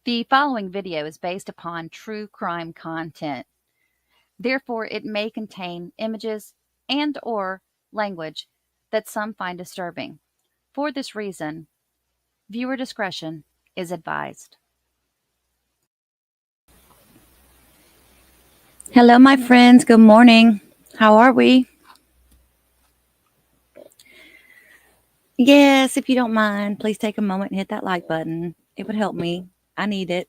The following video is based upon true crime content. Therefore, it may contain images and/or language that some find disturbing. For this reason, viewer discretion is advised. Hello, my friends. Good morning. How are we? Yes, if you don't mind, please take a moment and hit that like button. It would help me. I need it.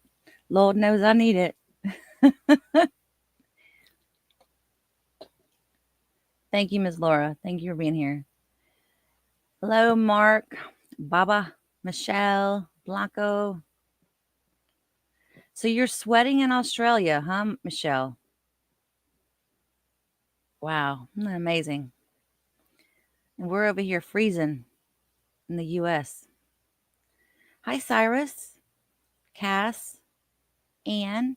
Lord knows I need it. Thank you, Ms. Laura. Thank you for being here. Hello, Mark, Baba, Michelle, Blanco. So you're sweating in Australia, huh, Michelle? Wow, isn't that amazing? And we're over here freezing in the U.S. Hi, Cyrus, Cass, Anne.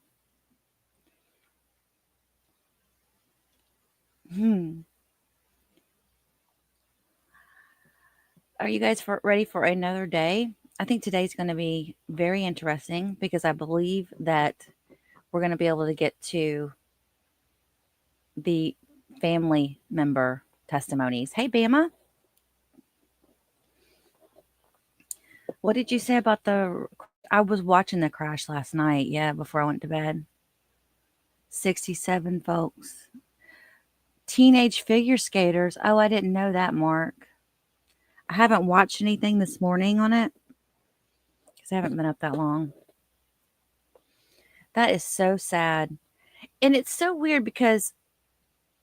Are you guys ready for another day? I think today's going to be very interesting because I believe that we're going to be able to get to the family member testimonies. Hey, Bama. What did you say about I was watching the crash last night, yeah, before I went to bed. 67 folks. Teenage figure skaters. Oh, I didn't know that, Mark. I haven't watched anything this morning on it because I haven't been up that long. That is so sad. And it's so weird because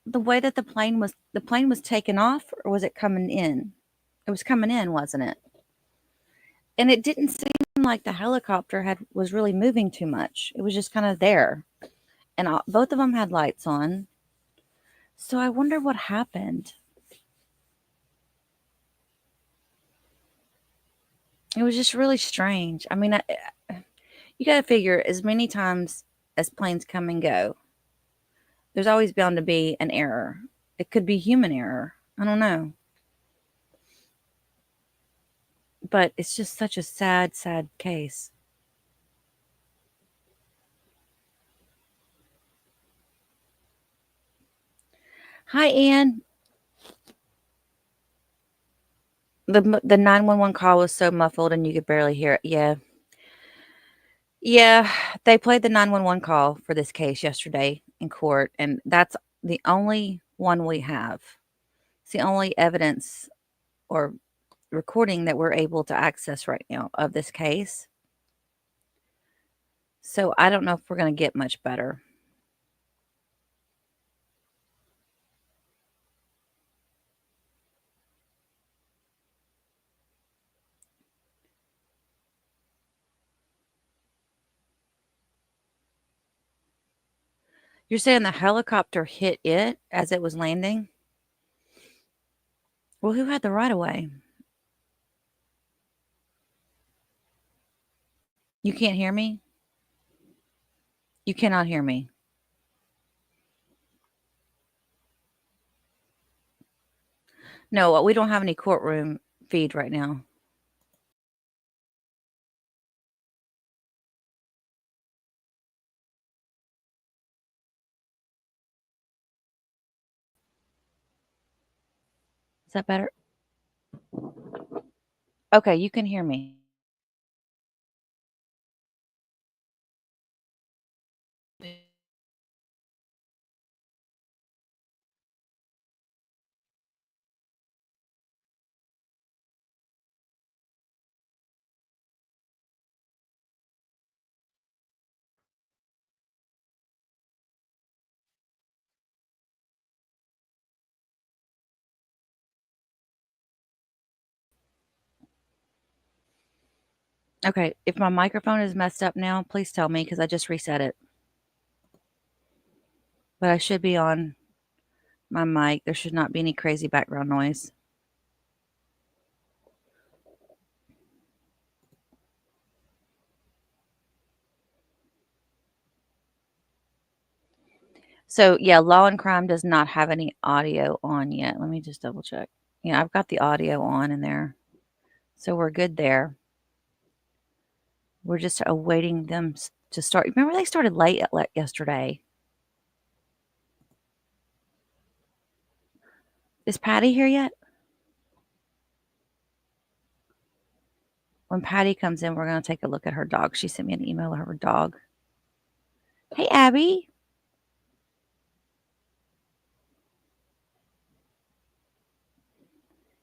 the way that the plane was taken off, or was it coming in? It was coming in, wasn't it? And it didn't seem like the helicopter was really moving too much. It was just kind of there. And both of them had lights on. So I wonder what happened. It was just really strange. I mean, you got to figure as many times as planes come and go, there's always bound to be an error. It could be human error. I don't know. But it's just such a sad, sad case. Hi, Ann. The 911 call was so muffled and you could barely hear it. Yeah. Yeah, they played the 911 call for this case yesterday in court, and that's the only one we have. It's the only evidence or recording that we're able to access right now of this case. So I don't know if we're going to get much better. You're saying the helicopter hit it as it was landing? Well, who had the right of way? You can't hear me? You cannot hear me. No, we don't have any courtroom feed right now. Is that better? Okay, you can hear me. Okay, if my microphone is messed up now, please tell me because I just reset it. But I should be on my mic. There should not be any crazy background noise. So, yeah, Law and Crime does not have any audio on yet. Let me just double check. Yeah, I've got the audio on in there. So we're good there. We're just awaiting them to start. Remember, they started late yesterday. Is Patty here yet? When Patty comes in, we're going to take a look at her dog. She sent me an email of her dog. Hey, Abby.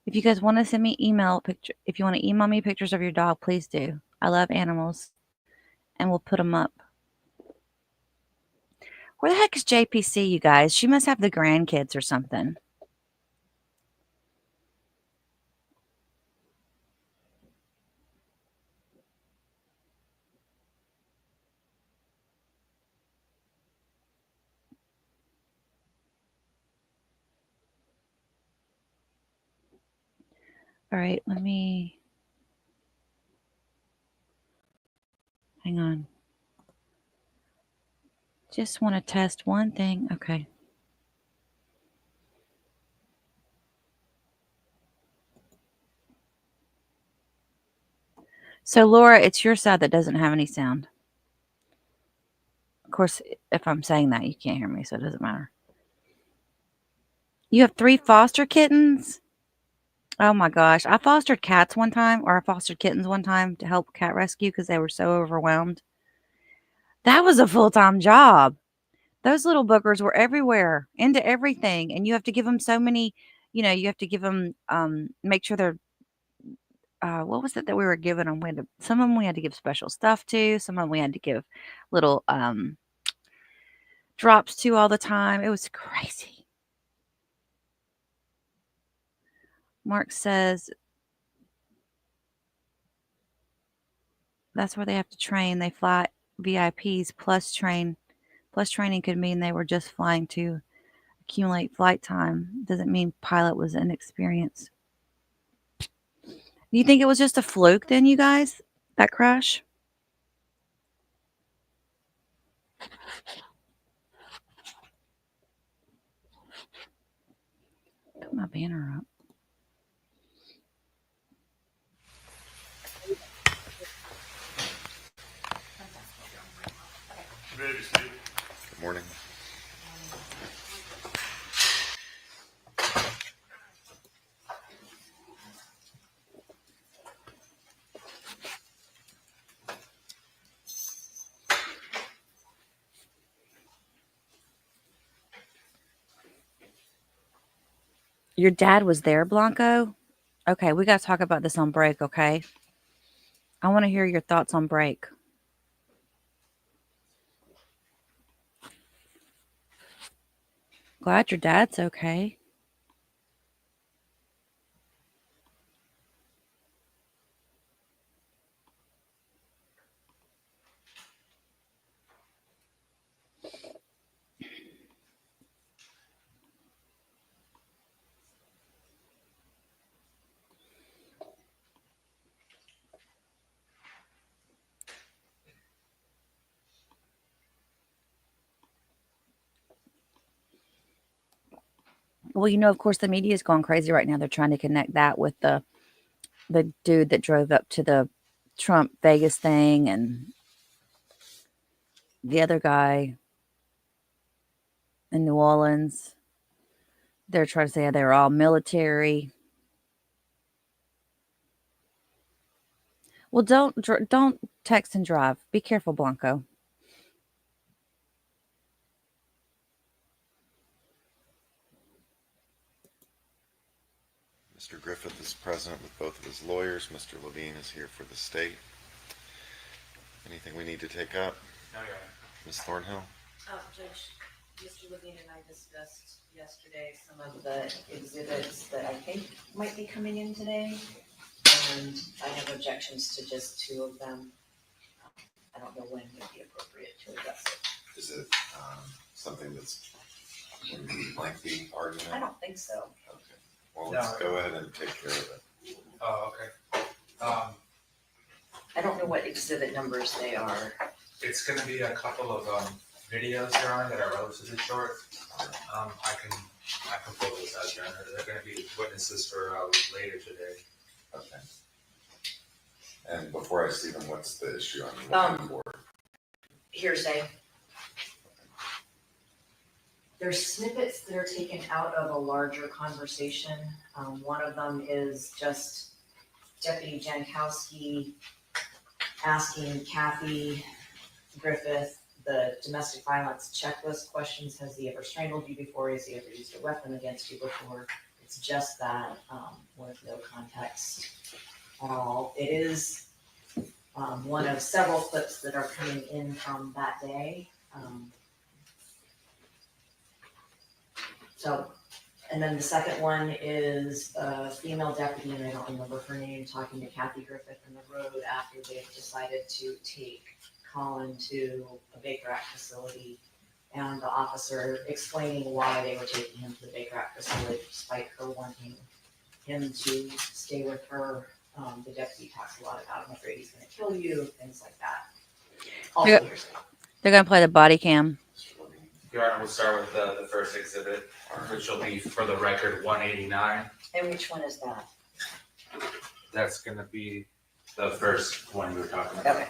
If you guys want to send me if you want to email me pictures of your dog, please do. I love animals, and we'll put them up. Where the heck is JPC, you guys? She must have the grandkids or something. All right, let me... Hang on. Just want to test one thing. Okay. So, Laura, it's your side that doesn't have any sound. Of course, if I'm saying that, you can't hear me, so it doesn't matter. You have 3 foster kittens? Oh my gosh. I fostered cats one time, or I fostered kittens one time to help cat rescue because they were so overwhelmed. That was a full-time job. Those little boogers were everywhere, into everything. And you have to give them so many, you have to give them, make sure they're, what was it that we were giving them? Some of them we had to give special stuff to. Some of them we had to give little drops to all the time. It was crazy. Mark says, that's where they have to train. They fly VIPs plus training could mean they were just flying to accumulate flight time. Doesn't mean pilot was inexperienced. Do you think it was just a fluke then, you guys? That crash? Put my banner up. Good morning. Your dad was there, Blanco? Okay, we got to talk about this on break, okay? I want to hear your thoughts on break. Glad your dad's okay. Well, of course, the media is going crazy right now. They're trying to connect that with the dude that drove up to the Trump Vegas thing and the other guy in New Orleans. They're trying to say they were all military. Well, don't text and drive. Be careful, Blanco. Mr. Griffith is present with both of his lawyers. Mr. Levine is here for the state. Anything we need to take up? No, Your Honor. Ms. Thornhill? Judge, Mr. Levine and I discussed yesterday some of the exhibits that I think might be coming in today, and I have objections to just 2 of them. I don't know when would be appropriate to address it. Is it something that's going to be a lengthy argument? I don't think so. Okay. Well, let's go ahead and take care of it. Oh, okay. I don't know what exhibit numbers they are. It's gonna be a couple of videos, Your Honor, that are relatively short. I can pull those out, Your Honor. They're gonna be witnesses for later today. Okay. And before I see them, what's the issue I'm looking for? Hearsay. There's snippets that are taken out of a larger conversation. One of them is just Deputy Jankowski asking Kathy Griffith the domestic violence checklist questions. Has he ever strangled you before? Has he ever used a weapon against you before? It's just that, with no context at all. It is one of several clips that are coming in from that day. And then the second one is a female deputy, and I don't remember her name, talking to Kathy Griffith in the road after they decided to take Collin to a Baker Act facility, and the officer explaining why they were taking him to the Baker Act facility despite her wanting him to stay with her. The deputy talks a lot about, I'm afraid he's going to kill you, things like that. Also, Yeah. They're going to play the body cam. Your Honor, we'll start with the first exhibit, which will be for the record 189. And which one is that? That's going to be the first one we were talking about. Okay.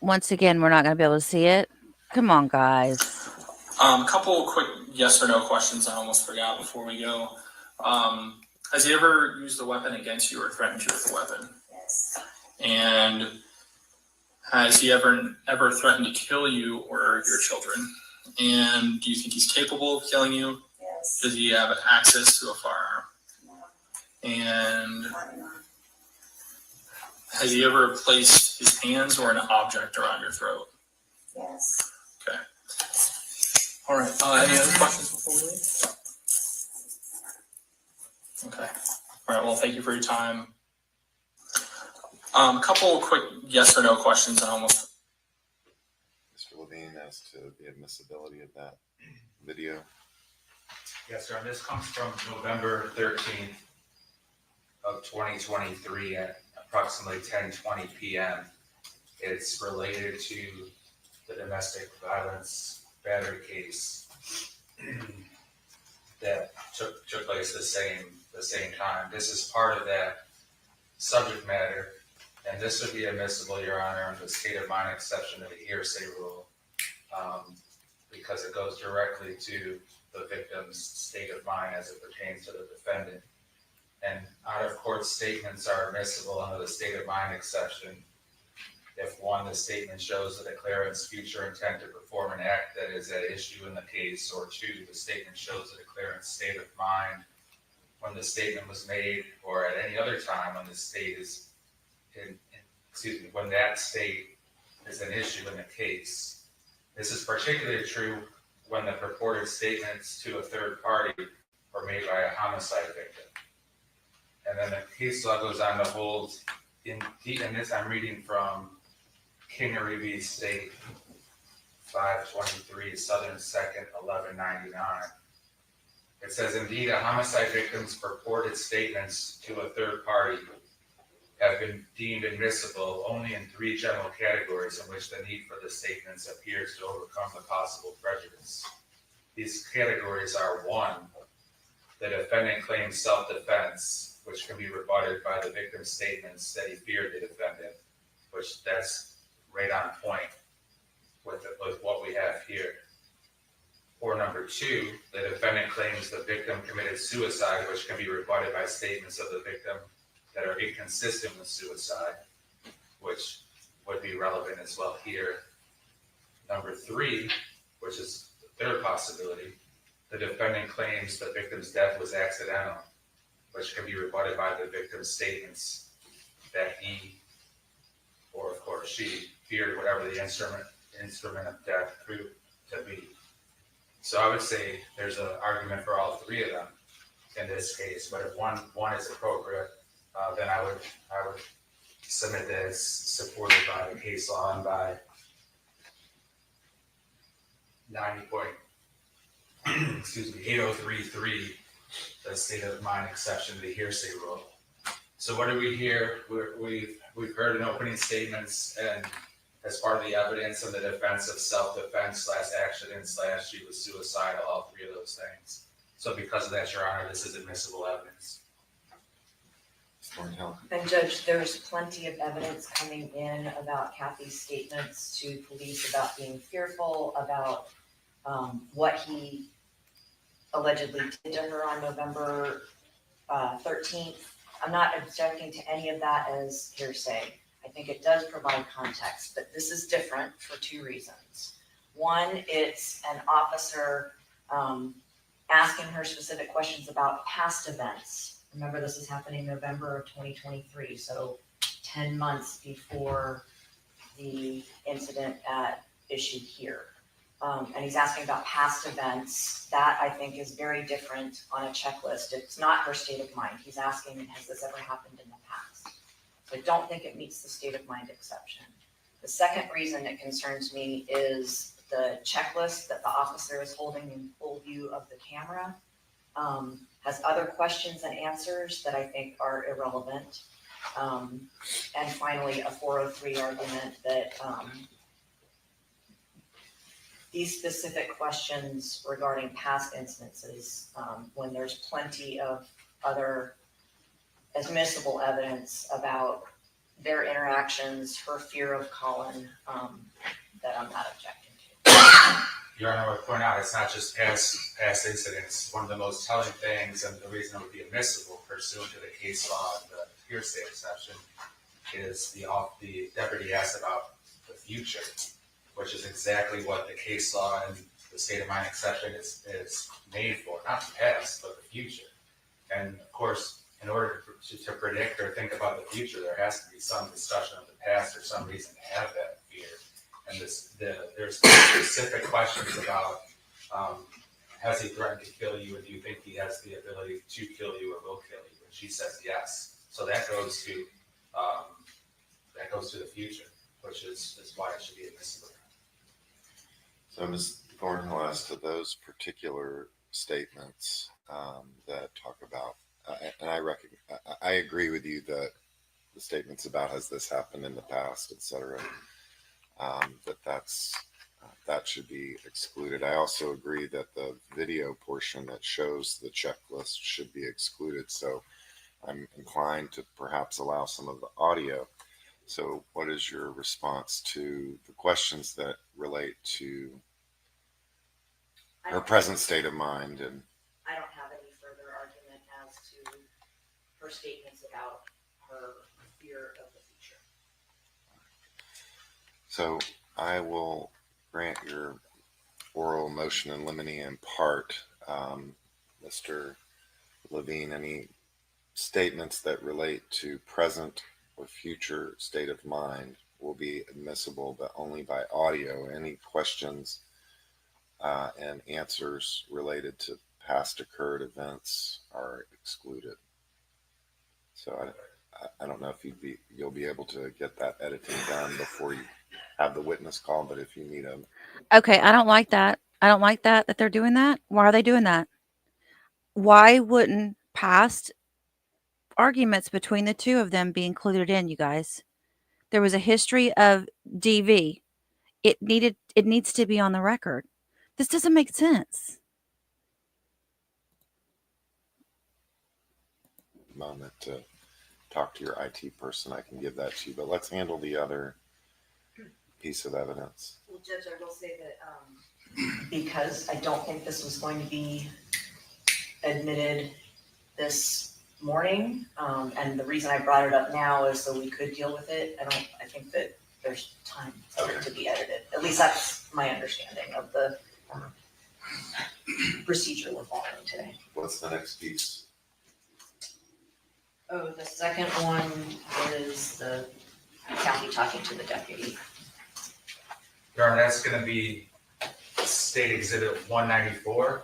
Once again, we're not going to be able to see it. Come on, guys. Couple quick yes or no questions I almost forgot before we go. Has he ever used a weapon against you or threatened you with a weapon? Yes. And has he ever threatened to kill you or your children? And do you think he's capable of killing you? Yes. Does he have access to a firearm? No. And Probably not. has he ever placed his hands or an object around your throat? Yes. Okay. All right. Any other questions before we leave? Okay. All right. Well, thank you for your time. Couple quick yes or no questions. Mr. Levine, as to the admissibility of that video. Yes, sir. This comes from November 13th of 2023 at approximately 10:20 p.m. It's related to the domestic violence battery case that took place the same time. This is part of that subject matter, and this would be admissible, Your Honor, under the state of mind exception of the hearsay rule, because it goes directly to the victim's state of mind as it pertains to the defendant. And out-of-court statements are admissible under the state of mind exception if, one, the statement shows the declarant's future intent to perform an act that is at issue in the case, or two, the statement shows the declarant's state of mind when the statement was made, or at any other time when the state is when that state is an issue in the case. This is particularly true when the purported statements to a third party were made by a homicide victim. And then the case law goes on to hold, in this I'm reading from Kingery v. State, 523 Southern 2nd, 1199. It says, indeed, a homicide victim's purported statements to a third party have been deemed admissible only in three general categories in which the need for the statements appears to overcome the possible prejudice. These categories are: one, the defendant claims self-defense, which can be rebutted by the victim's statements that he feared the defendant, which that's right on point with what we have here. Or number two, the defendant claims the victim committed suicide, which can be rebutted by statements of the victim that are inconsistent with suicide, which would be relevant as well here. Number three, which is the third possibility, the defendant claims the victim's death was accidental, which can be rebutted by the victim's statements that he, or of course she, feared whatever the instrument of death proved to be. So I would say there's an argument for all three of them in this case, but if one is appropriate, then I would submit that it's supported by the case law and by 90.5 excuse me, 8033, the state of mind exception to the hearsay rule. So what do we hear? We've heard in opening statements and as part of the evidence and the defense of self-defense / accident / she was suicidal, all three of those things. So because of that, Your Honor, this is admissible evidence. Thornhill. And Judge, there's plenty of evidence coming in about Kathy's statements to police about being fearful, about what he allegedly did to her on November 13th. I'm not objecting to any of that as hearsay. I think it does provide context, but this is different for two reasons. One, it's an officer asking her specific questions about past events. Remember, this is happening November of 2023, so 10 months before the incident at issue here. And he's asking about past events. That, I think, is very different on a checklist. It's not her state of mind. He's asking, has this ever happened in the past? So I don't think it meets the state of mind exception. The second reason it concerns me is the checklist that the officer is holding in full view of the camera has other questions and answers that I think are irrelevant. And finally, a 403 argument that these specific questions regarding past incidences, when there's plenty of other admissible evidence about their interactions, her fear of Collin, that I'm not objecting to. Your Honor, I would point out it's not just past incidents. One of the most telling things, and the reason it would be admissible pursuant to the case law and the hearsay exception, is the deputy asked about the future, which is exactly what the case law and the state of mind exception is made for, not the past, but the future. And of course, in order to predict or think about the future, there has to be some discussion of the past or some reason to have that fear. And there's specific questions about has he threatened to kill you, and do you think he has the ability to kill you or will kill you? And she says yes. So that goes to the future, which is why it should be admissible. So Ms. Thornhill, as to those particular statements that talk about, and I agree with you that the statements about has this happened in the past, et cetera, that should be excluded. I also agree that the video portion that shows the checklist should be excluded. So I'm inclined to perhaps allow some of the audio. So what is your response to the questions that relate to her present state of mind? And I don't have any further argument as to her statements about her fear of the future. so I will grant your oral motion in limine in part. Mr. Levine, any statements that relate to present or future state of mind will be admissible, but only by audio. Any questions and answers related to past occurred events are excluded. So I don't know if you'll be able to get that editing done before you have the witness call, but if you need a. Okay, I don't like that. I don't like that they're doing that. Why are they doing that? Why wouldn't past arguments between the two of them be included in, you guys? There was a history of DV. It needs to be on the record. This doesn't make sense. Moment to talk to your IT person, I can give that to you, but let's handle the other piece of evidence. Well, Judge, I will say that because I don't think this was going to be admitted this morning, and the reason I brought it up now is so we could deal with it. I think that there's time for it to be edited. At least that's my understanding of the procedure we're following today. What's the next piece? Oh, the second one is the Kathy talking to the deputy. Your Honor, that's going to be State Exhibit 194.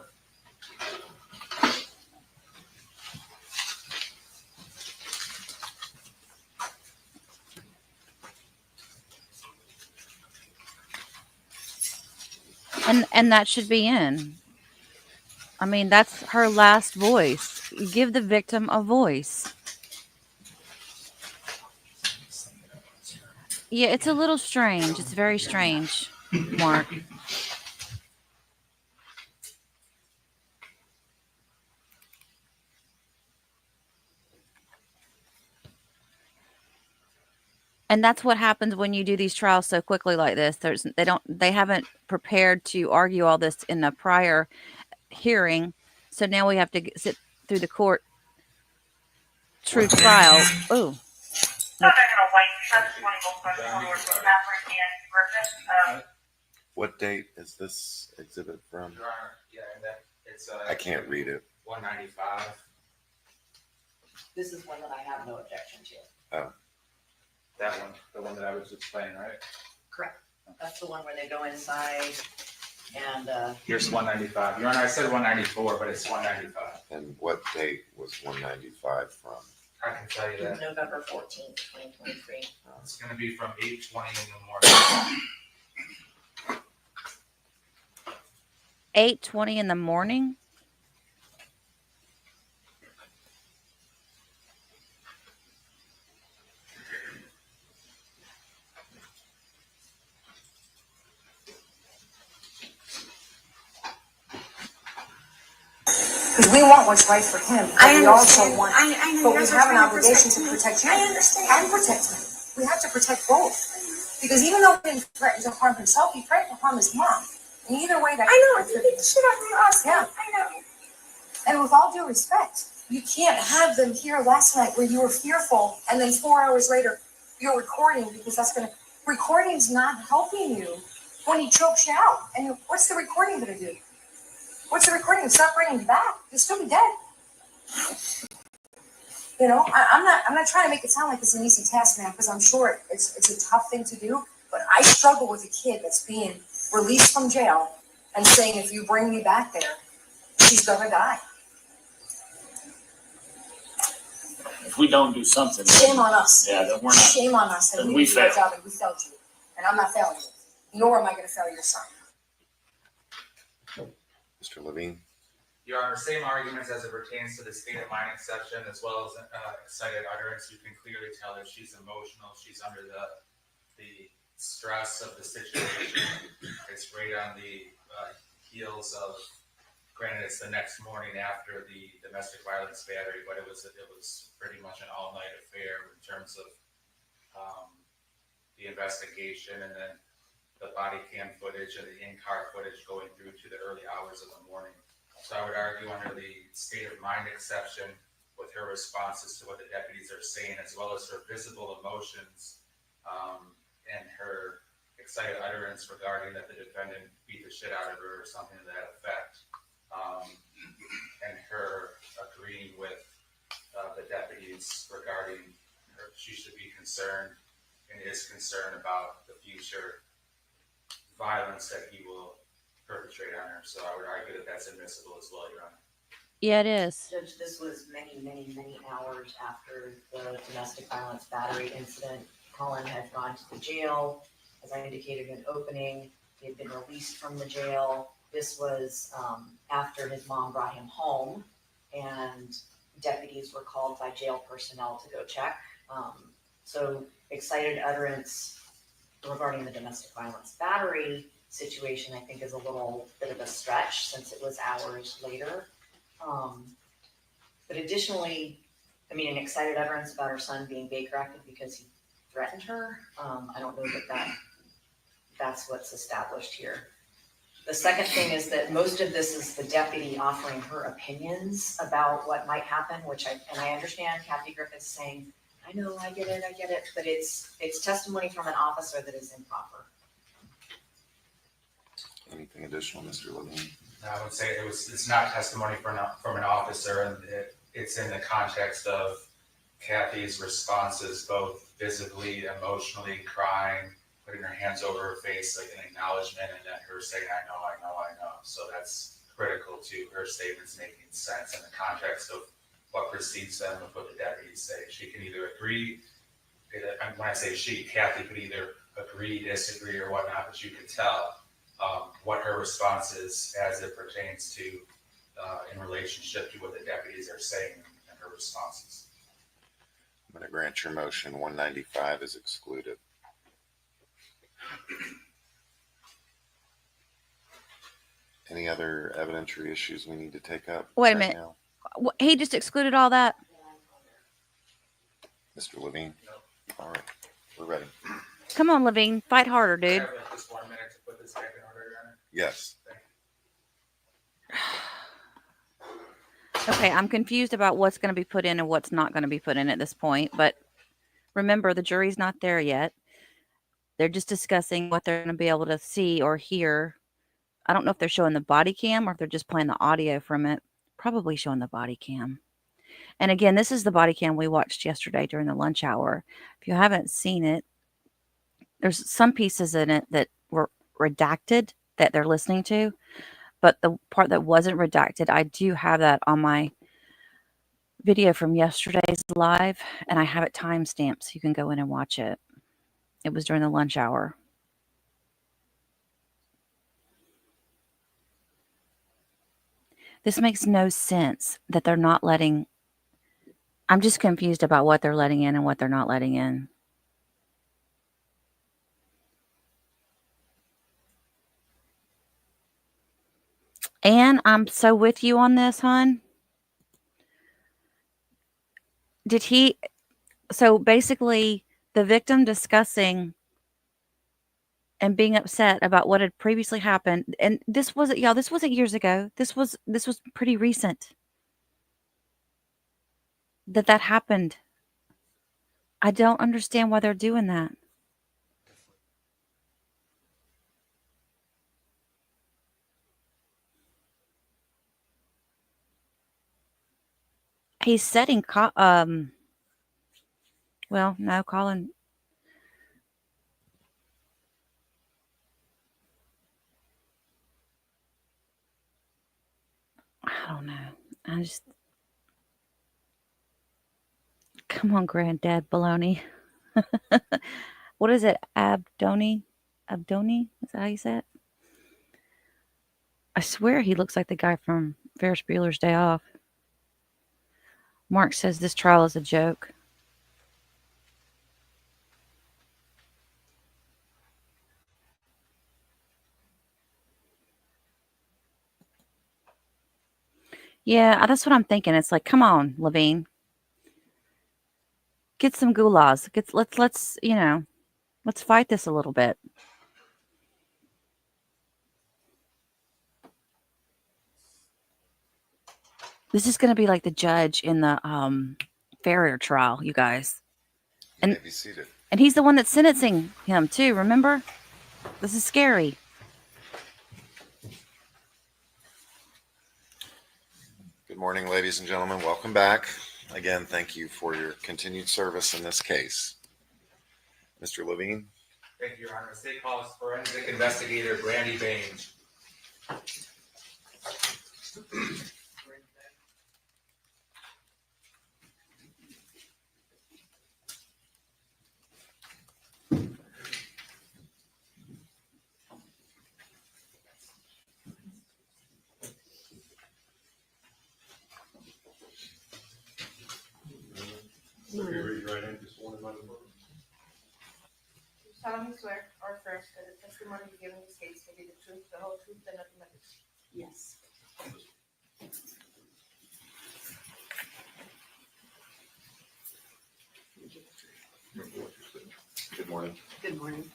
And that should be in. I mean, that's her last voice. Give the victim a voice. Yeah, it's a little strange. It's very strange, Mark. And that's what happens when you do these trials so quickly like this. They haven't prepared to argue all this in a prior hearing. So now we have to sit through the court true trial. Oh, What date is this exhibit from? Your Honor, yeah, and that, it's, I can't read it. 195. This is one that I have no objection to. That one, the one that I was explaining, right? Correct. That's the one where they go inside and, Here's 195. Your Honor, I said 194, but it's 195. And what date was 195 from? I can tell you that. November 14th, 2023. It's gonna be from 8:20 in the morning. 8:20 in the morning. Because we want what's right for him, but we also want, I know. but we have an obligation to protect him I understand. and protect him. We have to protect both. Because even though he didn't threaten to harm himself, he threatened to harm his mom. And either way, that I know. You beat the shit out of me last Yeah. night. I know. And with all due respect, you can't have them here last night where you were fearful, and then 4 hours later you're recording, because recording's not helping you when he chokes you out. And what's the recording gonna do? What's the recording? It's not bringing you back. You'll still be dead. You know, I'm not trying to make it sound like it's an easy task, man, because I'm sure it's a tough thing to do. But I struggle with a kid that's being released from jail and saying, if you bring me back there, she's gonna die. If we don't do something, Shame on us. yeah, then we're not. Shame on us. Then And we we did our failed. job and we failed you. And I'm not failing you. Nor am I gonna fail your son. Mr. Levine? Your Honor, same arguments as it pertains to the state of mind exception as well as excited utterance. You can clearly tell that she's emotional. She's under the stress of the situation. It's right on the heels of, granted, it's the next morning after the domestic violence battery, but it was pretty much an all-night affair in terms of the investigation and then the body cam footage and the in-car footage going through to the early hours of the morning. So I would argue under the state of mind exception with her responses to what the deputies are saying, as well as her visible emotions and her excited utterance regarding that the defendant beat the shit out of her or something to that effect, and her agreeing with the deputies regarding her, she should be concerned and is concerned about the future violence that he will perpetrate on her. So I would argue that that's admissible as well, Your Honor. Yeah, it is. Judge, this was many, many, many hours after the domestic violence battery incident. Collin had gone to the jail. As I indicated in opening, he had been released from the jail. This was after his mom brought him home, and deputies were called by jail personnel to go check. So excited utterance regarding the domestic violence battery situation, I think, is a little bit of a stretch since it was hours later. But additionally, I mean, an excited utterance about her son being Baker acted because he threatened her. I don't know that's what's established here. The second thing is that most of this is the deputy offering her opinions about what might happen, and I understand Kathy Griffith saying, I know, I get it, but it's testimony from an officer that is improper. Anything additional, Mr. Levine? I would say it's not testimony from an officer, and it's in the context of Kathy's responses, both visibly, emotionally, crying, putting her hands over her face like an acknowledgement, and then her saying, I know. So that's critical to her statements making sense in the context of what precedes them with what the deputies say. She can either agree, and when I say she, Kathy could either agree, disagree, or whatnot, but you could tell what her response is as it pertains to in relationship to what the deputies are saying and her responses. I'm going to grant your motion. 195 is excluded. Any other evidentiary issues we need to take up? Wait a right minute. now? He just excluded all that? Mr. Levine? All right, we're ready. Come on, Levine. Fight harder, I dude. have like just 1 minute to put this back in order, Your Honor. Yes. Okay, I'm confused about what's going to be put in and what's not going to be put in at this point. But remember, the jury's not there yet. They're just discussing what they're going to be able to see or hear. I don't know if they're showing the body cam or if they're just playing the audio from it. Probably showing the body cam. And again, this is the body cam we watched yesterday during the lunch hour. If you haven't seen it, there's some pieces in it that were redacted that they're listening to. But the part that wasn't redacted, I do have that on my video from yesterday's live, and I have it timestamped so you can go in and watch it. It was during the lunch hour. This makes no sense that they're not letting... I'm just confused about what they're letting in and what they're not letting in. And I'm so with you on this, hon. Did he... So basically, the victim discussing and being upset about what had previously happened. And this wasn't, y'all, this wasn't years ago. This was pretty recent that happened. I don't understand why they're doing that. He's setting, well, no, Collin. I don't know. I just, come on, Granddad Baloney. What is it? Abdoni? Is that how you say it? I swear he looks like the guy from Ferris Bueller's Day Off. Mark says this trial is a joke. Yeah, that's what I'm thinking. It's like, come on, Levine. Get some gulags. Let's, you know, let's fight this a little bit. This is going to be like the judge in the Farrier trial, you guys. You may be seated. And he's the one that's sentencing him too, remember? This is scary. Good morning, ladies and gentlemen. Welcome back. Again, thank you for your continued service in this case. Mr. Levine? Thank you, Your Honor. State calls forensic investigator Brandy Bange. Solemnly swear or affirm that the testimony you give in this case will be the truth, the whole truth, and nothing but the truth. Yes. Good morning. Good morning.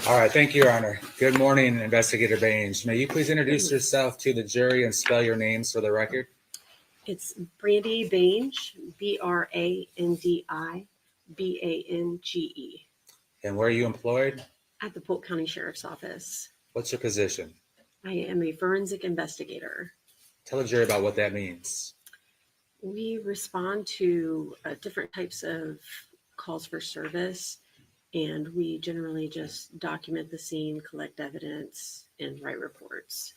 All right, thank you, Your Honor. Good morning, Investigator Bange. May you please introduce yourself to the jury and spell your names for the record? It's Brandy Bange, Brandi Bange, And where are you employed? at the Polk County Sheriff's Office. What's your position? I am a forensic investigator. Tell the jury about what that means. We respond to different types of calls for service, and we generally just document the scene, collect evidence, and write reports.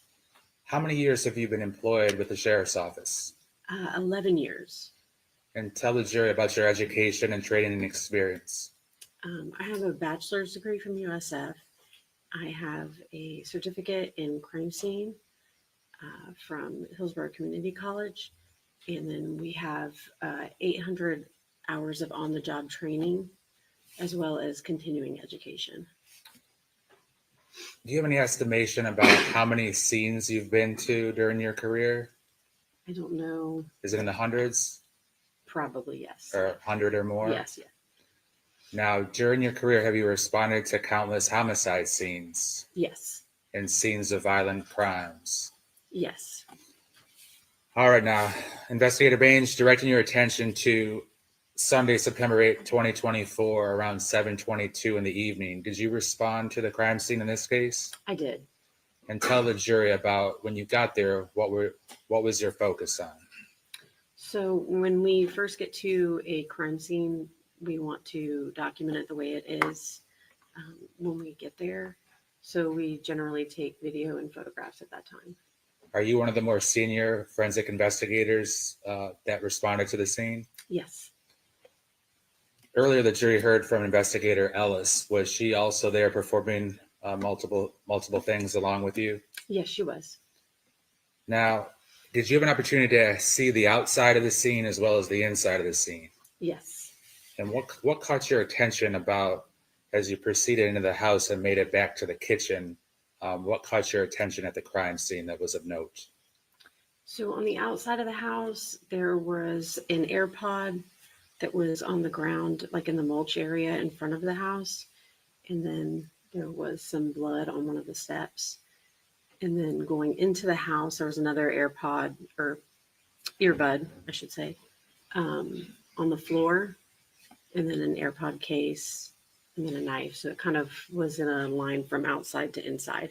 How many years have you been employed with the Sheriff's Office? 11 years. And tell the jury about your education and training and experience. I have a bachelor's degree from USF, I have a certificate in crime scene from Hillsborough Community College. And then we have 800 hours of on-the-job training, as well as continuing education. Do you have any estimation about how many scenes you've been to during your career? I don't know. Is it in the hundreds? Probably yes. Or 100 or more? Yes, yeah. Now, during your career, have you responded to countless homicide scenes Yes. and scenes of violent crimes? Yes. All right, now, Investigator Bange, directing your attention to Sunday, September 8th, 2024, around 7:22 in the evening. Did you respond to the crime scene in this case? I did. And tell the jury about when you got there, what was your focus on? So when we first get to a crime scene, we want to document it the way it is when we get there. So we generally take video and photographs at that time. Are you one of the more senior forensic investigators that responded to the scene? Yes. Earlier, the jury heard from Investigator Ellis. Was she also there performing multiple things along with you? Yes, she was. Now, did you have an opportunity to see the outside of the scene as well as the inside of the scene? Yes. And what caught your attention about as you proceeded into the house and made it back to the kitchen? What caught your attention at the crime scene that was of note? So on the outside of the house, there was an air pod that was on the ground, like in the mulch area in front of the house. And then there was some blood on one of the steps. And then going into the house, there was another AirPod or earbud, I should say, on the floor, and then an AirPod case, and then a knife. So it kind of was in a line from outside to inside.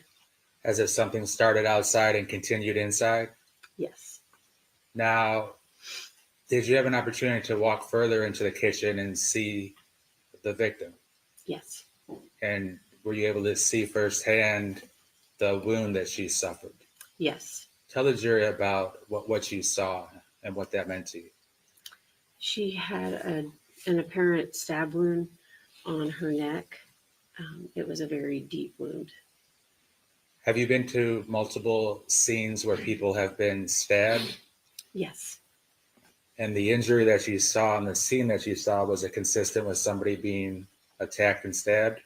As if something started outside and continued inside? Yes. Now, did you have an opportunity to walk further into the kitchen and see the victim? Yes. And were you able to see firsthand the wound that she suffered? Yes. Tell the jury about what you saw and what that meant to you. She had an apparent stab wound on her neck. It was a very deep wound. Have you been to multiple scenes where people have been stabbed? Yes. And the injury that you saw and the scene that you saw, was it consistent with somebody being attacked and stabbed?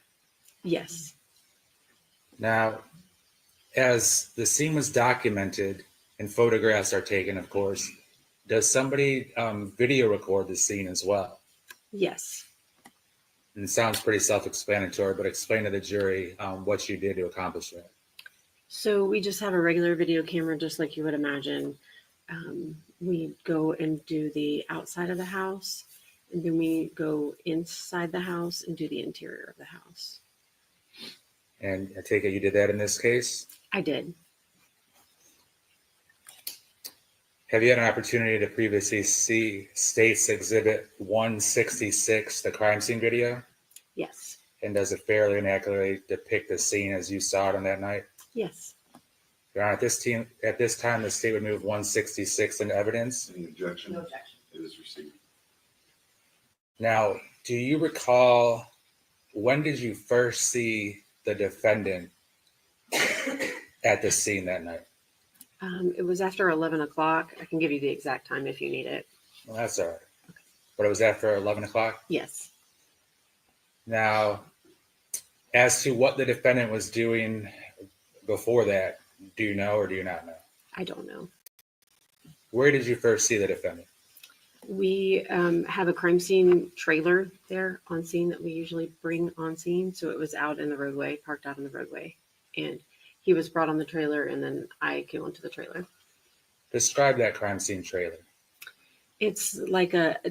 Yes. Now, as the scene was documented and photographs are taken, of course, does somebody video record the scene as well? Yes. And it sounds pretty self-explanatory, but explain to the jury what you did to accomplish that. So we just have a regular video camera, just like you would imagine. We go and do the outside of the house, and then we go inside the house and do the interior of the house. And I take it you did that in this case? I did. Have you had an opportunity to previously see State's Exhibit 166, the crime scene video? Yes. And does it fairly and accurately depict the scene as you saw it on that night? Yes. Your Honor, at this time, the state would move 166 into evidence. Any objection? No objection. It is received. Now, do you recall, when did you first see the defendant at the scene that night? It was after 11 o'clock. I can give you the exact time if you need it. Well, that's all right. But it was after 11 o'clock? Yes. Now, as to what the defendant was doing before that, do you know or do you not know? I don't know. Where did you first see the defendant? We have a crime scene trailer there on scene that we usually bring on scene. So it was out in the roadway, parked out in the roadway. And he was brought on the trailer, and then I came onto the trailer. Describe that crime scene trailer. It's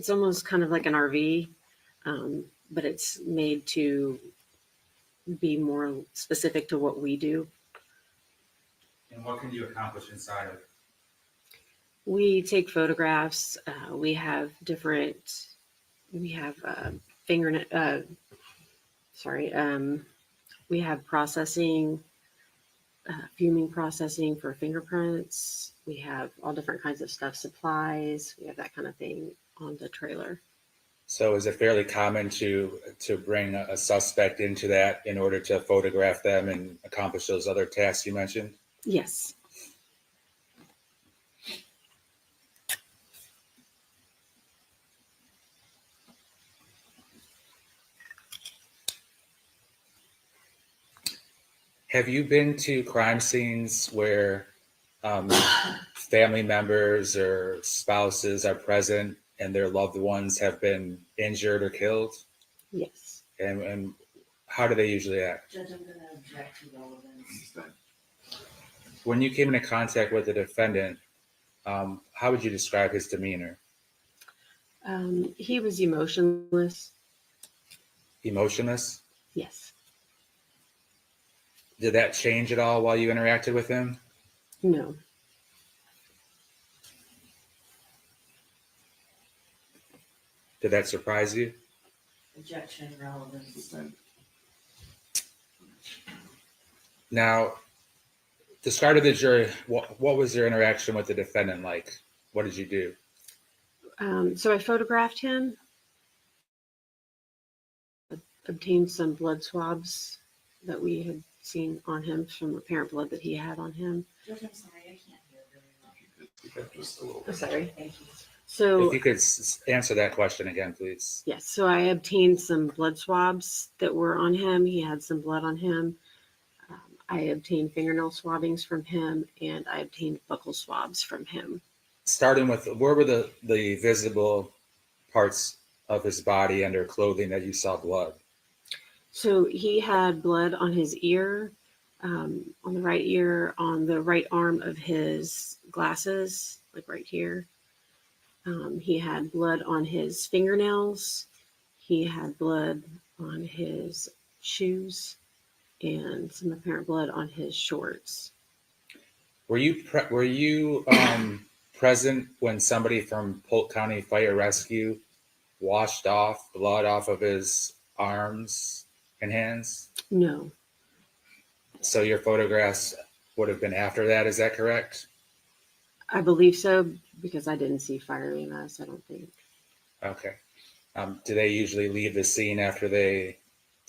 almost kind of like an RV, but it's made to be more specific to what we do. And what can you accomplish inside of it? We take photographs. We have we have processing, fuming processing for fingerprints. We have all different kinds of stuff, supplies. We have that kind of thing on the trailer. So is it fairly common to bring a suspect into that in order to photograph them and accomplish those other tasks you mentioned? Yes. Have you been to crime scenes where family members or spouses are present and their loved ones have been injured or killed? Yes. And how do they usually act? Judge, I'm gonna object to relevance. When you came into contact with the defendant, how would you describe his demeanor? He was emotionless. Emotionless? Yes. Did that change at all while you interacted with him? No. Did that surprise you? Objection, relevance. Now, describe to the jury, what was your interaction with the defendant like? What did you do? So I photographed him, obtained some blood swabs that we had seen on him from apparent blood that he had on him. Judge, I'm sorry, I can't hear very well. Just a little I'm sorry. Thank you. So If you could answer that question again, please. yes, so I obtained some blood swabs that were on him. He had some blood on him. I obtained fingernail swabbings from him, and I obtained buccal swabs from him. Starting with, where were the visible parts of his body and or clothing that you saw blood? So he had blood on his ear, on the right ear, on the right arm of his glasses, like right here. He had blood on his fingernails. He had blood on his shoes and some apparent blood on his shorts. Were you present when somebody from Polk County Fire Rescue washed off blood off of his arms and hands? No. So your photographs would have been after that, is that correct? I believe so, because I didn't see fire EMS, I don't think. Okay. Do they usually leave the scene after they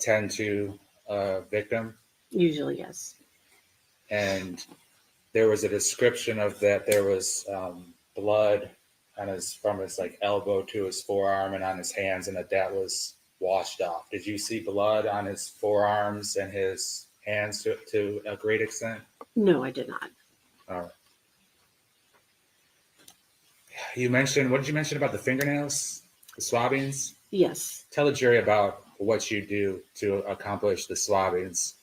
tend to a victim? Usually, yes. And there was a description of that there was blood on from his like elbow to his forearm and on his hands, and that was washed off. Did you see blood on his forearms and his hands to a great extent? No, I did not. All right. You mentioned, what did you mention about the fingernails, the swabbings? Yes. Tell the jury about what you do to accomplish the swabbings.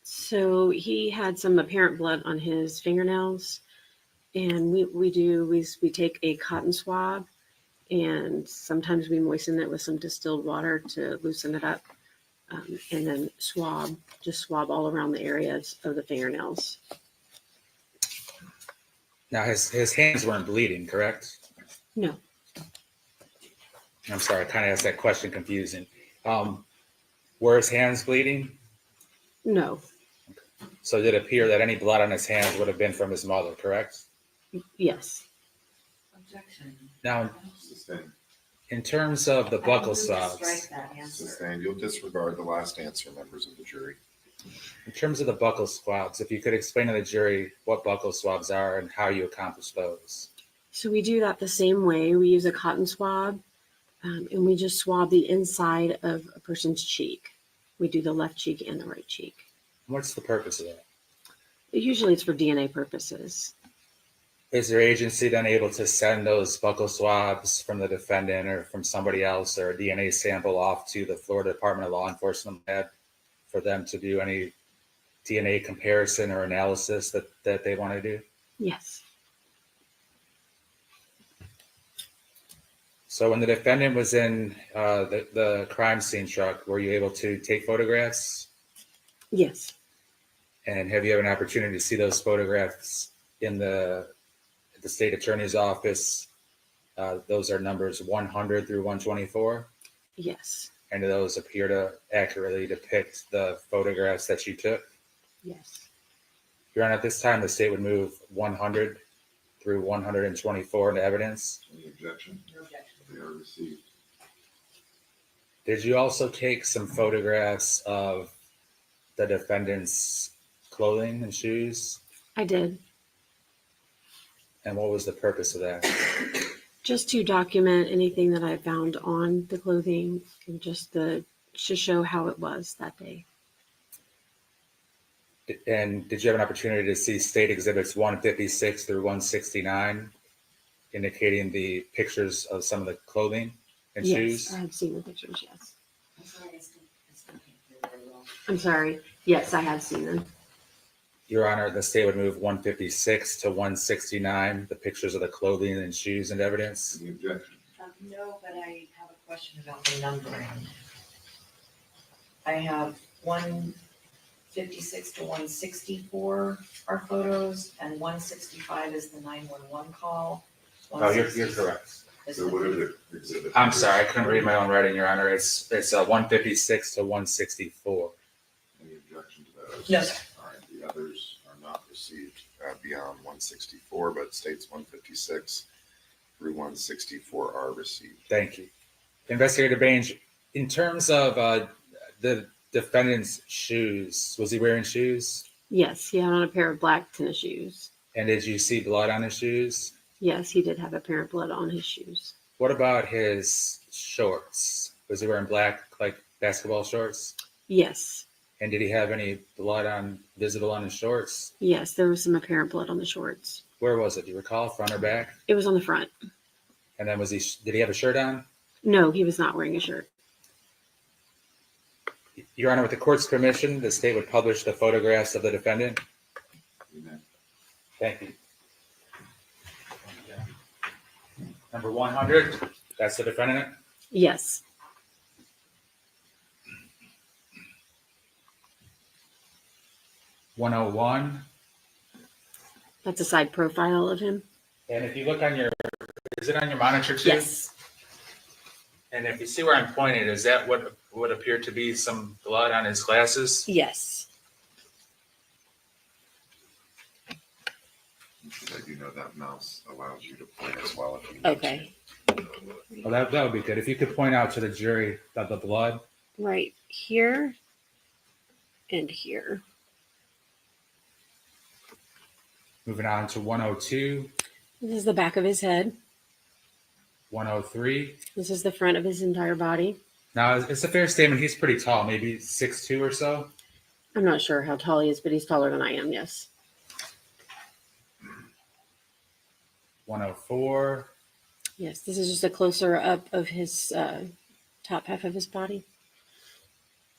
So he had some apparent blood on his fingernails, and we take a cotton swab, and sometimes we moisten it with some distilled water to loosen it up, and then swab all around the areas of the fingernails. Now his hands weren't bleeding, correct? No. I'm sorry, I kind of asked that question confusing. Were his hands bleeding? No. So did it appear that any blood on his hands would have been from his mother, correct? Yes. Objection. Now, Sustained. in terms of the I buckle move to swabs, strike that answer. Sustained. You'll disregard the last answer, members of the jury. in terms of the buckle swabs, if you could explain to the jury what buckle swabs are and how you accomplish those. So we do that the same way. We use a cotton swab, and we just swab the inside of a person's cheek. We do the left cheek and the right cheek. What's the purpose of that? Usually it's for DNA purposes. Is their agency then able to send those buccal swabs from the defendant or from somebody else or a DNA sample off to the Florida Department of Law Enforcement lab for them to do any DNA comparison or analysis that they want to do? Yes. So when the defendant was in the crime scene truck, were you able to take photographs? Yes. And have you had an opportunity to see those photographs in the state attorney's office? Those are numbers 100 through 124. Yes. And do those appear to accurately depict the photographs that you took? Yes. Your Honor, at this time, the state would move 100 through 124 into evidence. Any objection? No objection. They are received. Did you also take some photographs of the defendant's clothing and shoes? I did. And what was the purpose of that? Just to document anything that I found on the clothing and just to show how it was that day. And did you have an opportunity to see state exhibits 156 through 169, indicating the pictures of some of the clothing and Yes, shoes? I have seen the pictures, yes. I'm sorry, I still can't hear very well. I'm sorry. Yes, I have seen them. Your Honor, the state would move 156 to 169, the pictures of the clothing and shoes and evidence. Any objection? No, but I have a question about the numbering. I have 156 to 164 are photos, and 165 is the 911 call. Oh, you're correct. Is So the- whatever the exhibit. I'm sorry, I couldn't read my own writing, Your Honor. It's 156 to 164. Any objection to that? No, sir. All right, the others are not received beyond 164, but states 156 through 164 are received. Thank you. Investigator Bange, in terms of the defendant's shoes, was he wearing shoes? Yes, he had on a pair of black tennis shoes. And did you see blood on his shoes? Yes, he did have apparent blood on his shoes. What about his shorts? Was he wearing black, like basketball shorts? Yes, And did he have any blood visible on his shorts? yes, there was some apparent blood on the shorts. Where was it? Do you recall, front or back? It was on the front. And then did he have a shirt on? No, he was not wearing a shirt. Your Honor, with the court's permission, the state would publish the photographs of the defendant. Amen. Thank you. Number 100, that's the defendant. Yes, 101. that's a side profile of him. And if you look on is it on your monitor too? Yes, And if you see where I'm pointing, is that what would appear to be some blood on his glasses? yes. I do know that mouse allows you to point as well if you need Okay, Well, that would be good. If you could point out to the jury that the blood. right here and here. Moving on to 102, This is the back of his head. 103. This is the front of his entire body. Now, it's a fair statement. He's pretty tall, maybe 6'2" or so. I'm not sure how tall he is, but he's taller than I am, yes. 104, Yes, this is just a closer up of his top half of his body,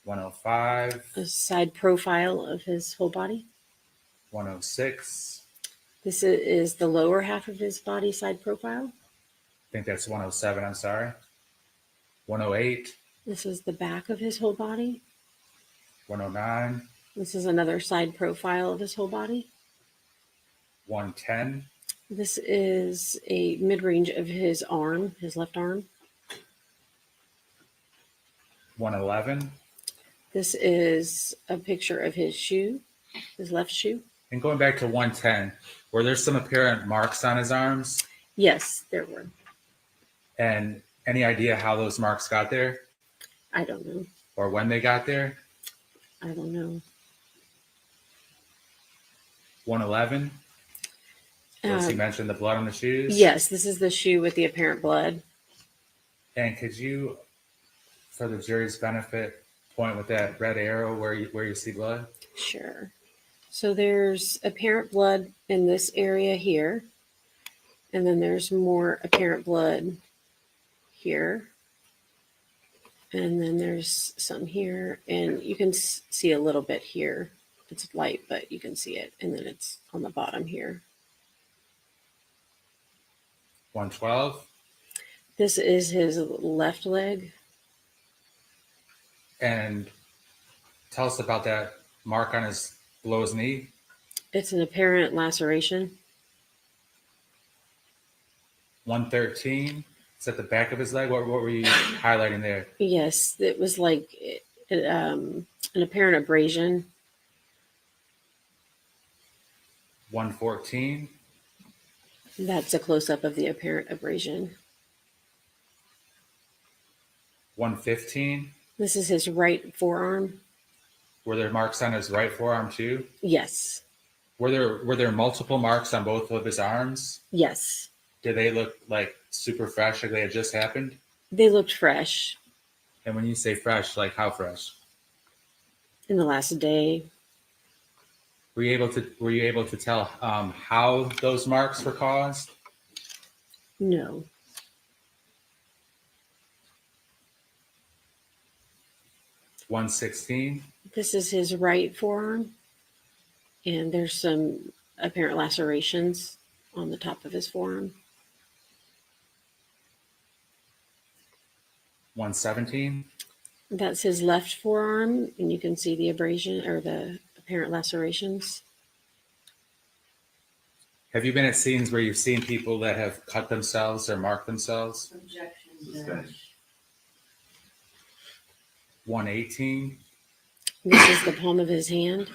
105, a side profile of his whole body. 106. This is the lower half of his body side profile. I think that's 107. I'm sorry. 108, This is the back of his whole body. 109, This is another side profile of his whole body. 110, This is a mid-range of his arm, his left arm. 111. This is a picture of his shoe, his left shoe. And going back to 110, were there some apparent marks on his arms? Yes, there were. And any idea how those marks got there I don't know. or when they got there? I don't know. 111, was he Um, mentioned the blood on the shoes? Yes, this is the shoe with the apparent blood. And could you, for the jury's benefit, point with that red arrow where you see blood? Sure. So there's apparent blood in this area here. And then there's more apparent blood here. And then there's some here. And you can see a little bit here. It's light, but you can see it. And then it's on the bottom here. 112. This is his left leg. And tell us about that mark on his below his knee. It's an apparent laceration. 113. Is that the back of his leg? What were you highlighting there? Yes, it was like an apparent abrasion. 114. That's a close-up of the apparent abrasion. 115. This is his right forearm. Were there marks on his right forearm too? Yes. Were there multiple marks on both of his arms? Yes. Did they look like super fresh, like they had just happened? They looked fresh. And when you say fresh, like how fresh? In the last day. Were you able to tell how those marks were caused? No. $116. This is his right forearm. And there's some apparent lacerations on the top of his forearm. $117. That's his left forearm, and you can see the abrasion or the apparent lacerations. Have you been at scenes where you've seen people that have cut themselves or marked themselves? Objection. 118. This is the palm of his hand.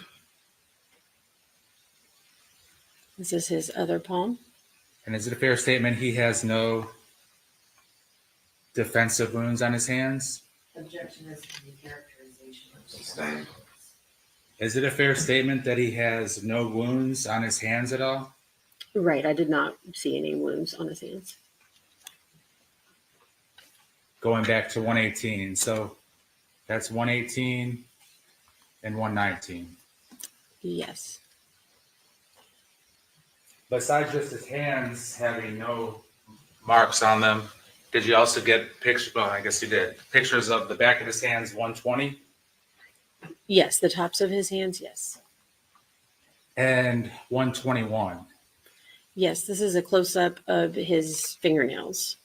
This is his other palm. And is it a fair statement he has no defensive wounds on his hands? Objection is the characterization of Sustained. Is it a fair statement that he has no wounds on his hands at all? Right, I did not see any wounds on his hands. Going back to 118. So that's 118 and 119. Yes. Besides just his hands having no marks on them, did you also get pictures? Well, I guess you did. Pictures of the back of his hands, 120, Yes, the tops of his hands, yes. and 121. Yes, this is a close-up of his fingernails.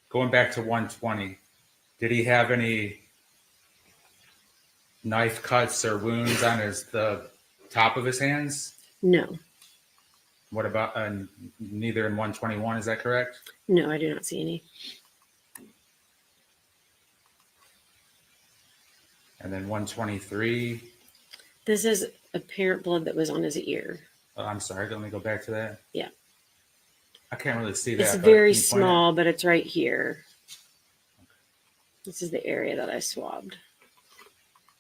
Going back to 120, did he have any knife cuts or wounds on the top of his hands? No, What about neither in 121? Is that correct? no, I do not see any. And then 123. This is apparent blood that was on his ear. Oh, I'm sorry. Let me go back to that. Yeah. I can't really see that. It's but very can you point small, but it's right here. This is the area that I swabbed. it?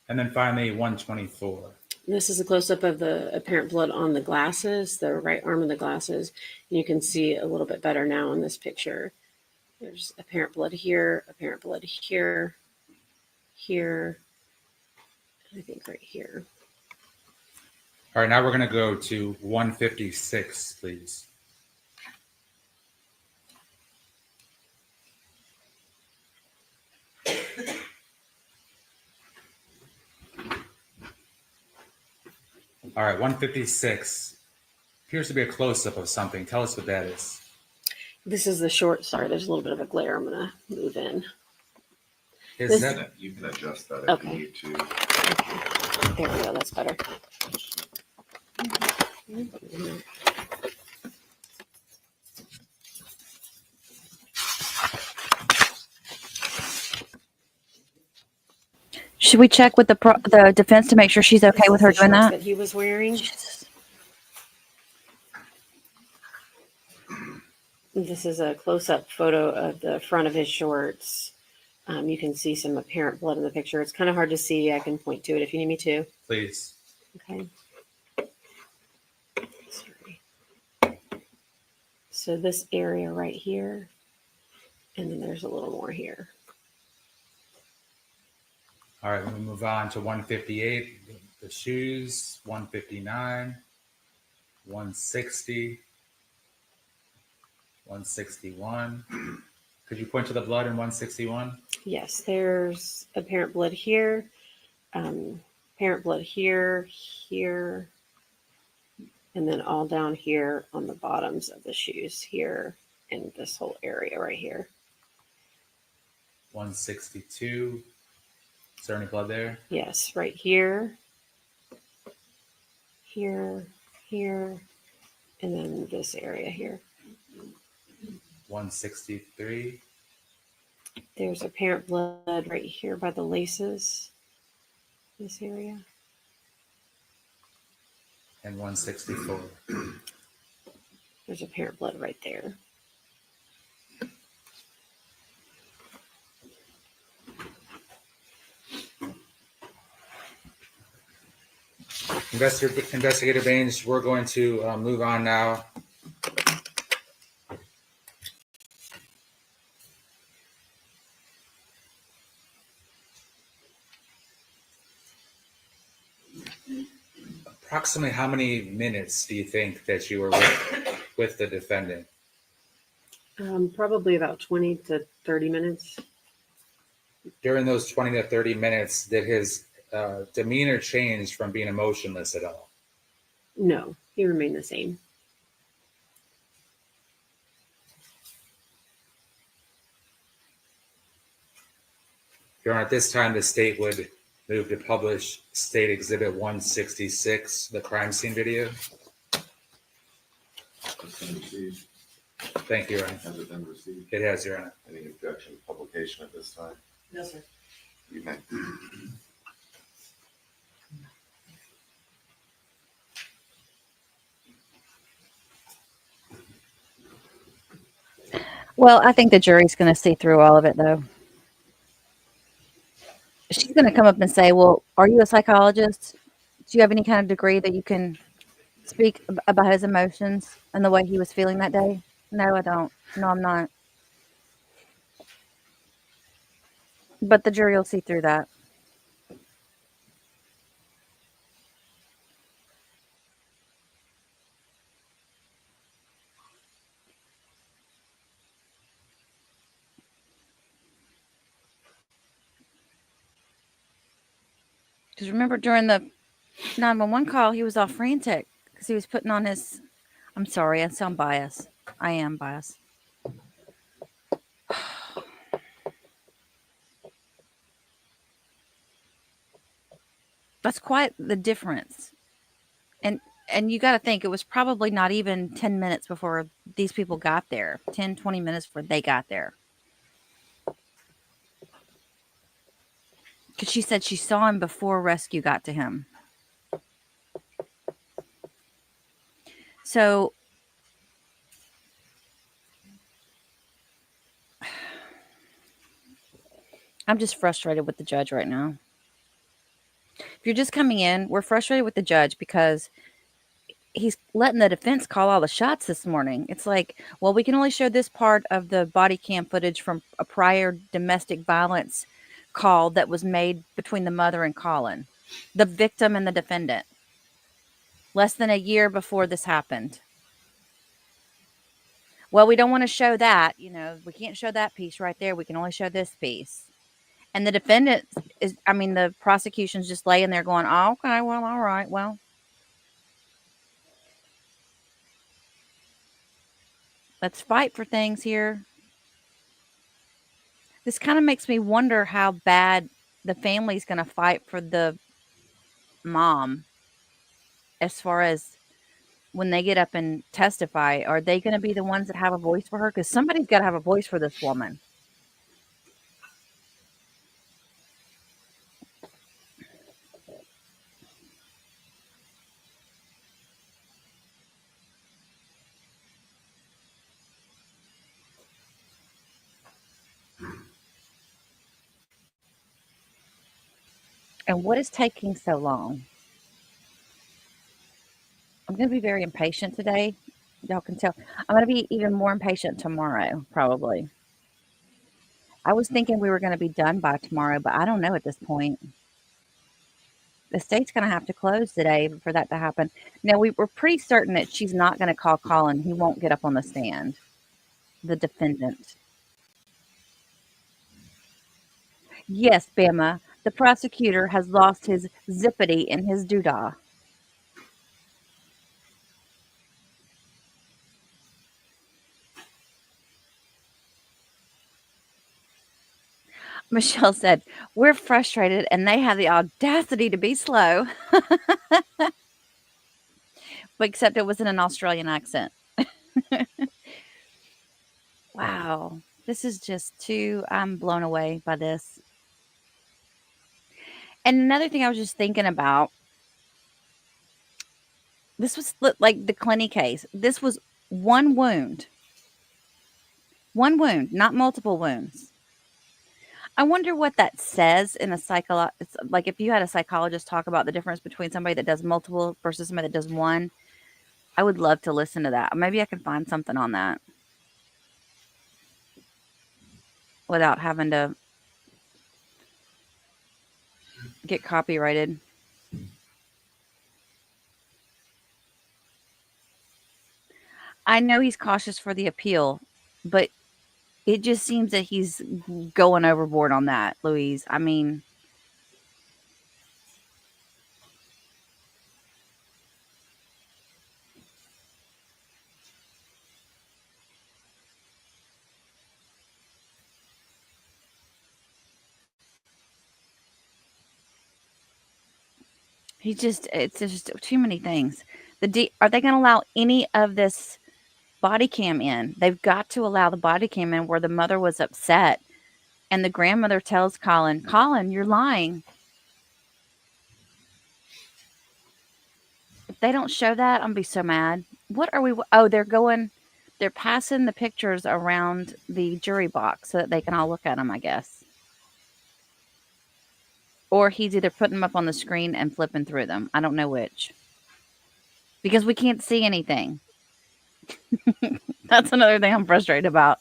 And then finally, 124. This is a close-up of the apparent blood on the glasses, the right arm of the glasses. You can see a little bit better now in this picture. There's apparent blood here, here, and I think right here. All right, now we're going to go to 156, please. All right, 156 appears to be a close-up of something. Tell us what that is. This is the short. Sorry, there's a little bit of a glare. I'm going to move in. Is This- that You can adjust that if Okay. you need to. There we go. That's better. Should we check with the defense to make sure she's okay with her This is the doing shorts that? that he was wearing. This is a close-up photo of the front of his shorts. You can see some apparent blood in the picture. It's kind of hard to see. I can point to it if you need me to. please? Okay. Sorry. So this area right here, and then there's a little more here. All right, we move on to 158, the shoes, 159, 160, 161. Could you point to the blood in 161? Yes, there's apparent blood here, apparent blood here, here, and then all down here on the bottoms of the shoes here and this whole area right here. 162. Is there any blood there? Yes, right here, here, here, and then this area here. 163. There's apparent blood right here by the laces, this area. And 164. There's apparent blood right there. Investigator Bange, we're going to move on now. Approximately how many minutes do you think that you were with the defendant? Probably about 20 to 30 minutes. During those 20 to 30 minutes, did his demeanor change from being emotionless at all? No, he remained the same. Your Honor, at this time, the state would move to publish State Exhibit 166, the crime scene video. It's been received. Thank you, Your Honor. Has it been received? It has, Your Honor. Any objection to publication at this time? No, sir. You may. Well, I think the jury's going to see through all of it, though. She's going to come up and say, well, are you a psychologist? Do you have any kind of degree that you can speak about his emotions and the way he was feeling that day? No, I don't. No, I'm not. But the jury will see through that. Because remember, during the 911 call, he was all frantic because he was putting on his... I'm sorry, I sound biased. I am biased. That's quite the difference. And you got to think, it was probably not even 10 minutes before these people got there. 10, 20 minutes before they got there. Because she said she saw him before rescue got to him. So I'm just frustrated with the judge right now. If you're just coming in, we're frustrated with the judge because he's letting the defense call all the shots this morning. It's like, well, we can only show this part of the body cam footage from a prior domestic violence call that was made between the mother and Collin, the victim and the defendant, less than a year before this happened. Well, we don't want to show that. You know, we can't show that piece right there. We can only show this piece. And the defendant is, I mean, the prosecution's just laying there going, oh, okay, well, all right, well. Let's fight for things here. This kind of makes me wonder how bad the family's going to fight for the mom as far as when they get up and testify. Are they going to be the ones that have a voice for her? Because somebody's got to have a voice for this woman. And what is taking so long? I'm going to be very impatient today. Y'all can tell. I'm going to be even more impatient tomorrow, probably. I was thinking we were going to be done by tomorrow, but I don't know at this point. The state's going to have to close today for that to happen. Now, we were pretty certain that she's not going to call Collin. He won't get up on the stand, the defendant. Yes, Bama, the prosecutor has lost his zippity and his doodah. Michelle said, we're frustrated and they have the audacity to be slow. But except it was in an Australian accent. Wow. This is just too, I'm blown away by this. And another thing I was just thinking about, this was like the Clinty case. This was one wound, not multiple wounds. I wonder what that says in a it's like if you had a psychologist talk about the difference between somebody that does multiple versus somebody that does one. I would love to listen to that. Maybe I can find something on that without having to get copyrighted. I know he's cautious for the appeal, but it just seems that he's going overboard on that, Louise. I mean, it's just too many things. Are they going to allow any of this body cam in? They've got to allow the body cam in where the mother was upset and the grandmother tells Collin, you're lying. If they don't show that, I'm going to be so mad. What are we? Oh, they're passing the pictures around the jury box so that they can all look at them, I guess. Or he's either putting them up on the screen and flipping through them. I don't know which. Because we can't see anything. That's another thing I'm frustrated about.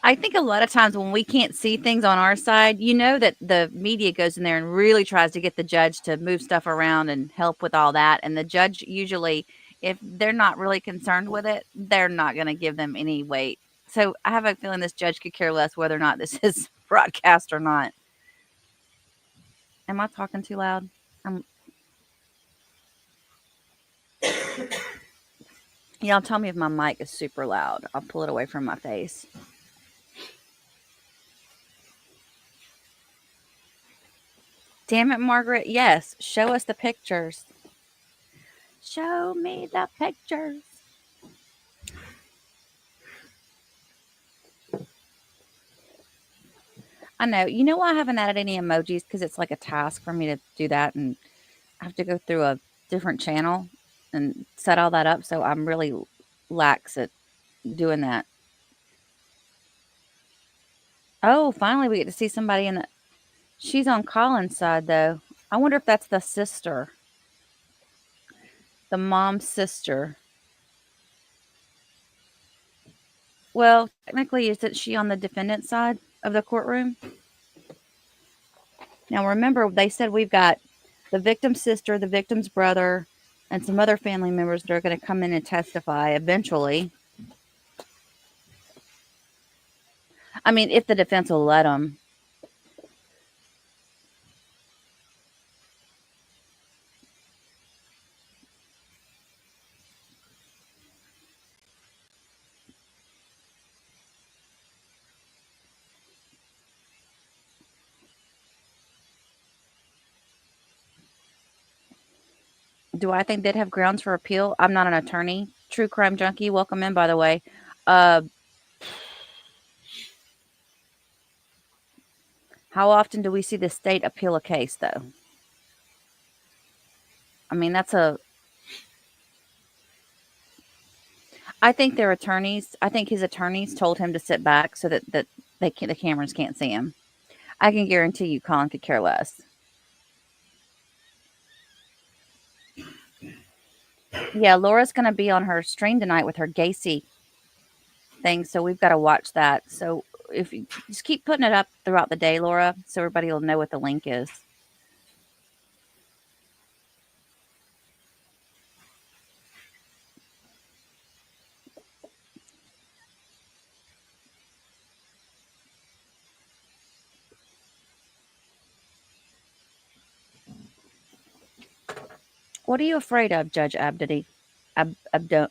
I think a lot of times when we can't see things on our side, you know that the media goes in there and really tries to get the judge to move stuff around and help with all that. And the judge usually, if they're not really concerned with it, they're not going to give them any weight. So I have a feeling this judge could care less whether or not this is broadcast or not. Am I talking too loud? Y'all tell me if my mic is super loud. I'll pull it away from my face. Damn it, Margaret. Yes, show us the pictures. Show me the pictures. I know. You know why I haven't added any emojis? Because it's like a task for me to do that. And I have to go through a different channel and set all that up. So I'm really lax at doing that. Oh, finally we get to see somebody in the... She's on Collin's side, though. I wonder if that's the sister. The mom's sister. Well, technically, isn't she on the defendant's side of the courtroom? Now, remember, they said we've got the victim's sister, the victim's brother, and some other family members that are going to come in and testify eventually. I mean, if the defense will let them. Do I think they'd have grounds for appeal? I'm not an attorney. True crime junkie. Welcome in, by the way. How often do we see the state appeal a case, though? I mean, I think their attorneys, I think his attorneys told him to sit back so that the cameras can't see him. I can guarantee you Collin could care less. Yeah, Laura's going to be on her stream tonight with her Gacy thing, so we've got to watch that. So if you just keep putting it up throughout the day, Laura, so everybody will know what the link is. What are you afraid of, Judge Abdoni? Abdoni?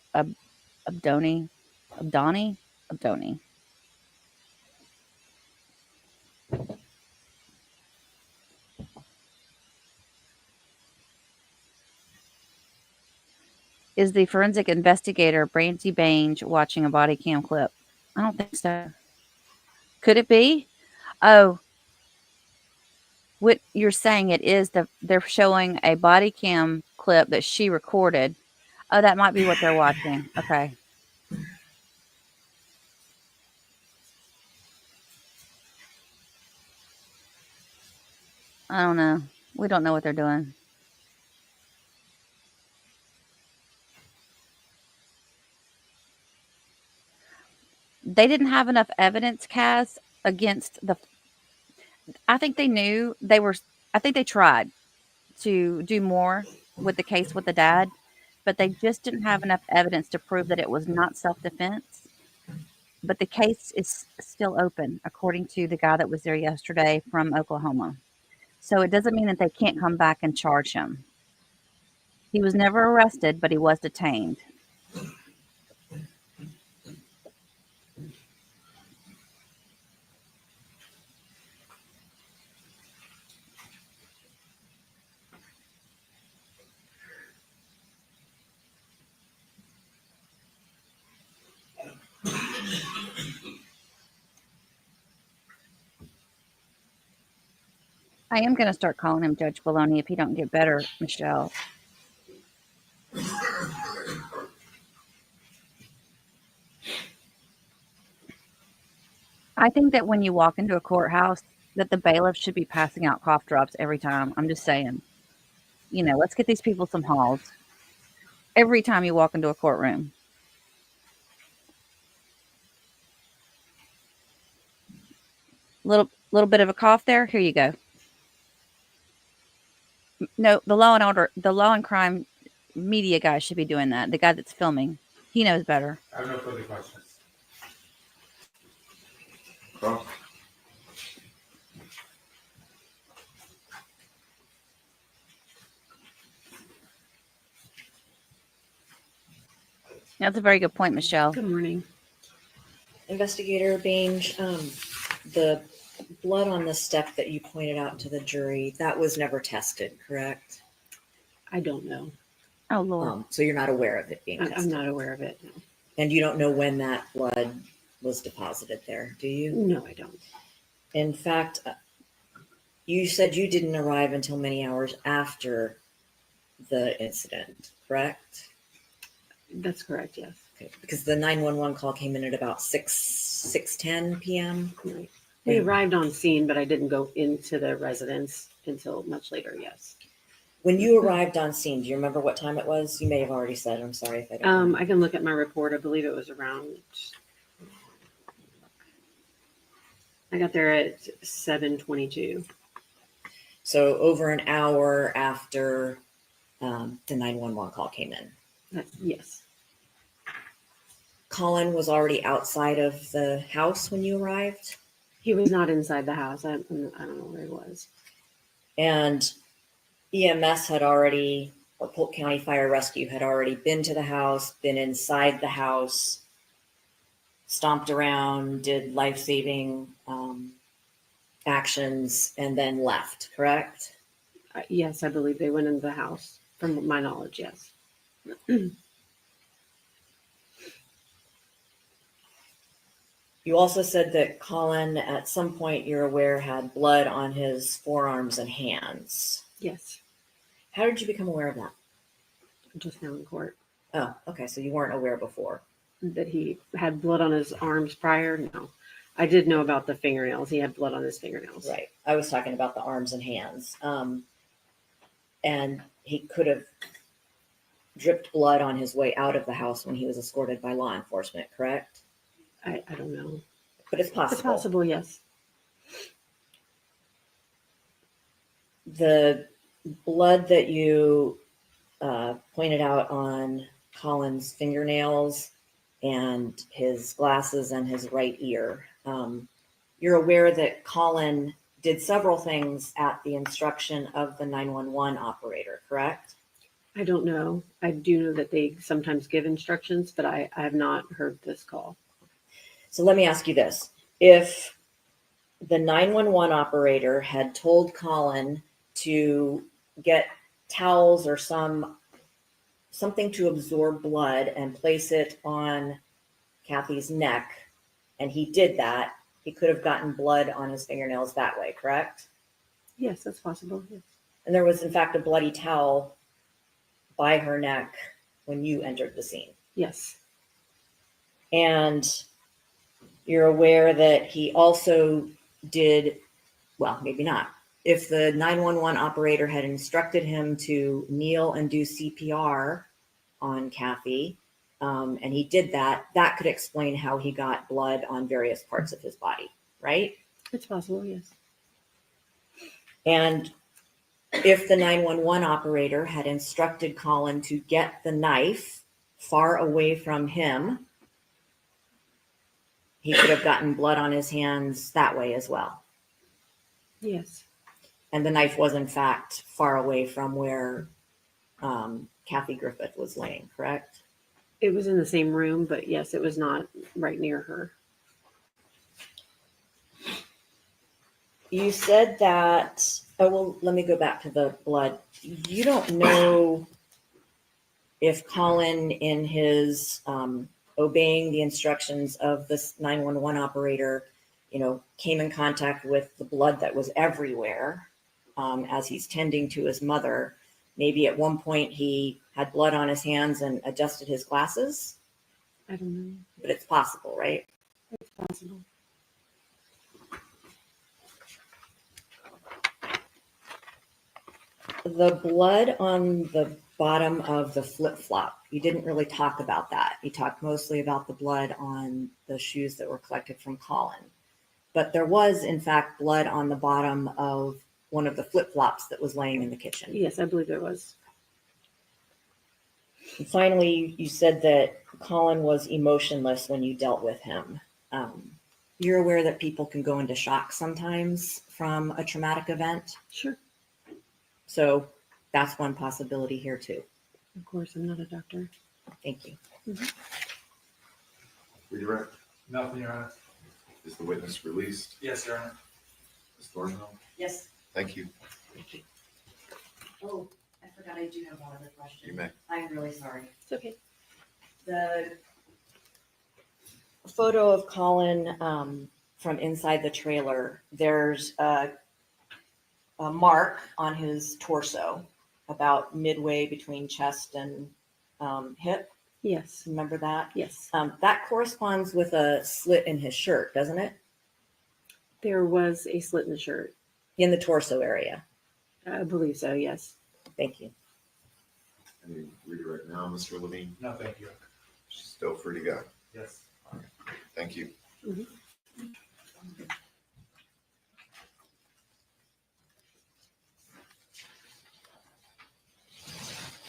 Is the forensic investigator Bange watching a body cam clip? I don't think so. Could it be? Oh, what you're saying it is they're showing a body cam clip that she recorded. Oh, that might be what they're watching. Okay. I don't know. We don't know what they're doing. They didn't have enough evidence, Kaz, against the. I think they knew they were. I think they tried to do more with the case with the dad, but they just didn't have enough evidence to prove that it was not self-defense. But the case is still open, according to the guy that was there yesterday from Oklahoma. So it doesn't mean that they can't come back and charge him. He was never arrested, but he was detained. I am going to start calling him Judge Baloney if he don't get better, Michelle. I think that when you walk into a courthouse, that the bailiff should be passing out cough drops every time. I'm just saying. You know, let's get these people some halls every time you walk into a courtroom. Little bit of a cough there. Here you go. No, the law and crime media guy should be doing that. The guy that's filming, he knows better. I have no further questions. Cross. That's a very good point, Michelle. Good morning. Investigator Bange, the blood on the step that you pointed out to the jury, that was never tested, correct? I don't know. Oh, Lord. So you're not aware of it being I'm tested? not aware of it. No. And you don't know when that blood was deposited there, do you? No, I don't. In fact, you said you didn't arrive until many hours after the incident, correct? That's correct, yes. Okay, because the 911 call came in at about 6:10 p.m. Right. We arrived on scene, but I didn't go into the residence until much later, yes. When you arrived on scene, do you remember what time it was? You may have already said. I'm sorry if I don't. I can look at my report. I believe it was around. I got there at 7:22. So over an hour after the 911 call came in. Yes. Collin was already outside of the house when you arrived? He was not inside the house. I don't know where he was. And EMS had already, or Polk County Fire Rescue had already been to the house, been inside the house, stomped around, did life-saving actions, and then left, correct? Yes, I believe they went into the house, from my knowledge, yes. You also said that Collin, at some point you're aware, had blood on his forearms and hands. Yes. How did you become aware of that? Just now in court. Oh, okay. So you weren't aware before. That he had blood on his arms prior? No. I did know about the fingernails. He had blood on his fingernails. Right. I was talking about the arms and hands. And he could have dripped blood on his way out of the house when he was escorted by law enforcement, correct? I don't know. But it's possible. It's possible, yes. The blood that you pointed out on Collin's fingernails and his glasses and his right ear. You're aware that Collin did several things at the instruction of the 911 operator, correct? I don't know. I do know that they sometimes give instructions, but I have not heard this call. So let me ask you this. If the 911 operator had told Collin to get towels or something to absorb blood and place it on Kathy's neck, and he did that, he could have gotten blood on his fingernails that way, correct? Yes, that's possible. Yes. And there was, in fact, a bloody towel by her neck when you entered the scene. Yes. And you're aware that he also did, well, maybe not, if the 911 operator had instructed him to kneel and do CPR on Kathy, and he did that, that could explain how he got blood on various parts of his body, right? It's possible, yes. And if the 911 operator had instructed Collin to get the knife far away from him, he could have gotten blood on his hands that way as well. Yes. And the knife was, in fact, far away from where Kathy Griffith was laying, correct? It was in the same room, but yes, it was not right near her. You said that, oh, well, let me go back to the blood. You don't know if Collin, in his obeying the instructions of this 911 operator, came in contact with the blood that was everywhere as he's tending to his mother. Maybe at one point he had blood on his hands and adjusted his glasses. I don't know. But it's possible, right? It's possible. The blood on the bottom of the flip-flop, you didn't really talk about that. You talked mostly about the blood on the shoes that were collected from Collin. But there was, in fact, blood on the bottom of one of the flip-flops that was laying in the kitchen. Yes, I believe there was. And finally, you said that Collin was emotionless when you dealt with him. You're aware that people can go into shock sometimes from a traumatic event? Sure. So that's one possibility here too. Of course, I'm not a doctor. Thank you. Redirect. Nothing, Your Honor. Is the witness released? Yes, Your Honor. Ms. Thornhill? Yes. Thank you. Thank you. Oh, I forgot I do have one other question. You may. I'm really sorry. It's okay. The photo of Collin from inside the trailer, there's a mark on his torso about midway between chest and hip. Yes. Remember that? Yes. That corresponds with a slit in his shirt, doesn't it? There was a slit in the shirt. In the torso area. I believe so, yes. Thank you. Any redirect now, Mr. Levine? No, thank you. Still free to go. Yes. Thank you.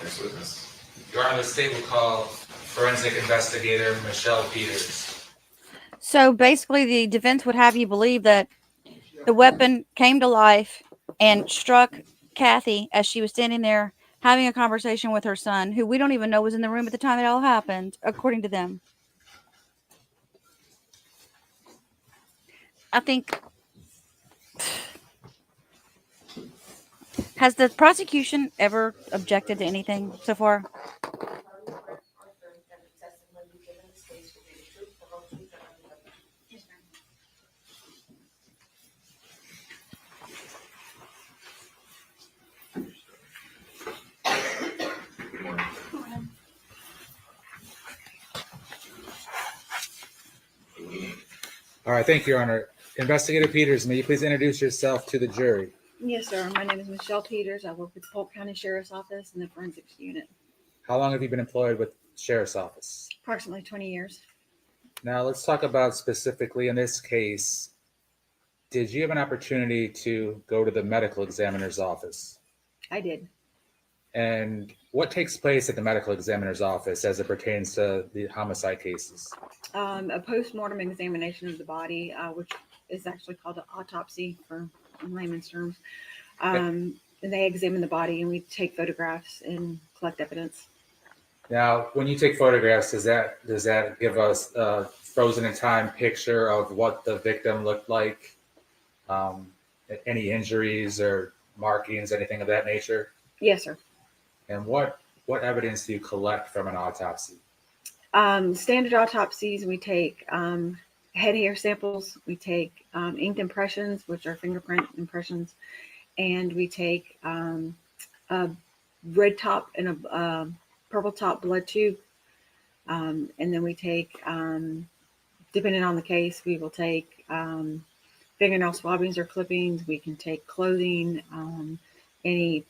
Next witness. Your Honor, the state will call forensic investigator Michelle Peters. So basically, the defense would have you believe that the weapon came to life and struck Kathy as she was standing there having a conversation with her son, who we don't even know was in the room at the time it all happened, according to them. I think... Has the prosecution ever objected to anything so far? Good morning. All right, thank you, Your Honor. Investigator Peters, may you please introduce yourself to the jury? Yes, sir. My name is Michelle Peters. I work with the Polk County Sheriff's Office in the Forensics Unit. How long have you been employed with Sheriff's Office? Approximately 20 years. Now, let's talk about specifically in this case, did you have an opportunity to go to the medical examiner's office? I did. And what takes place at the medical examiner's office as it pertains to the homicide cases? A post-mortem examination of the body, which is actually called an autopsy in layman's terms. And they examine the body and we take photographs and collect evidence. Now, when you take photographs, does that give us a frozen in time picture of what the victim looked like? Any injuries or markings, anything of that nature? Yes, sir. And what evidence do you collect from an autopsy? Standard autopsies, we take head hair samples, we take inked impressions, which are fingerprint impressions, and we take a red top and a purple top blood tube. And then we take, depending on the case, we will take fingernail swabbings or clippings. We can take clothing, any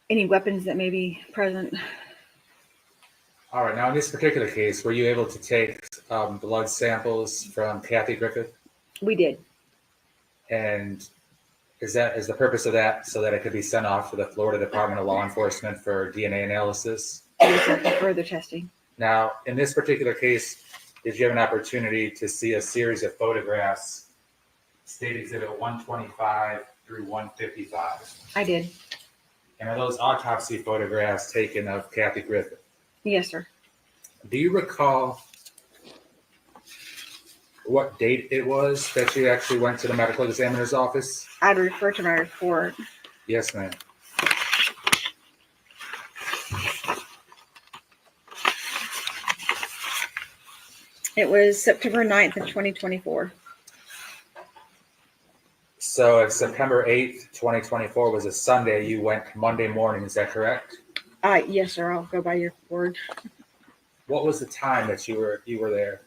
weapons that may be present. All right. Now, in this particular case, were you able to take blood samples from Kathy Griffith? We did. And is the purpose of that so that it could be sent off to the Florida Department of Law Enforcement for DNA analysis? For further testing. Now, in this particular case, did you have an opportunity to see a series of photographs, State Exhibit 125 through 155? I did. And are those autopsy photographs taken of Kathy Griffith? Yes, sir. Do you recall what date it was that you actually went to the medical examiner's office? I'd refer to my report. Yes, ma'am. It was September 9th of 2024. So if September 8th, 2024 was a Sunday, you went Monday morning, is that correct? Yes, sir. I'll go by your word. What was the time that you were there?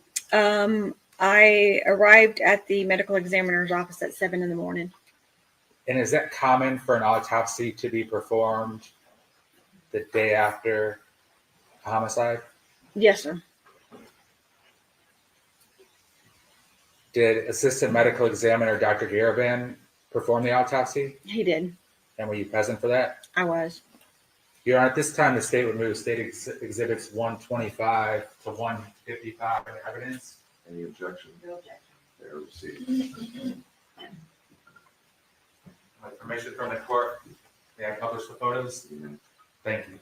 I arrived at the medical examiner's office at 7 in the morning. And is that common for an autopsy to be performed the day after a homicide? Yes, sir. Did Assistant Medical Examiner Dr. Garavan perform the autopsy? He did. And were you present for that? I was. Your Honor, at this time, the state would move State Exhibits 125 to 155 in evidence. Any objection? No objection. They are received. With permission from the court, may I publish the photos? Thank you.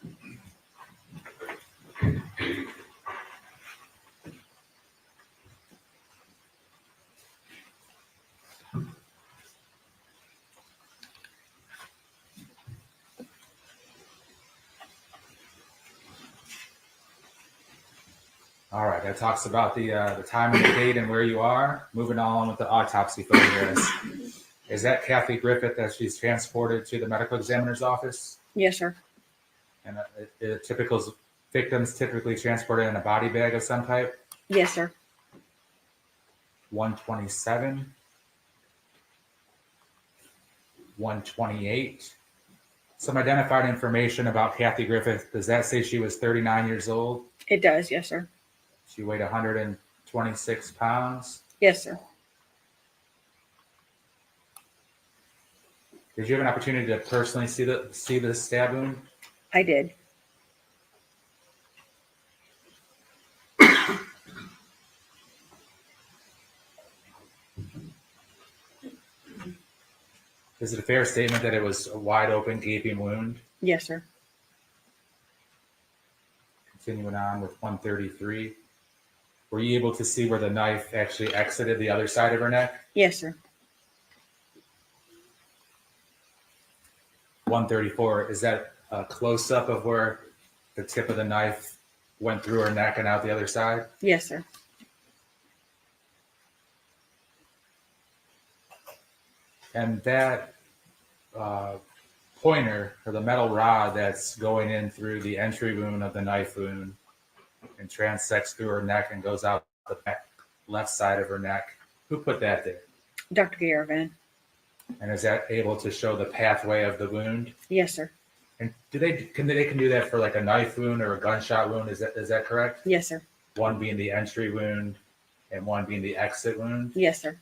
All right, that talks about the time and the date and where you are. Moving on with the autopsy photographs. Is that Kathy Griffith that she's transported to the medical examiner's office? Yes, sir. And victims typically transported in a body bag of some type? Yes, sir. 127, 128. Some identified information about Kathy Griffith. Does that say she was 39 years old? It does. Yes, sir. She weighed 126 pounds. Yes, sir. Did you have an opportunity to personally see the stab wound? I did. Is it a fair statement that it was a wide open, gaping wound? Yes, sir. Continuing on with 133. Were you able to see where the knife actually exited the other side of her neck? Yes, sir. 134. Is that a close-up of where the tip of the knife went through her neck and out the other side? Yes, sir. And that pointer, or the metal rod that's going in through the entry wound of the knife wound and transects through her neck and goes out the back left side of her neck, who put that there? Dr. Garavan. And is that able to show the pathway of the wound? Yes, sir. And they can do that for like a knife wound or a gunshot wound? Is that correct? Yes, sir. One being the entry wound and one being the exit wound? Yes, sir.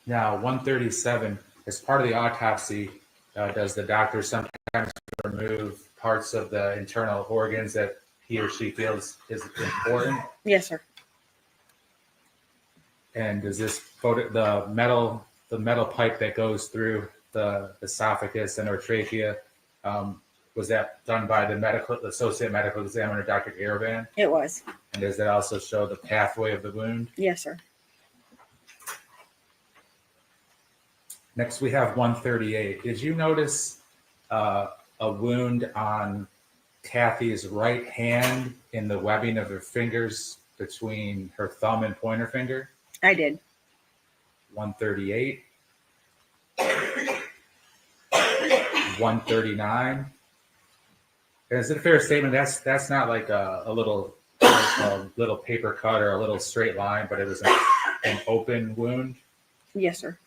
Now, 137, as part of the autopsy, does the doctor sometimes remove parts of the internal organs that he or she feels is important? Yes, sir. And does this the metal pipe that goes through the esophagus and or trachea, was that done by the associate medical examiner, Dr. Garavan? It was. And does that also show the pathway of the wound? Yes, sir. Next, we have 138. Did you notice a wound on Kathy's right hand in the webbing of her fingers between her thumb and pointer finger? I did. 138. 139. Is it a fair statement that's not like a little paper cut or a little straight line, but it was an open wound? Yes, sir.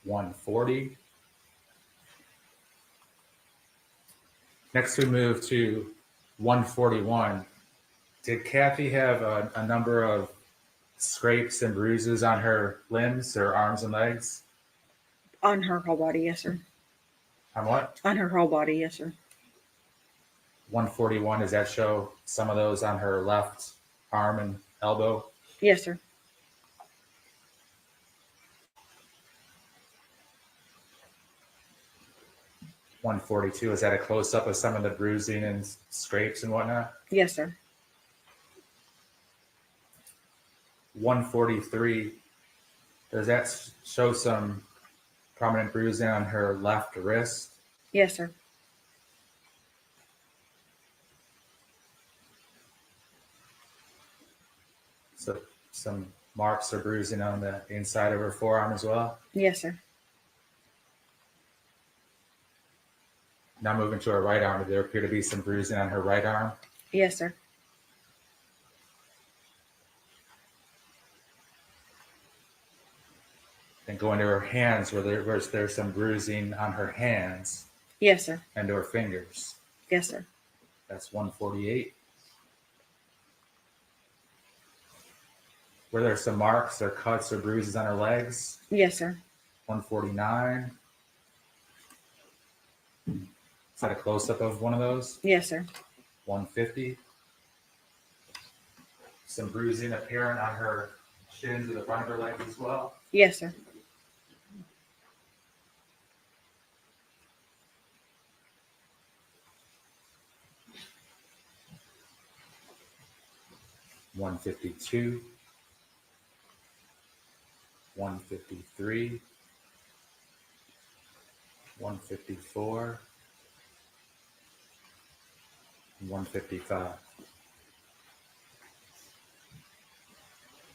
140. Next, we move to 141. Did Kathy have a number of scrapes and bruises on her limbs or arms and legs? On her whole body, yes, sir. On what? On her whole body, yes, sir. 141, does that show some of those on her left arm and elbow? Yes, sir. $142, is that a close-up of some of the bruising and scrapes and whatnot? Yes, sir. 143, does that show some prominent bruising on her left wrist? Yes, sir. So some marks or bruising on the inside of her forearm as well? Yes, sir. Now moving to her right arm, did there appear to be some bruising on her right arm? Yes, sir. And going to her hands, was there some bruising on her hands Yes, sir. and her fingers? Yes, sir. That's 148. Were there some marks or cuts or bruises on her legs? Yes, sir. 149. Is that a close-up of one of those? Yes, sir. 150. Some bruising apparent on her shins or the front of her legs as well. Yes, sir. $152, $153, $154, $155.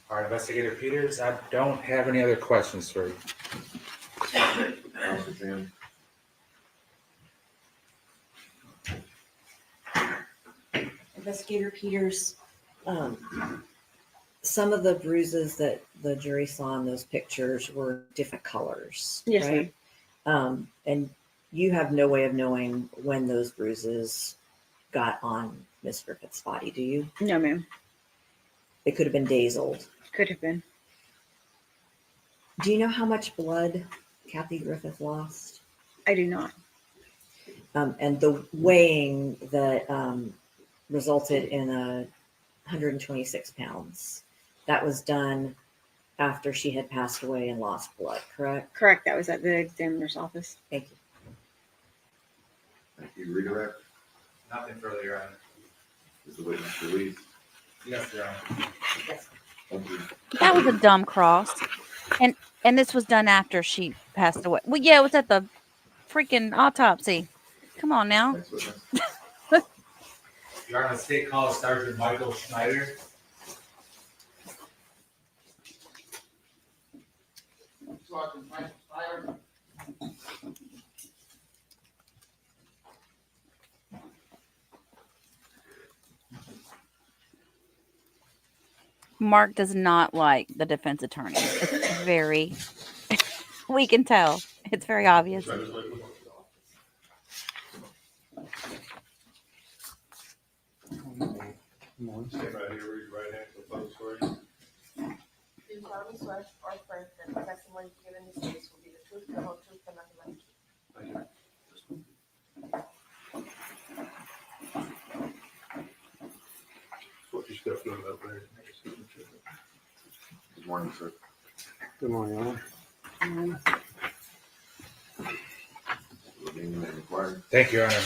All right, Investigator Peters, I don't have any other questions for you. Investigator Peters, some of the bruises that the jury saw in those pictures were different colors, Yes, right? And you have no way of knowing when those bruises got on Miss Griffith's body, do you? No, ma'am. They could have been days old. Could have been. Do you know how much blood Kathy Griffith lost? I do not. And the weighing that resulted in 126 pounds, that was done after she had passed away and lost blood, correct? Correct. That was at the examiner's office. Thank you. Thank you. Redirect. Nothing further, Your Honor. Is the witness released? Yes, Your Honor. Yes. Thank you. That was a dumb cross. And this was done after she passed away. Well, yeah, it was at the freaking autopsy. Come on now. Next witness. Your Honor, the state calls Sgt Michael Schneider. Mark does not like the defense attorney. It's very, we can tell. It's very obvious. Stand right here, raise your right hand to the photo story. Do you solemnly swear or affirm that the testimony given in this case will be the truth, the whole truth, and nothing but the truth? What you stepped on up there. Good morning, sir. Good morning, Your Honor. Levine, name required. Thank you, Your Honor.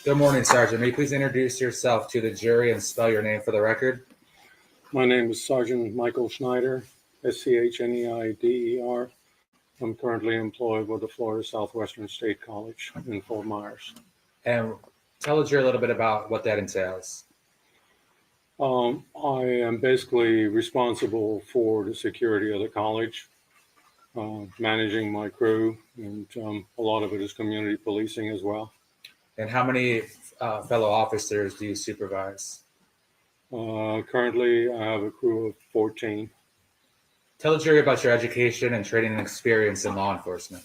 Good morning, Sergeant. May you please introduce yourself to the jury and spell your name for the record? My name is Sgt Michael Schneider, Schneider. I'm currently employed with the Florida Southwestern State College in Fort Myers. And tell the jury a little bit about what that entails. I am basically responsible for the security of the college. managing my crew, and a lot of it is community policing as well. And how many fellow officers do you supervise? Currently, I have a crew of 14. Tell the jury about your education and training and experience in law enforcement.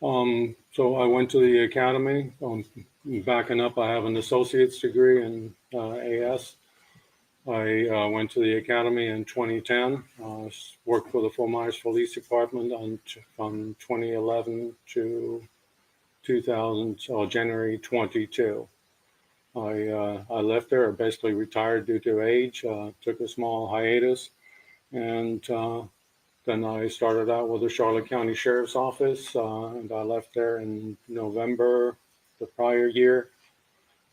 So I went to the academy. Backing up, I have an associate's degree in AS. I went to the academy in 2010. Worked for the Fort Myers Police Department from 2011 to 2000, January 22. I left there. I basically retired due to age. Took a small hiatus, and then I started out with the Charlotte County Sheriff's Office, and I left there in November the prior year.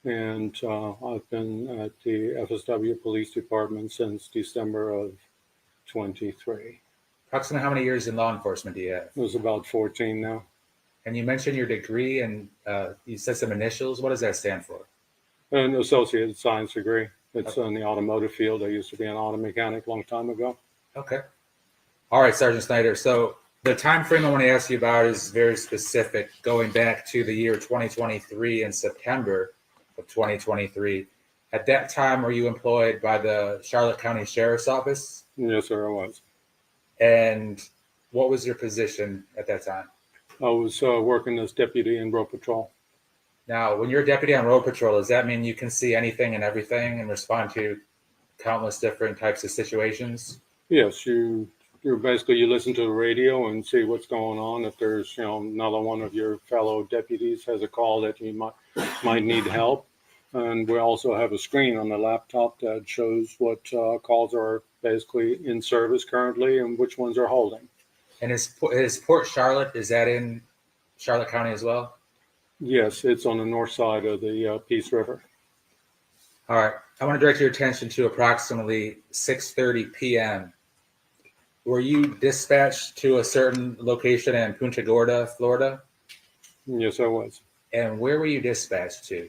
And I've been at the FSW Police Department since December of 23. Approximately how many years in law enforcement do you have? It was about 14 now. And you mentioned your degree, and you said some initials. What does that stand for? An associated science degree. It's in the automotive field. I used to be an auto mechanic a long time ago. Okay. All right, Sergeant Schneider. So the time frame I want to ask you about is very specific, going back to the year 2023 in September of 2023. At that time, were you employed by the Charlotte County Sheriff's Office? Yes, sir, I was. And what was your position at that time? I was working as deputy in road patrol. Now, when you're a deputy on road patrol, does that mean you can see anything and everything and respond to countless different types of situations? Yes, you basically you listen to the radio and see what's going on. If there's another one of your fellow deputies has a call that you might need help, and we also have a screen on the laptop that shows what calls are basically in service currently and which ones are holding. And is Port Charlotte, is that in Charlotte County as well? Yes, it's on the north side of the Peace River. All right. I want to direct your attention to approximately 6:30 p.m. Were you dispatched to a certain location in Punta Gorda, Florida? Yes, I was. And where were you dispatched to?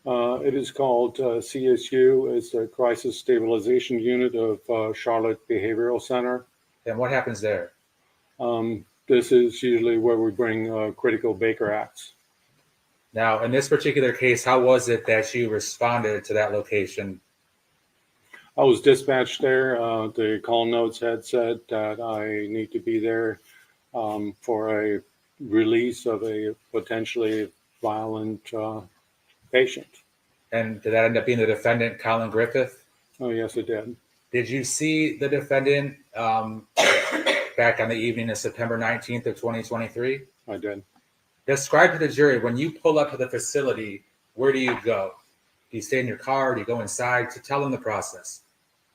It is called CSU. It's a Crisis Stabilization Unit of Charlotte Behavioral Center. And what happens there? This is usually where we bring critical Baker Acts. Now, in this particular case, how was it that you responded to that location? I was dispatched there. The call notes had said that I need to be there for a release of a potentially violent patient. And did that end up being the defendant, Collin Griffith? Oh, yes, it did. Did you see the defendant back on the evening of September 19th of 2023? I did. Describe to the jury, when you pull up to the facility, where do you go? Do you stay in your car? Do you go inside? To tell them the process.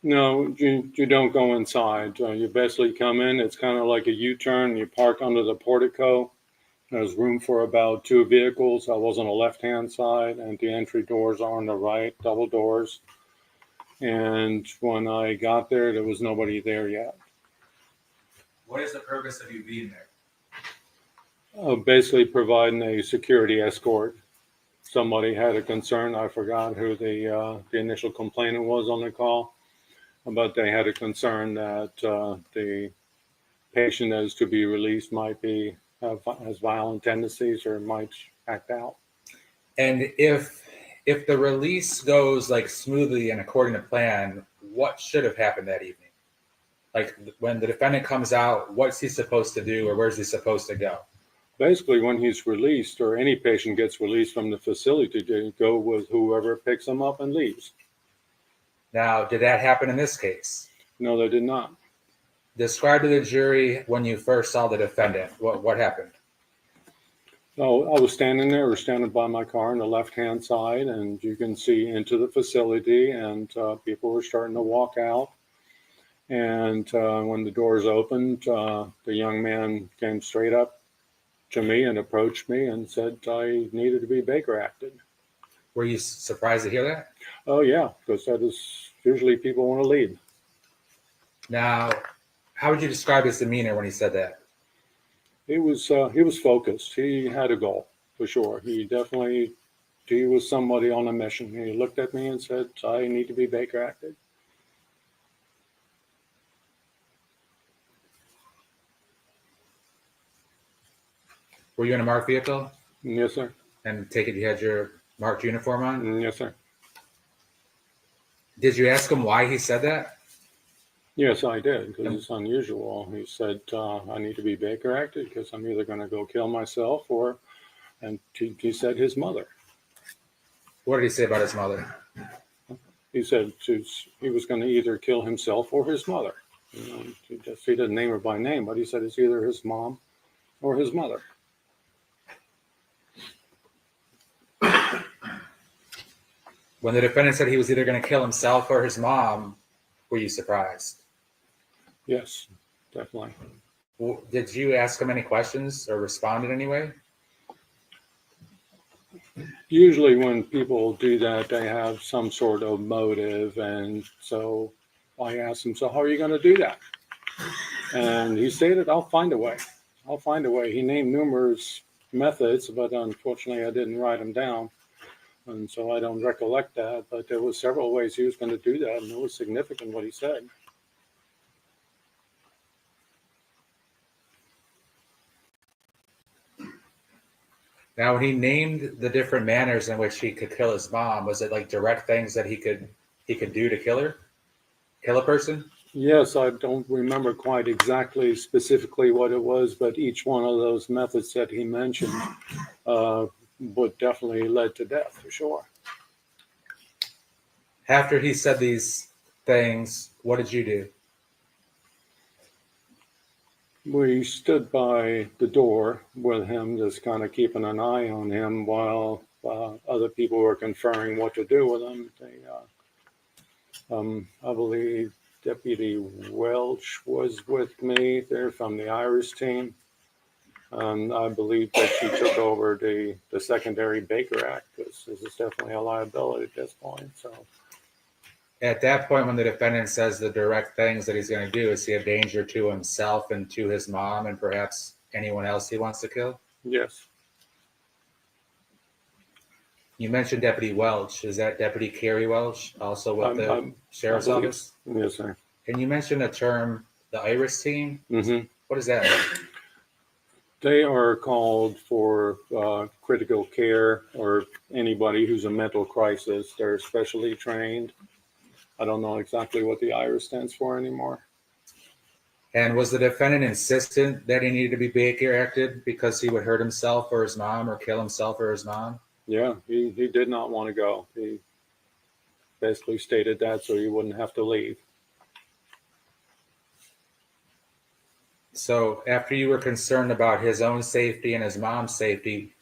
No, you don't go inside. You basically come in. It's kind of like a U-turn. You park under the portico. There's room for about 2 vehicles. I was on the left-hand side, and the entry doors are on the right, double doors. And when I got there was nobody there yet. What is the purpose of you being there? Basically providing a security escort. Somebody had a concern. I forgot who the initial complainant was on the call, but they had a concern that the patient that is to be released might has violent tendencies or might act out. And if the release goes like smoothly and according to plan, what should have happened that evening? Like when the defendant comes out, what's he supposed to do, or where's he supposed to go? Basically, when he's released, or any patient gets released from the facility, to go with whoever picks him up and leaves. Now, did that happen in this case? No, they did not. Describe to the jury when you first saw the defendant. What happened? So I was standing there, standing by my car on the left-hand side, and you can see into the facility, and people were starting to walk out. And when the doors opened, the young man came straight up to me and approached me and said I needed to be Baker acted. Were you surprised to hear that? Oh, yeah, because that is usually people want to lead. Now, how would you describe his demeanor when he said that? He was focused. He had a goal, for sure. He was somebody on a mission. He looked at me and said, I need to be Baker acted. Were you in a marked vehicle? Yes, sir. And take it you had your marked uniform on? Yes, sir. Did you ask him why he said that? Yes, I did, because it's unusual. He said, I need to be Baker acted because I'm either going to go kill myself or, and he said his mother. What did he say about his mother? He said he was going to either kill himself or his mother. You know, he didn't name her by name, but he said it's either his mom or his mother. When the defendant said he was either going to kill himself or his mom, were you surprised? Yes, definitely. Well, did you ask him any questions or respond in any way? Usually when people do that, they have some sort of motive. And so I asked him, so how are you going to do that? And he stated, I'll find a way. I'll find a way. He named numerous methods, but unfortunately I didn't write them down. And so I don't recollect that, but there was several ways he was going to do that, and it was significant what he said. Now, when he named the different manners in which he could kill his mom, was it like direct things that he could do to kill her, kill a person? Yes, I don't remember quite exactly specifically what it was, but each one of those methods that he mentioned would definitely lead to death for sure. After he said these things, what did you do? We stood by the door with him, just kind of keeping an eye on him while other people were conferring what to do with him. I believe Deputy Welsh was with me. They're from the Irish team. I believe that she took over the secondary Baker Act, because this is definitely a liability at this point. So, At that point, when the defendant says the direct things that he's going to do, is he a danger to himself and to his mom and perhaps anyone else he wants to kill? yes. You mentioned Deputy Welch. Is that Deputy Kerry Welch, also with the Sheriff's Office? Yes, sir. And you mentioned a term, the Irish team. Mm-hmm. What does that mean? They are called for critical care or anybody who's a mental crisis. They're specially trained. I don't know exactly what the Irish stands for anymore. And was the defendant insistent that he needed to be Baker acted because he would hurt himself or his mom or kill himself or his mom? Yeah, he did not want to go. He basically stated that so he wouldn't have to leave. So after you were concerned about his own safety and his mom's safety,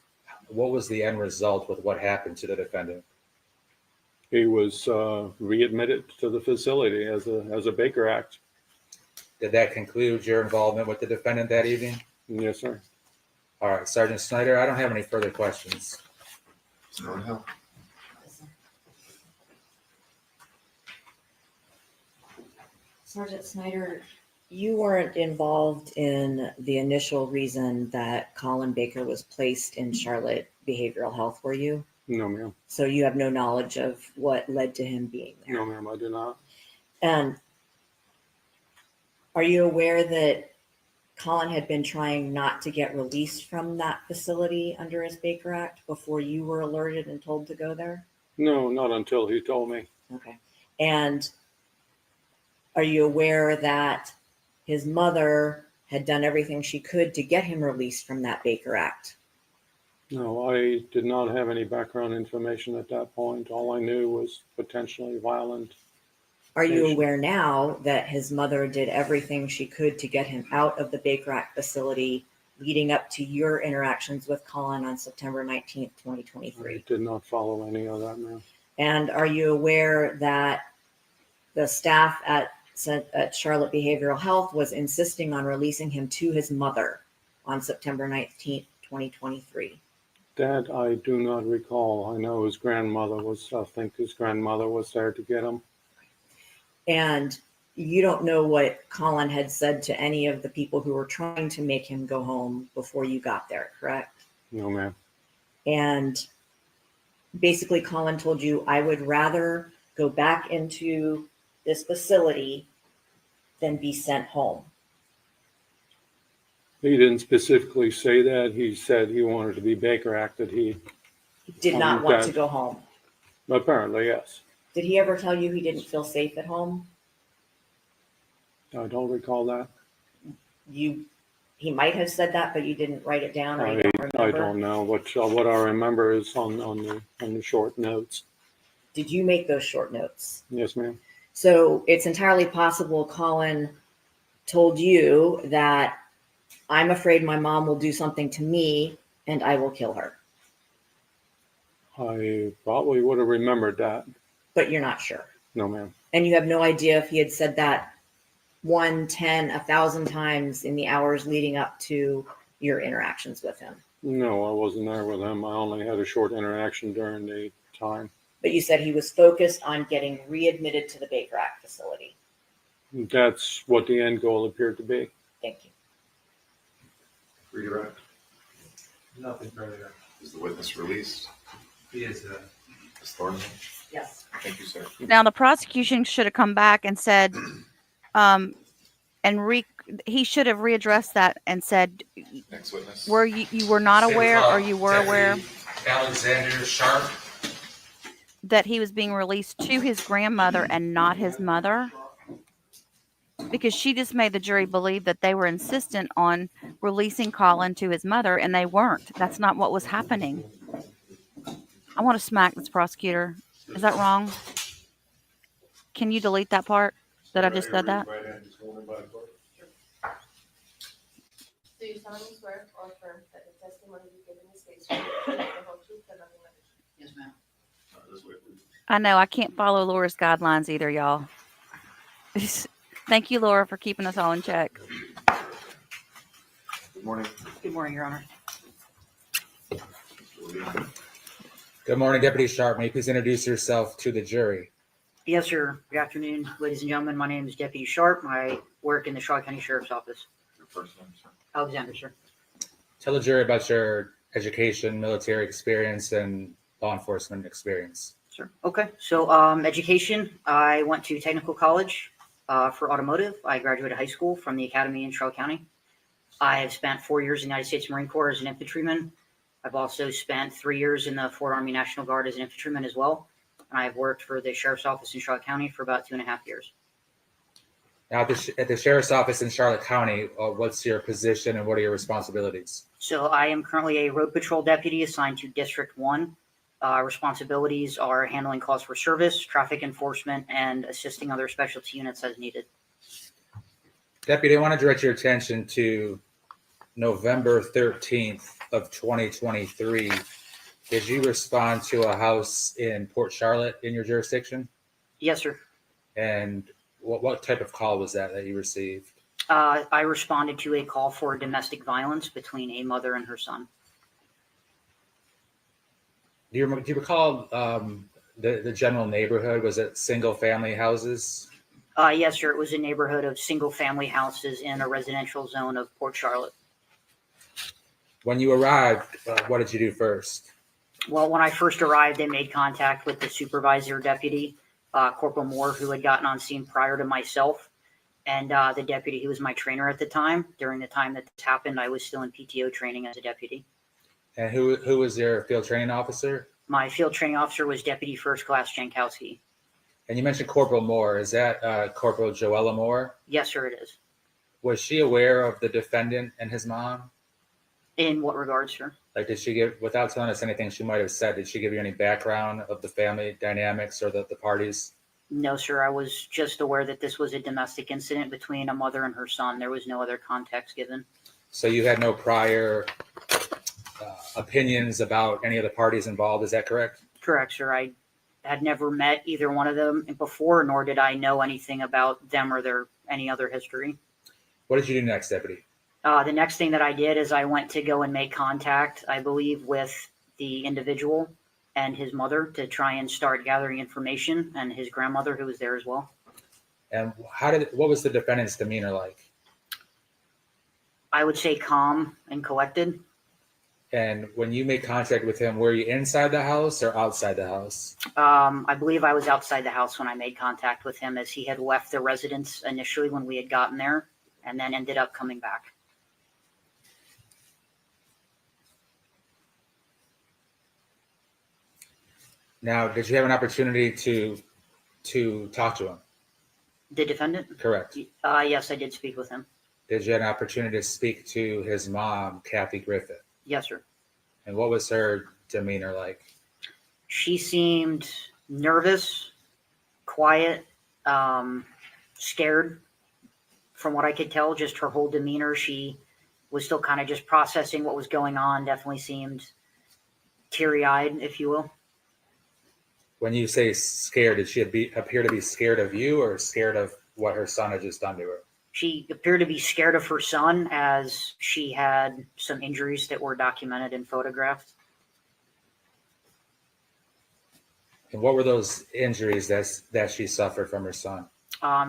what was the end result with what happened to the defendant? He was readmitted to the facility as a Baker Act. Did that conclude your involvement with the defendant that evening? Yes, sir. All right, Sergeant Schneider, I don't have any further questions. Sergeant Schneider, you weren't involved in the initial reason that Collin Baker was placed in Charlotte Behavioral Health, were you? No, ma'am. So you have no knowledge of what led to him being there? No, ma'am, I do not. And are you aware that Collin had been trying not to get released from that facility under his Baker Act before you were alerted and told to go there? No, not until he told me. Okay. And are you aware that his mother had done everything she could to get him released from that Baker Act? No, I did not have any background information at that point. All I knew was potentially violent. Are you aware now that his mother did everything she could to get him out of the Baker Act facility leading up to your interactions with Collin on September 19th, 2023? I did not follow any of that, ma'am. And are you aware that the staff at Charlotte Behavioral Health was insisting on releasing him to his mother on September 19th, 2023? That I do not recall. I know his grandmother was, I think his grandmother was there to get him. And you don't know what Collin had said to any of the people who were trying to make him go home before you got there, correct? No, ma'am. And basically Collin told you, I would rather go back into this facility than be sent home. He didn't specifically say that. He said he wanted to be Baker Act, that he Did not want to that- go home. apparently, yes. Did he ever tell you he didn't feel safe at home? I don't recall that. He might have said that, but you didn't write it down or you don't remember? I don't know. What I remember is on the short notes. Did you make those short notes? Yes, ma'am. So it's entirely possible Collin told you that I'm afraid my mom will do something to me and I will kill her, I probably would have remembered that. but you're not sure. No, ma'am. And you have no idea if he had said that 1, 10, 1,000 times in the hours leading up to your interactions with him. No, I wasn't there with him. I only had a short interaction during the time. But you said he was focused on getting readmitted to the Baker Act facility. That's what the end goal appeared to be. Thank you. Redirect. Nothing further. Is the witness released? He is, Ms. Thornton? Yes. Thank you, sir. Now the prosecution should have come back and said, he should have readdressed that and said, Next witness. were you were not aware or you were aware Alexander Sharp. that he was being released to his grandmother and not his mother? Because she just made the jury believe that they were insistent on releasing Collin to his mother, and they weren't. That's not what was happening. I want to smack this prosecutor. Is that wrong? Can you delete that part that I just said that? Do you solemnly swear or affirm that the testimony you give in this case will be the truth, the whole truth, and nothing but the truth? Yes, ma'am. I know I can't follow Laura's guidelines either, y'all. Thank you, Laura, for keeping us all in check. Good morning. Good morning, Your Honor. Good morning, Deputy Sharp. May you please introduce yourself to the jury? Yes, sir. Good afternoon, ladies and gentlemen. My name is Deputy Sharp. I work in the Charlotte County Sheriff's Office. Your first name, sir. Alexander, sir. Tell the jury about your education, military experience, and law enforcement experience. Sir. Okay. So, education. I went to technical college for automotive. I graduated high school from the academy in Charlotte County. I have spent 4 years in the United States Marine Corps as an infantryman. I've also spent 3 years in the Fort Army National Guard as an infantryman as well. And I've worked for the Sheriff's Office in Charlotte County for about 2.5 years. Now, at the Sheriff's Office in Charlotte County, what's your position and what are your responsibilities? So I am currently a road patrol deputy assigned to District 1. Responsibilities are handling calls for service, traffic enforcement, and assisting other specialty units as needed. Deputy, I want to direct your attention to November 13th of 2023. Did you respond to a house in Port Charlotte in your jurisdiction? Yes, sir. And what type of call was that you received? I responded to a call for domestic violence between a mother and her son. Do you recall the general neighborhood? Was it single family houses? Yes, sir. It was a neighborhood of single family houses in a residential zone of Port Charlotte. When you arrived, what did you do first? Well, when I first arrived, they made contact with the supervisor deputy, Corporal Moore, who had gotten on scene prior to myself. And the deputy, who was my trainer at the time. During the time that this happened, I was still in PTO training as a deputy. And who was your field training officer? My field training officer was Deputy First Class Jankowski. And you mentioned Corporal Moore. Is that Corporal Joella Moore? Yes, sir, it is. Was she aware of the defendant and his mom? In what regard, sir? Like, did she give, without telling us anything she might have said, did she give you any background of the family dynamics or the parties? No, sir. I was just aware that this was a domestic incident between a mother and her son. There was no other context given. So you had no prior opinions about any of the parties involved, is that correct? Correct, sir. I had never met either one of them before, nor did I know anything about them or their any other history. What did you do next, Deputy? The next thing that I did is I went to go and make contact, I believe, with the individual and his mother to try and start gathering information, and his grandmother, who was there as well. And what was the defendant's demeanor like? I would say calm and collected. And when you made contact with him, were you inside the house or outside the house? I believe I was outside the house when I made contact with him, as he had left the residence initially when we had gotten there and then ended up coming back. Now, did you have an opportunity to talk to him? The defendant? Correct. Yes, I did speak with him. Did you have an opportunity to speak to his mom, Kathy Griffith? Yes, sir. And what was her demeanor like? She seemed nervous, quiet, scared. From what I could tell, just her whole demeanor, she was still kind of just processing what was going on. Definitely seemed teary-eyed, if you will. When you say scared, did she appear to be scared of you or scared of what her son had just done to her? She appeared to be scared of her son, as she had some injuries that were documented and photographed. And what were those injuries that she suffered from her son?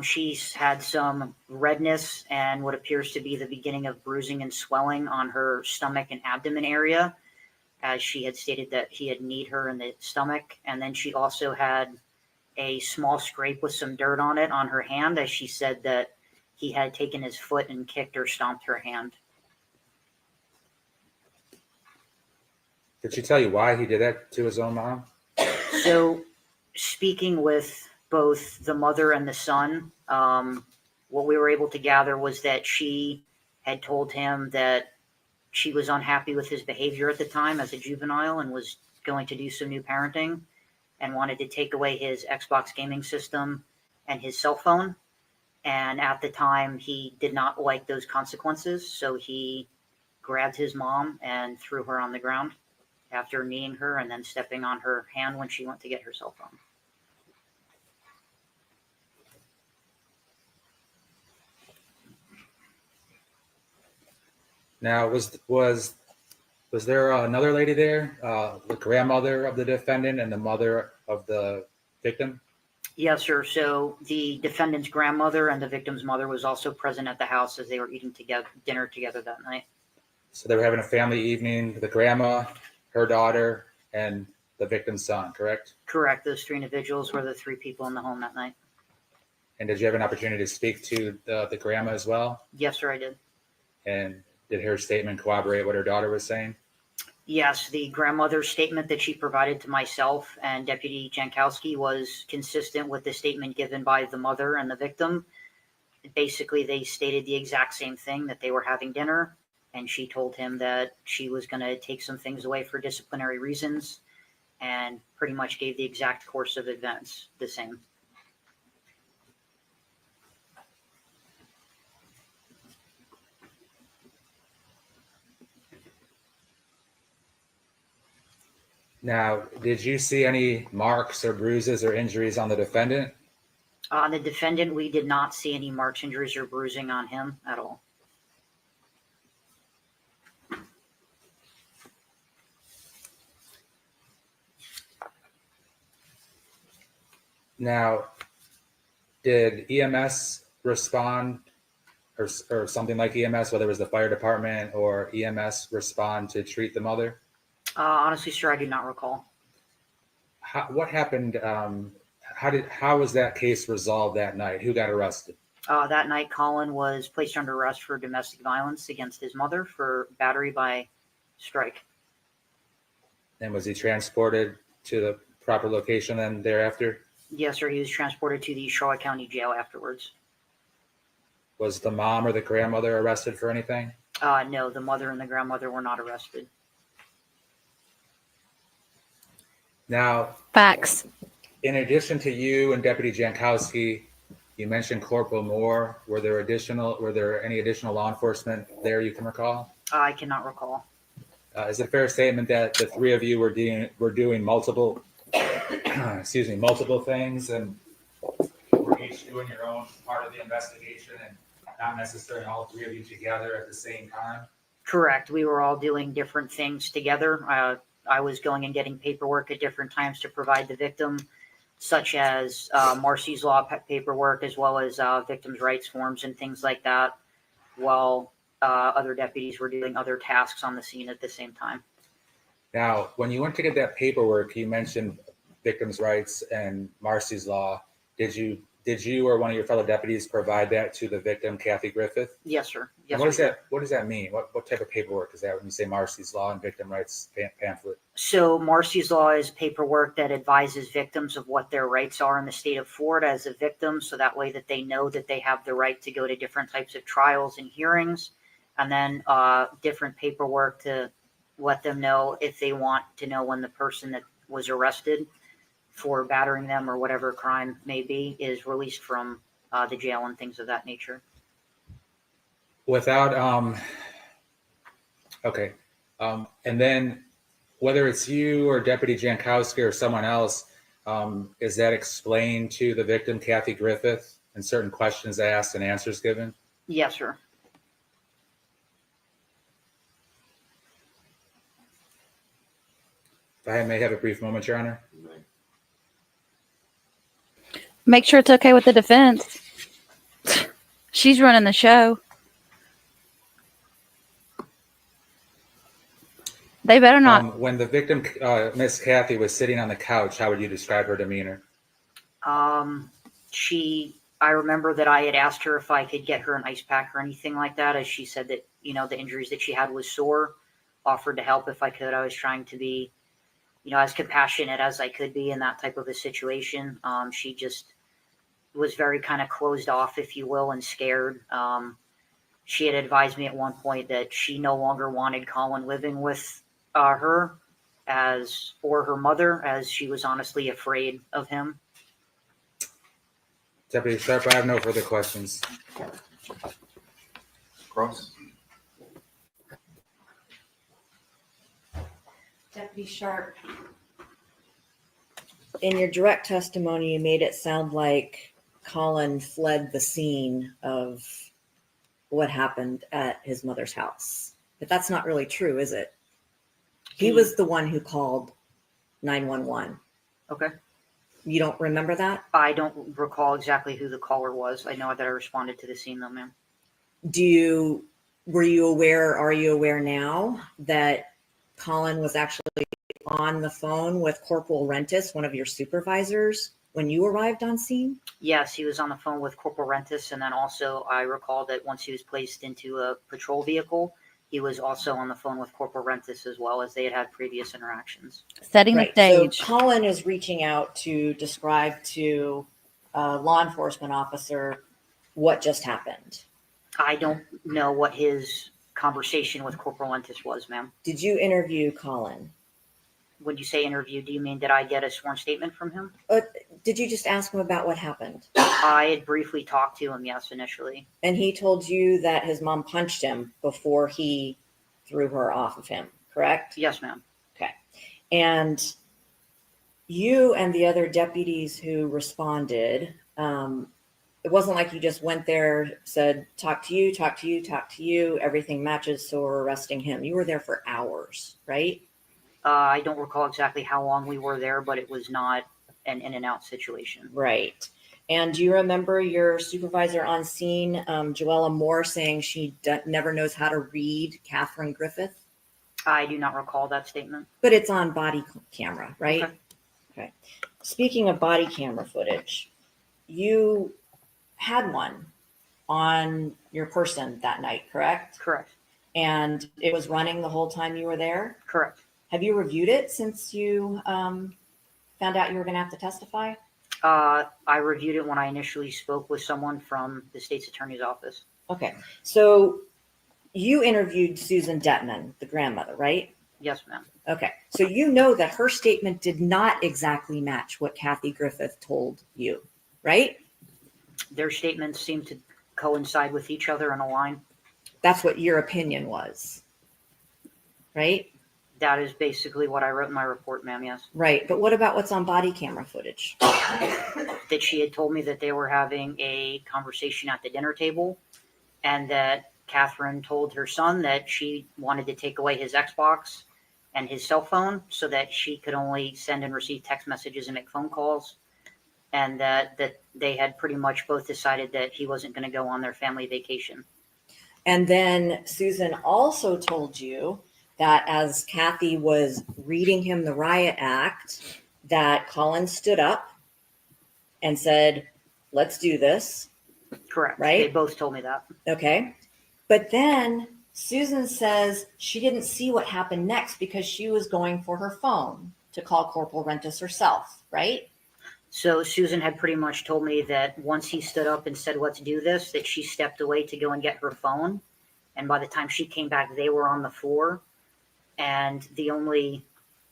She's had some redness and what appears to be the beginning of bruising and swelling on her stomach and abdomen area, as she had stated that he had kneed her in the stomach. And then she also had a small scrape with some dirt on it on her hand, as she said that he had taken his foot and kicked or stomped her hand. Did she tell you why he did that to his own mom? So, speaking with both the mother and the son, what we were able to gather was that she had told him that she was unhappy with his behavior at the time as a juvenile and was going to do some new parenting and wanted to take away his Xbox gaming system and his cell phone. And at the time, he did not like those consequences, so he grabbed his mom and threw her on the ground after kneeing her and then stepping on her hand when she went to get her cell phone. Now, was there another lady there, the grandmother of the defendant and the mother of the victim? Yes, sir. So the defendant's grandmother and the victim's mother was also present at the house as they were eating dinner together that night. So they were having a family evening, the grandma, her daughter, and the victim's son, correct? Correct. Those three individuals were the three people in the home that night. And did you have an opportunity to speak to the grandma as well? Yes, sir, I did. And did her statement corroborate what her daughter was saying? Yes, the grandmother's statement that she provided to myself and Deputy Jankowski was consistent with the statement given by the mother and the victim. Basically, they stated the exact same thing, that they were having dinner, and she told him that she was going to take some things away for disciplinary reasons, and pretty much gave the exact course of events the same. Now, did you see any marks or bruises or injuries on the defendant? On the defendant, we did not see any marks, injuries, or bruising on him at all. Now, did EMS respond or something like EMS, whether it was the fire department or EMS, respond to treat the mother? Honestly, sir, I do not recall. What happened? How was that case resolved that night? Who got arrested? That night, Collin was placed under arrest for domestic violence against his mother for battery by strike. And was he transported to the proper location then thereafter? Yes, sir. He was transported to the Charlotte County Jail afterwards. Was the mom or the grandmother arrested for anything? No, the mother and the grandmother were not arrested. Now, facts. In addition to you and Deputy Jankowski, you mentioned Corporal Moore. Were there any additional law enforcement there you can recall? I cannot recall. Is it a fair statement that the three of you were doing multiple, multiple things, and were each doing your own part of the investigation, and not necessarily all three of you together at the same time? Correct. We were all doing different things together. I was going and getting paperwork at different times to provide the victim, such as Marcy's Law paperwork, as well as victims' rights forms and things like that, while other deputies were doing other tasks on the scene at the same time. Now, when you went to get that paperwork, you mentioned victims' rights and Marcy's Law. Did you did you or one of your fellow deputies provide that to the victim, Kathy Griffith? Yes, sir. Yes, And what we does did. that what does that mean? What type of paperwork is that when you say Marcy's Law and Victim Rights pamphlet? So Marcy's Law is paperwork that advises victims of what their rights are in the state of Florida as a victim, so that way that they know that they have the right to go to different types of trials and hearings, and then different paperwork to let them know if they want to know when the person that was arrested for battering them or whatever crime may be is released from the jail and things of that nature. Without okay. And then whether it's you or Deputy Jankowski or someone else, is that explained to the victim, Kathy Griffith, and certain questions asked and answers given? Yes, sir. If I may have a brief moment, Your Honor. Make sure it's okay with the defense. She's running the show. They better not. When the victim, Miss Kathy, was sitting on the couch, how would you describe her demeanor? I remember that I had asked her if I could get her an ice pack or anything like that, as she said that, the injuries that she had was sore, offered to help if I could. I was trying to be, as compassionate as I could be in that type of a situation. She just was very kind of closed off, if you will, and scared. She had advised me at one point that she no longer wanted Collin living with her or her mother, as she was honestly afraid of him. Deputy Sharp, I have no further questions. Cross? Deputy Sharp, In your direct testimony, you made it sound like Collin fled the scene of what happened at his mother's house. But that's not really true, is it? He was the one who called 911. Okay. You don't remember that? I don't recall exactly who the caller was. I know that I responded to the scene though, ma'am. Are you aware now that Collin was actually on the phone with Corporal Rentis, one of your supervisors, when you arrived on scene? Yes, he was on the phone with Corporal Rentis, and then also I recall that once he was placed into a patrol vehicle, he was also on the phone with Corporal Rentis as well, as they had had previous interactions. Setting the stage. So Collin is reaching out to describe to a law enforcement officer what just happened. I don't know what his conversation with Corporal Rentis was, ma'am. Did you interview Collin? When you say interview, do you mean did I get a sworn statement from him? Did you just ask him about what happened? I had briefly talked to him, yes, initially. And he told you that his mom punched him before he threw her off of him, correct? Yes, ma'am. Okay. And you and the other deputies who responded, it wasn't like you just went there, said, talk to you, everything matches, so we're arresting him. You were there for hours, right? I don't recall exactly how long we were there, but it was not an in and out situation. Right. And do you remember your supervisor on scene, Joella Moore, saying she never knows how to read Catherine Griffith? I do not recall that statement. But it's on body camera, right? Okay. Speaking of body camera footage, you had one on your person that night, correct? Correct. And it was running the whole time you were there? Correct. Have you reviewed it since you found out you were going to have to testify? I reviewed it when I initially spoke with someone from the state's attorney's office. Okay. So you interviewed Susan Detman, the grandmother, right? Yes, ma'am. Okay. So you know that her statement did not exactly match what Kathy Griffith told you, right? Their statements seem to coincide with each other and align. That's what your opinion was, right? That is basically what I wrote in my report, ma'am, yes. Right. But what about what's on body camera footage? That she had told me that they were having a conversation at the dinner table, and that Catherine told her son that she wanted to take away his Xbox and his cell phone so that she could only send and receive text messages and make phone calls, and that they had pretty much both decided that he wasn't going to go on their family vacation. And then Susan also told you that as Kathy was reading him the riot act, that Collin stood up and said, let's do this. Correct. Right? They both told me that. Okay. But then Susan says she didn't see what happened next because she was going for her phone to call Corporal Rentis herself, right? So Susan had pretty much told me that once he stood up and said, let's do this, that she stepped away to go and get her phone. And by the time she came back, they were on the floor. And the only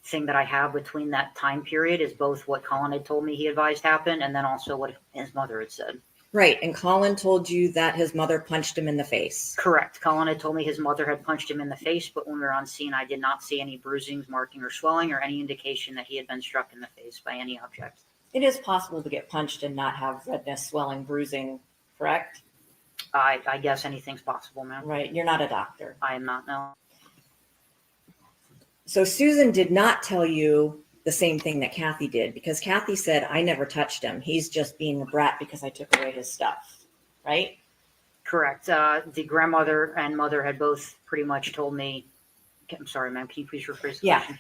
thing that I have between that time period is both what Collin had told me he advised happened and then also what his mother had said. Right. And Collin told you that his mother punched him in the face. Correct. Collin had told me his mother had punched him in the face, but when we were on scene, I did not see any bruisings, marking, or swelling, or any indication that he had been struck in the face by any object. It is possible to get punched and not have redness, swelling, bruising, correct? I guess anything's possible, ma'am. Right. You're not a doctor. I am not, no. So Susan did not tell you the same thing that Kathy did, because Kathy said, I never touched him. He's just being a brat because I took away his stuff, right? Correct. The grandmother and mother had both pretty much told me, I'm sorry, ma'am, can you please rephrase the question?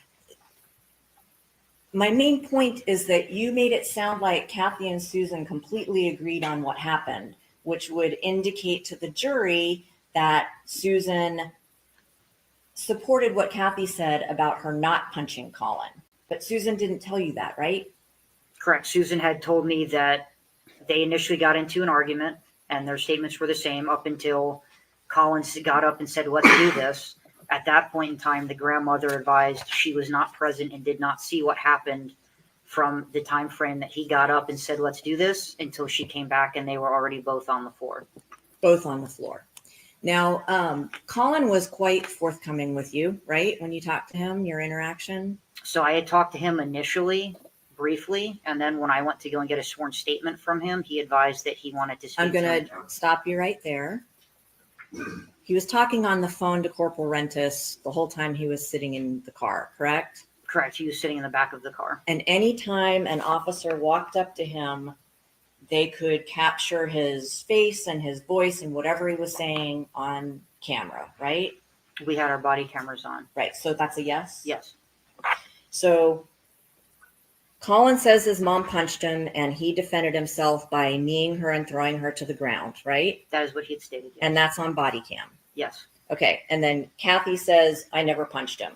My main point is that you made it sound like Kathy and Susan completely agreed on what happened, which would indicate to the jury that Susan supported what Kathy said about her not punching Collin. But Susan didn't tell you that, right? Correct. Susan had told me that they initially got into an argument and their statements were the same up until Collin got up and said, let's do this. At that point in time, the grandmother advised she was not present and did not see what happened from the time frame that he got up and said, let's do this, until she came back and they were already both on the floor. Both on the floor. Now, Collin was quite forthcoming with you, right? When you talked to him, your interaction? So I had talked to him initially, briefly, and then when I went to go and get a sworn statement from him, he advised that he wanted to speak I'm going to to stop you right there. He was talking on the phone to Corporal Rentis the whole time he was sitting in the car, correct? Correct. He was sitting in the back of the car. And anytime an officer walked up to him, they could capture his face and his voice and whatever he was saying on camera, right? We had our body cameras on. Right. So that's a yes? Yes. So Collin says his mom punched him and he defended himself by kneeing her and throwing her to the ground, right? That is what he had stated. Yes. And that's on body cam. Yes. Okay. And then Kathy says, I never punched him.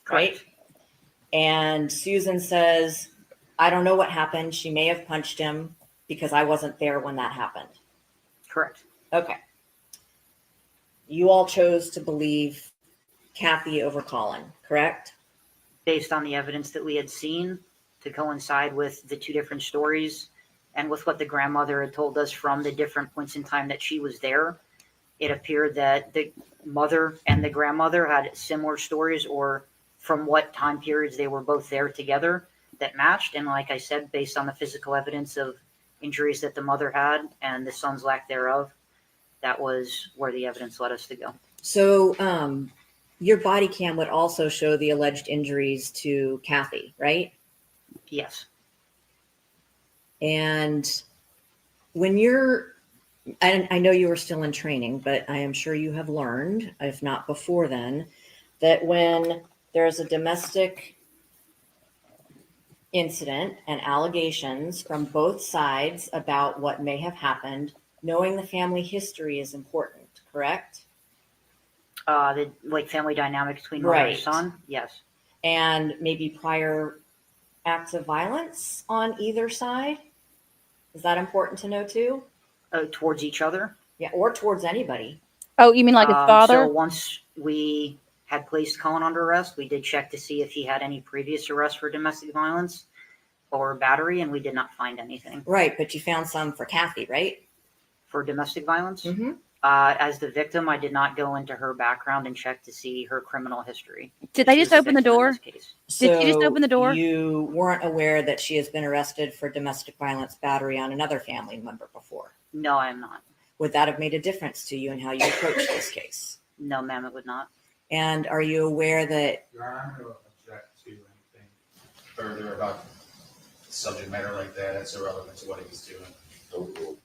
Correct. Right? And Susan says, I don't know what happened. She may have punched him because I wasn't there when that happened. Correct. Okay. You all chose to believe Kathy over Collin, correct? Based on the evidence that we had seen to coincide with the two different stories and with what the grandmother had told us from the different points in time that she was there, it appeared that the mother and the grandmother had similar stories, or from what time periods they were both there together, that matched. And like I said, based on the physical evidence of injuries that the mother had and the son's lack thereof, that was where the evidence led us to go. So your body cam would also show the alleged injuries to Kathy, right? Yes. And when I know you were still in training, but I am sure you have learned, if not before then, that when there's a domestic incident and allegations from both sides about what may have happened, knowing the family history is important, correct? The family dynamic between mother and son? Yes. And maybe prior acts of violence on either side? Is that important to know too? Towards each other? Yeah, or towards anybody. Oh, you mean like his father? So once we had placed Collin under arrest, we did check to see if he had any previous arrests for domestic violence or battery, and we did not find anything. Right, but you found some for Kathy, right? For domestic violence? Mm-hmm. As the victim, I did not go into her background and check to see her criminal history. Did they just open the door? Did you just open the door? You weren't aware that she has been arrested for domestic violence battery on another family member before? No, I am not. Would that have made a difference to you in how you approach this case? No, ma'am, it would not. And are you aware that... Your Honor, I'm going to object to anything further about subject matter like that. It's irrelevant to what he was doing.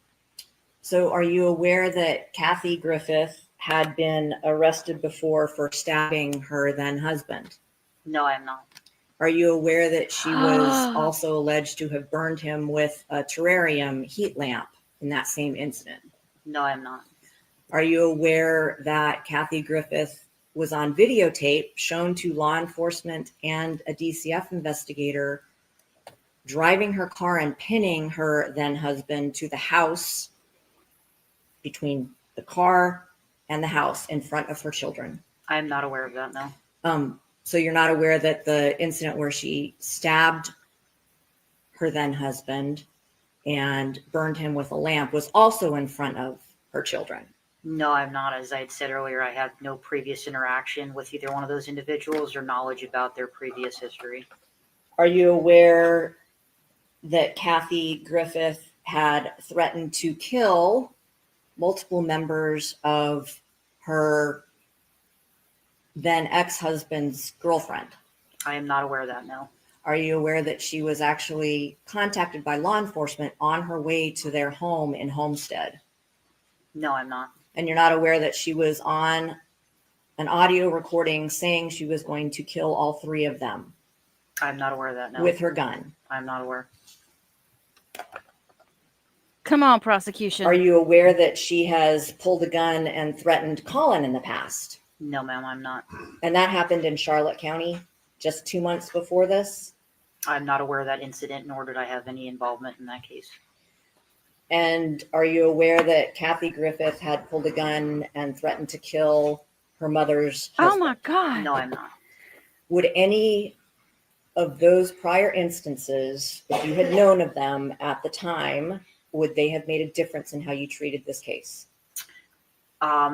So are you aware that Kathy Griffith had been arrested before for stabbing her then husband? No, I am not. Are you aware that she was also alleged to have burned him with a terrarium heat lamp in that same incident? No, I'm not. Are you aware that Kathy Griffith was on videotape shown to law enforcement and a DCF investigator driving her car and pinning her then husband to the house, between the car and the house, in front of her children? I'm not aware of that, no. So you're not aware that the incident where she stabbed her then husband and burned him with a lamp was also in front of her children? No, I'm not. As I had said earlier, I have no previous interaction with either one of those individuals or knowledge about their previous history. Are you aware that Kathy Griffith had threatened to kill multiple members of her then ex-husband's girlfriend? I am not aware of that, no. Are you aware that she was actually contacted by law enforcement on her way to their home in Homestead? No, I'm not. And you're not aware that she was on an audio recording saying she was going to kill all three of them? I'm not aware of that, no. With her gun? I'm not aware. Come on, prosecution. Are you aware that she has pulled a gun and threatened Collin in the past? No, ma'am, I'm not. And that happened in Charlotte County just 2 months before this? I'm not aware of that incident, nor did I have any involvement in that case. And are you aware that Kathy Griffith had pulled a gun and threatened to kill her mother's husband? Oh my God. No, I'm not. Would any of those prior instances, if you had known of them at the time, would they have made a difference in how you treated this case?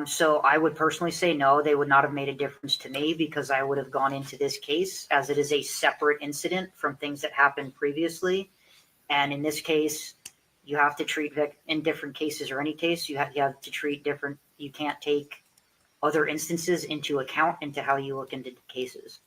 So I would personally say no, they would not have made a difference to me because I would have gone into this case as it is a separate incident from things that happened previously. And in this case, you have to treat in different cases or any case, you have to treat different. You can't take other instances into account into how you look into cases.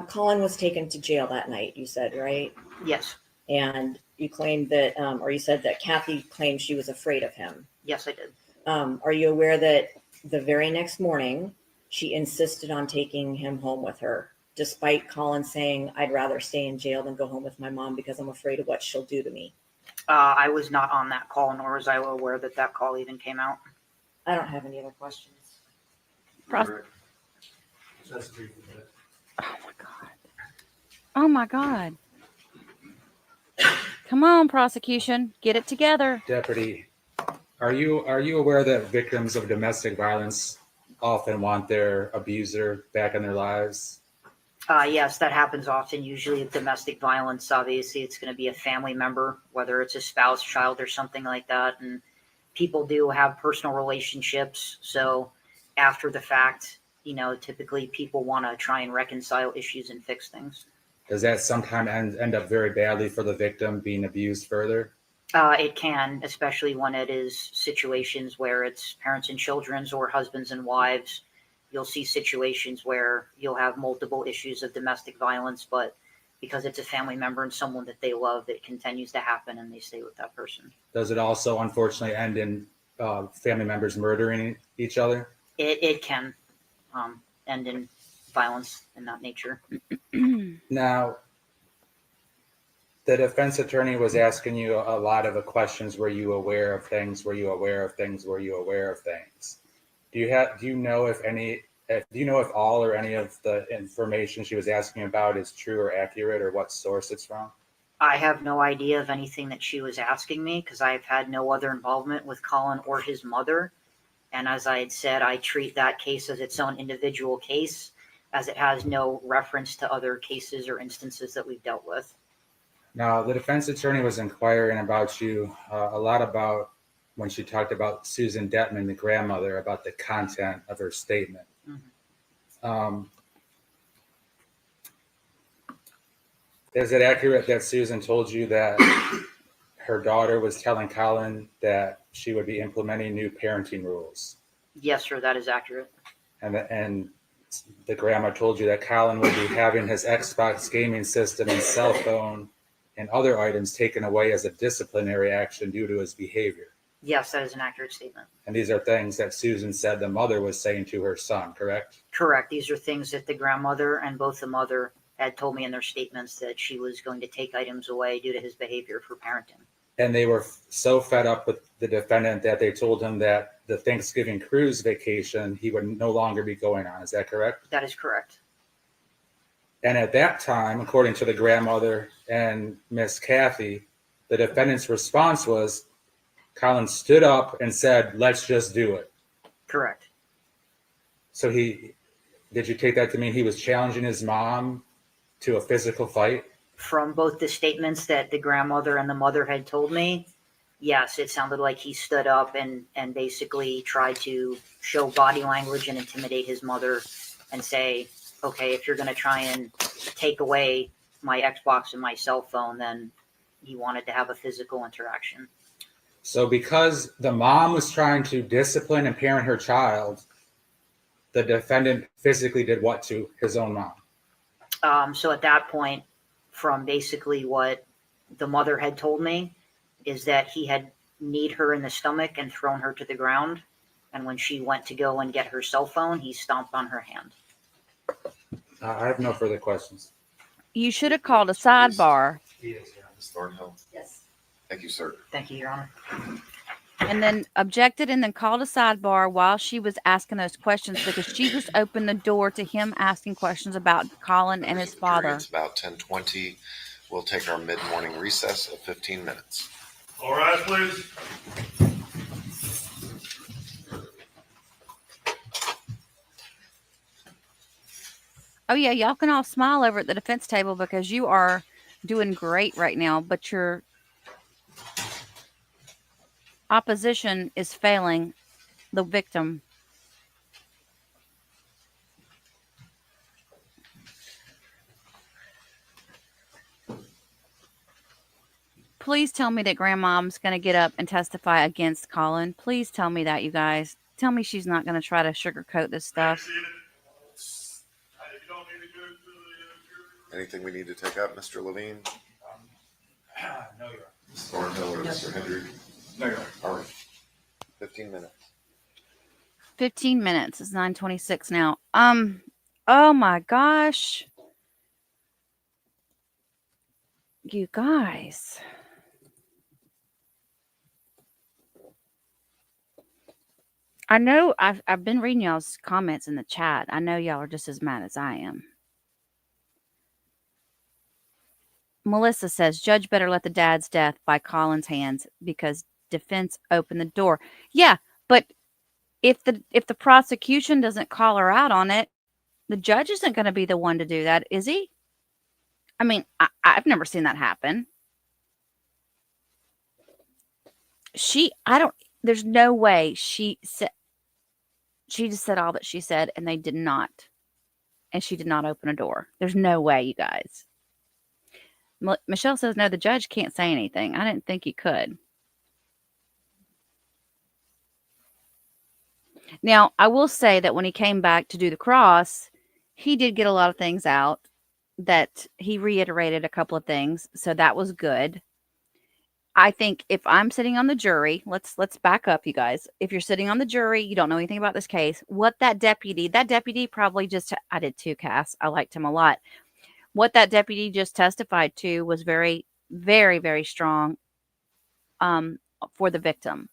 Collin was taken to jail that night, you said, right? Yes. And you claimed that, or you said that Kathy claimed she was afraid of him. Yes, I did. Are you aware that the very next morning, she insisted on taking him home with her, despite Collin saying, I'd rather stay in jail than go home with my mom because I'm afraid of what she'll do to me? I was not on that call, nor was I aware that that call even came out. I don't have any other questions. Oh my God. Oh my God. Come on, prosecution. Get it together. Deputy, are you aware that victims of domestic violence often want their abuser back in their lives? Yes, that happens often. Usually with domestic violence, obviously it's going to be a family member, whether it's a spouse, child, or something like that. And people do have personal relationships. So after the fact, typically people want to try and reconcile issues and fix things. Does that sometimes end up very badly for the victim being abused further? It can, especially when it is situations where it's parents and children's or husbands and wives. You'll see situations where you'll have multiple issues of domestic violence, but because it's a family member and someone that they love, it continues to happen and they stay with that person. Does it also unfortunately end in family members murdering each other? It can end in violence in that nature. Now, the defense attorney was asking you a lot of the questions. Were you aware of things? Were you aware of things? Were you aware of things? Do you know if all or any of the information she was asking about is true or accurate, or what source it's from? I have no idea of anything that she was asking me because I've had no other involvement with Collin or his mother. And as I had said, I treat that case as its own individual case, as it has no reference to other cases or instances that we've dealt with. Now, the defense attorney was inquiring about you a lot about when she talked about Susan Detman, the grandmother, about the content of her statement. Mm-hmm. Is it accurate that Susan told you that her daughter was telling Collin that she would be implementing new parenting rules? Yes, sir, that is accurate. And the grandma told you that Collin would be having his Xbox gaming system and cell phone and other items taken away as a disciplinary action due to his behavior. Yes, that is an accurate statement. And these are things that Susan said the mother was saying to her son, correct? Correct. These are things that the grandmother and both the mother had told me in their statements that she was going to take items away due to his behavior for parenting. And they were so fed up with the defendant that they told him that the Thanksgiving cruise vacation he would no longer be going on. Is that correct? That is correct. And at that time, according to the grandmother and Miss Kathy, the defendant's response was Collin stood up and said, "Let's just do it." Correct. So did you take that to mean he was challenging his mom to a physical fight? From both the statements that the grandmother and the mother had told me, yes, it sounded like he stood up and basically tried to show body language and intimidate his mother and say, okay, if you're going to try and take away my Xbox and my cell phone, then he wanted to have a physical interaction. So because the mom was trying to discipline and parent her child, the defendant physically did what to his own mom? So at that point, from basically what the mother had told me, is that he had kneed her in the stomach and thrown her to the ground. And when she went to go and get her cell phone, he stomped on her hand. I have no further questions. You should have called a sidebar. Ms. Thornhill? Yes. Thank you, sir. Thank you, Your Honor. And then objected and then called a sidebar while she was asking those questions because she just opened the door to him asking questions about Collin and his father. It's about 10:20. We'll take our mid-morning recess of 15 minutes. All rise, please. Oh, yeah, y'all can all smile over at the defense table because you are doing great right now, but your opposition is failing the victim. Please tell me that grandmom's going to get up and testify against Collin. Please tell me that, you guys. Tell me she's not going to try to sugarcoat this stuff. Anything we need to take up, Mr. Levine? No, Your Honor. Ms. Thornhill or Mr. Hendry? No, Your Honor. All right. 15 minutes. 15 minutes. It's 9:26 now. Oh my gosh. You guys. I know I've been reading y'all's comments in the chat. I know y'all are just as mad as I am. Melissa says, Judge better let the dad's death by Collin's hands because defense opened the door. Yeah, but if the prosecution doesn't call her out on it, the judge isn't going to be the one to do that, is he? I mean, I've never seen that happen. There's no way she just said all that she said and they did not. And she did not open a door. There's no way, you guys. Michelle says, no, the judge can't say anything. I didn't think he could. Now, I will say that when he came back to do the cross, he did get a lot of things out that he reiterated a couple of things. So that was good. I think if I'm sitting on the jury, let's back up, you guys. If you're sitting on the jury, you don't know anything about this case, what that deputy probably just, I did too, Cass. I liked him a lot. What that deputy just testified to was very, very, very strong for the victim.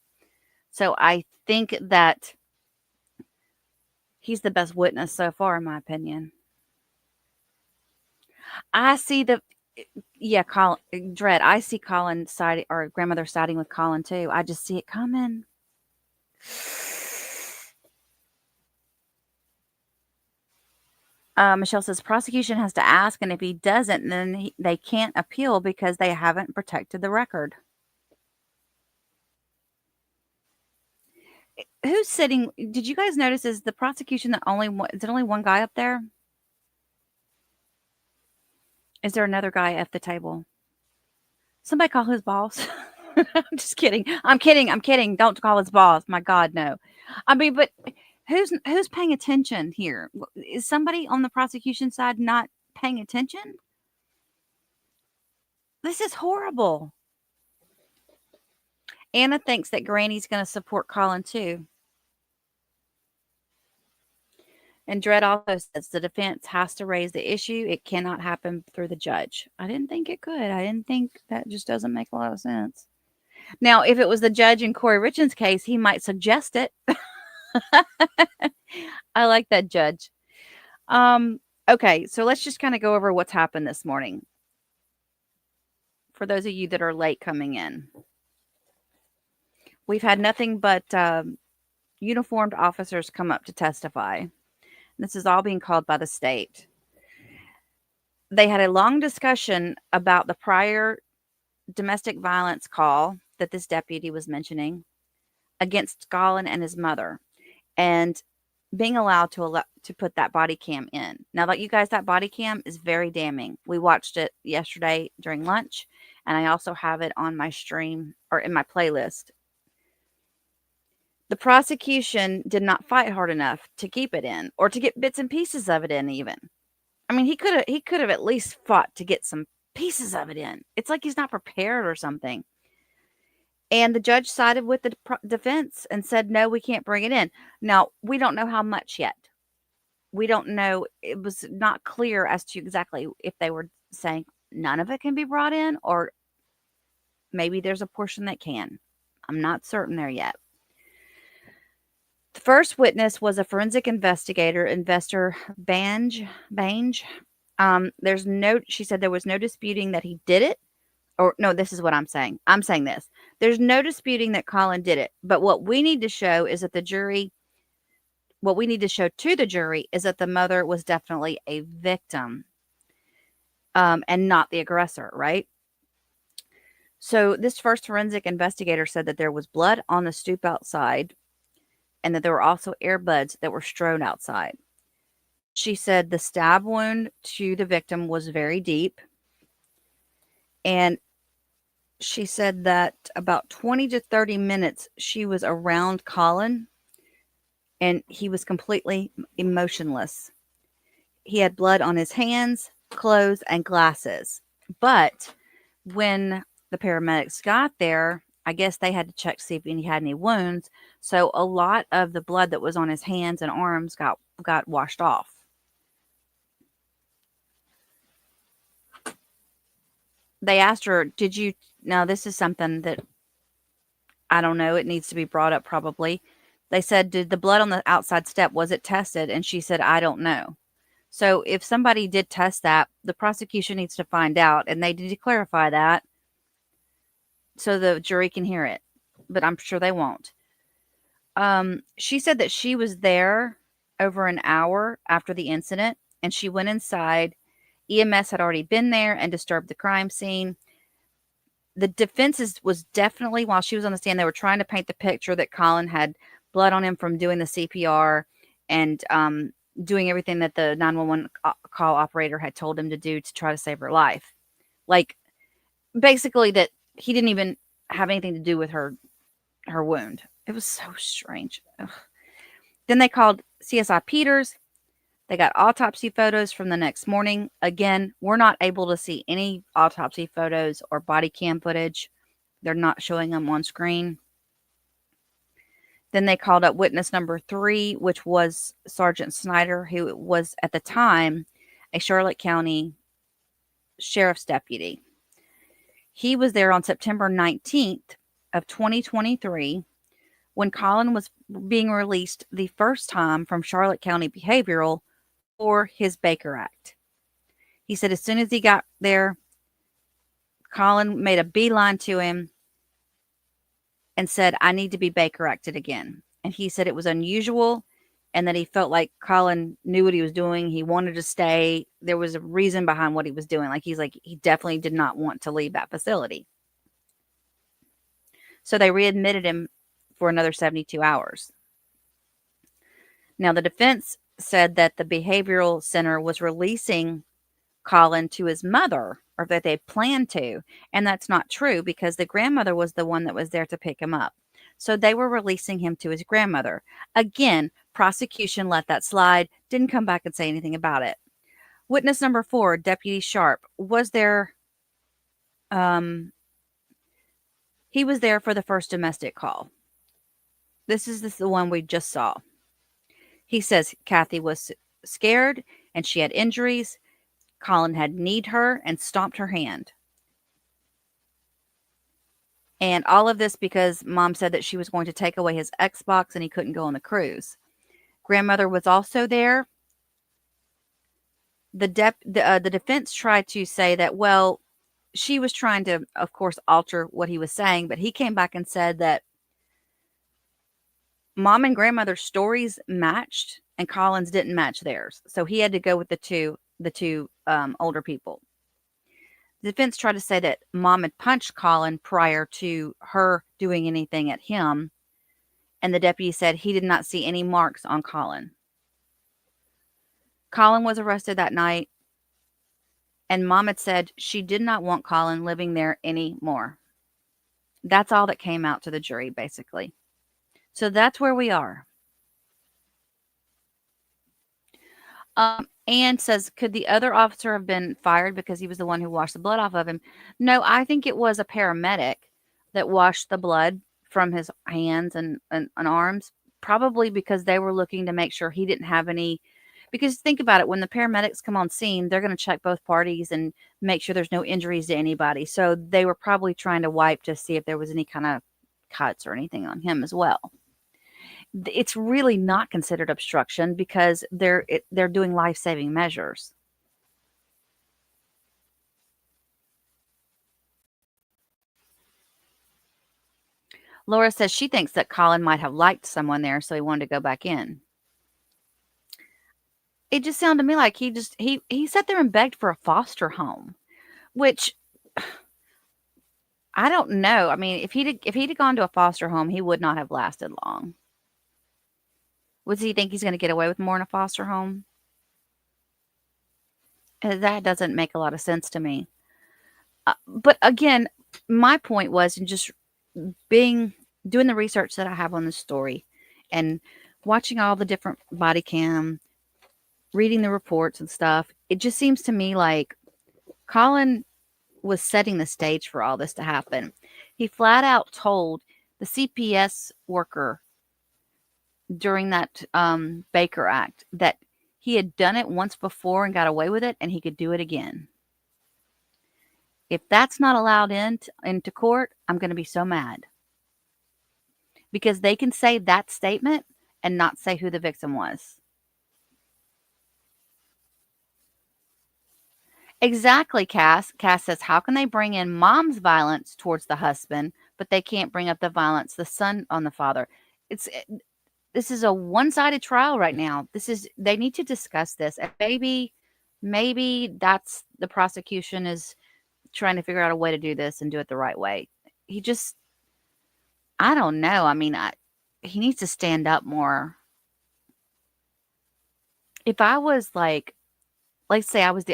So I think that he's the best witness so far, in my opinion. I see Collin, Dread. I see Collin siding, or grandmother siding with Collin too. I just see it coming. Michelle says prosecution has to ask, and if he doesn't, then they can't appeal because they haven't protected the record. Who's sitting? Did you guys notice? Is the prosecution is it only one guy up there? Is there another guy at the table? Somebody call his boss. I'm just kidding. I'm kidding. Don't call his boss. My God, no. I mean, but who's paying attention here? Is somebody on the prosecution side not paying attention? This is horrible. Anna thinks that Granny's going to support Collin too. And Dredd also says the defense has to raise the issue. It cannot happen through the judge. I didn't think it could. I didn't think that just doesn't make a lot of sense. Now, if it was the judge in Corey Richards' case, he might suggest it. I like that judge. Okay, so let's just kind of go over what's happened this morning. For those of you that are late coming in, we've had nothing but uniformed officers come up to testify. This is all being called by the state. They had a long discussion about the prior domestic violence call that this deputy was mentioning against Collin and his mother, and being allowed to put that body cam in. Now, that you guys, that body cam is very damning. We watched it yesterday during lunch, and I also have it on my stream or in my playlist. The prosecution did not fight hard enough to keep it in, or to get bits and pieces of it in even. I mean, he could have at least fought to get some pieces of it in. It's like he's not prepared or something. And the judge sided with the defense and said, no, we can't bring it in. Now, we don't know how much yet. We don't know. It was not clear as to exactly if they were saying none of it can be brought in, or maybe there's a portion that can. I'm not certain there yet. The first witness was a forensic investigator, Investor Bange. She said there was no disputing that he did it. Or no, this is what I'm saying. I'm saying this. There's no disputing that Collin did it. But what we need to show is that what we need to show to the jury is that the mother was definitely a victim, and not the aggressor, right? So this first forensic investigator said that there was blood on the stoop outside, and that there were also earbuds that were strewn outside. She said the stab wound to the victim was very deep. And she said that about 20 to 30 minutes, she was around Collin, and he was completely emotionless. He had blood on his hands, clothes, and glasses. But when the paramedics got there, I guess they had to check to see if he had any wounds. So a lot of the blood that was on his hands and arms got washed off. They asked her, now this is something that I don't know, it needs to be brought up probably. They said, did the blood on the outside step, was it tested? And she said, I don't know. So if somebody did test that, the prosecution needs to find out, and they need to clarify that so the jury can hear it. But I'm sure they won't. She said that she was there over an hour after the incident, and she went inside. EMS had already been there and disturbed the crime scene. The defense was definitely, while she was on the stand, they were trying to paint the picture that Collin had blood on him from doing the CPR and doing everything that the 911 call operator had told him to do to try to save her life. Like, basically that he didn't even have anything to do with her wound. It was so strange. Ugh. Then they called CSI Peters. They got autopsy photos from the next morning. Again, we're not able to see any autopsy photos or body cam footage. They're not showing them on screen. Then they called up witness number 3, which was Sgt Schneider, who was at the time a Charlotte County Sheriff's deputy. He was there on September 19th of 2023 when Collin was being released the first time from Charlotte County Behavioral for his Baker Act. He said as soon as he got there, Collin made a beeline to him and said, I need to be Baker Acted again. And he said it was unusual and that he felt like Collin knew what he was doing. He wanted to stay. There was a reason behind what he was doing. He definitely did not want to leave that facility. So they readmitted him for another 72 hours. Now, the defense said that the behavioral center was releasing Collin to his mother, or that they planned to. And that's not true because the grandmother was the one that was there to pick him up. So they were releasing him to his grandmother. Again, prosecution let that slide, didn't come back and say anything about it. Witness number 4, Deputy Sharp, was there. He was there for the first domestic call. This is the one we just saw. He says Kathy was scared and she had injuries. Collin had kneed her and stomped her hand. And all of this because Mom said that she was going to take away his Xbox and he couldn't go on the cruise. Grandmother was also there. The defense tried to say that, well, she was trying to, of course, alter what he was saying, but he came back and said that Mom and Grandmother's stories matched and Collin's didn't match theirs. So he had to go with the two older people. The defense tried to say that Mom had punched Collin prior to her doing anything at him. And the deputy said he did not see any marks on Collin. Collin was arrested that night. And Mom had said she did not want Collin living there anymore. That's all that came out to the jury, basically. So that's where we are. Anne says, could the other officer have been fired because he was the one who washed the blood off of him? No, I think it was a paramedic that washed the blood from his hands and arms, probably because they were looking to make sure he didn't have any. Because think about it, when the paramedics come on scene, they're going to check both parties and make sure there's no injuries to anybody. So they were probably trying to wipe to see if there was any kind of cuts or anything on him as well. It's really not considered obstruction because they're doing life-saving measures. Laura says she thinks that Collin might have liked someone there, so he wanted to go back in. It just sounded to me like he sat there and begged for a foster home, which I don't know. I mean, if he'd gone to a foster home, he would not have lasted long. Does he think he's going to get away with more in a foster home? That doesn't make a lot of sense to me. But again, my point was in just doing the research that I have on this story and watching all the different body cam, reading the reports and stuff, it just seems to me like Collin was setting the stage for all this to happen. He flat out told the CPS worker during that Baker Act that he had done it once before and got away with it and he could do it again. If that's not allowed into court, I'm going to be so mad. Because they can say that statement and not say who the victim was. Exactly, Cass. Cass says, how can they bring in Mom's violence towards the husband, but they can't bring up the violence the son on the father? This is a one-sided trial right now. They need to discuss this. And maybe that's the prosecution is trying to figure out a way to do this and do it the right way. I don't know. I mean, he needs to stand up more. If I was let's say I was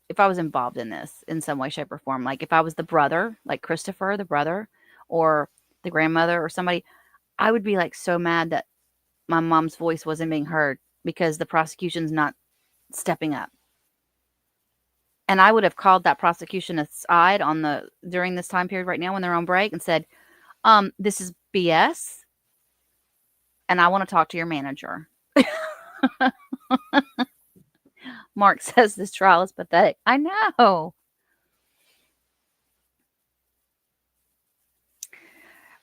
if I was involved in this in some way, shape, or form, like if I was the brother, like Christopher, the brother, or the grandmother or somebody, I would be so mad that my mom's voice wasn't being heard because the prosecution's not stepping up. And I would have called that prosecution aside during this time period right now when they're on break and said, this is BS. And I want to talk to your manager. Mark says this trial is pathetic. I know.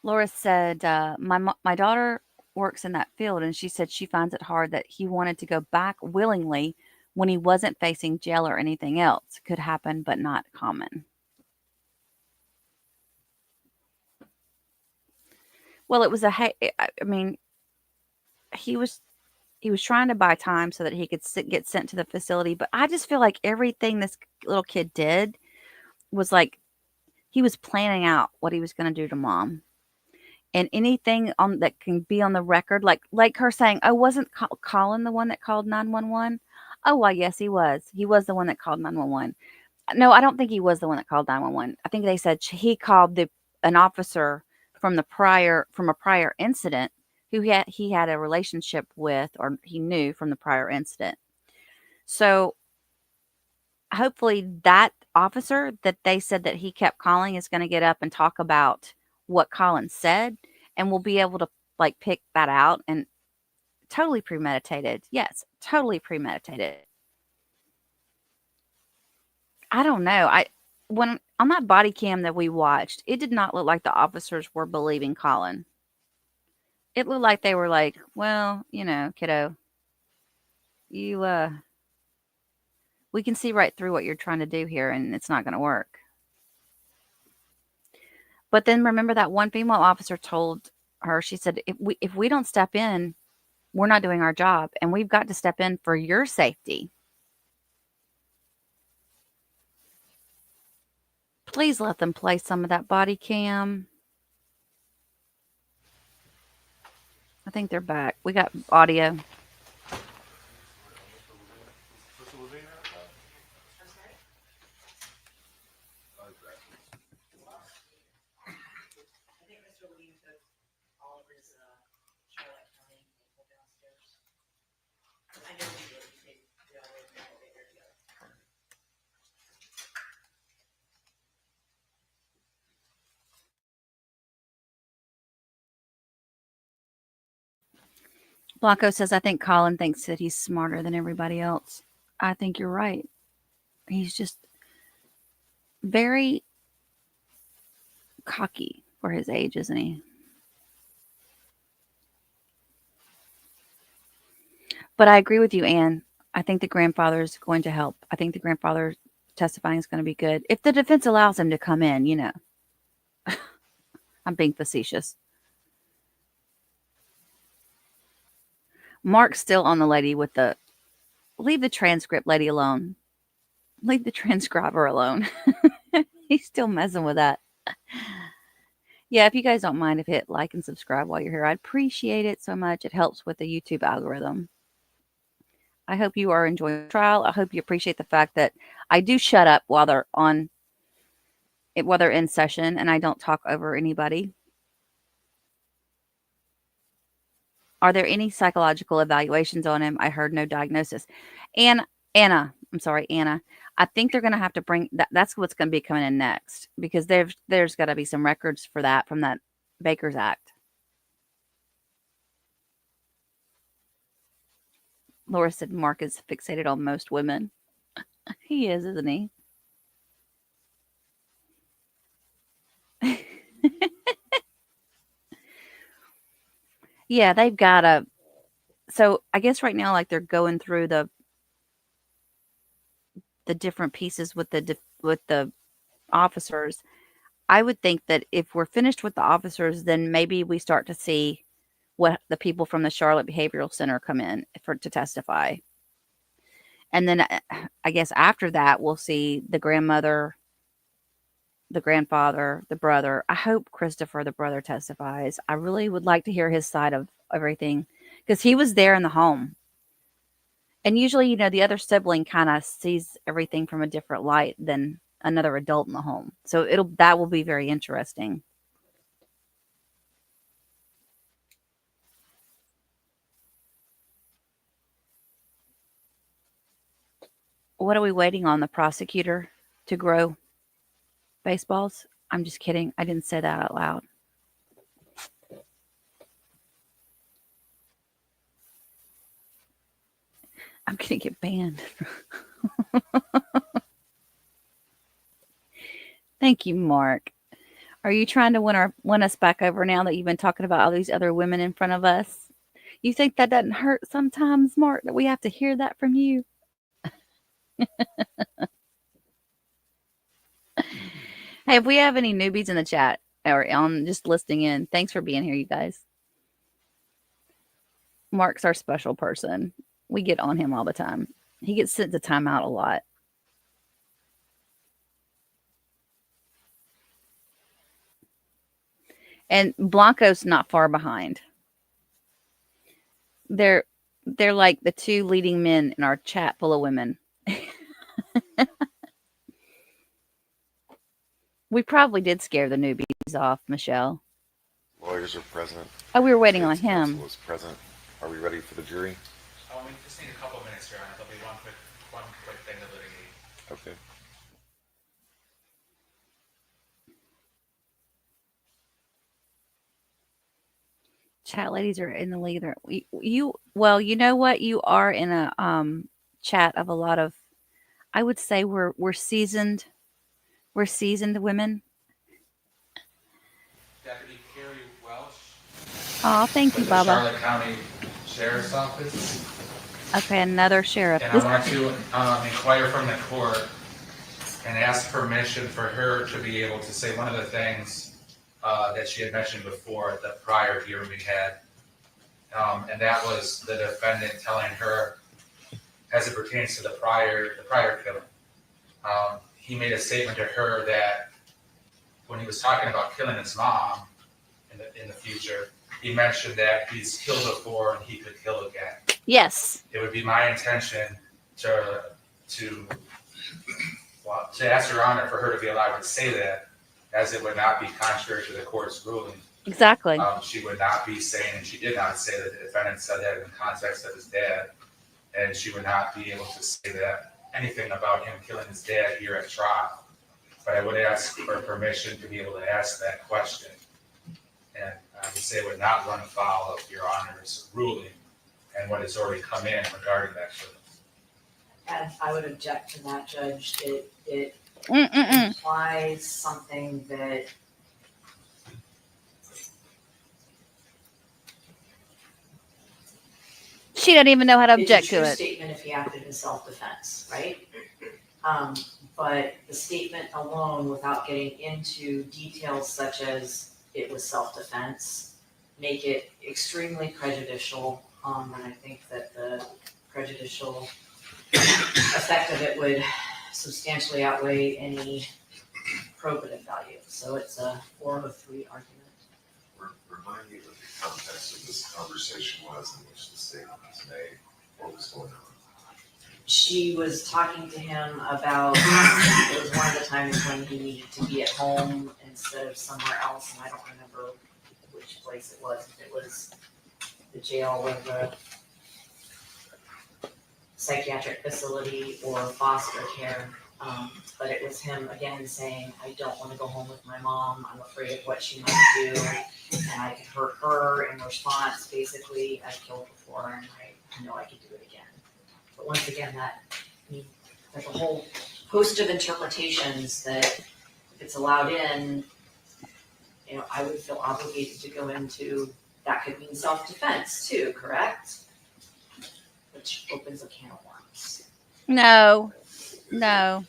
Laura said, my daughter works in that field, and she said she finds it hard that he wanted to go back willingly when he wasn't facing jail or anything else. Could happen, but not common. Well, it was he was trying to buy time so that he could get sent to the facility. But I just feel like everything this little kid did was he was planning out what he was going to do to Mom. And anything that can be on the record, like her saying, oh, wasn't Collin the one that called 911? Oh, well, yes, he was. He was the one that called 911. No, I don't think he was the one that called 911. I think they said he called an officer from a prior incident who he had a relationship with, or he knew from the prior incident. So hopefully that officer that they said that he kept calling is going to get up and talk about what Collin said, and we'll be able to pick that out and totally premeditated. Yes, totally premeditated. I don't know. When on that body cam that we watched, it did not look like the officers were believing Collin. It looked like they were like, well, kiddo, you we can see right through what you're trying to do here and it's not going to work. But then remember that one female officer told her, she said, if we don't step in, we're not doing our job and we've got to step in for your safety. Please let them play some of that body cam. I think they're back. We got audio. Blanco says, I think Collin thinks that he's smarter than everybody else. I think you're right. He's just very cocky for his age, isn't he? But I agree with you, Anne. I think the grandfather is going to help. I think the grandfather testifying is going to be good. If the defense allows him to come in, I'm being facetious. Mark's still on the lady with the, leave the transcript lady alone. Leave the transcriber alone. He's still messing with that. Yeah, if you guys don't mind, if you hit like and subscribe while you're here, I'd appreciate it so much. It helps with the YouTube algorithm. I hope you are enjoying the trial. I hope you appreciate the fact that I do shut up while they're in session and I don't talk over anybody. Are there any psychological evaluations on him? I heard no diagnosis. Anna, I think they're going to have to bring that. That's what's going to be coming in next because there's got to be some records for that from that Baker's Act. Laura said Mark is fixated on most women. He is, isn't he? Yeah, they've got to. So I guess right now, like they're going through the different pieces with the officers. I would think that if we're finished with the officers, then maybe we start to see what the people from the Charlotte Behavioral Center come in to testify. And then I guess after that, we'll see the grandmother, the grandfather, the brother. I hope Christopher, the brother, testifies. I really would like to hear his side of everything because he was there in the home. And usually, the other sibling kind of sees everything from a different light than another adult in the home. So that will be very interesting. What are we waiting on? The prosecutor to grow baseballs? I'm just kidding. I didn't say that out loud. I'm going to get banned. Thank you, Mark. Are you trying to win us back over now that you've been talking about all these other women in front of us? You think that doesn't hurt sometimes, Mark, that we have to hear that from you? Hey, if we have any newbies in the chat or on just listening in, thanks for being here, you guys. Mark's our special person. We get on him all the time. He gets sent to timeout a lot. And Blanco's not far behind. They're like the two leading men in our chat full of women. We probably did scare the newbies off, Michelle. Lawyers are present. Oh, we were waiting on State's him. counsel is present. Are we ready for the jury? We just need a couple minutes, Your Honor. There'll be one quick thing to litigate. Okay. Chat ladies are in the lead. Well, you know what? You are in a chat of a lot of. I would say we're seasoned. We're seasoned women. Deputy Carrie Welsh. Oh, thank you, With the Baba. Charlotte County Sheriff's Office. Okay, another sheriff. And I want to inquire from the court and ask permission for her to be able to say one of the things that she had mentioned before at the prior hearing we had. And that was the defendant telling her, as it pertains to the prior killing, he made a statement to her that when he was talking about killing his mom in the future, he mentioned that he's killed before and he could kill again. Yes. It would be my intention to ask Your Honor for her to be allowed to say that, as it would not be contrary to the court's ruling. Exactly. She would not be saying, and she did not say that the defendant said that in the context of his dad, and she would not be able to say that anything about him killing his dad here at trial. But I would ask for permission to be able to ask that question. And I would say it would not run afoul of Your Honor's ruling and what has already come in regarding that killing. And I would object to that, Judge. It Mm-mm-mm. implies something that She doesn't even know how to object it's a to true it. statement if he acted in self-defense, right? But the statement alone, without getting into details such as it was self-defense, make it extremely prejudicial. And I think that the prejudicial effect of it would substantially outweigh any probative value. So it's a 403 argument. Remind me what the context of this conversation was in which the statement was made. What was going on? She was talking to him about, it was one of the times when he needed to be at home instead of somewhere else, and I don't remember which place it was, if it was the jail or the psychiatric facility or foster care. But it was him again saying, I don't want to go home with my mom, I'm afraid of what she might do, and I could hurt her. In response, basically, I've killed before and I know I could do it again. But once again, there's a whole host of interpretations that if it's allowed in, I would feel obligated to go into, that could mean self-defense too, correct? Which opens a can of worms. No. Their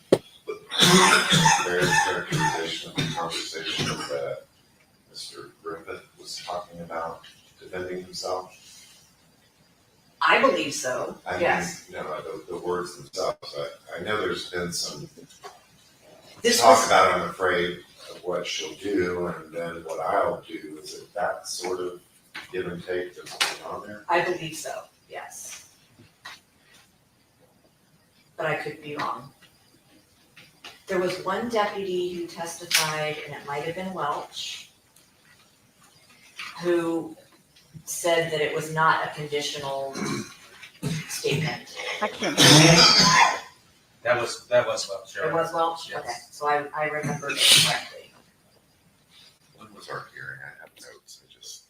characterization of the conversation that Mr. Griffith was talking about defending himself. I believe so. Yes. The words themselves. I know there's been some This talk was- about I'm afraid of what she'll do and then what I'll do. Is it that sort of give and take that's going on there? I believe so, yes. But I could be wrong. There was one deputy who testified, and it might have been Welch, who said that it was not a conditional statement. I can't. That was Welch. It was Welch? Yes. Okay, so I remembered it correctly. When was our hearing? I have notes.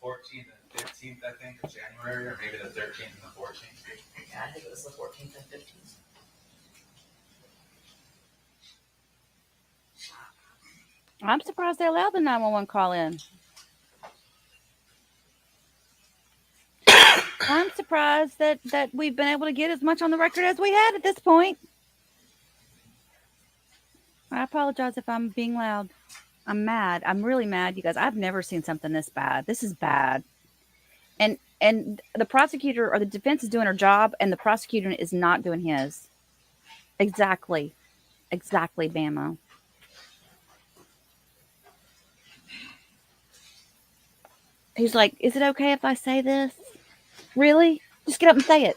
14th and 15th, I think, of January, or maybe the 13th and the 14th. Yeah, I think it was the 14th and 15th. I'm surprised they allowed the 911 call in. I'm surprised that we've been able to get as much on the record as we had at this point. I apologize if I'm being loud. I'm mad. I'm really mad, you guys. I've never seen something this bad. This is bad. And the prosecutor or the defense is doing her job, and the prosecutor is not doing his. Exactly, Bama. He's like, is it okay if I say this? Really? Just get up and say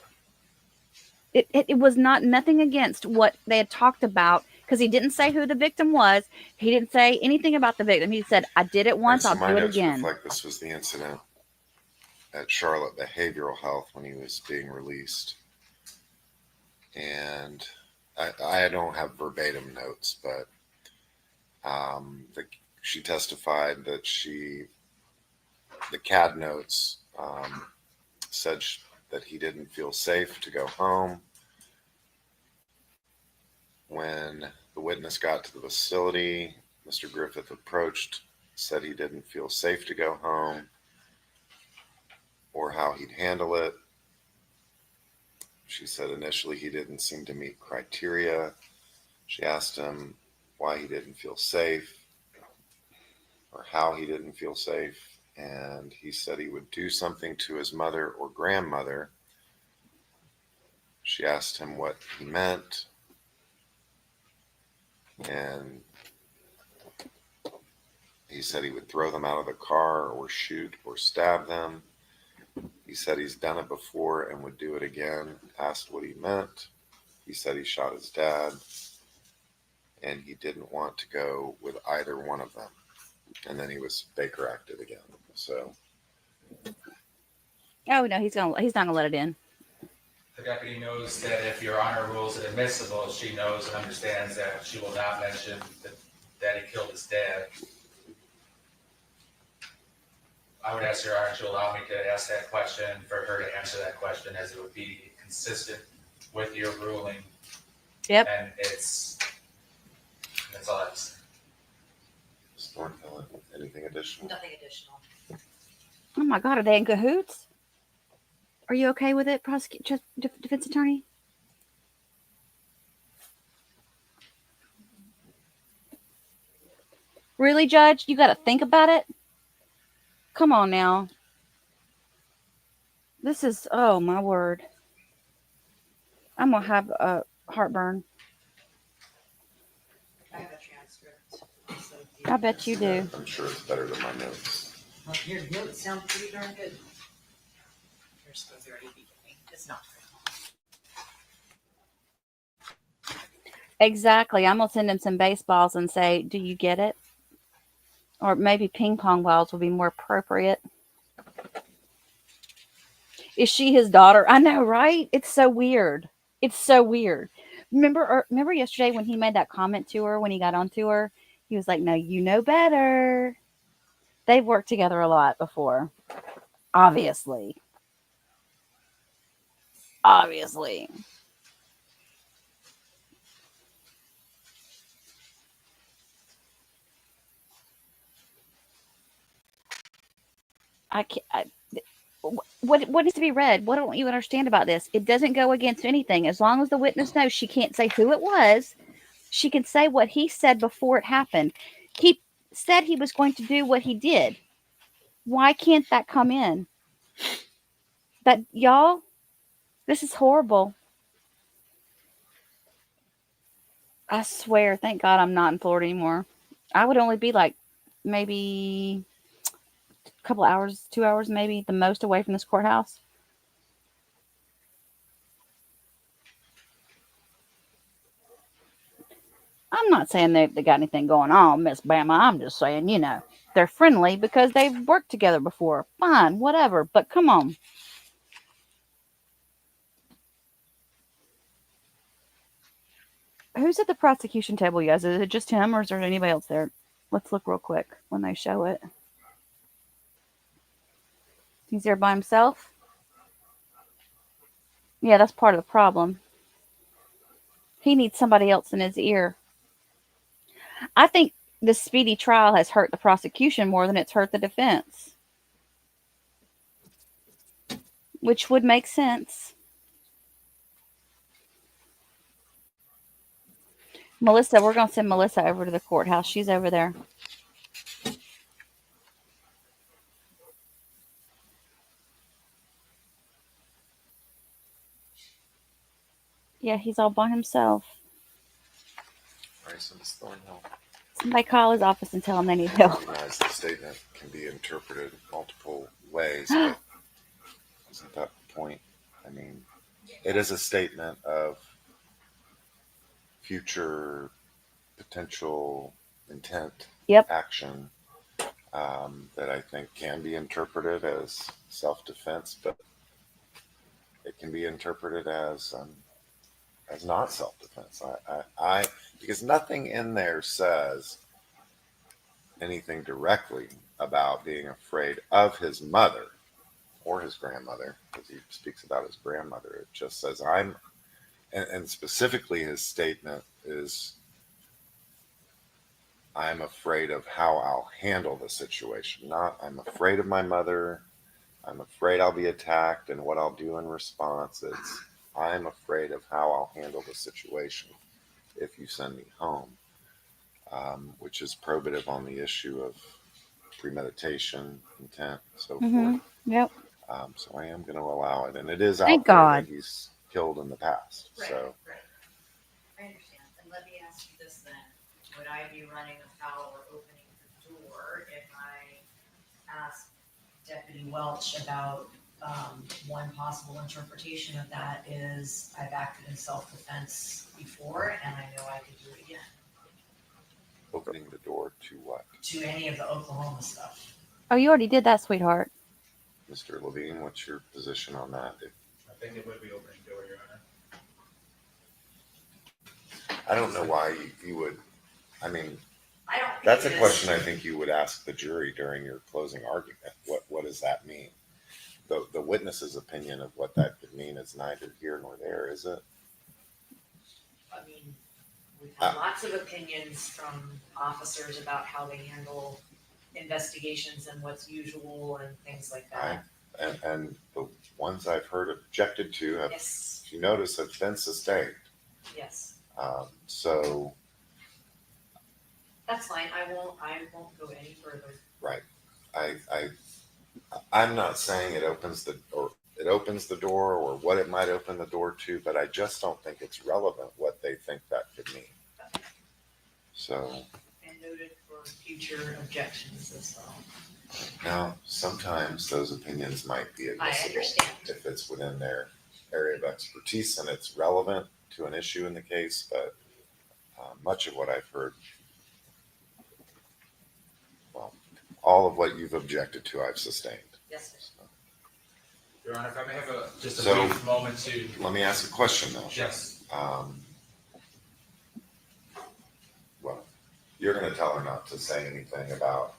it. It was nothing against what they had talked about, because he didn't say who the victim was. He didn't say anything about the victim. He said, I did it once, I'll do it again. Like this was the incident at Charlotte Behavioral Health when he was being released. And I don't have verbatim notes, but she testified that the CAD notes said that he didn't feel safe to go home. When the witness got to the facility, Mr. Griffith approached, said he didn't feel safe to go home or how he'd handle it. She said initially he didn't seem to meet criteria. She asked him why he didn't feel safe or how he didn't feel safe. And he said he would do something to his mother or grandmother. She asked him what he meant. And he said he would throw them out of the car or shoot or stab them. He said he's done it before and would do it again. Asked what he meant. He said he shot his dad and he didn't want to go with either one of them. And then he was Baker acted again. So. Oh no, he's not gonna let it in. The deputy knows that if Your Honor rules it admissible, she knows and understands that she will not mention that he killed his dad. I would ask Your Honor to allow me to ask that question, for her to answer that question, as it would be consistent with your ruling. Yep. And that's all I have to say. Thornhill, anything additional? Nothing additional. Oh my God, are they in cahoots? Are you okay with it, defense attorney? Really, Judge? You got to think about it? Come on now. This is, oh my word. I'm going to have a heartburn. I have a transcript. So I bet you do. I'm sure it's better than my notes. Well, your notes sound pretty darn good. You're supposed to already be getting. It's not. Exactly. I'm going to send him some baseballs and say, do you get it? Or maybe ping pong balls will be more appropriate. Is she his daughter? I know, right? It's so weird. It's so weird. Remember yesterday when he made that comment to her when he got onto her? He was like, no, you know better. They've worked together a lot before. Obviously. What needs to be read? What don't you understand about this? It doesn't go against anything. As long as the witness knows she can't say who it was, she can say what he said before it happened. He said he was going to do what he did. Why can't that come in? That, y'all, this is horrible. I swear, thank God I'm not in Florida anymore. I would only be like maybe a couple hours, 2 hours maybe, the most away from this courthouse. I'm not saying they got anything going on, Miss Bama. I'm just saying, they're friendly because they've worked together before. Fine, whatever. But come on. Who's at the prosecution table, you guys? Is it just him or is there anybody else there? Let's look real quick when they show it. He's there by himself? Yeah, that's part of the problem. He needs somebody else in his ear. I think this speedy trial has hurt the prosecution more than it's hurt the defense. Which would make sense. Melissa, we're going to send Melissa over to the courthouse. She's over there. Yeah, he's all by himself. All right, so Ms. Thornhill. Somebody call his office and tell him they need help. I recognize the statement can be interpreted multiple ways, but isn't that the point? I mean, it is a statement of future potential intent, action, that I think can be interpreted as self-defense, but it can be interpreted as not self-defense. Because nothing in there says anything directly about being afraid of his mother or his grandmother, because he speaks about his grandmother. It just says, and specifically his statement is, I'm afraid of how I'll handle the situation. Not, I'm afraid of my mother. I'm afraid I'll be attacked and what I'll do in response. It's, I'm afraid of how I'll handle the situation if you send me home, which is probative on the issue of premeditation, intent, and so forth. Yep. So I am going to allow it. And it is Thank out there God. that he's killed in the past. Right, So right. I understand. And let me ask you this then. Would I be running afoul or opening the door if I ask Deputy Welch about one possible interpretation of that is I've acted in self-defense before and I know I could do it again? opening the door to what? To any of the Oklahoma stuff. Oh, you already did that, sweetheart. Mr. Levine, what's your position on that? I think it would be opening door, Your Honor. I don't know why you would, I mean, I don't think that's a it is. question I think you would ask the jury during your closing argument. What does that mean? The witness's opinion of what that could mean is neither here nor there, is it? I mean, we've had lots of opinions from officers about how they handle investigations and what's usual and things like that. And the ones I've heard objected to have, Yes. if you notice, have been sustained. Yes, So, that's fine. I won't go any further. right. I'm not saying it opens the door or what it might open the door to, but I just don't think it's relevant what they think that could mean. So And noted for future objections as well. now sometimes those opinions might be I admissible understand. if it's within their area of expertise and it's relevant to an issue in the case, but much of what I've heard, well, all of what you've objected to, I've sustained. Yes, sir. Your Honor, if I may have just a So, brief moment to. Let me ask a question though. Yes. Well, you're going to tell her not to say anything about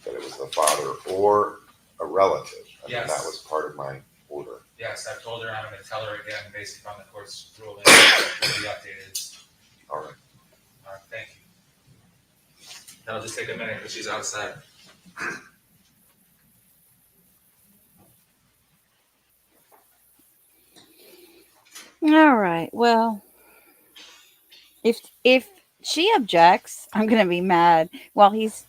that it was the father or a relative. I mean, Yes. that was part of my order. Yes, I've told her I'm going to tell her again based upon the court's ruling. It will be updated. All right. All right, thank you. That'll just take a minute because she's outside. All right. Well, if she objects, I'm gonna be mad while he's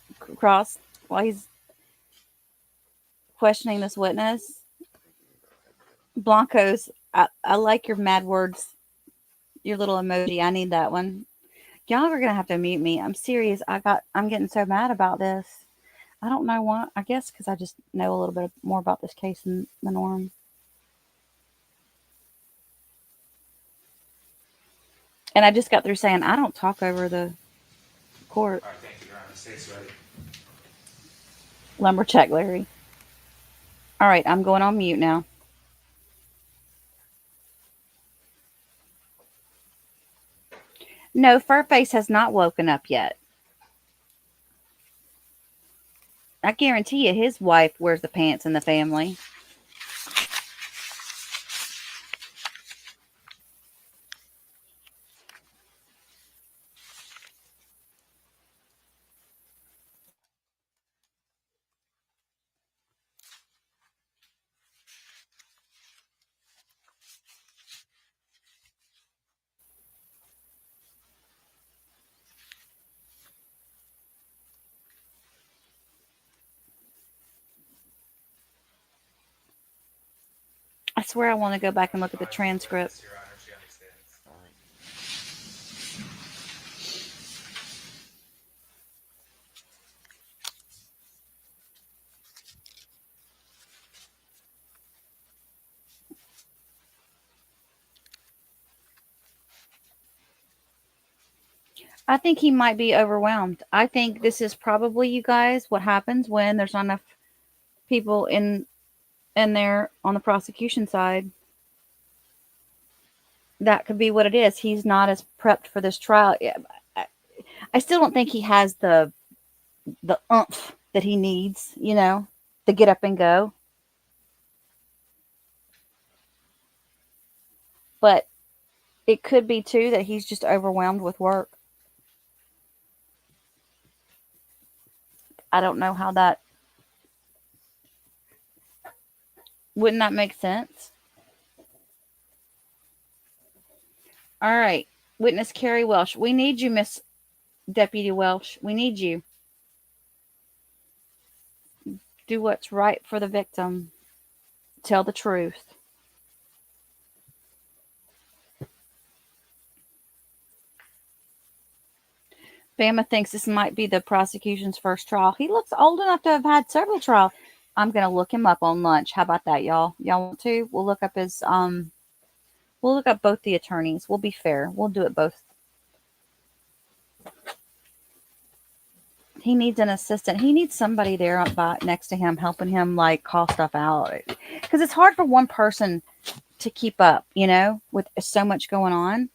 questioning this witness. Blanco's, I like your mad words, your little emoji. I need that one. Y'all are gonna have to mute me. I'm serious. I'm getting so mad about this. I don't know why. I guess because I just know a little bit more about this case than the norm. And I just got through saying I don't talk over the court. All right, thank you, Your Honor. State's ready. Lumberjack Larry. All right, I'm going on mute now. No, Furface has not woken up yet. I guarantee you his wife wears the pants in the family. I swear I want to go back and look at the transcript. Your Honor, she understands. All right. I think he might be overwhelmed. I think this is probably, you guys, what happens when there's not enough people in there on the prosecution side. That could be what it is. He's not as prepped for this trial. I still don't think he has the oomph that he needs, to get up and go. But it could be too that he's just overwhelmed with work. I don't know how that wouldn't that make sense? All right. Witness Carrie Welsh. We need you, Miss Deputy Welsh. We need you. Do what's right for the victim. Tell the truth. Bama thinks this might be the prosecution's first trial. He looks old enough to have had several trials. I'm going to look him up on lunch. How about that, y'all? Y'all want to? We'll look up his, we'll look up both the attorneys. We'll be fair. We'll do it both. He needs an assistant. He needs somebody there next to him, helping him like call stuff out. Because it's hard for one person to keep up, you know, with so much going on.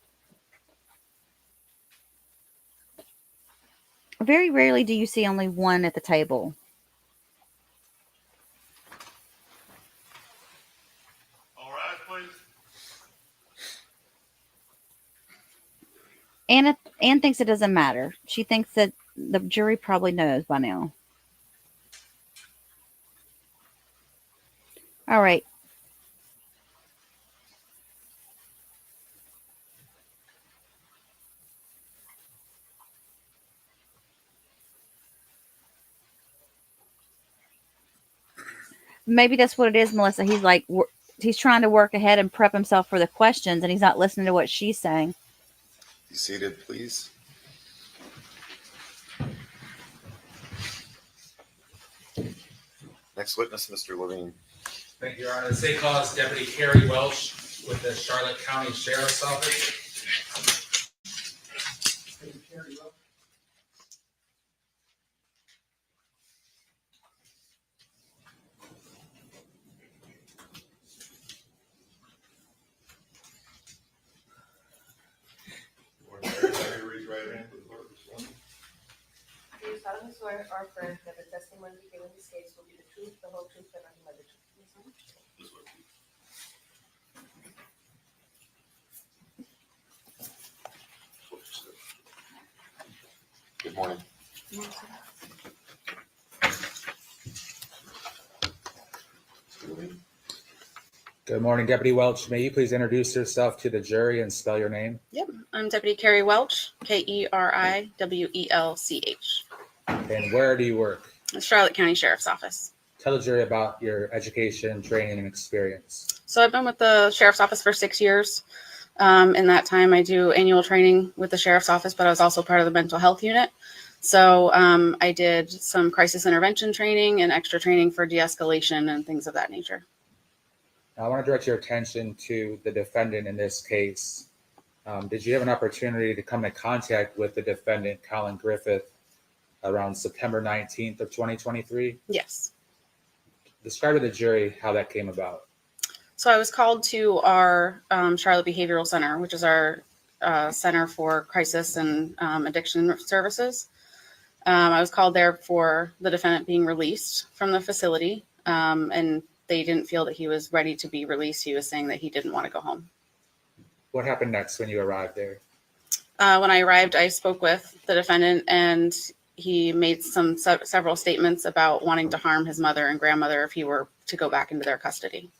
Very rarely do you see only one at the table. All right, please. Anne thinks it doesn't matter. She thinks that the jury probably knows by now. All right. Maybe that's what it is, Melissa. He's like, he's trying to work ahead and prep himself for the questions, and he's not listening to what she's saying. Be seated, please. Next witness, Mr. Levine. Thank you, Your Honor. The state call is Deputy Carrie Welsh with the Charlotte County Sheriff's Office. Do you solemnly swear or affirm that the testimony you give in this case will be the truth, the whole truth, and nothing but the truth? Good morning. Good morning, Deputy Welch. May you please introduce yourself to the jury and spell your name? Yep, I'm Deputy Carrie Welch, Keriwelch. And where do you work? The Charlotte County Sheriff's Office. Tell the jury about your education, training, and experience. So I've been with the Sheriff's Office for 6 years. In that time, I do annual training with the Sheriff's Office, but I was also part of the mental health unit. So I did some crisis intervention training and extra training for de-escalation and things of that nature. I want to direct your attention to the defendant in this case. Did you have an opportunity to come in contact with the defendant, Collin Griffith, around September 19th of 2023? Yes. Describe to the jury how that came about. So I was called to our Charlotte Behavioral Center, which is our Center for Crisis and Addiction Services. I was called there for the defendant being released from the facility, and they didn't feel that he was ready to be released. He was saying that he didn't want to go home. What happened next when you arrived there? When I arrived, I spoke with the defendant, and he made several statements about wanting to harm his mother and grandmother if he were to go back into their custody.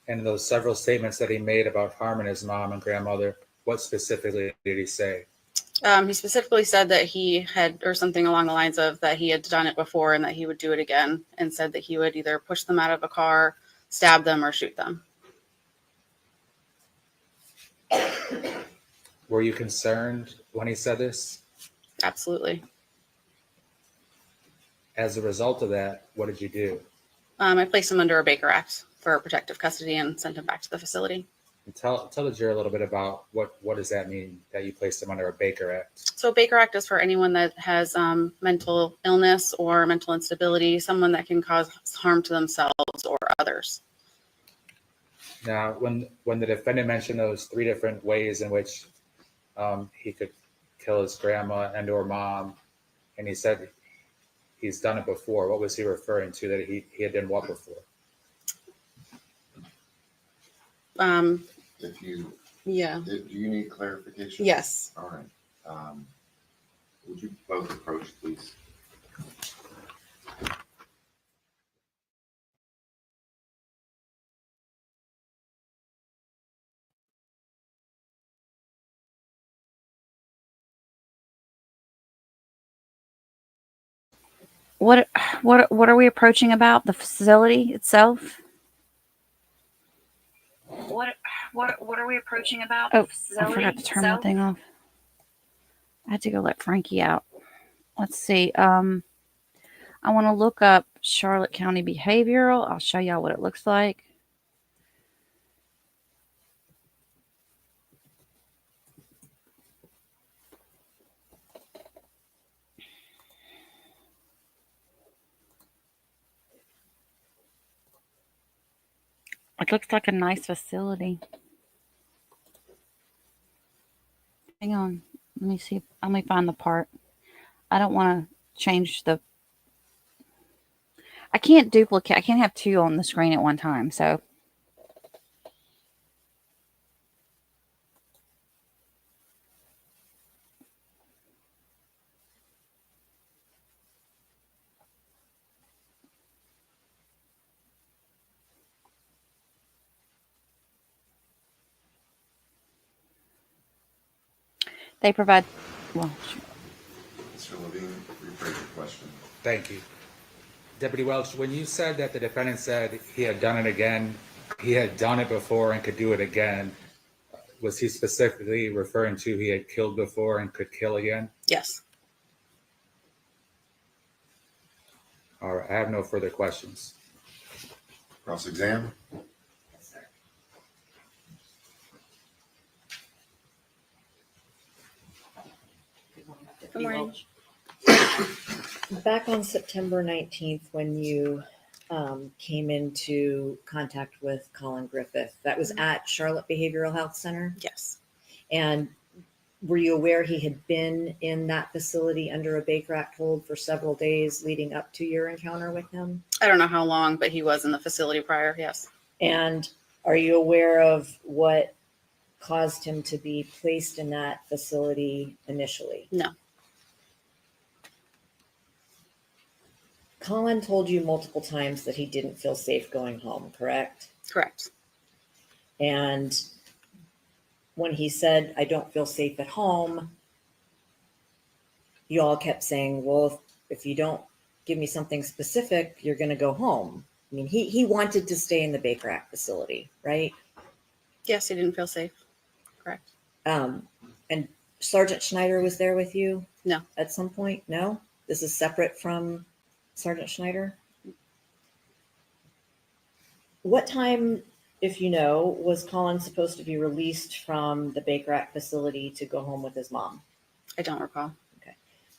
And those several statements that he made about harming his mom and grandmother, what specifically did he say? He specifically said that he had, or something along the lines of that he had done it before and that he would do it again, and said that he would either push them out of a car, stab them, or shoot them. Were you concerned when he said this? Absolutely. As a result of that, what did you do? I placed him under a Baker Act for protective custody and sent him back to the facility. And tell the jury a little bit about what does that mean that you placed him under a Baker Act? So Baker Act is for anyone that has mental illness or mental instability, someone that can cause harm to themselves or others. Now, when the defendant mentioned those three different ways in which he could kill his grandma and or mom, and he said he's done it before, what was he referring to that he had done what before? If you, Yeah. do you need clarification? Yes. All right. Would you both approach, please? What are we approaching about? The facility itself? What are we approaching about? Oh, The facility I forgot to turn my itself? thing off. I had to go let Frankie out. Let's see. I want to look up Charlotte County Behavioral. I'll show y'all what it looks like. It looks like a nice facility. Hang on. Let me see. Let me find the part. I don't want to change the... I can't duplicate. I can't have two on the screen at one time. So they provide... Well, Mr. Levine, rephrase your question. Thank you. Deputy Welch, when you said that the defendant said he had done it again, he had done it before and could do it again, was he specifically referring to he had killed before and could kill again? Yes. All right, I have no further questions. Cross-exam? Good morning. Back on September 19th, when you came into contact with Collin Griffith, that was at Charlotte Behavioral Health Center? Yes. And were you aware he had been in that facility under a Baker Act hold for several days leading up to your encounter with him? I don't know how long, but he was in the facility prior. Yes. And are you aware of what caused him to be placed in that facility initially? No. Collin told you multiple times that he didn't feel safe going home, correct? Correct. And when he said, I don't feel safe at home, you all kept saying, well, if you don't give me something specific, you're going to go home. I mean, he wanted to stay in the Baker Act facility, right? Yes, he didn't feel safe. Correct. And Sgt Schneider was there with you? No. At some point? No? This is separate from Sgt Schneider? What time, if you know, was Collin supposed to be released from the Baker Act facility to go home with his mom? I don't recall. Okay.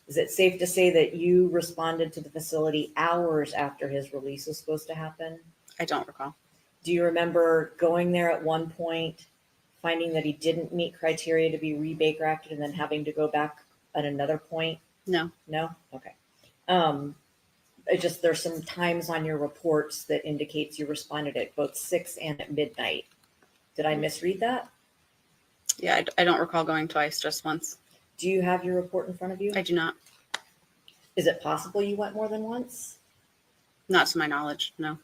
Is it safe to say that you responded to the facility hours after his release was supposed to happen? I don't recall. Do you remember going there at one point, finding that he didn't meet criteria to be re-Baker Acted, and then having to go back at another point? No. No? Okay. It just, there's some times on your reports that indicates you responded at both 6 and at midnight. Did I misread that? Yeah, I don't recall going twice, just once. Do you have your report in front of you? I do not. Is it possible you went more than once? Not to my knowledge, no.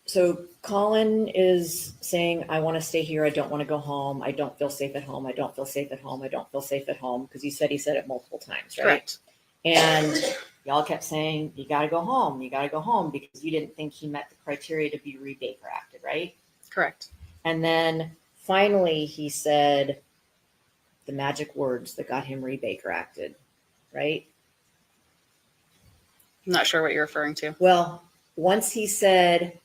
So Collin is saying, I want to stay here. I don't want to go home. I don't feel safe at home. I don't feel safe at home. I don't feel safe at home. Because he said it multiple times, right? Correct. And y'all kept saying, you got to go home. You got to go home because you didn't think he met the criteria to be re-Baker Acted, right? Correct. And then finally he said the magic words that got him re-Baker Acted, right? I'm not sure what you're referring to. Well, once he said,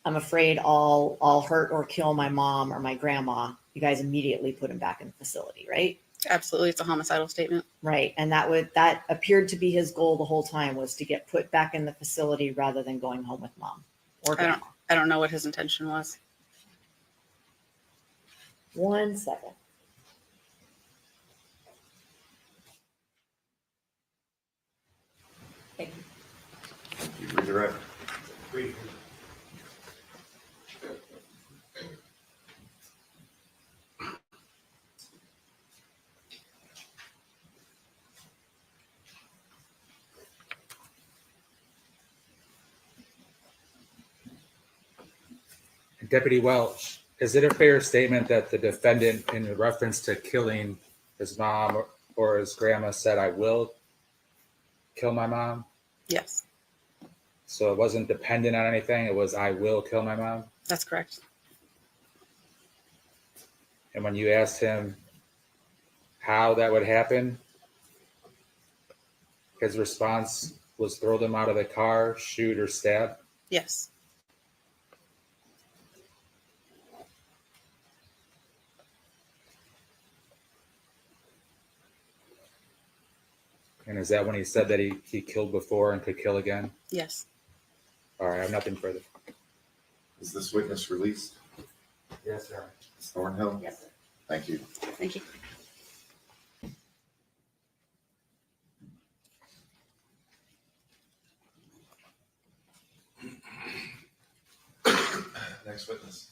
I'm afraid I'll hurt or kill my mom or my grandma, you guys immediately put him back in the facility, right? Absolutely. It's a homicidal statement. Right. And that appeared to be his goal the whole time, was to get put back in the facility rather than going home with mom or grandma. I don't know what his intention was. 1 second. Thank you. You redirect. Deputy Welch, is it a fair statement that the defendant, in reference to killing his mom or his grandma, said, "I will kill my mom"? Yes, So it wasn't dependent on anything. It was, "I will kill my mom." that's correct. And when you asked him how that would happen, his response was throw them out of the car, shoot, or stab. Yes. And is that when he said that he killed before and could kill again? Yes. All right, I have nothing further. Is this witness released? Yes, sir. Ms. Thornhill? Yes, sir. Thank you. Thank you. Next witness.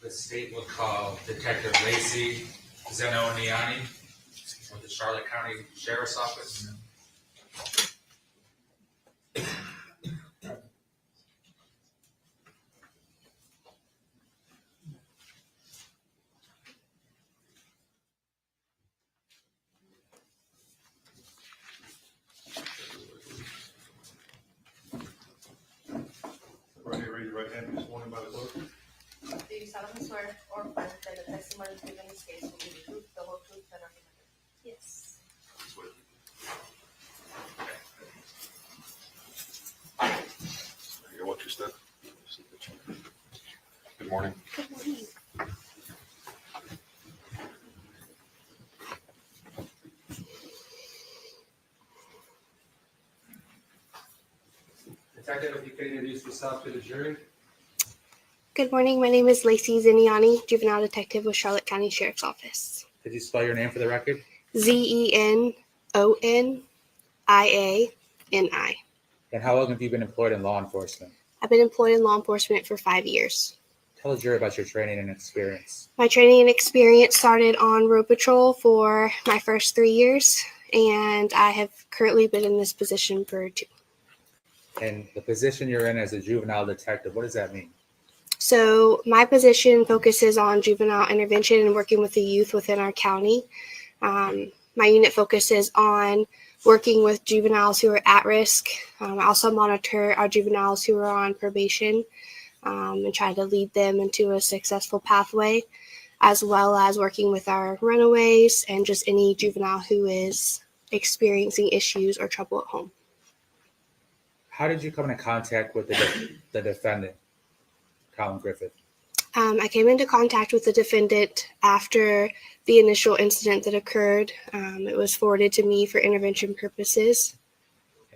The state will call Detective Lacey Zenoniani with the Charlotte County Sheriff's Office. Right here, raise your right hand, this morning by the clerk. Do you solemnly swear or affirm that the testimony given in this case will be the truth, the whole truth, and nothing but the truth? Yes. Here, watch your step. Good morning. Good morning. Detective, if you could introduce yourself to the jury. Good morning. My name is Lacey Zenoniani, juvenile detective with Charlotte County Sheriff's Office. Could you spell your name for the record? Zenioniani. And how long have you been employed in law enforcement? I've been employed in law enforcement for 5 years. Tell the jury about your training and experience. My training and experience started on road patrol for my first 3 years, and I have currently been in this position for 2. And the position you're in as a juvenile detective, what does that mean? So my position focuses on juvenile intervention and working with the youth within our county. My unit focuses on working with juveniles who are at risk. I also monitor our juveniles who are on probation and try to lead them into a successful pathway, as well as working with our runaways and just any juvenile who is experiencing issues or trouble at home. How did you come into contact with the defendant, Collin Griffith? I came into contact with the defendant after the initial incident that occurred. It was forwarded to me for intervention purposes.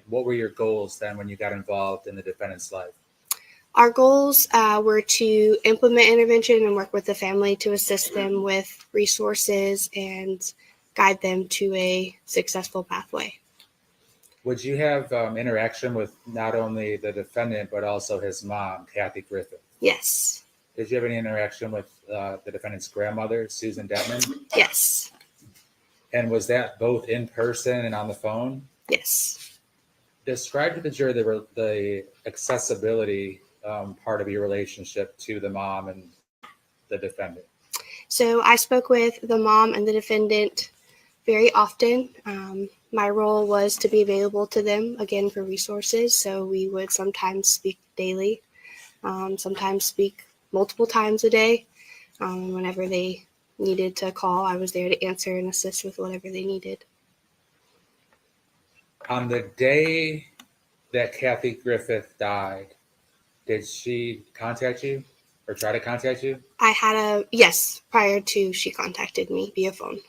What were your goals then when you got involved in the defendant's life? Our goals were to implement intervention and work with the family to assist them with resources and guide them to a successful pathway. Would you have interaction with not only the defendant, but also his mom, Kathy Griffith? Yes. Did you have any interaction with the defendant's grandmother, Susan Detman? Yes. And was that both in person and on the phone? Yes. Describe to the jury the accessibility part of your relationship to the mom and the defendant. So I spoke with the mom and the defendant very often. My role was to be available to them, again, for resources. So we would sometimes speak daily, sometimes speak multiple times a day. Whenever they needed to call, I was there to answer and assist with whatever they needed. On the day that Kathy Griffith died, did she contact you or try to contact you? I had yes, prior to she contacted me via phone.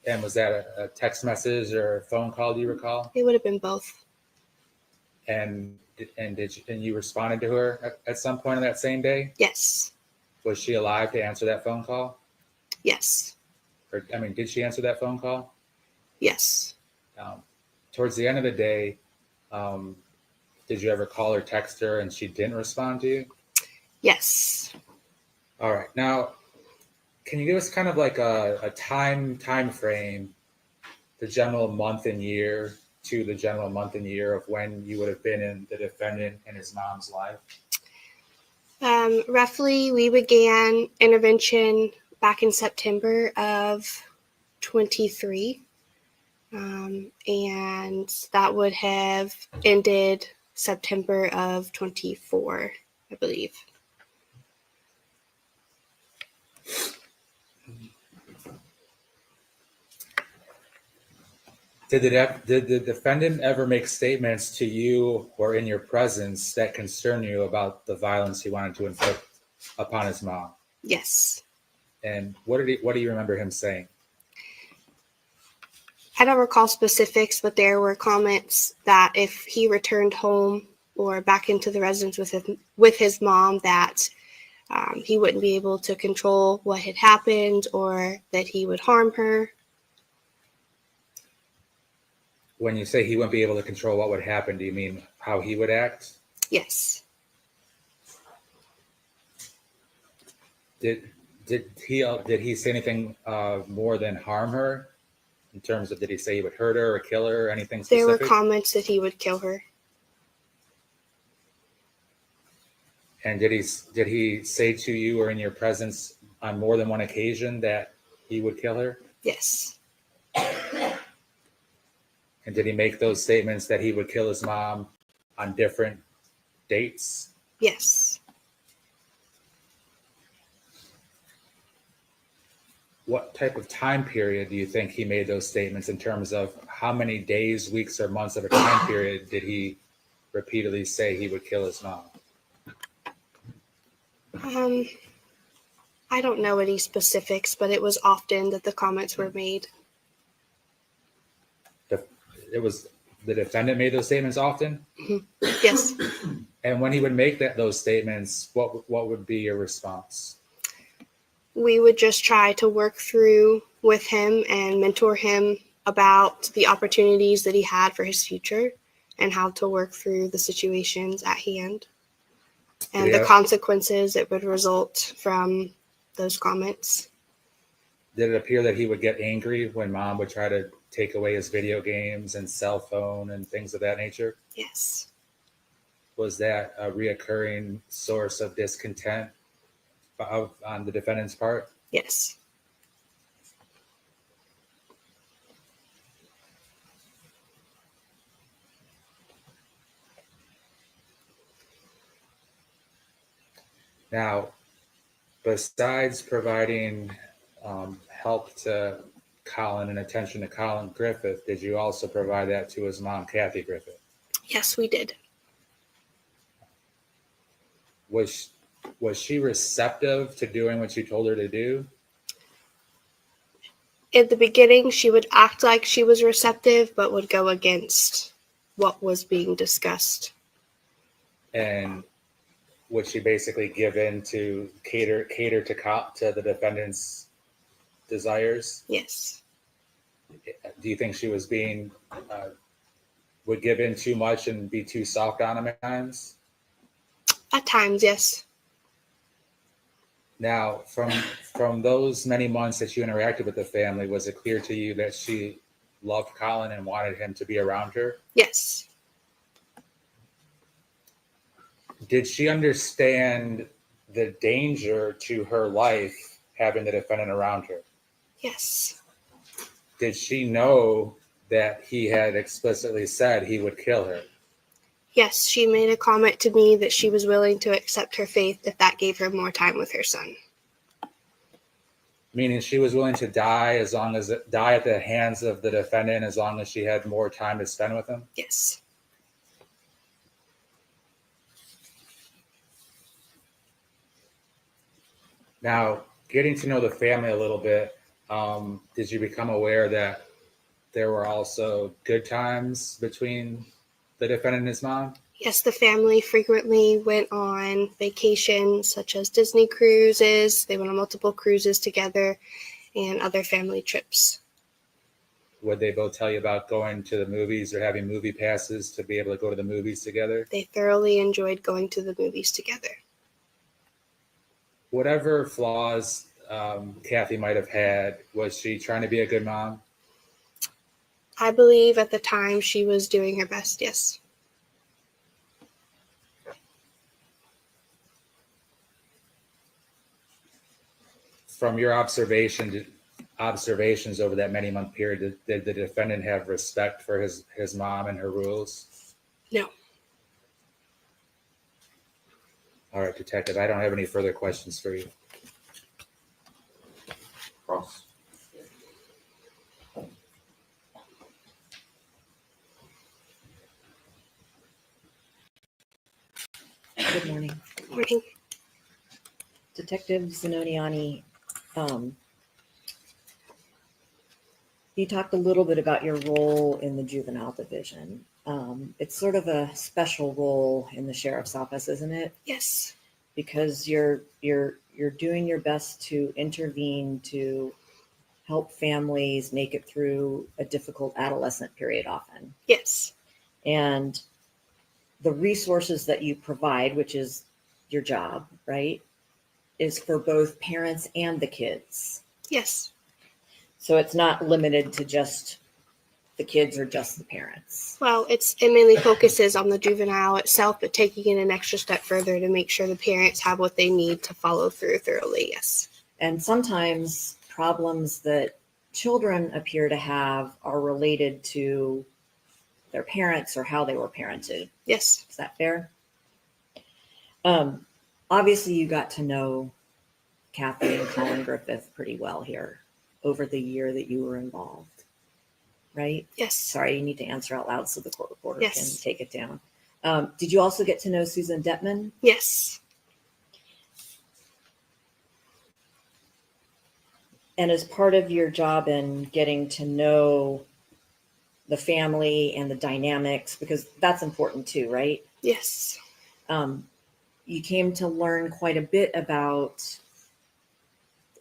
And was that a text message or a phone call, do you recall? It would have been both. And you responded to her at some point on that same day? Yes. Was she alive to answer that phone call? Yes. Or, did she answer that phone call? Yes. Towards the end of the day, did you ever call or text her and she didn't respond to you? Yes. All right. Now, can you give us kind of like a time frame, the general month and year to the general month and year of when you would have been in the defendant and his mom's life? Roughly, we began intervention back in September of 23. And that would have ended September of 24, I believe. Did the defendant ever make statements to you or in your presence that concern you about the violence he wanted to inflict upon his mom? Yes. And what do you remember him saying? I don't recall specifics, but there were comments that if he returned home or back into the residence with his mom, that he wouldn't be able to control what had happened or that he would harm her. When you say he wouldn't be able to control what would happen, do you mean how he would act? Yes. Did he say anything more than harm her? In terms of, did he say he would hurt her or kill her or anything specific? There were comments that he would kill her. And did he say to you or in your presence on more than one occasion that he would kill her? Yes. And did he make those statements that he would kill his mom on different dates? Yes. What type of time period do you think he made those statements in terms of how many days, weeks, or months of a time period did he repeatedly say he would kill his mom? I don't know any specifics, but it was often that the comments were made. It was the defendant made those statements often? Mm-hmm. Yes. And when he would make those statements, what would be your response? We would just try to work through with him and mentor him about the opportunities that he had for his future and how to work through the situations at hand and the consequences that would result from those comments. Did it appear that he would get angry when mom would try to take away his video games and cell phone and things of that nature? Yes. Was that a reoccurring source of discontent on the defendant's part? Yes. Now, besides providing help to Collin and attention to Collin Griffith, did you also provide that to his mom, Kathy Griffith? Yes, we did. Was she receptive to doing what you told her to do? In the beginning, she would act like she was receptive, but would go against what was being discussed. And would she basically give in to cater to the defendant's desires? Yes. Do you think she was would give in too much and be too soft on him at times? At times, yes. Now, from those many months that you interacted with the family, was it clear to you that she loved Collin and wanted him to be around her? Yes. Did she understand the danger to her life having the defendant around her? Yes. Did she know that he had explicitly said he would kill her? Yes, she made a comment to me that she was willing to accept her faith if that gave her more time with her son. Meaning she was willing to die at the hands of the defendant as long as she had more time to spend with him? Yes. Now, getting to know the family a little bit, did you become aware that there were also good times between the defendant and his mom? Yes, the family frequently went on vacations such as Disney cruises. They went on multiple cruises together and other family trips. Would they both tell you about going to the movies or having movie passes to be able to go to the movies together? They thoroughly enjoyed going to the movies together. Whatever flaws Kathy might have had, was she trying to be a good mom? I believe at the time she was doing her best, yes. From your observations over that many month period, did the defendant have respect for his mom and her rules? No. All right, detective, I don't have any further questions for you. Cross. Good morning. Morning. Detective Zenoniani, you talked a little bit about your role in the juvenile division. It's sort of a special role in the sheriff's office, isn't it? Yes. Because you're doing your best to intervene to help families make it through a difficult adolescent period often. Yes. And the resources that you provide, which is your job, right, is for both parents and the kids. Yes. So it's not limited to just the kids or just the parents. Well, it mainly focuses on the juvenile itself, but taking it an extra step further to make sure the parents have what they need to follow through thoroughly, yes. And sometimes problems that children appear to have are related to their parents or how they were parented. Yes. Is that fair? Obviously, you got to know Kathy and Collin Griffith pretty well here over the year that you were involved, right? Yes. Sorry, you need to answer out loud so the court reporter Yes. can take it down. Did you also get to know Susan Detman? Yes. And as part of your job in getting to know the family and the dynamics, because that's important too, right? Yes. You came to learn quite a bit about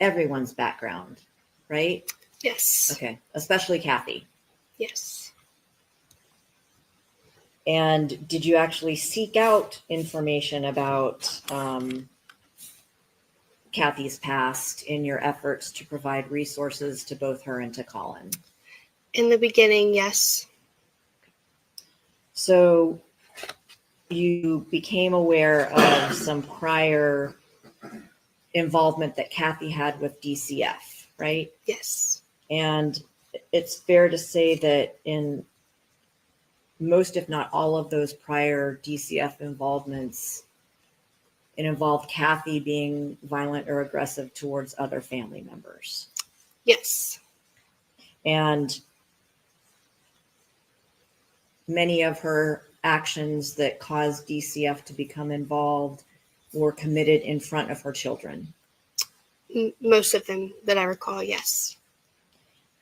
everyone's background, right? Yes. Okay, especially Kathy. Yes. And did you actually seek out information about Kathy's past in your efforts to provide resources to both her and to Collin? In the beginning, yes. So you became aware of some prior involvement that Kathy had with DCF, right? Yes. And it's fair to say that in most, if not all of those prior DCF involvements, it involved Kathy being violent or aggressive towards other family members. Yes. And many of her actions that caused DCF to become involved were committed in front of her children. Most of them that I recall, yes.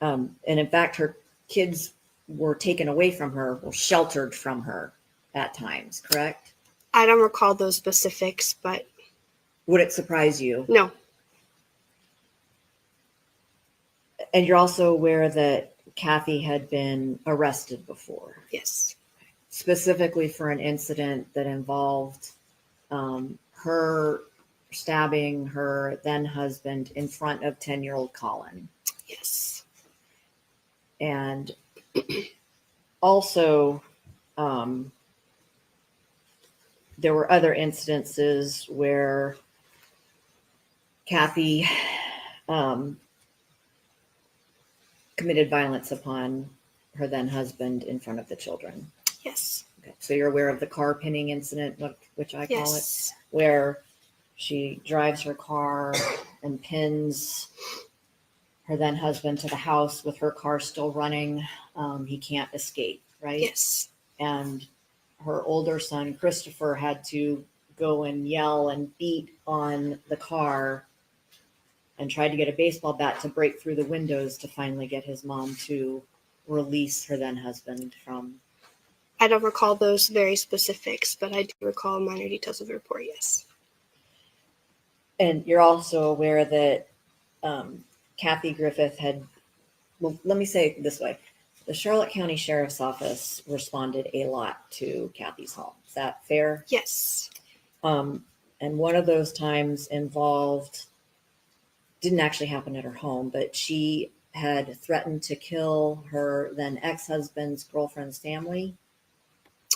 And in fact, her kids were taken away from her, were sheltered from her at times, correct? I don't recall those specifics, but. Would it surprise you? No. And you're also aware that Kathy had been arrested before? Yes. Specifically for an incident that involved her stabbing her then husband in front of 10-year-old Collin. Yes. And also, there were other incidences where Kathy committed violence upon her then husband in front of the children. Yes. Okay. So you're aware of the car pinning incident, which I call Yes. it, where she drives her car and pins her then husband to the house with her car still running. He can't escape, right? Yes. And her older son, Christopher, had to go and yell and beat on the car and tried to get a baseball bat to break through the windows to finally get his mom to release her then husband from. I don't recall those very specifics, but I do recall minor details of the report, yes. And you're also aware that Kathy Griffith had, well, let me say it this way. The Charlotte County Sheriff's Office responded a lot to Kathy's home. Is that fair? Yes. And one of those times involved, didn't actually happen at her home, but she had threatened to kill her then ex-husband's girlfriend's family.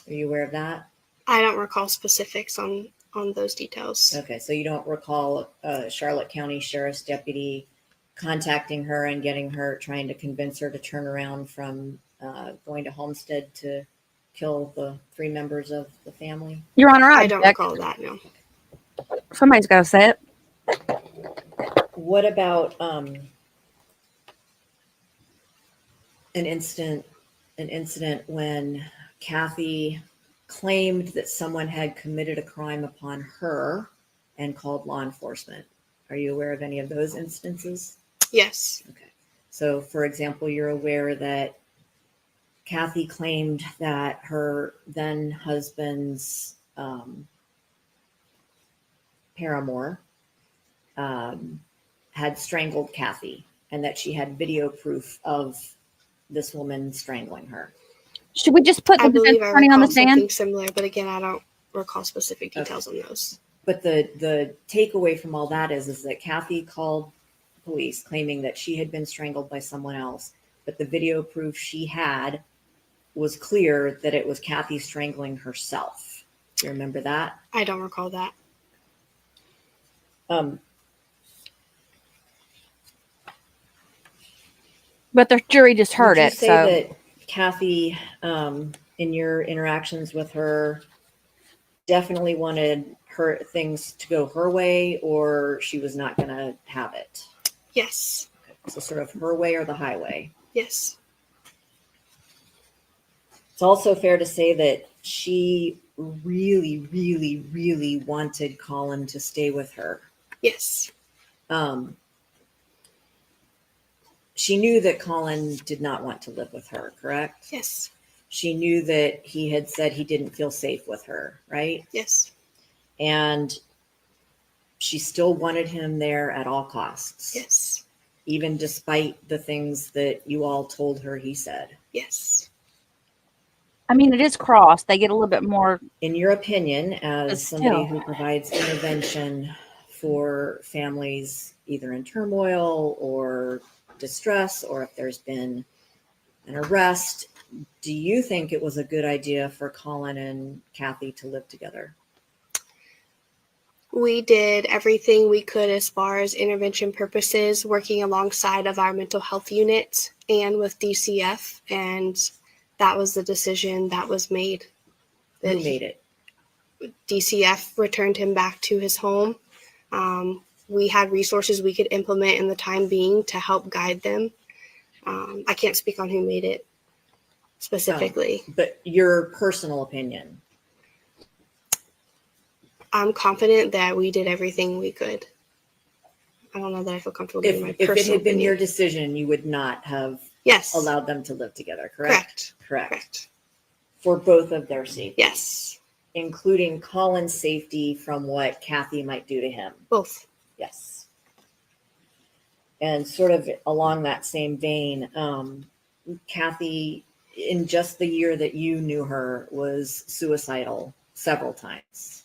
Are you aware of that? I don't recall specifics on those details. Okay, so you don't recall Charlotte County Sheriff's deputy contacting her and getting her, trying to convince her to turn around from going to Homestead to kill the 3 members of the family? Your Honor, I don't recall that, no. Somebody's got to say it. What about an incident when Kathy claimed that someone had committed a crime upon her and called law enforcement? Are you aware of any of those instances? Yes. Okay. So, for example, you're aware that Kathy claimed that her then husband's paramour had strangled Kathy, and that she had video proof of this woman strangling her. Should we just put the I defense believe I attorney on the recall stand? something similar, but again, I don't recall specific details on those. But the takeaway from all that is that Kathy called police claiming that she had been strangled by someone else, but the video proof she had was clear that it was Kathy strangling herself. Do you remember that? I don't recall that. But the jury just heard Would you it. say So that Kathy, in your interactions with her, definitely wanted her things to go her way, or she was not going to have it? Yes. So sort of her way or the highway. Yes. It's also fair to say that she really, really, really wanted Collin to stay with her. Yes. She knew that Collin did not want to live with her, correct? Yes. She knew that he had said he didn't feel safe with her, right? Yes. And she still wanted him there at all costs. Yes. Even despite the things that you all told her he said. Yes. I mean, it is crossed. They get a little bit more. In your opinion, as But somebody still. who provides intervention for families either in turmoil or distress, or if there's been an arrest, do you think it was a good idea for Collin and Kathy to live together? We did everything we could as far as intervention purposes, working alongside of our mental health unit and with DCF, and that was the decision that was made. Who made it? DCF returned him back to his home. We had resources we could implement in the time being to help guide them. I can't speak on who made it specifically. But your personal opinion? I'm confident that we did everything we could. I don't know that I feel comfortable giving my If it personal had been opinion. your decision, you would not have Yes. allowed them to live together, correct? Correct. For both of their safety. Yes. Including Collin's safety from what Kathy might do to him. Both. Yes. And sort of along that same vein, Kathy, in just the year that you knew her, was suicidal several times.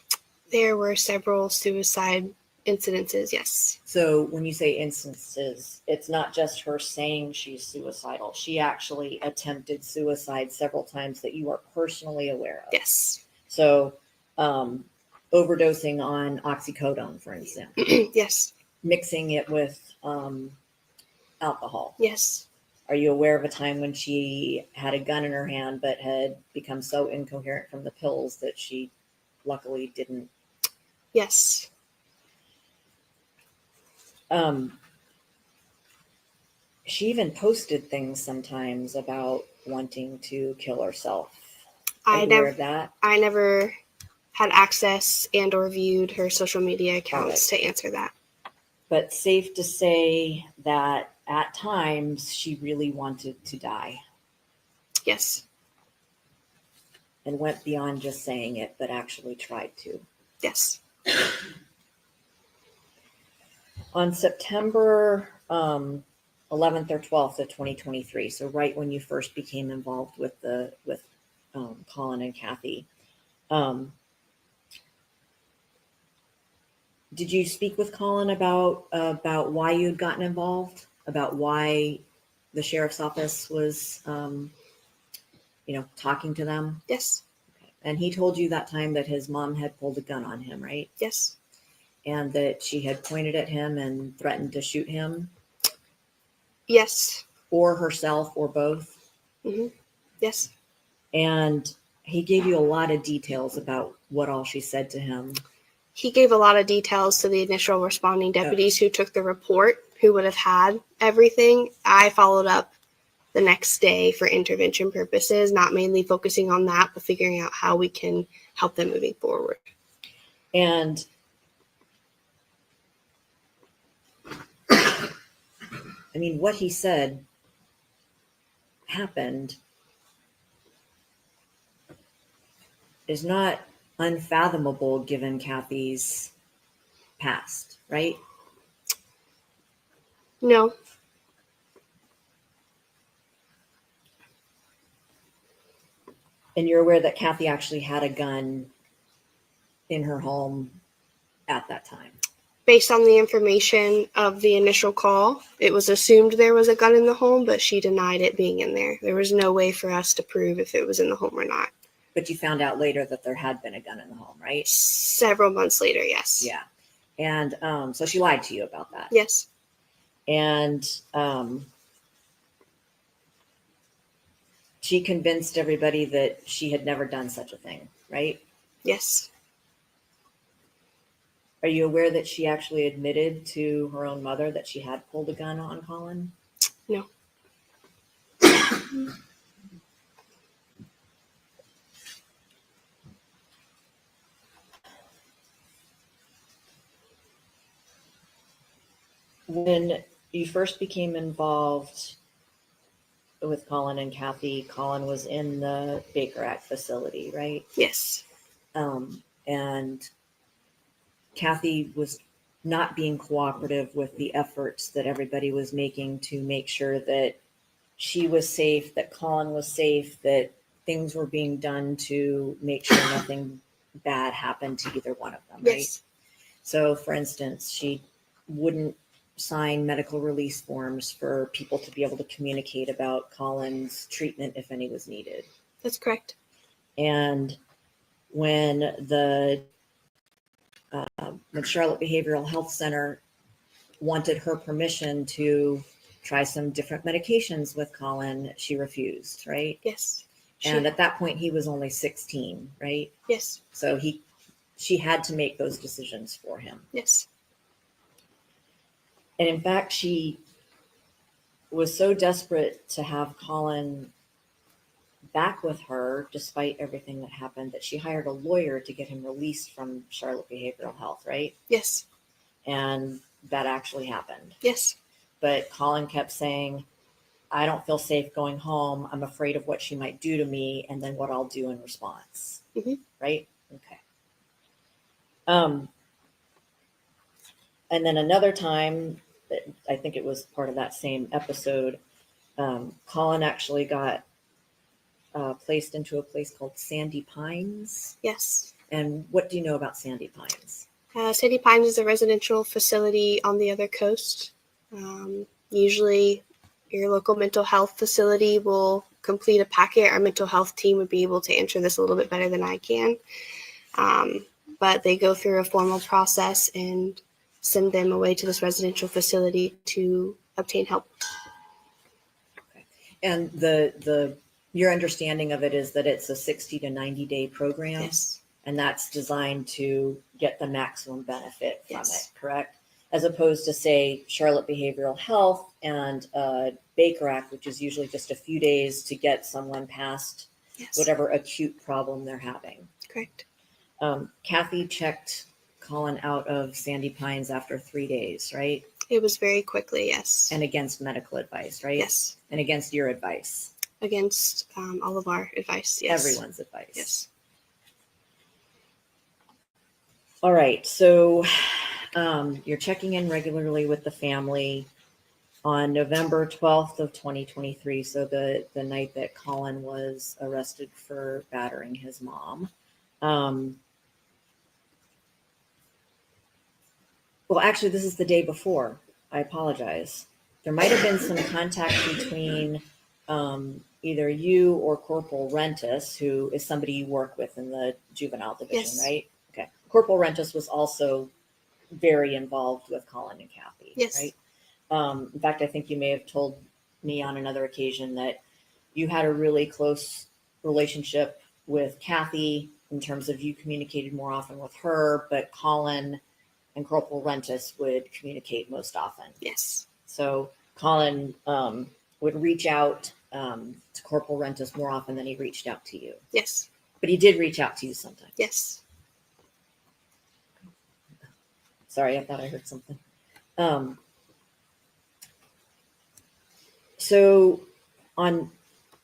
There were several suicide incidences, yes. So when you say instances, it's not just her saying she's suicidal. She actually attempted suicide several times that you are personally aware of. Yes. So overdosing on oxycodone, for instance. Yes. Mixing it with alcohol. Yes. Are you aware of a time when she had a gun in her hand but had become so incoherent from the pills that she luckily didn't? Yes. She even posted things sometimes about wanting to kill herself. I aware of that? I never had access and or viewed her social media accounts to answer that. But safe to say that at times she really wanted to die. Yes. And went beyond just saying it, but actually tried to. Yes. On September 11th or 12th of 2023, so right when you first became involved with Collin and Kathy, did you speak with Collin about why you had gotten involved? About why the sheriff's office was, talking to them? Yes. And he told you that time that his mom had pulled a gun on him, right? Yes. And that she had pointed at him and threatened to shoot him? Yes. Or herself, or both? Mm-hmm. Yes. And he gave you a lot of details about what all she said to him. He gave a lot of details to the initial responding deputies who took the report, who would have had everything. I followed up the next day for intervention purposes, not mainly focusing on that, but figuring out how we can help them moving forward. And I mean, what he said happened is not unfathomable given Kathy's past, right? No. And you're aware that Kathy actually had a gun in her home at that time? Based on the information of the initial call, it was assumed there was a gun in the home, but she denied it being in there. There was no way for us to prove if it was in the home or not. But you found out later that there had been a gun in the home, right? Several months later, yes. Yeah. And so she lied to you about that? Yes. And she convinced everybody that she had never done such a thing, right? Yes. Are you aware that she actually admitted to her own mother that she had pulled a gun on Collin? No. When you first became involved with Collin and Kathy, Collin was in the Baker Act facility, right? Yes. And Kathy was not being cooperative with the efforts that everybody was making to make sure that she was safe, that Collin was safe, that things were being done to make sure nothing bad happened to either one of them, right? Yes. So, for instance, she wouldn't sign medical release forms for people to be able to communicate about Collin's treatment if any was needed. That's correct. And when when Charlotte Behavioral Health Center wanted her permission to try some different medications with Collin, she refused, right? Yes. And at that point, he was only 16, right? Yes. So she had to make those decisions for him. Yes. And in fact, she was so desperate to have Collin back with her, despite everything that happened, that she hired a lawyer to get him released from Charlotte Behavioral Health, right? Yes. And that actually happened. Yes. But Collin kept saying, I don't feel safe going home. I'm afraid of what she might do to me and then what I'll do in response. Mm-hmm. Right? Okay. And then another time, I think it was part of that same episode, Collin actually got placed into a place called Sandy Pines. Yes. And what do you know about Sandy Pines? Sandy Pines is a residential facility on the other coast. Usually your local mental health facility will complete a packet. Our mental health team would be able to answer this a little bit better than I can. But they go through a formal process and send them away to this residential facility to obtain help. Okay. And your understanding of it is that it's a 60 to 90 day program? Yes. And that's designed to get the maximum benefit from Yes. it, correct? As opposed to, say, Charlotte Behavioral Health and Baker Act, which is usually just a few days to get someone past Yes. whatever acute problem they're having. Correct. Kathy checked Collin out of Sandy Pines after 3 days, right? It was very quickly, yes. And against medical advice, right? Yes. And against your advice. Against all of our advice, yes. Everyone's advice. Yes. All right. So you're checking in regularly with the family on November 12th of 2023. So the night that Collin was arrested for battering his mom. Well, actually, this is the day before. I apologize. there might have been some contact between either you or Corporal Rentis, who is somebody you work with in the juvenile division, Yes. right? Okay. Corporal Rentis was also very involved with Collin and Kathy, Yes. right? In fact, I think you may have told me on another occasion that you had a really close relationship with Kathy in terms of you communicated more often with her, but Collin and Corporal Rentis would communicate most often. Yes. So Collin would reach out to Corporal Rentis more often than he reached out to you. Yes. But he did reach out to you sometimes. Yes. Sorry, I thought I heard something. So on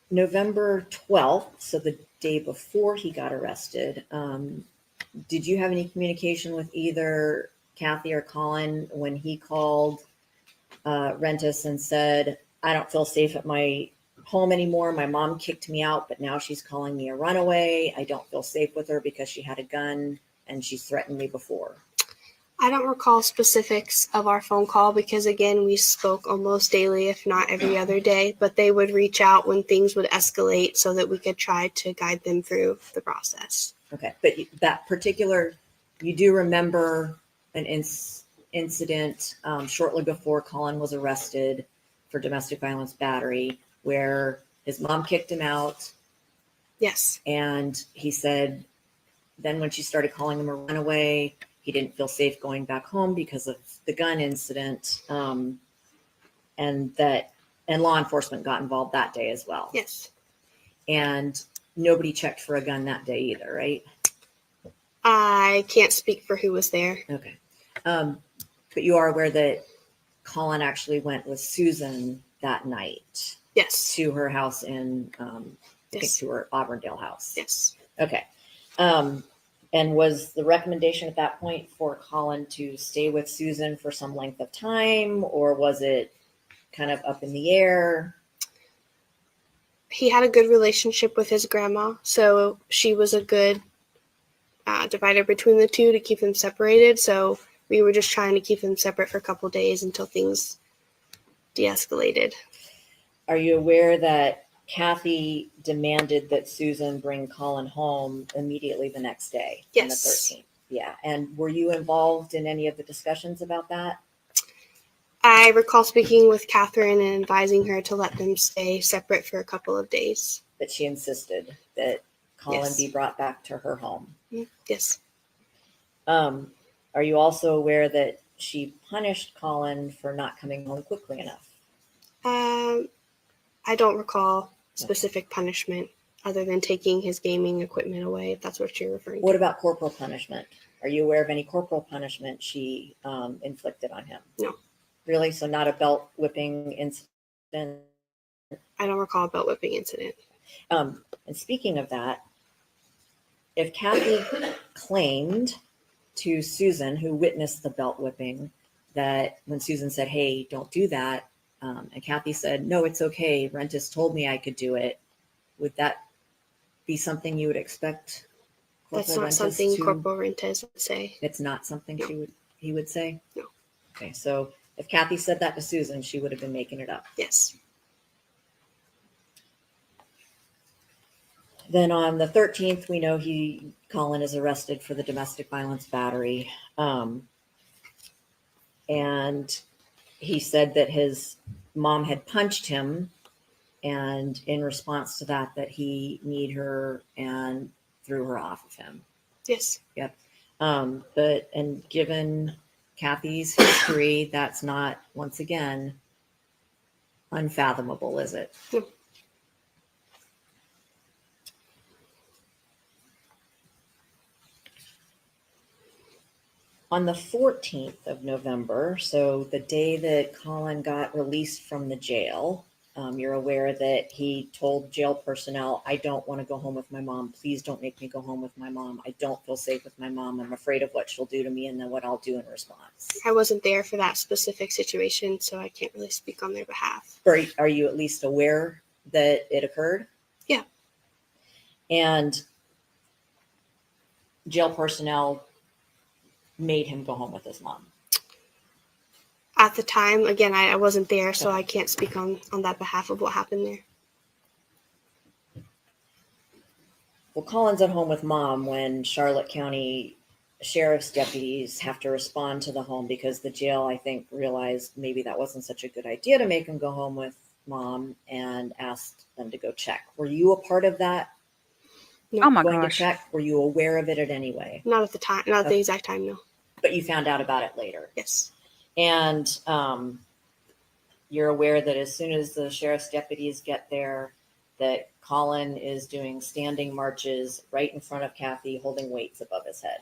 November 12th, so the day before he got arrested, did you have any communication with either Kathy or Collin when he called Rentis and said, I don't feel safe at my home anymore. My mom kicked me out, but now she's calling me a runaway. I don't feel safe with her because she had a gun and she's threatened me before. I don't recall specifics of our phone call because, again, we spoke almost daily, if not every other day, but they would reach out when things would escalate so that we could try to guide them through the process. Okay, but that particular, you do remember an incident shortly before Collin was arrested for domestic violence battery where his mom kicked him out. Yes. And he said, then when she started calling him a runaway, he didn't feel safe going back home because of the gun incident. And law enforcement got involved that day as well. Yes. And nobody checked for a gun that day either, right? I can't speak for who was there. Okay. But you are aware that Collin actually went with Susan that night. Yes. To her house in, I think Yes. to her Auburndale house. Yes. Okay. And was the recommendation at that point for Collin to stay with Susan for some length of time, or was it kind of up in the air? He had a good relationship with his grandma, so she was a good divider between the two to keep them separated. So we were just trying to keep them separate for a couple of days until things de-escalated. Are you aware that Kathy demanded that Susan bring Collin home immediately the next day? Yes. On the 13th. Yeah. And were you involved in any of the discussions about that? I recall speaking with Catherine and advising her to let them stay separate for a couple of days. But she insisted that Collin Yes. be brought back to her home. Yes. Are you also aware that she punished Collin for not coming home quickly enough? I don't recall specific punishment other than taking his gaming equipment away, if that's what you're referring to. What about corporal punishment? Are you aware of any corporal punishment she inflicted on him? No. Really? So not a belt whipping incident? I don't recall a belt whipping incident. And speaking of that, if Kathy claimed to Susan, who witnessed the belt whipping, that when Susan said, hey, don't do that, and Kathy said, no, it's okay, Rentis told me I could do it, would that be something you would expect Corporal That's not Rentis something to- Corporal Rentis would say. It's not something he would say? No. Okay, so if Kathy said that to Susan, she would have been making it up. Yes. Then on the 13th, we know Collin is arrested for the domestic violence battery. And he said that his mom had punched him, and in response to that he kneed her and threw her off of him. Yes. Yep. And given Kathy's history, that's not, once again, unfathomable, is it? No. On the 14th of November, so the day that Collin got released from the jail, you're aware that he told jail personnel, I don't want to go home with my mom. Please don't make me go home with my mom. I don't feel safe with my mom. I'm afraid of what she'll do to me and then what I'll do in response. I wasn't there for that specific situation, so I can't really speak on their behalf. Are you at least aware that it occurred? Yeah. And jail personnel made him go home with his mom. At the time, again, I wasn't there, so I can't speak on that behalf of what happened there. Well, Colin's at home with mom when Charlotte County Sheriff's deputies have to respond to the home because the jail, I think, realized maybe that wasn't such a good idea to make him go home with mom and asked them to go check. Were you a part of that? No. Oh my going gosh. to check? Were you aware of it at any way? Not at the time, not at the exact time, no. But you found out about it later. Yes. And you're aware that as soon as the sheriff's deputies get there, that Collin is doing standing marches right in front of Kathy, holding weights above his head.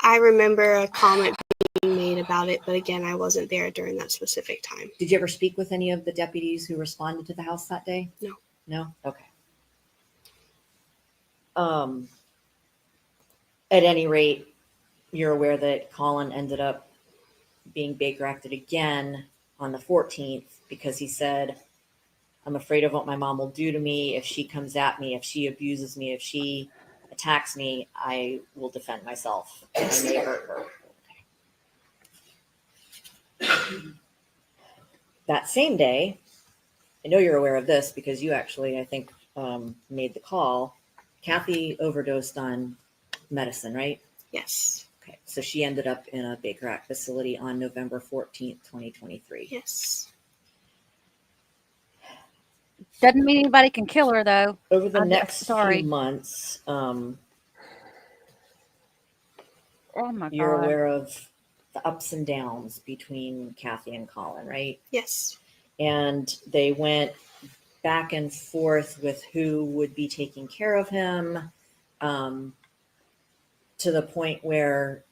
I remember a comment being made about it, but again, I wasn't there during that specific time. Did you ever speak with any of the deputies who responded to the house that day? No. No? Okay. At any rate, you're aware that Collin ended up being Baker acted again on the 14th because he said, I'm afraid of what my mom will do to me if she comes at me, if she abuses me, if she attacks me, I will defend myself. I may hurt her. That same day, I know you're aware of this because you actually, I think, made the call. Kathy overdosed on medicine, right? Yes. Okay, so she ended up in a Baker Act facility on November 14th, 2023. Yes. Doesn't mean anybody can kill her, though. Over the next few months, oh my you're God. aware of the ups and downs between Kathy and Collin, right? Yes. And they went back and forth with who would be taking care of him, to the point where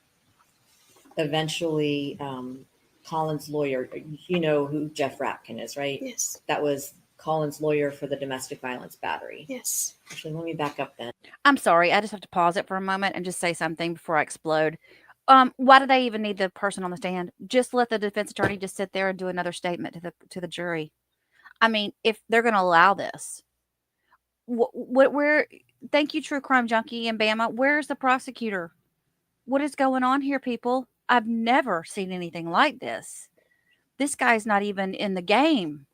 eventually Collin's lawyer, you know who Jeff Rapkin is, right? Yes. That was Collin's lawyer for the domestic violence battery. Yes. Actually, let me back up then. I'm sorry. I just have to pause it for a moment and just say something before I explode. Why do they even need the person on the stand? Just let the defense attorney just sit there and do another statement to the jury. I mean, if they're going to allow this, where? Thank you, True Crime Junkie and Bama. Where's the prosecutor? What is going on here, people? I've never seen anything like this. This guy's not even in the game.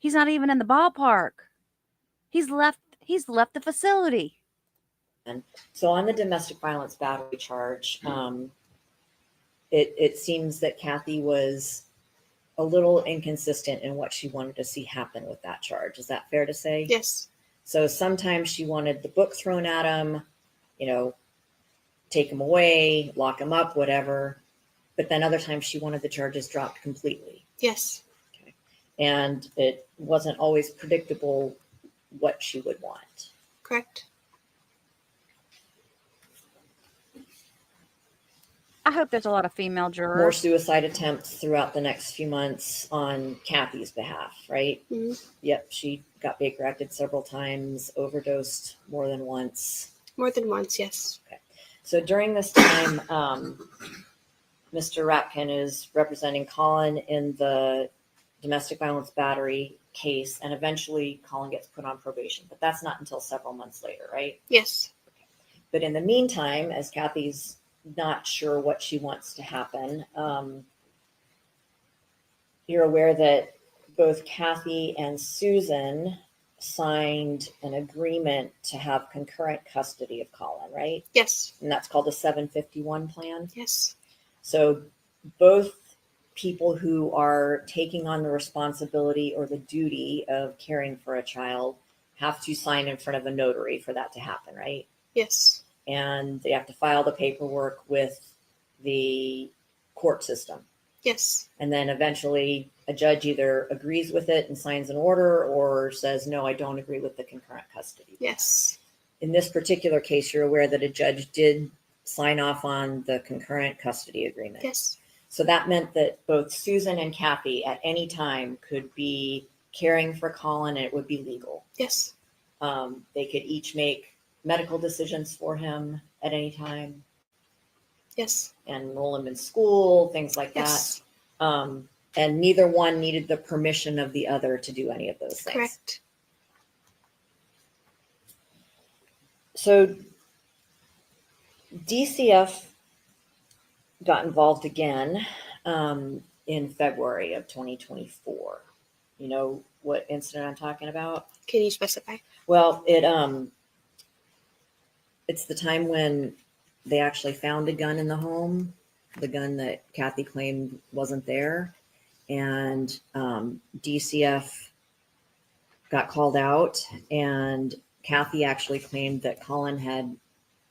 He's not even in the ballpark. He's left the facility. And so on the domestic violence battery charge, it seems that Kathy was a little inconsistent in what she wanted to see happen with that charge. Is that fair to say? Yes. So sometimes she wanted the book thrown at him, take him away, lock him up, whatever. But then other times she wanted the charges dropped completely. Yes. Okay. And it wasn't always predictable what she would want. Correct. I hope there's a lot of female jurors. More suicide attempts throughout the next few months on Kathy's behalf, right? Mm-hmm. Yep, she got Baker acted several times, overdosed more than once. More than once, yes. Okay. So during this time, Mr. Rapkin is representing Collin in the domestic violence battery case, and eventually Collin gets put on probation. But that's not until several months later, right? Yes. Okay. But in the meantime, as Kathy's not sure what she wants to happen, you're aware that both Kathy and Susan signed an agreement to have concurrent custody of Collin, right? Yes. And that's called the 751 plan. Yes. So both people who are taking on the responsibility or the duty of caring for a child have to sign in front of a notary for that to happen, right? Yes. And they have to file the paperwork with the court system. Yes. And then eventually a judge either agrees with it and signs an order or says, no, I don't agree with the concurrent custody. Yes. In this particular case, you're aware that a judge did sign off on the concurrent custody agreement. Yes. So that meant that both Susan and Kathy at any time could be caring for Collin, and it would be legal. Yes. They could each make medical decisions for him at any time. Yes. And enroll him in school, things like Yes. that. And neither one needed the permission of the other to do any of those things. Correct. So DCF got involved again. in February of 2024. You know what incident I'm talking about? Can you specify? Well, it's the time when they actually found a gun in the home, the gun that Kathy claimed wasn't there, and DCF got called out, and Kathy actually claimed that Collin had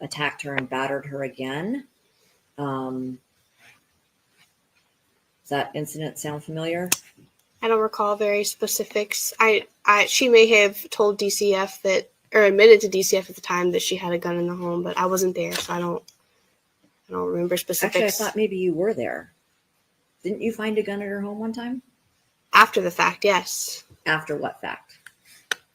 attacked her and battered her again. Does that incident sound familiar? I don't recall very specifics. She may have told DCF that, or admitted to DCF at the time that she had a gun in the home, but I wasn't there, so I don't remember specifics. Actually, I thought maybe you were there. Didn't you find a gun at her home one time? After the fact, yes. After what fact?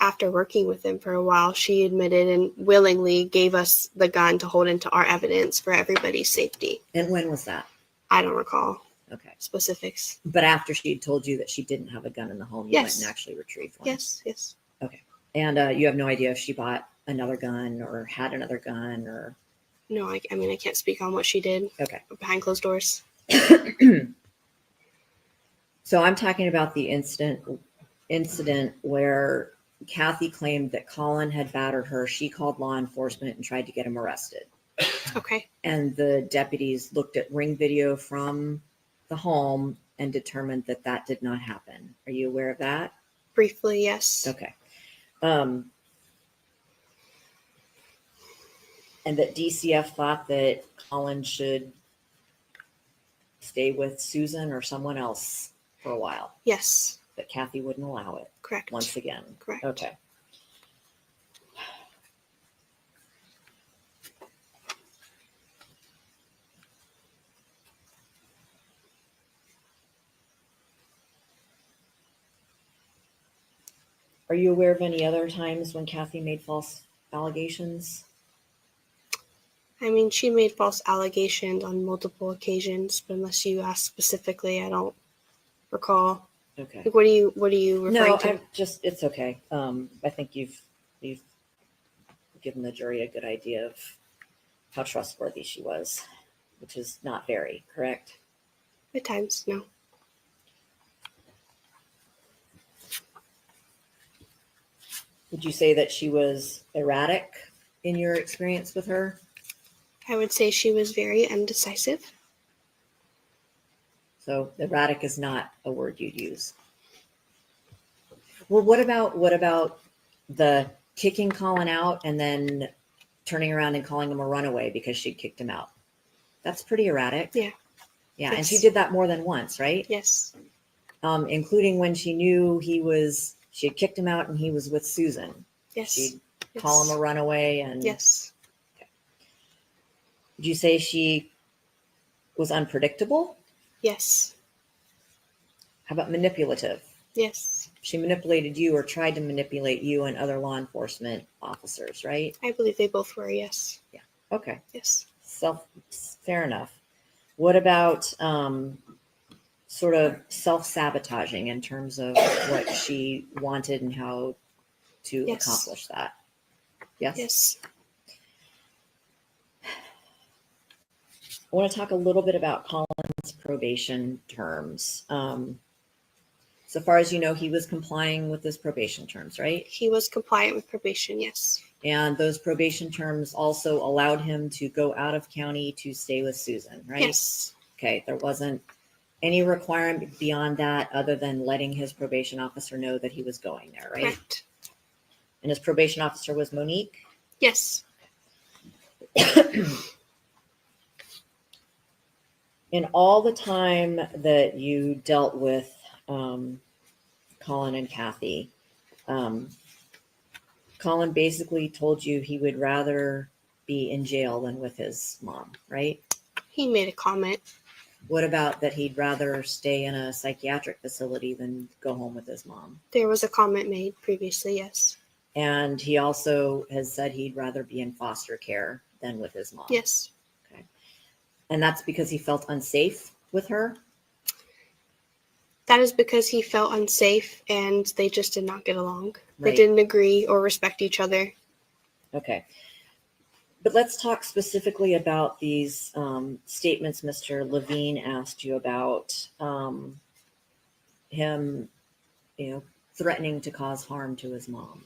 After working with him for a while, she admitted and willingly gave us the gun to hold into our evidence for everybody's safety. And when was that? I don't recall. Okay. Specifics. But after she had told you that she didn't have a gun in the home, you Yes. went and actually retrieved one. Yes. Okay. And you have no idea if she bought another gun or had another gun or... No, I mean, I can't speak on what she did. Okay. Behind closed doors. So I'm talking about the incident where Kathy claimed that Collin had battered her. She called law enforcement and tried to get him arrested. Okay. And the deputies looked at ring video from the home and determined that that did not happen. Are you aware of that? Briefly, yes. Okay. And that DCF thought that Collin should stay with Susan or someone else for a while. Yes. But Kathy wouldn't allow it. Correct. Once again. Correct. Okay. Are you aware of any other times when Kathy made false allegations? I mean, she made false allegations on multiple occasions, but unless you ask specifically, I don't recall. Okay. Like, what are you referring No, to? I'm just, it's okay. I think you've given the jury a good idea of how trustworthy she was, which is not very, correct? At times, no. Would you say that she was erratic in your experience with her? I would say she was very indecisive. So erratic is not a word you'd use. Well, what about the kicking Collin out and then turning around and calling him a runaway because she'd kicked him out? That's pretty erratic. Yeah. Yeah, Yes. and she did that more than once, right? Yes. Including when she knew she had kicked him out and he was with Susan. Yes. She'd call him a runaway and... Yes. Would you say she was unpredictable? Yes. How about manipulative? Yes. She manipulated you or tried to manipulate you and other law enforcement officers, right? I believe they both were, yes. Yeah. Okay. Yes. Fair enough. What about sort of self-sabotaging in terms of what she wanted and how to Yes. accomplish that? Yes? Yes. I want to talk a little bit about Collin's probation terms. So far as you know, he was complying with his probation terms, right? He was compliant with probation, yes. And those probation terms also allowed him to go out of county to stay with Susan, right? Yes. Okay, there wasn't any requirement beyond that other than letting his probation officer know that he was going there, right? Correct. And his probation officer was Monique? Yes. In all the time that you dealt with Collin and Kathy, Collin basically told you he would rather be in jail than with his mom, right? He made a comment. What about that he'd rather stay in a psychiatric facility than go home with his mom? There was a comment made previously, yes. And he also has said he'd rather be in foster care than with his mom. Yes. Okay. And that's because he felt unsafe with her? That is because he felt unsafe and they just did not get along. Right. They didn't agree or respect each other. Okay. But let's talk specifically about these statements Mr. Levine asked you about, him, threatening to cause harm to his mom.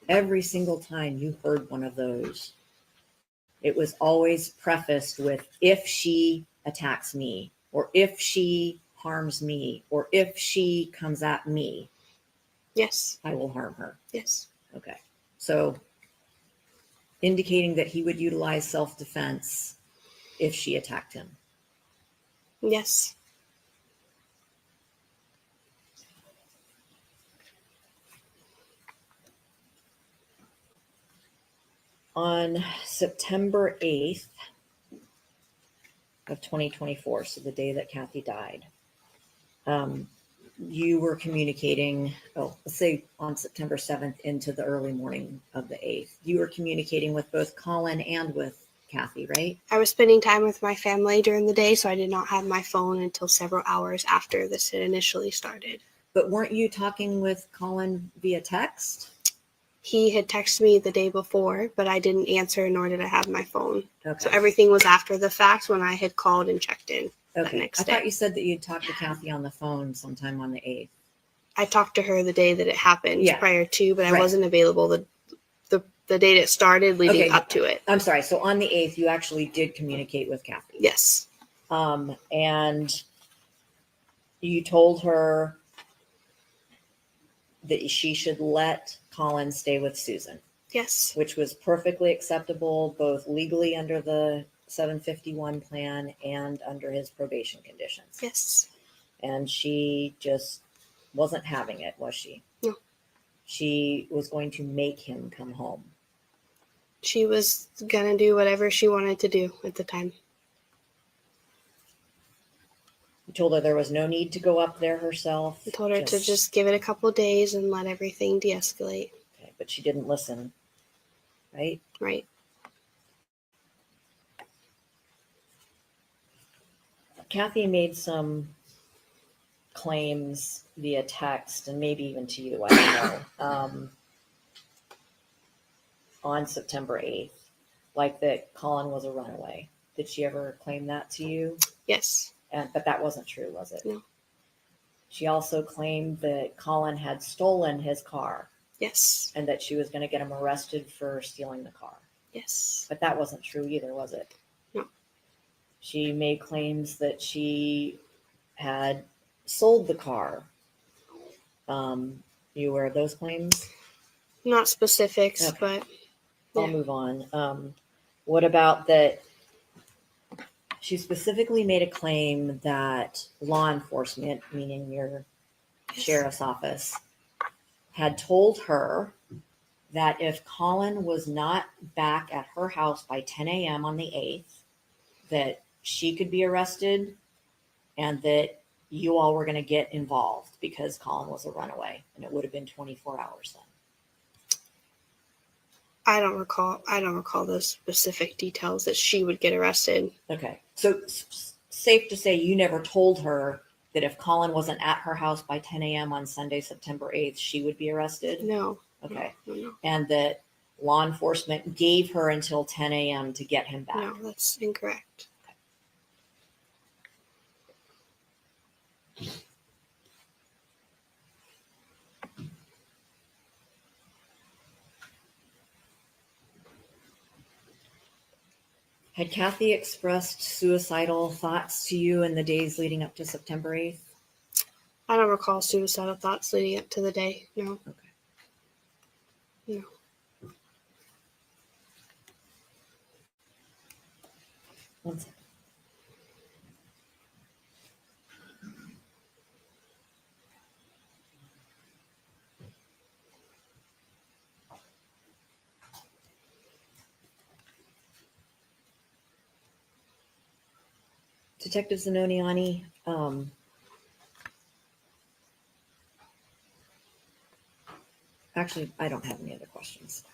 Every single time you heard one of those, it was always prefaced with, if she attacks me, or if she harms me, or if she comes at me, Yes. I will harm her. Yes. Okay. So indicating that he would utilize self-defense if she attacked him. Yes. On September 8th of 2024, so the day that Kathy died, you were communicating, let's say on September 7th into the early morning of the 8th, you were communicating with both Collin and with Kathy, right? I was spending time with my family during the day, so I did not have my phone until several hours after this had initially started. But weren't you talking with Collin via text? He had texted me the day before, but I didn't answer, nor did I have my phone. Okay. So everything was after the fact when I had called and checked in that next day. I thought you said that you'd talked to Kathy on the phone sometime on the 8th. I talked to her the day that it happened prior to, but I Right. wasn't available the date it started leading up to it. I'm sorry. So on the 8th, you actually did communicate with Kathy. Yes. And you told her that she should let Collin stay with Susan. Yes. Which was perfectly acceptable, both legally under the 751 plan and under his probation conditions. Yes. And she just wasn't having it, was she? No. She was going to make him come home. She was going to do whatever she wanted to do at the time. You told her there was no need to go up there herself. I told her to just give it a couple of days and let everything de-escalate. Okay, but she didn't listen, right? Right. Kathy made some claims via text and maybe even to you, I don't know, on September 8th, like that Collin was a runaway. Did she ever claim that to you? Yes. But that wasn't true, was it? No. She also claimed that Collin had stolen his car. Yes. And that she was going to get him arrested for stealing the car. Yes. But that wasn't true either, was it? No. She made claims that she had sold the car. You aware of those claims? Not specifics, Okay. but I'll move on. What about that? She specifically made a claim that law enforcement, meaning your sheriff's office, had told her that if Collin was not back at her house by 10 a.m. on the 8th, that she could be arrested and that you all were going to get involved because Collin was a runaway, and it would have been 24 hours then. I don't recall those specific details that she would get arrested. Okay. So safe to say you never told her that if Collin wasn't at her house by 10 a.m. on Sunday, September 8th, she would be arrested? No. Okay. No. And that law enforcement gave her until 10 a.m. to get him back? No, that's incorrect. Had Kathy expressed suicidal thoughts to you in the days leading up to September 8th? I don't recall suicidal thoughts leading up to the day. No. Okay. No. One second. Detective Zenoniani, actually, I don't have any other questions.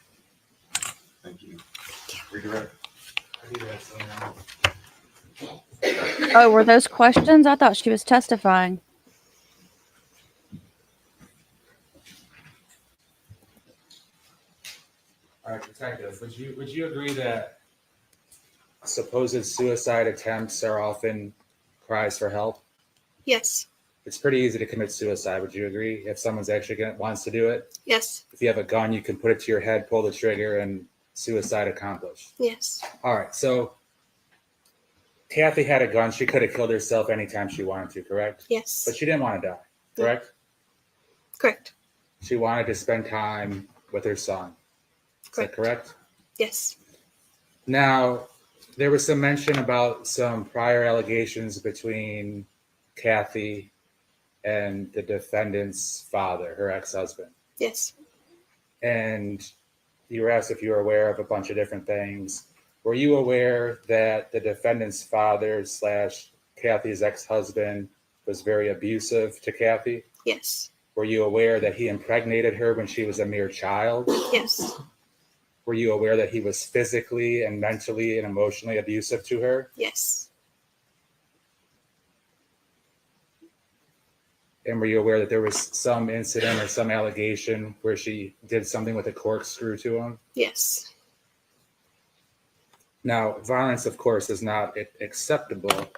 Thank you. Redirect. Oh, were those questions? I thought she was testifying. All right, detective, would you agree that supposed suicide attempts are often cries for help? Yes. It's pretty easy to commit suicide. Would you agree? If someone's actually wants to do it, Yes. if you have a gun, you can put it to your head, pull the trigger, and suicide accomplished. Yes. All right, so Kathy had a gun. She could have killed herself anytime she wanted to, correct? Yes. But she didn't want to die, correct? Correct. She wanted to spend time with her son. Is that correct? Yes. Now, there was some mention about some prior allegations between Kathy and the defendant's father, her ex-husband. Yes. And you were asked if you were aware of a bunch of different things. Were you aware that the defendant's father / Kathy's ex-husband was very abusive to Kathy? Yes. Were you aware that he impregnated her when she was a mere child? Yes. Were you aware that he was physically and mentally and emotionally abusive to her? Yes. And were you aware that there was some incident or some allegation where she did something with a corkscrew to him? Yes. Now, violence, of course, is not acceptable,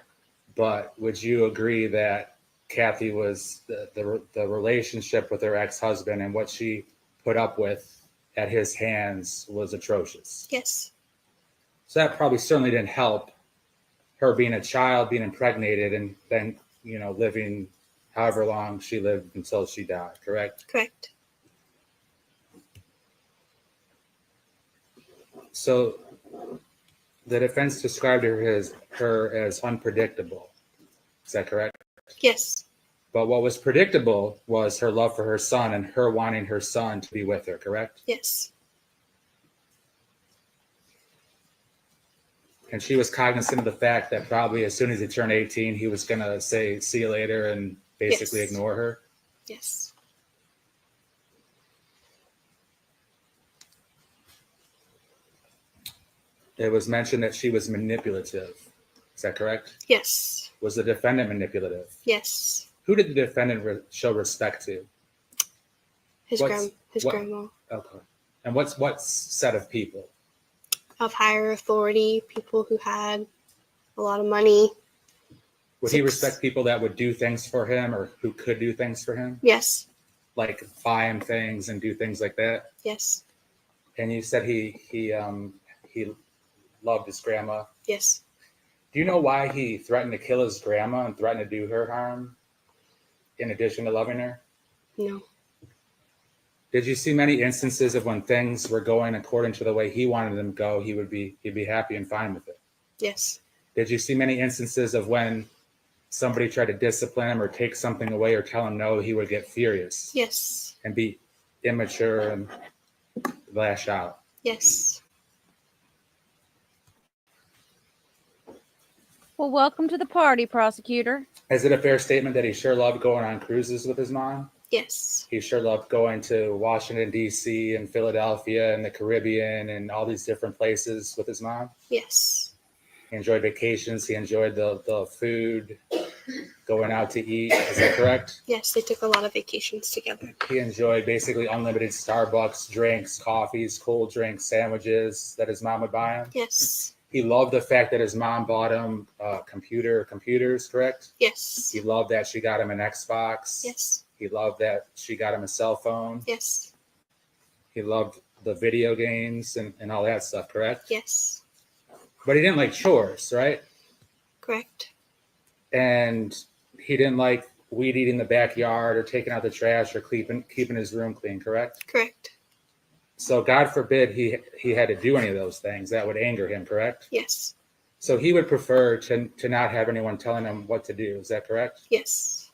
but would you agree that Kathy was the relationship with her ex-husband and what she put up with at his hands was atrocious? Yes. So that probably certainly didn't help her being a child, being impregnated, and then, living however long she lived until she died, correct? Correct. So the defense described her as unpredictable. Is that correct? Yes. But what was predictable was her love for her son and her wanting her son to be with her, correct? Yes. And she was cognizant of the fact that probably as soon as he turned 18, he was going to say, see you later, and basically Yes. ignore her. Yes. It was mentioned that she was manipulative. Is that correct? Yes. Was the defendant manipulative? Yes. Who did the defendant show respect to? His What- grandma. Okay. And what set of people? Of higher authority, people who had a lot of money. Would he respect people that would do things for him or who could do things for him? Yes. Like buy him things and do things like that? Yes. And you said he loved his grandma. Yes. Do you know why he threatened to kill his grandma and threatened to do her harm in addition to loving her? No. Did you see many instances of when things were going according to the way he wanted them to go, he'd be happy and fine with it? Yes. Did you see many instances of when somebody tried to discipline him or take something away or tell him no, he would get furious Yes. and be immature and lash out? Yes. Well, welcome to the party, prosecutor. Is it a fair statement that he sure loved going on cruises with his mom? Yes. He sure loved going to Washington, D.C. and Philadelphia and the Caribbean and all these different places with his mom? Yes. He enjoyed vacations. He enjoyed the food, going out to eat. Is that correct? Yes, they took a lot of vacations together. He enjoyed basically unlimited Starbucks drinks, coffees, cold drinks, sandwiches that his mom would buy him. Yes. He loved the fact that his mom bought him computers, correct? Yes. He loved that she got him an Xbox. Yes. He loved that she got him a cell phone. Yes. He loved the video games and all that stuff, correct? Yes. But he didn't like chores, right? Correct. And he didn't like weed eating the backyard or taking out the trash or keeping his room clean, correct? Correct. So God forbid he had to do any of those things. That would anger him, correct? Yes. So he would prefer to not have anyone telling him what to do. Is that correct? Yes.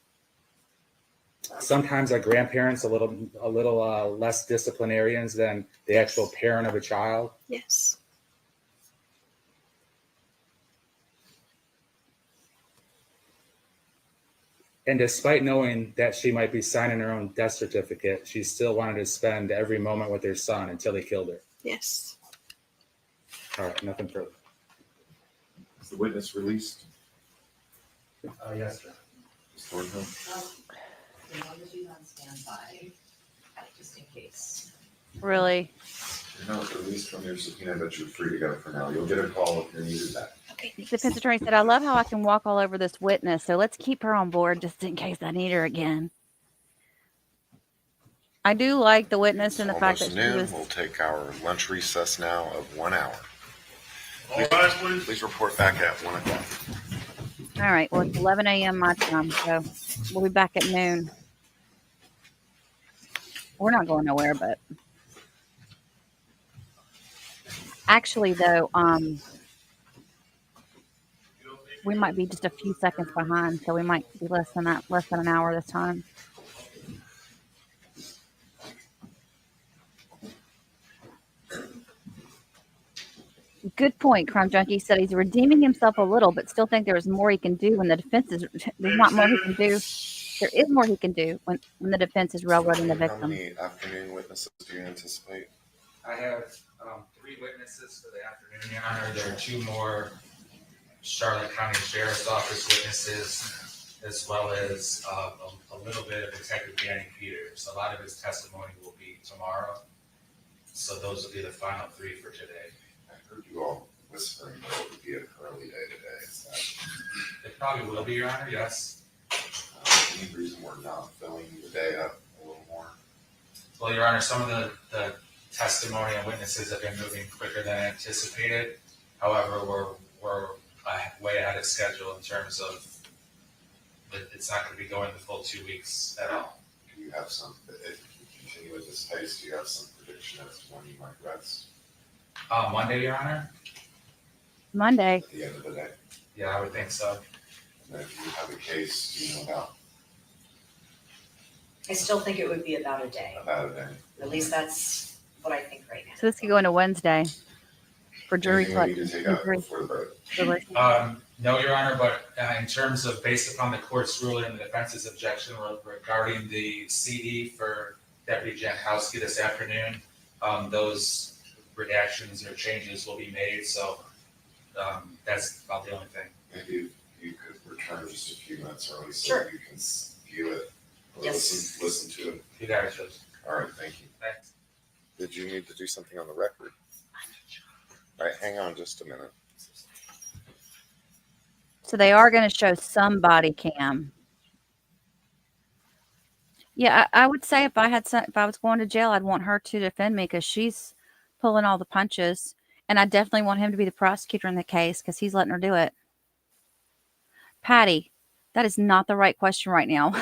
Sometimes our grandparents a little less disciplinarians than the actual parent of a child. Yes. And despite knowing that she might be signing her own death certificate, she still wanted to spend every moment with her son until he killed her. Yes. All right, nothing further. Is the witness released? Yes, sir. Ms. Thornhill? As long as you on standby, just in case. Really? You're not released from your subpoena, but you're free to go for now. You'll get a call if you're needed back. Okay. The defense attorney said, I love how I can walk all over this witness, so let's keep her on board just in case I need her again. I do like the witness and the fact that Almost she noon. was. We'll take our lunch recess now of 1 hour. All rise, please. Please report back at 1 o'clock. All right. Well, it's 11 a.m. my time, so we'll be back at noon. We're not going nowhere, but actually, though, we might be just a few seconds behind, so we might be less than an hour this time. Good point. Crime Junkie said he's redeeming himself a little, but still think there is more he can do when the defense is. There's not more he can do. There is more he can do when the defense is railroading the How victim. many afternoon witnesses do you anticipate? I have 3 witnesses for the afternoon, Your Honor. There are 2 more Charlotte County Sheriff's Office witnesses, as well as a little bit of Detective Danny Peters. A lot of his testimony will be tomorrow. So those will be the final 3 for today. I heard you all whispering that it would be an early day today. Is that It probably will be, Your Honor, yes. any reason we're not filling the day up a little more? Well, Your Honor, some of the testimony and witnesses have been moving quicker than anticipated. However, we're way ahead of schedule in terms of it's not going to be going the full 2 weeks at all. Do you have some, if you continue with this pace, do you have some prediction as to when you might rest? Monday, Your Honor? Monday. At the end of the day? Yeah, I would think so. And then if you have a case, do you know about I still think it would be about a day. a day? At least that's what I think right now. So this could go into Wednesday for jury Anything we need to take out collection. before the break? No, Your Honor, but in terms of based upon the court's ruling and the defense's objection regarding the CD for Deputy Jankowski this afternoon, those redactions or changes will be made. So that's about the only thing. Maybe you could return just a few minutes early so Sure. you can view it or Yes. listen to it. You got it, Judge. All right, thank you. Thanks. Did you need to do something on the record? All right, hang on just a minute. So they are going to show some body cam. Yeah, I would say if I was going to jail, I'd want her to defend me because she's pulling all the punches, and I definitely want him to be the prosecutor in the case because he's letting her do it. Patty, that is not the right question right now.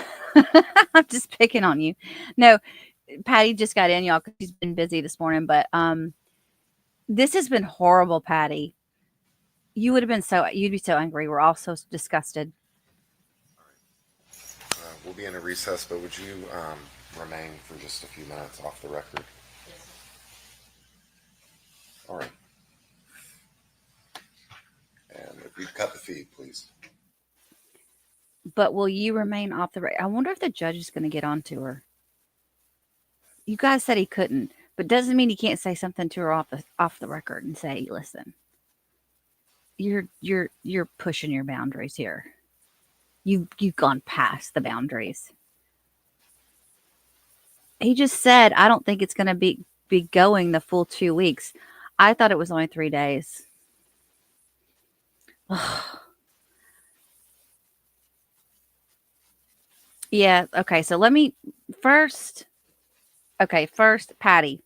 I'm just picking on you. No, Patty just got in, y'all, because she's been busy this morning. But this has been horrible, Patty. You'd be so angry. We're all so disgusted. We'll be in a recess, but would you remain for just a few minutes off the record? All right. And if you'd cut the feed, please. But will you remain off the record? I wonder if the judge is going to get on to her. You guys said he couldn't, but doesn't mean he can't say something to her off the record and say, "Listen, you're pushing your boundaries here. You've gone past the boundaries." He just said, "I don't think it's going to be going the full 2 weeks." I thought it was only 3 days. Yeah. Okay. So let me first. Okay. First, Patty,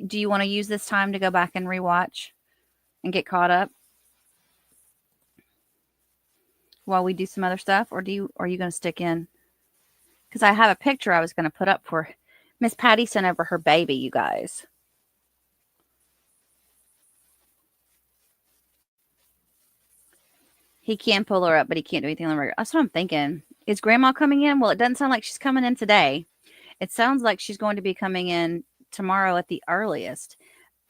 do you want to use this time to go back and rewatch and get caught up while we do some other stuff, or are you going to stick in? Because I have a picture I was going to put up for Miss Patty sent over her baby, you guys. He can pull her up, but he can't do anything on the record. That's what I'm thinking. Is Grandma coming in? Well, it doesn't sound like she's coming in today. It sounds like she's going to be coming in tomorrow at the earliest.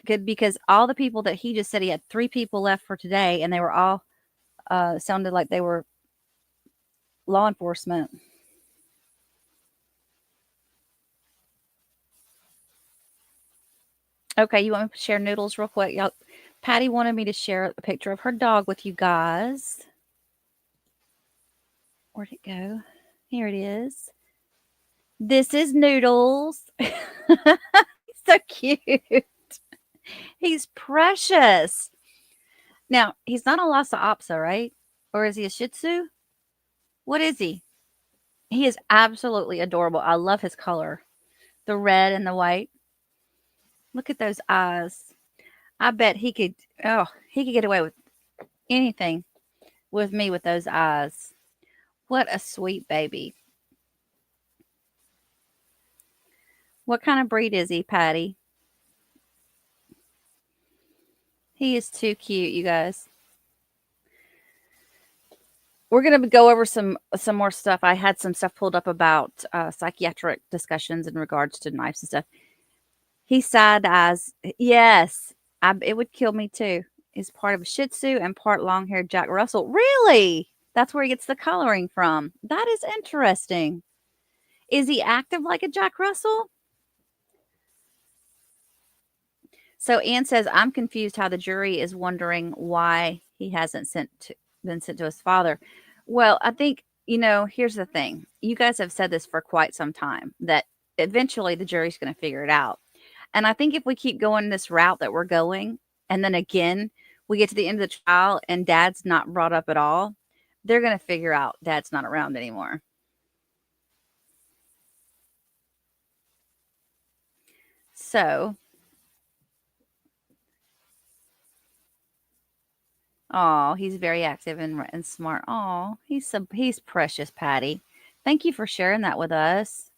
Good, because all the people that he just said, he had 3 people left for today, and they were all sounded like they were law enforcement. Okay, you want me to share noodles real quick? Y'all, Patty wanted me to share a picture of her dog with you guys. Where'd it go? Here it is. This is Noodles. So cute. He's precious. Now, he's not a Lhasa Apso, right? Or is he a Shih Tzu? What is he? He is absolutely adorable. I love his color. The red and the white. Look at those eyes. I bet he could get away with anything with me with those eyes. What a sweet baby. What kind of breed is he, Patty? He is too cute, you guys. We're going to go over some more stuff. I had some stuff pulled up about psychiatric discussions in regards to knives and stuff. He side eyes. Yes, it would kill me too. He's part of a Shih Tzu and part long-haired Jack Russell. Really? That's where he gets the coloring from. That is interesting. Is he active like a Jack Russell? So Ann says, I'm confused how the jury is wondering why he hasn't been sent to his father. Well, I think, here's the thing. You guys have said this for quite some time, that eventually the jury's going to figure it out. And I think if we keep going this route that we're going, and then again, we get to the end of the trial and Dad's not brought up at all, they're going to figure out Dad's not around anymore. So, oh, he's very active and smart. Oh, he's precious, Patty. Thank you for sharing that with us.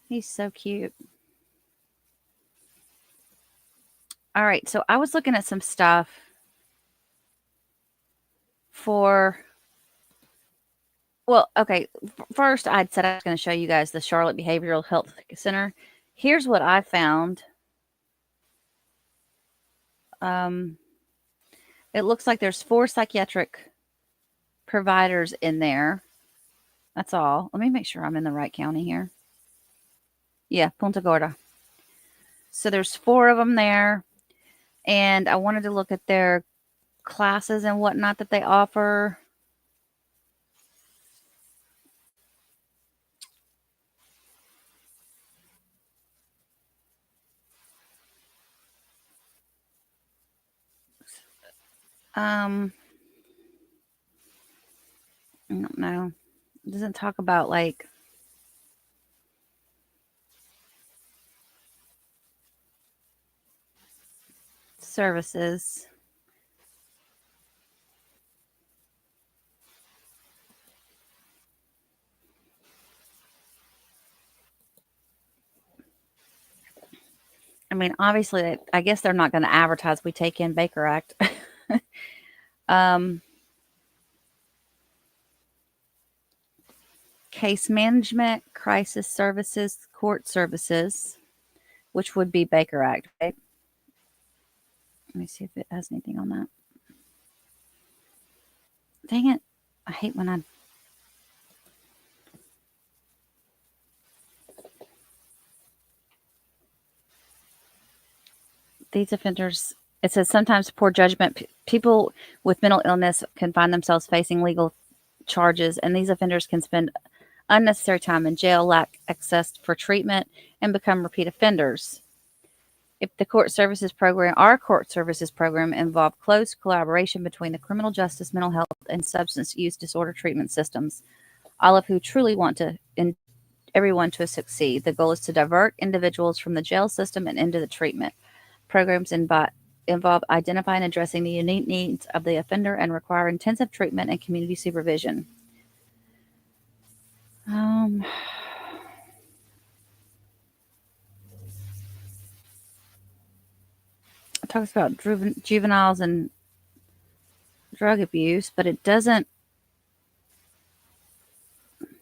He's so cute. All right, so I was looking at some stuff first I'd said I was going to show you guys the Charlotte Behavioral Health Center. Here's what I found. It looks like there's 4 psychiatric providers in there. That's all. Let me make sure I'm in the right county here. Yeah, Punta Gorda. So there's 4 of them there. And I wanted to look at their classes and whatnot that they offer. I don't know. It doesn't talk about like services. I mean, obviously, I guess they're not going to advertise we take in Baker Act. Case management, crisis services, court services, which would be Baker Act, right? Let me see if it has anything on that. Dang it. I hate when these offenders, it says sometimes poor judgment. People with mental illness can find themselves facing legal charges, and these offenders can spend unnecessary time in jail, lack access for treatment, and become repeat offenders. If our court services program involved close collaboration between the criminal justice, mental health, and substance use disorder treatment systems, all of who truly want everyone to succeed. The goal is to divert individuals from the jail system and into the treatment. Programs involve identifying and addressing the unique needs of the offender and require intensive treatment and community supervision. It talks about juveniles and drug abuse, but it doesn't. Let's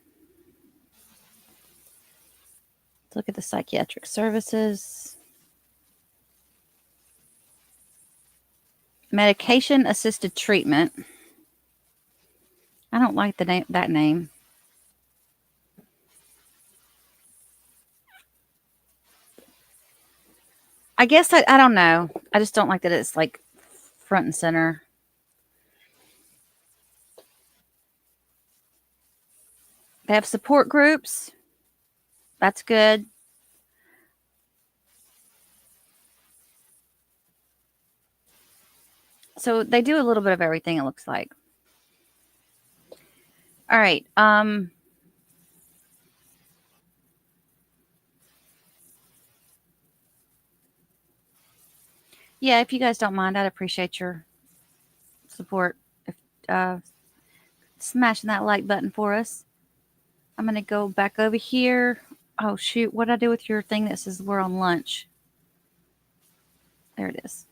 look at the psychiatric services. Medication assisted treatment. I don't like that name. I guess I don't know. I just don't like that it's like front and center. They have support groups. That's good. So they do a little bit of everything, it looks like. All right. Yeah, if you guys don't mind, I'd appreciate your support. If smashing that like button for us. I'm going to go back over here. Oh, shoot. What did I do with your thing that says we're on lunch? There it is.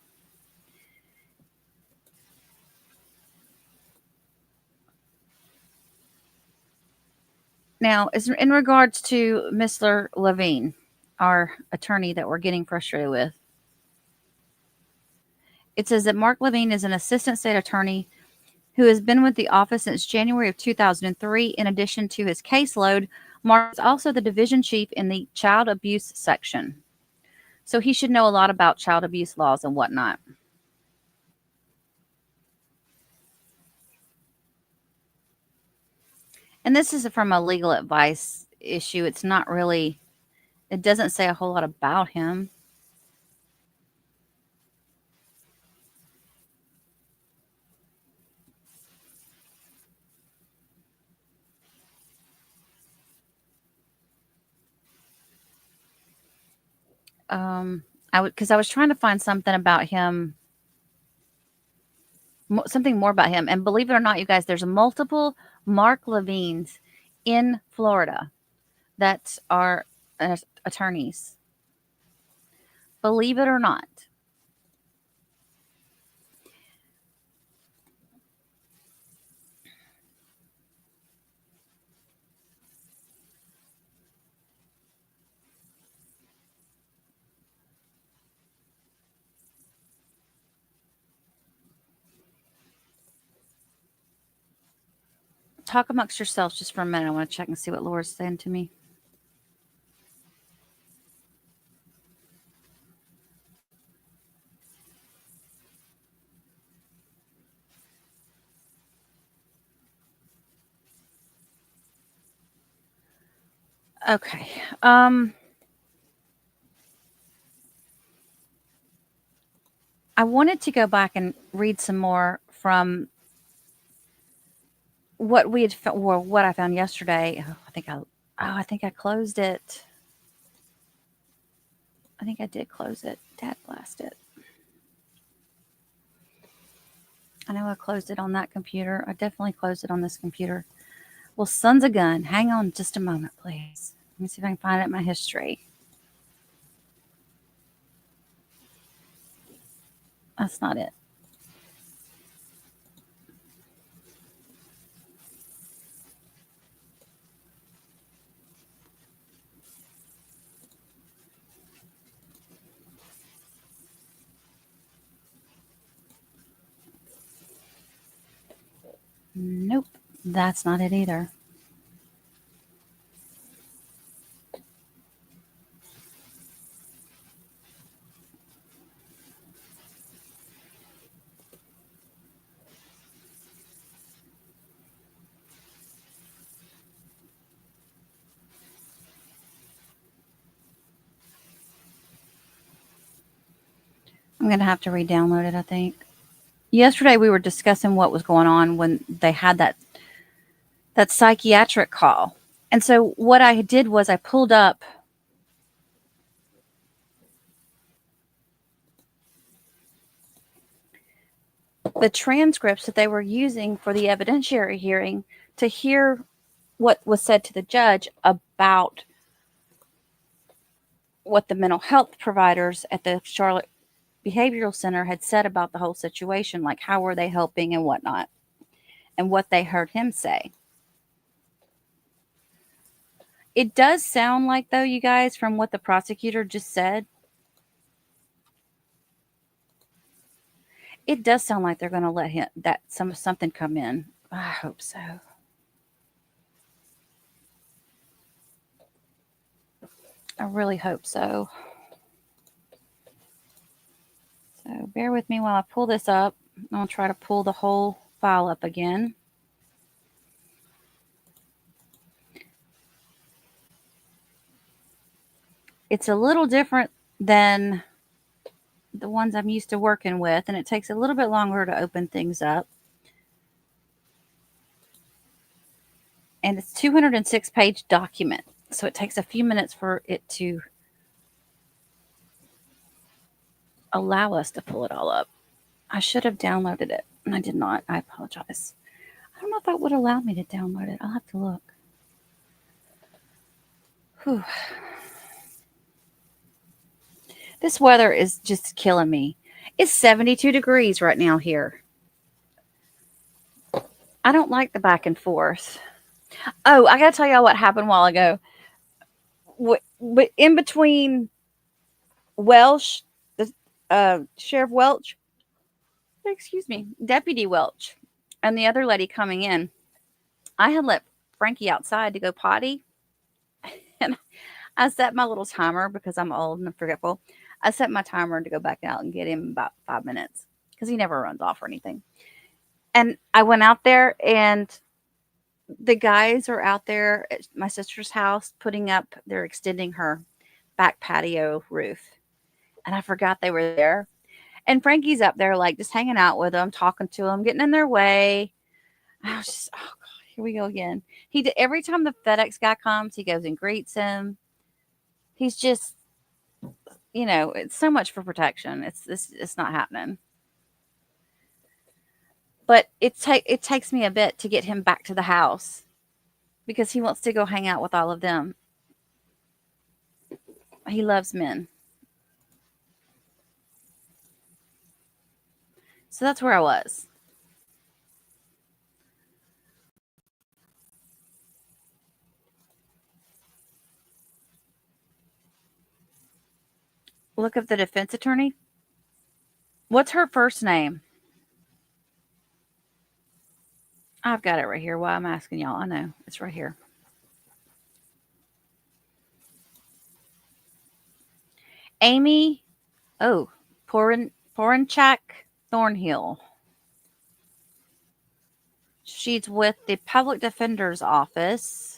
Now, in regards to Mr. Levine, our attorney that we're getting frustrated with, it says that Mark Levine is an assistant state attorney who has been with the office since January of 2003. In addition to his caseload, Mark is also the division chief in the child abuse section. So he should know a lot about child abuse laws and whatnot. And this is from a legal advice issue. It's not really, it doesn't say a whole lot about him. Because I was trying to find something about him, something more about him. And believe it or not, you guys, there's multiple Mark Levines in Florida that are attorneys. Believe it or not. Talk amongst yourselves just for a minute. I want to check and see what Laura's saying to me. Okay. I wanted to go back and read some more from what we had or what I found yesterday. I think I closed it. I think I did close it. Dad blast it. I know I closed it on that computer. I definitely closed it on this computer. Well, son's a gun. Hang on just a moment, please. Let me see if I can find it in my history. That's not it. Nope, that's not it either. I'm going to have to re-download it, I think. Yesterday we were discussing what was going on when they had that psychiatric call. And so what I did was I pulled up the transcripts that they were using for the evidentiary hearing to hear what was said to the judge about what the mental health providers at the Charlotte Behavioral Center had said about the whole situation, like how were they helping and whatnot, and what they heard him say. It does sound like, though, you guys, from what the prosecutor just said, it does sound like they're going to let him something come in. I hope so. I really hope so. So bear with me while I pull this up. I'll try to pull the whole file up again. It's a little different than the ones I'm used to working with, and it takes a little bit longer to open things up. And it's 206-page document, so it takes a few minutes for it to allow us to pull it all up. I should have downloaded it, and I did not. I apologize. I don't know if that would allow me to download it. I'll have to look. Whew. This weather is just killing me. It's 72 degrees right now here. I don't like the back and forth. Oh, I got to tell y'all what happened a while ago. But in between Welsh, Sheriff Welch, excuse me, Deputy Welch, and the other lady coming in, I had let Frankie outside to go potty. And I set my little timer because I'm old and forgetful. I set my timer to go back out and get him in about 5 minutes because he never runs off or anything. And I went out there, and the guys are out there at my sister's house they're extending her back patio roof. And I forgot they were there. And Frankie's up there, like, just hanging out with them, talking to them, getting in their way. I was just, oh God, here we go again. Every time the FedEx guy comes, he goes and greets him. He's just, it's so much for protection. It's not happening. But it takes me a bit to get him back to the house because he wants to go hang out with all of them. He loves men. So that's where I was. Look up the defense attorney. What's her first name? I've got it right here. Why I'm asking y'all. I know. It's right here. Amy, Porinchak Thornhill. She's with the Public Defender's Office.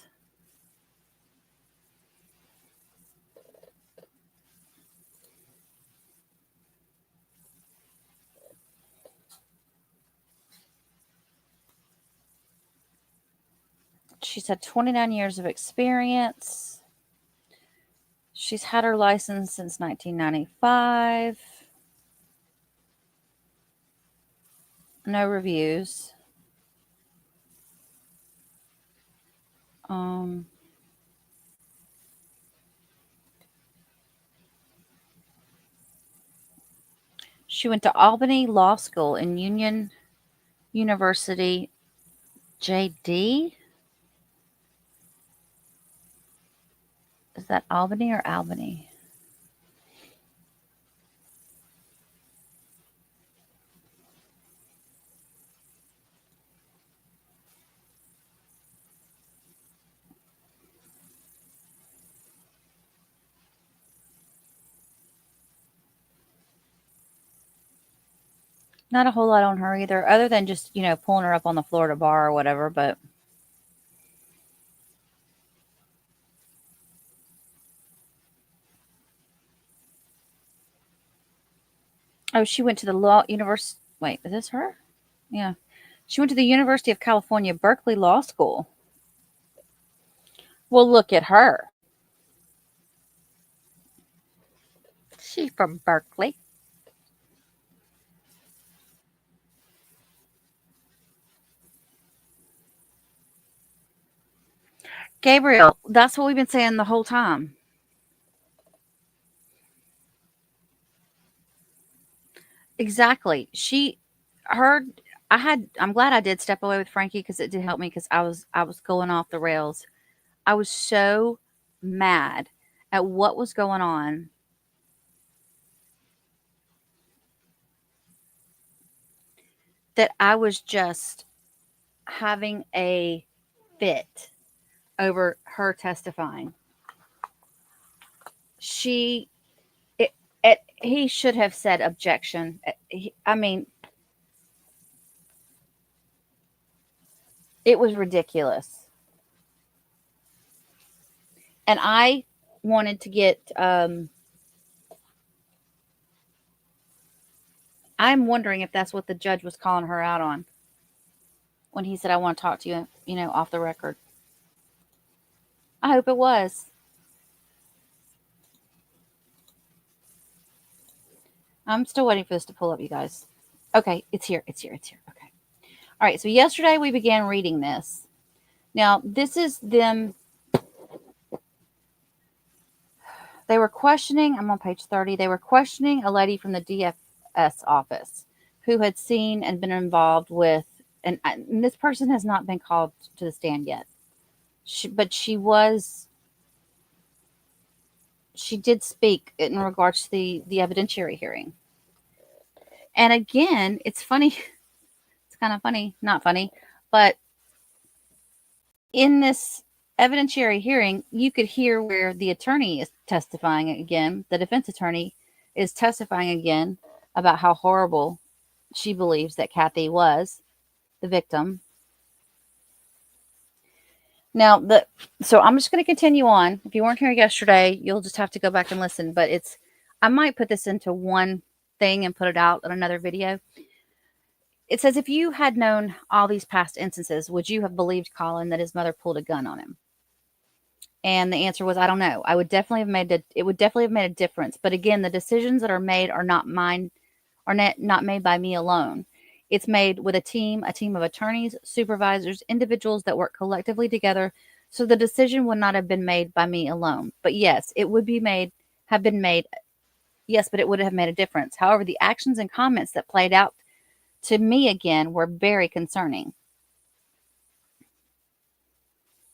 She's had 29 years of experience. She's had her license since 1995. No reviews. She went to Albany Law School in Union University. JD? Is that Albany or Albany? Not a whole lot on her either, other than just, pulling her up on the Florida bar or whatever, but she went to the law university. Wait, is this her? Yeah. She went to the University of California, Berkeley Law School. Well, look at her. She's from Berkeley. Gabriel, that's what we've been saying the whole time. Exactly. I'm glad I did step away with Frankie because it did help me because I was going off the rails. I was so mad at what was going on. That I was just having a fit over her testifying. He should have said objection. It was ridiculous. And I wanted to get I'm wondering if that's what the judge was calling her out on when he said, I want to talk to you, off the record. I hope it was. I'm still waiting for this to pull up, you guys. Okay, it's here. Okay. All right, so yesterday we began reading this. Now, this is them. They were questioning, I'm on page 30, they were questioning a lady from the DFS office who had seen and been involved with, and this person has not been called to the stand yet. But she did speak in regards to the evidentiary hearing. And again, it's funny. It's kind of funny, not funny, but in this evidentiary hearing, you could hear where the attorney is testifying again. The defense attorney is testifying again about how horrible she believes that Kathy was, the victim. Now, so I'm just going to continue on. If you weren't here yesterday, you'll just have to go back and listen. But I might put this into one thing and put it out in another video. It says, if you had known all these past instances, would you have believed Collin that his mother pulled a gun on him? And the answer was, I don't know. It would definitely have made a difference. But again, the decisions that are made are not mine, are not made by me alone. It's made with a team of attorneys, supervisors, individuals that work collectively together. So the decision would not have been made by me alone. But yes, it would have been made. Yes, but it would have made a difference. However, the actions and comments that played out to me again were very concerning.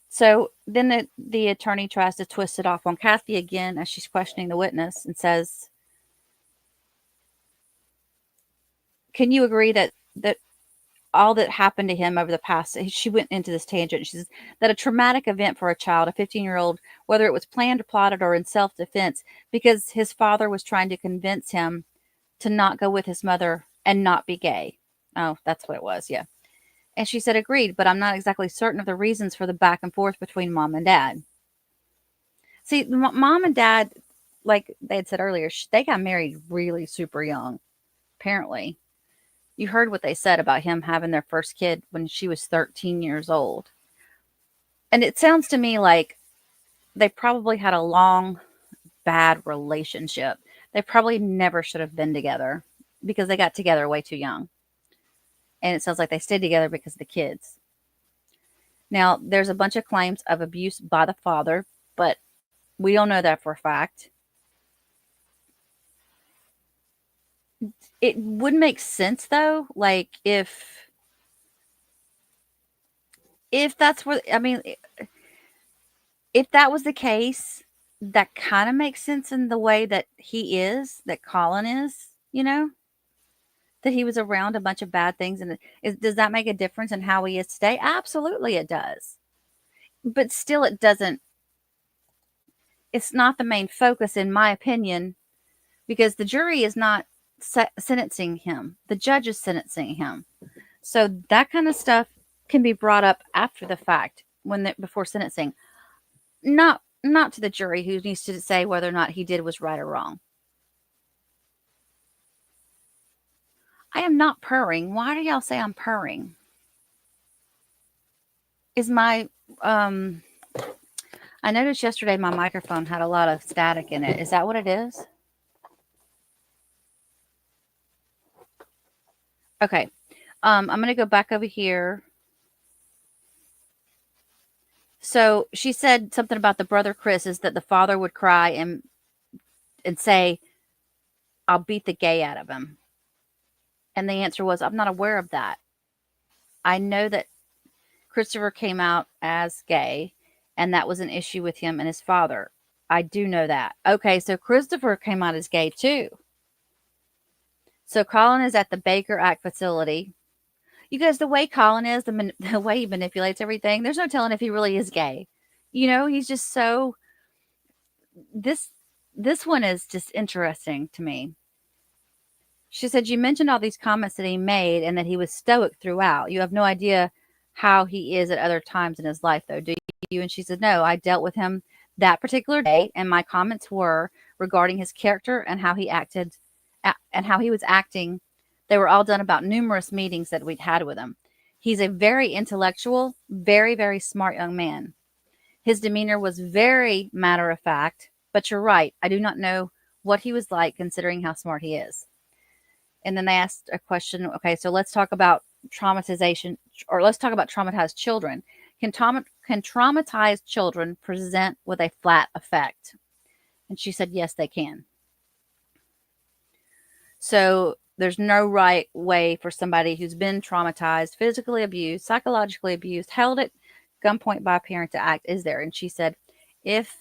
So then the attorney tries to twist it off on Kathy again as she's questioning the witness and says, can you agree that all that happened to him over the past, she went into this tangent, she says that a traumatic event for a child, a 15-year-old, whether it was planned or plotted or in self-defense, because his father was trying to convince him to not go with his mother and not be gay. Oh, that's what it was. Yeah. And she said, agreed, but I'm not exactly certain of the reasons for the back and forth between mom and dad. See, mom and dad, like they had said earlier, they got married really super young, apparently. You heard what they said about him having their first kid when she was 13 years old. And it sounds to me like they probably had a long, bad relationship. They probably never should have been together because they got together way too young. And it sounds like they stayed together because of the kids. Now, there's a bunch of claims of abuse by the father, but we don't know that for a fact. It would make sense, though, like if that's where, I mean, if that was the case, that kind of makes sense in the way that that Collin is, that he was around a bunch of bad things. And does that make a difference in how he is today? Absolutely it does. But still it's not the main focus, in my opinion, because the jury is not sentencing him. The judge is sentencing him. So that kind of stuff can be brought up after the fact before sentencing. Not to the jury who needs to say whether or not he did was right or wrong. I am not purring. Why do y'all say I'm purring? Is my, I noticed yesterday my microphone had a lot of static in it. Is that what it is? Okay. I'm going to go back over here. So she said something about the brother Chris is that the father would cry and say, I'll beat the gay out of him. And the answer was, I'm not aware of that. I know that Christopher came out as gay, and that was an issue with him and his father. I do know that. Okay, so Christopher came out as gay too. So Collin is at the Baker Act facility. You guys, the way Collin is, the way he manipulates everything, there's no telling if he really is gay. He's just so... This one is just interesting to me. She said, you mentioned all these comments that he made and that he was stoic throughout. You have no idea how he is at other times in his life, though, do you? And she said, no, I dealt with him that particular day, and my comments were regarding his character and how he acted and how he was acting They were all done about numerous meetings that we'd had with him. He's a very intellectual, very, very smart young man. His demeanor was very matter of fact, but you're right. I do not know what he was like considering how smart he is. And then they asked a question. Okay, so let's talk about traumatization, or let's talk about traumatized children. Can traumatized children present with a flat effect? And she said, yes, they can. So there's no right way for somebody who's been traumatized, physically abused, psychologically abused, held at gunpoint by a parent to act, is there? And she said, if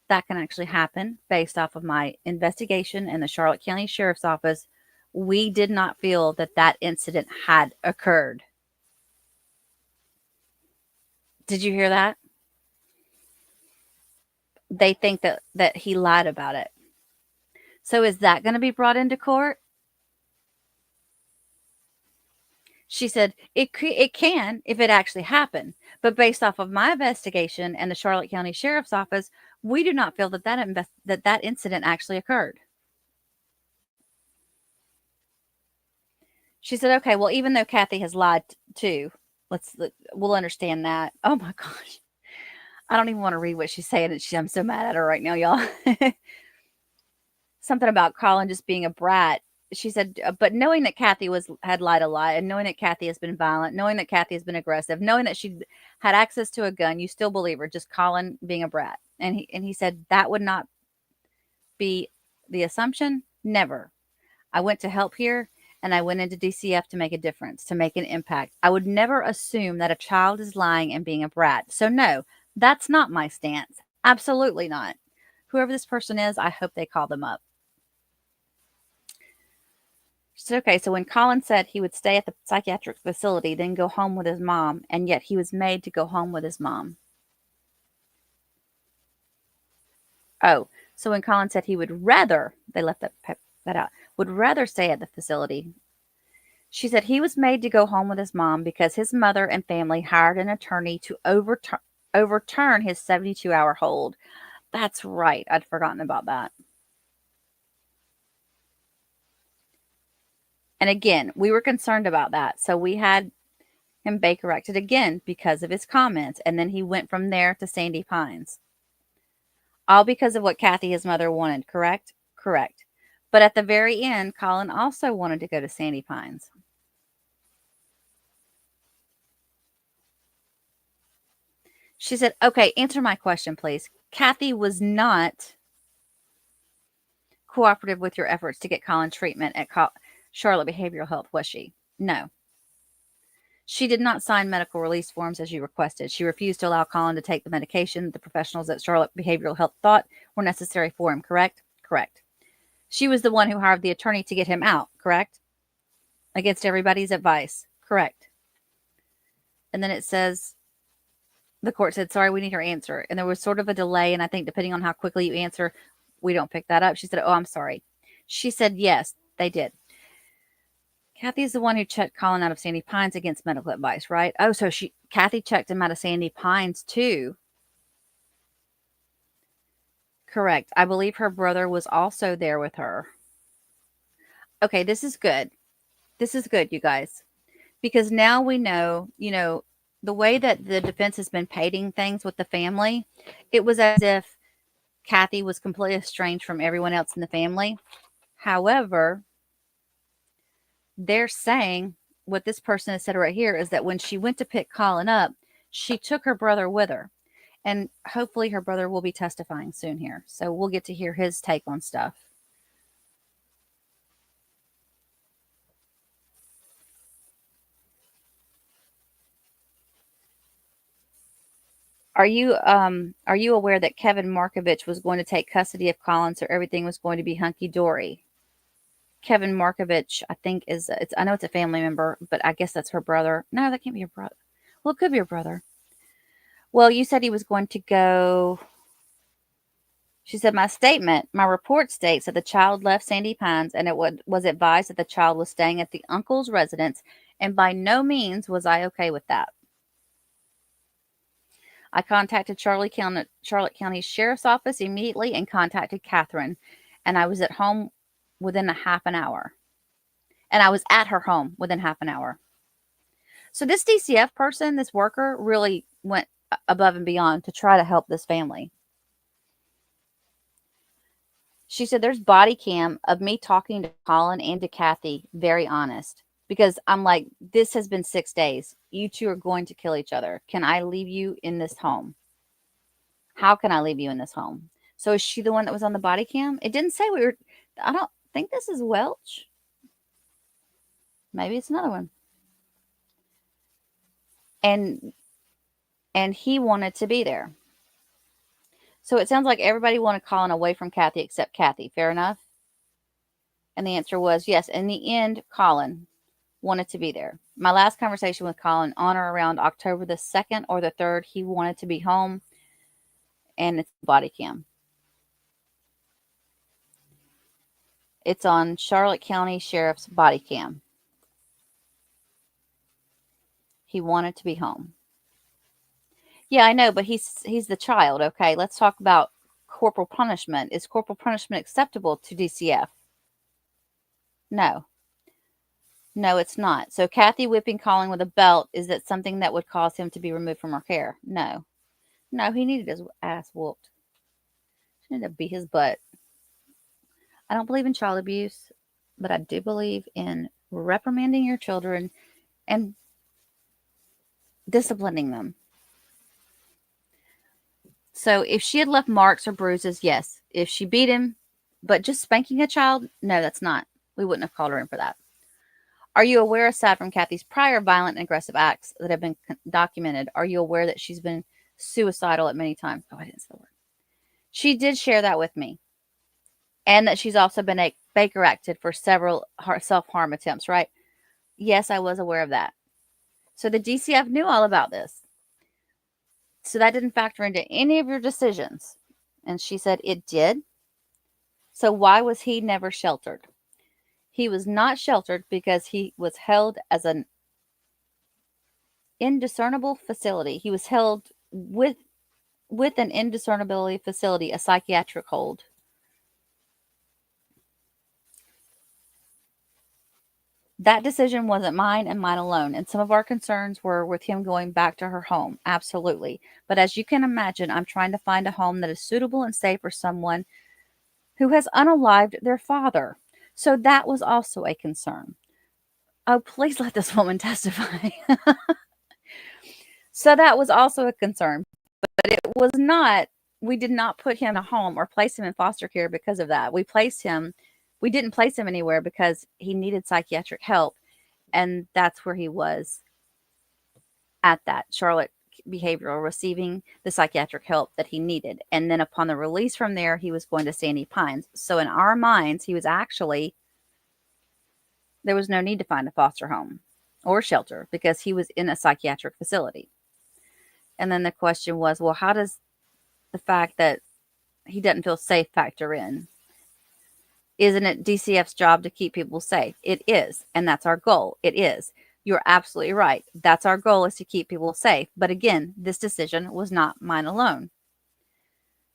that can actually happen based off of my investigation in the Charlotte County Sheriff's Office, we did not feel that that incident had occurred. Did you hear that? They think that he lied about it. So is that going to be brought into court? She said, it can if it actually happened. But based off of my investigation and the Charlotte County Sheriff's Office, we do not feel that that incident actually occurred. She said, okay, well, even though Kathy has lied too, we'll understand that. Oh my gosh. I don't even want to read what she's saying. I'm so mad at her right now, y'all. Something about Collin just being a brat. She said, but knowing that Kathy had lied a lot, and knowing that Kathy has been violent, knowing that Kathy has been aggressive, knowing that she had access to a gun, you still believe her, just Collin being a brat. And he said that would not be the assumption. Never. I went to help here, and I went into DCF to make a difference, to make an impact. I would never assume that a child is lying and being a brat. So no, that's not my stance. Absolutely not. Whoever this person is, I hope they call them up. She said, okay, so when Collin said he would stay at the psychiatric facility, then go home with his mom, and yet he was made to go home with his mom. Oh, so when Collin said he would rather, they left that out, would rather stay at the facility. She said he was made to go home with his mom because his mother and family hired an attorney to overturn his 72-hour hold. That's right. I'd forgotten about that. And again, we were concerned about that. So we had him Baker acted again because of his comments. And then he went from there to Sandy Pines. All because of what Kathy, his mother, wanted, correct? Correct. But at the very end, Collin also wanted to go to Sandy Pines. She said, okay, answer my question, please. Kathy was not cooperative with your efforts to get Collin treatment at Charlotte Behavioral Health, was she? No. She did not sign medical release forms as you requested. She refused to allow Collin to take the medication the professionals at Charlotte Behavioral Health thought were necessary for him, correct? Correct. She was the one who hired the attorney to get him out, correct? Against everybody's advice, correct. And then it says, the court said, sorry, we need her answer. And there was sort of a delay, and I think depending on how quickly you answer, we don't pick that up. She said, oh, I'm sorry. She said, yes, they did. Kathy's the one who checked Collin out of Sandy Pines against medical advice, right? Oh, so Kathy checked him out of Sandy Pines too. Correct. I believe her brother was also there with her. Okay, this is good. This is good, you guys. Because now we know, the way that the defense has been painting things with the family, it was as if Kathy was completely estranged from everyone else in the family. However, they're saying what this person has said right here is that when she went to pick Collin up, she took her brother with her. And hopefully her brother will be testifying soon here. So we'll get to hear his take on stuff. Are you aware that Kevin Markovich was going to take custody of Collin, so everything was going to be hunky-dory? Kevin Markovich, I think I know it's a family member, but I guess that's her brother. No, that can't be her brother. Well, it could be her brother. Well, you said he was going to go. She said, my report states that the child left Sandy Pines and it was advised that the child was staying at the uncle's residence, and by no means was I okay with that. I contacted Charlotte County Sheriff's Office immediately and contacted Catherine, and I was at home within a half an hour. And I was at her home within half an hour. So this DCF person, this worker, really went above and beyond to try to help this family. She said, there's body cam of me talking to Collin and to Kathy, very honest. Because I'm like, this has been 6 days. You two are going to kill each other. Can I leave you in this home? How can I leave you in this home? So is she the one that was on the body cam? It didn't say we were. I don't think this is Welsh. Maybe it's another one. And he wanted to be there. So it sounds like everybody wanted Collin away from Kathy except Kathy. Fair enough? And the answer was yes. In the end, Collin wanted to be there. My last conversation with Collin on or around October the 2nd or the 3rd, he wanted to be home. And it's body cam. It's on Charlotte County Sheriff's body cam. He wanted to be home. Yeah, I know, but he's the child, okay? Let's talk about corporal punishment. Is corporal punishment acceptable to DCF? No. No, it's not. So Kathy whipping Collin with a belt, is that something that would cause him to be removed from her care? No. No, he needed his ass whooped. She needed to beat his butt. I don't believe in child abuse, but I do believe in reprimanding your children and disciplining them. So if she had left marks or bruises, yes. If she beat him, but just spanking a child, no, that's not. We wouldn't have called her in for that. Are you aware, aside from Kathy's prior violent and aggressive acts that have been documented, are you aware that she's been suicidal at many times? Oh, I didn't say the word. She did share that with me. And that she's also been Baker acted for several self-harm attempts, right? Yes, I was aware of that. So the DCF knew all about this. So that didn't factor into any of your decisions. And she said it did. So why was he never sheltered? He was not sheltered because he was held as an indiscernible facility. He was held with an indiscernibility facility, a psychiatric hold. That decision wasn't mine and mine alone. And some of our concerns were with him going back to her home. Absolutely. But as you can imagine, I'm trying to find a home that is suitable and safe for someone who has unalived their father. So that was also a concern. Oh, please let this woman testify. So that was also a concern. But it was not, we did not put him in a home or place him in foster care because of that. We didn't place him anywhere because he needed psychiatric help. And that's where he was at that Charlotte Behavioral, receiving the psychiatric help that he needed. And then upon the release from there, he was going to Sandy Pines. So in our minds, he was actually, there was no need to find a foster home or shelter because he was in a psychiatric facility. And then the question was, well, how does the fact that he doesn't feel safe factor in? Isn't it DCF's job to keep people safe? It is. And that's our goal. It is. You're absolutely right. That's our goal, is to keep people safe. But again, this decision was not mine alone.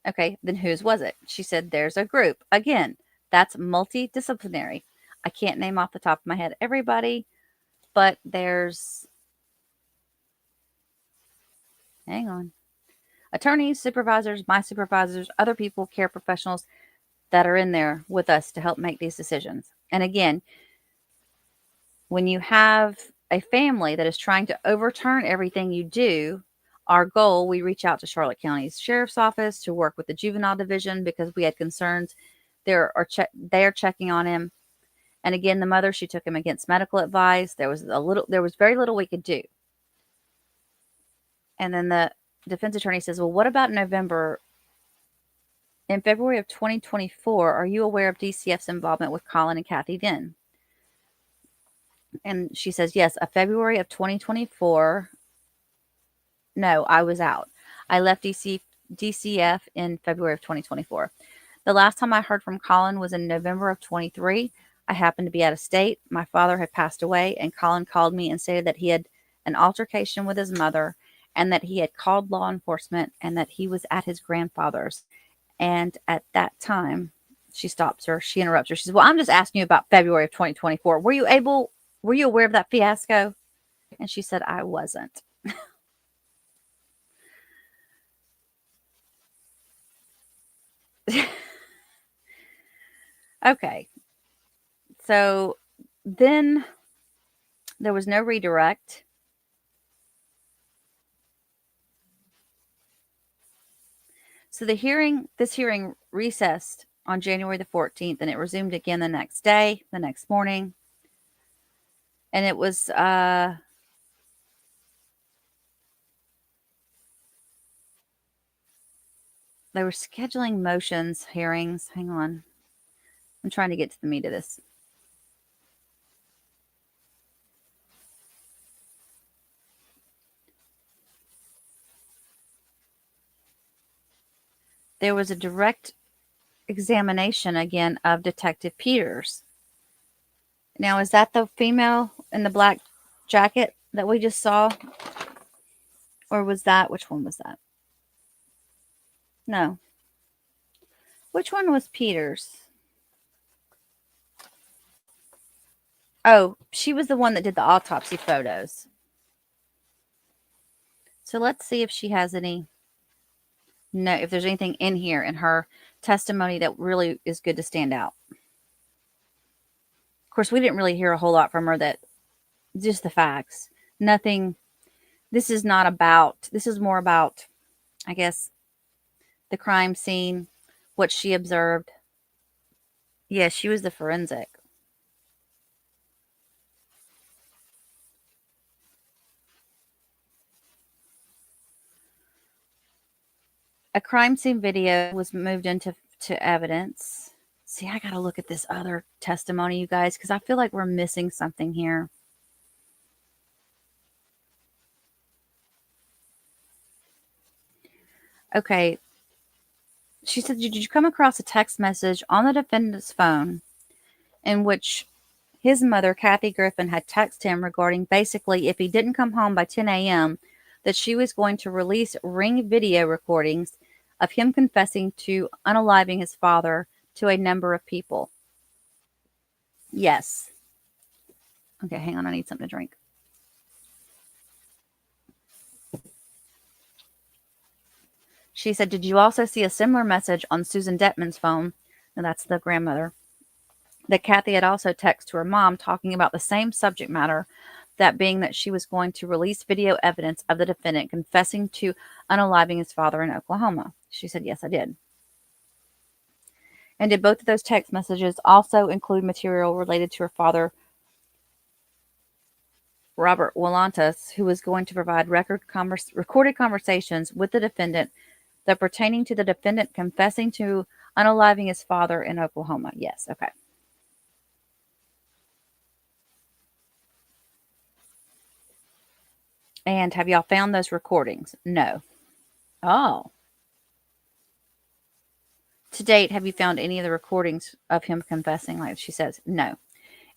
Okay, then whose was it? She said, there's a group. Again, that's multidisciplinary. I can't name off the top of my head everybody, but there's, hang on, attorneys, supervisors, my supervisors, other people, care professionals that are in there with us to help make these decisions. And again, when you have a family that is trying to overturn everything you do, our goal, we reach out to Charlotte County's Sheriff's Office to work with the juvenile division because we had concerns. They are checking on him. And again, the mother, she took him against medical advice. There was very little we could do. And then the defense attorney says, well, what about November? In February of 2024, are you aware of DCF's involvement with Collin and Kathy then? And she says, yes, February of 2024. No, I was out. I left DCF in February of 2024. The last time I heard from Collin was in November of 23. I happened to be out of state. My father had passed away, and Collin called me and stated that he had an altercation with his mother and that he had called law enforcement and that he was at his grandfather's. And at that time, She stops her. She interrupts her. She says, well, I'm just asking you about February of 2024. Were you aware of that fiasco? And she said, I wasn't. Okay. So then there was no redirect. So this hearing recessed on January the 14th, and it resumed again the next day, the next morning. And it was, they were scheduling motions, hearings. Hang on. I'm trying to get to the meat of this. There was a direct examination again of Detective Peters. Now, is that the female in the black jacket that we just saw? Or was that, which one was that? No. Which one was Peters? Oh, she was the one that did the autopsy photos. So let's see if she has any. No, if there's anything in here in her testimony that really is good to stand out. Of course, we didn't really hear a whole lot from her, that just the facts. Nothing. This is more about, I guess, the crime scene, what she observed. Yeah, she was the forensic. A crime scene video was moved into evidence. See, I got to look at this other testimony, you guys, because I feel like we're missing something here. Okay. She said, did you come across a text message on the defendant's phone in which his mother, Kathy Griffin, had texted him regarding basically if he didn't come home by 10 a.m., that she was going to release ring video recordings of him confessing to unaliving his father to a number of people? Yes. Okay, hang on. I need something to drink. She said, did you also see a similar message on Susan Detman's phone? And that's the grandmother. That Kathy had also texted to her mom talking about the same subject matter, that being that she was going to release video evidence of the defendant confessing to unaliving his father in Oklahoma. She said, yes, I did. And did both of those text messages also include material related to her father, Robert Willantas, who was going to provide recorded conversations with the defendant that pertaining to the defendant confessing to unaliving his father in Oklahoma? Yes, okay. And have y'all found those recordings? No. Oh. To date, have you found any of the recordings of him confessing? Like she says, no.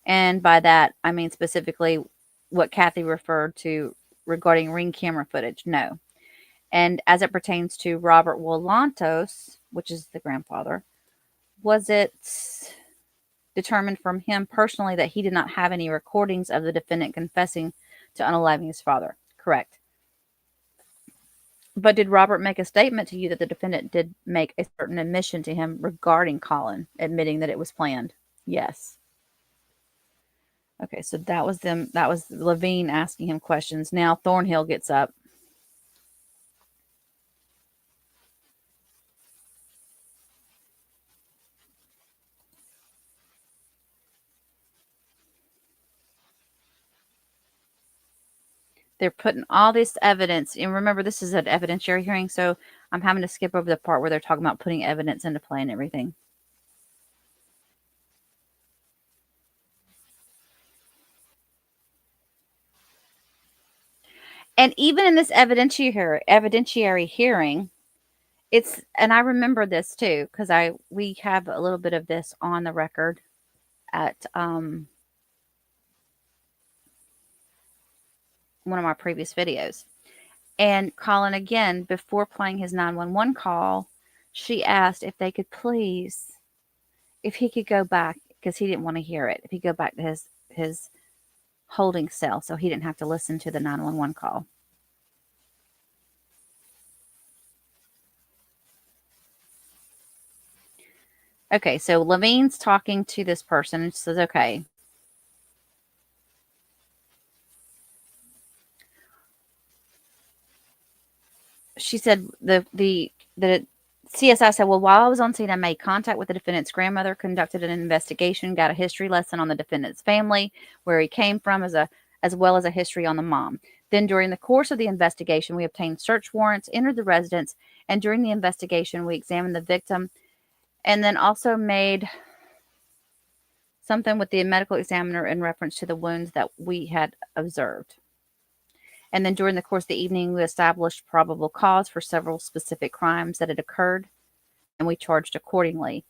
And by that, I mean specifically what Kathy referred to regarding ring camera footage. No. And as it pertains to Robert Willantos, which is the grandfather, was it determined from him personally that he did not have any recordings of the defendant confessing to unaliving his father? Correct. But did Robert make a statement to you that the defendant did make a certain admission to him regarding Collin, admitting that it was planned? Yes. Okay, so that was them. That was Levine asking him questions. Now Thornhill gets up. They're putting all this evidence, and remember, this is an evidentiary hearing, so I'm having to skip over the part where they're talking about putting evidence into play and everything. And even in this evidentiary hearing, it's, and I remember this too, because we have a little bit of this on the record at one of my previous videos. And Collin, again, before playing his 911 call, she asked if they could please if he could go back, because he didn't want to hear it, if he could go back to his holding cell so he didn't have to listen to the 911 call. Okay, so Levine's talking to this person and she says, okay. She said the CSI said, well, while I was on scene, I made contact with the defendant's grandmother, conducted an investigation, got a history lesson on the defendant's family, where he came from, as well as a history on the mom. Then during the course of the investigation, we obtained search warrants, entered the residence, and during the investigation, we examined the victim and then also made something with the medical examiner in reference to the wounds that we had observed. And then during the course of the evening, we established probable cause for several specific crimes that had occurred, and we charged accordingly.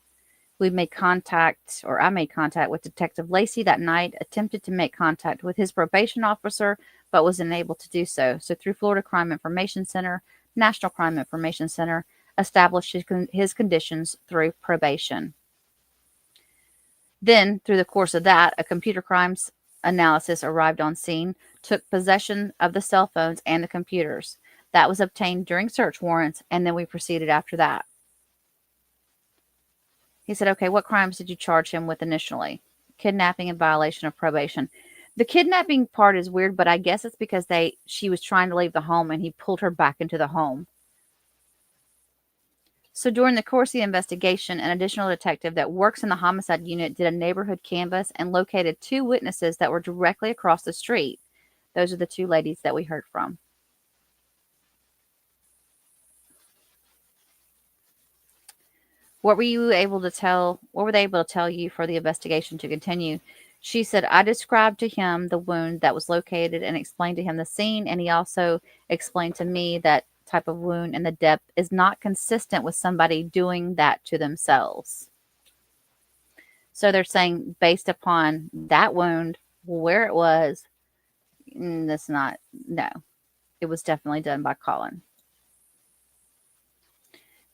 I made contact with Detective Lacey that night, attempted to make contact with his probation officer, but was unable to do so. So through Florida Crime Information Center, National Crime Information Center, established his conditions through probation. Then, through the course of that, a computer crimes analysis arrived on scene, took possession of the cell phones and the computers. That was obtained during search warrants, and then we proceeded after that. He said, okay, what crimes did you charge him with initially? Kidnapping and violation of probation. The kidnapping part is weird, but I guess it's because she was trying to leave the home and he pulled her back into the home. So during the course of the investigation, an additional detective that works in the homicide unit did a neighborhood canvass and located 2 witnesses that were directly across the street. Those are the 2 ladies that we heard from. What were they able to tell you for the investigation to continue? She said, I described to him the wound that was located and explained to him the scene, and he also explained to me that type of wound and the depth is not consistent with somebody doing that to themselves. So they're saying, based upon that wound, where it was, it was definitely done by Collin.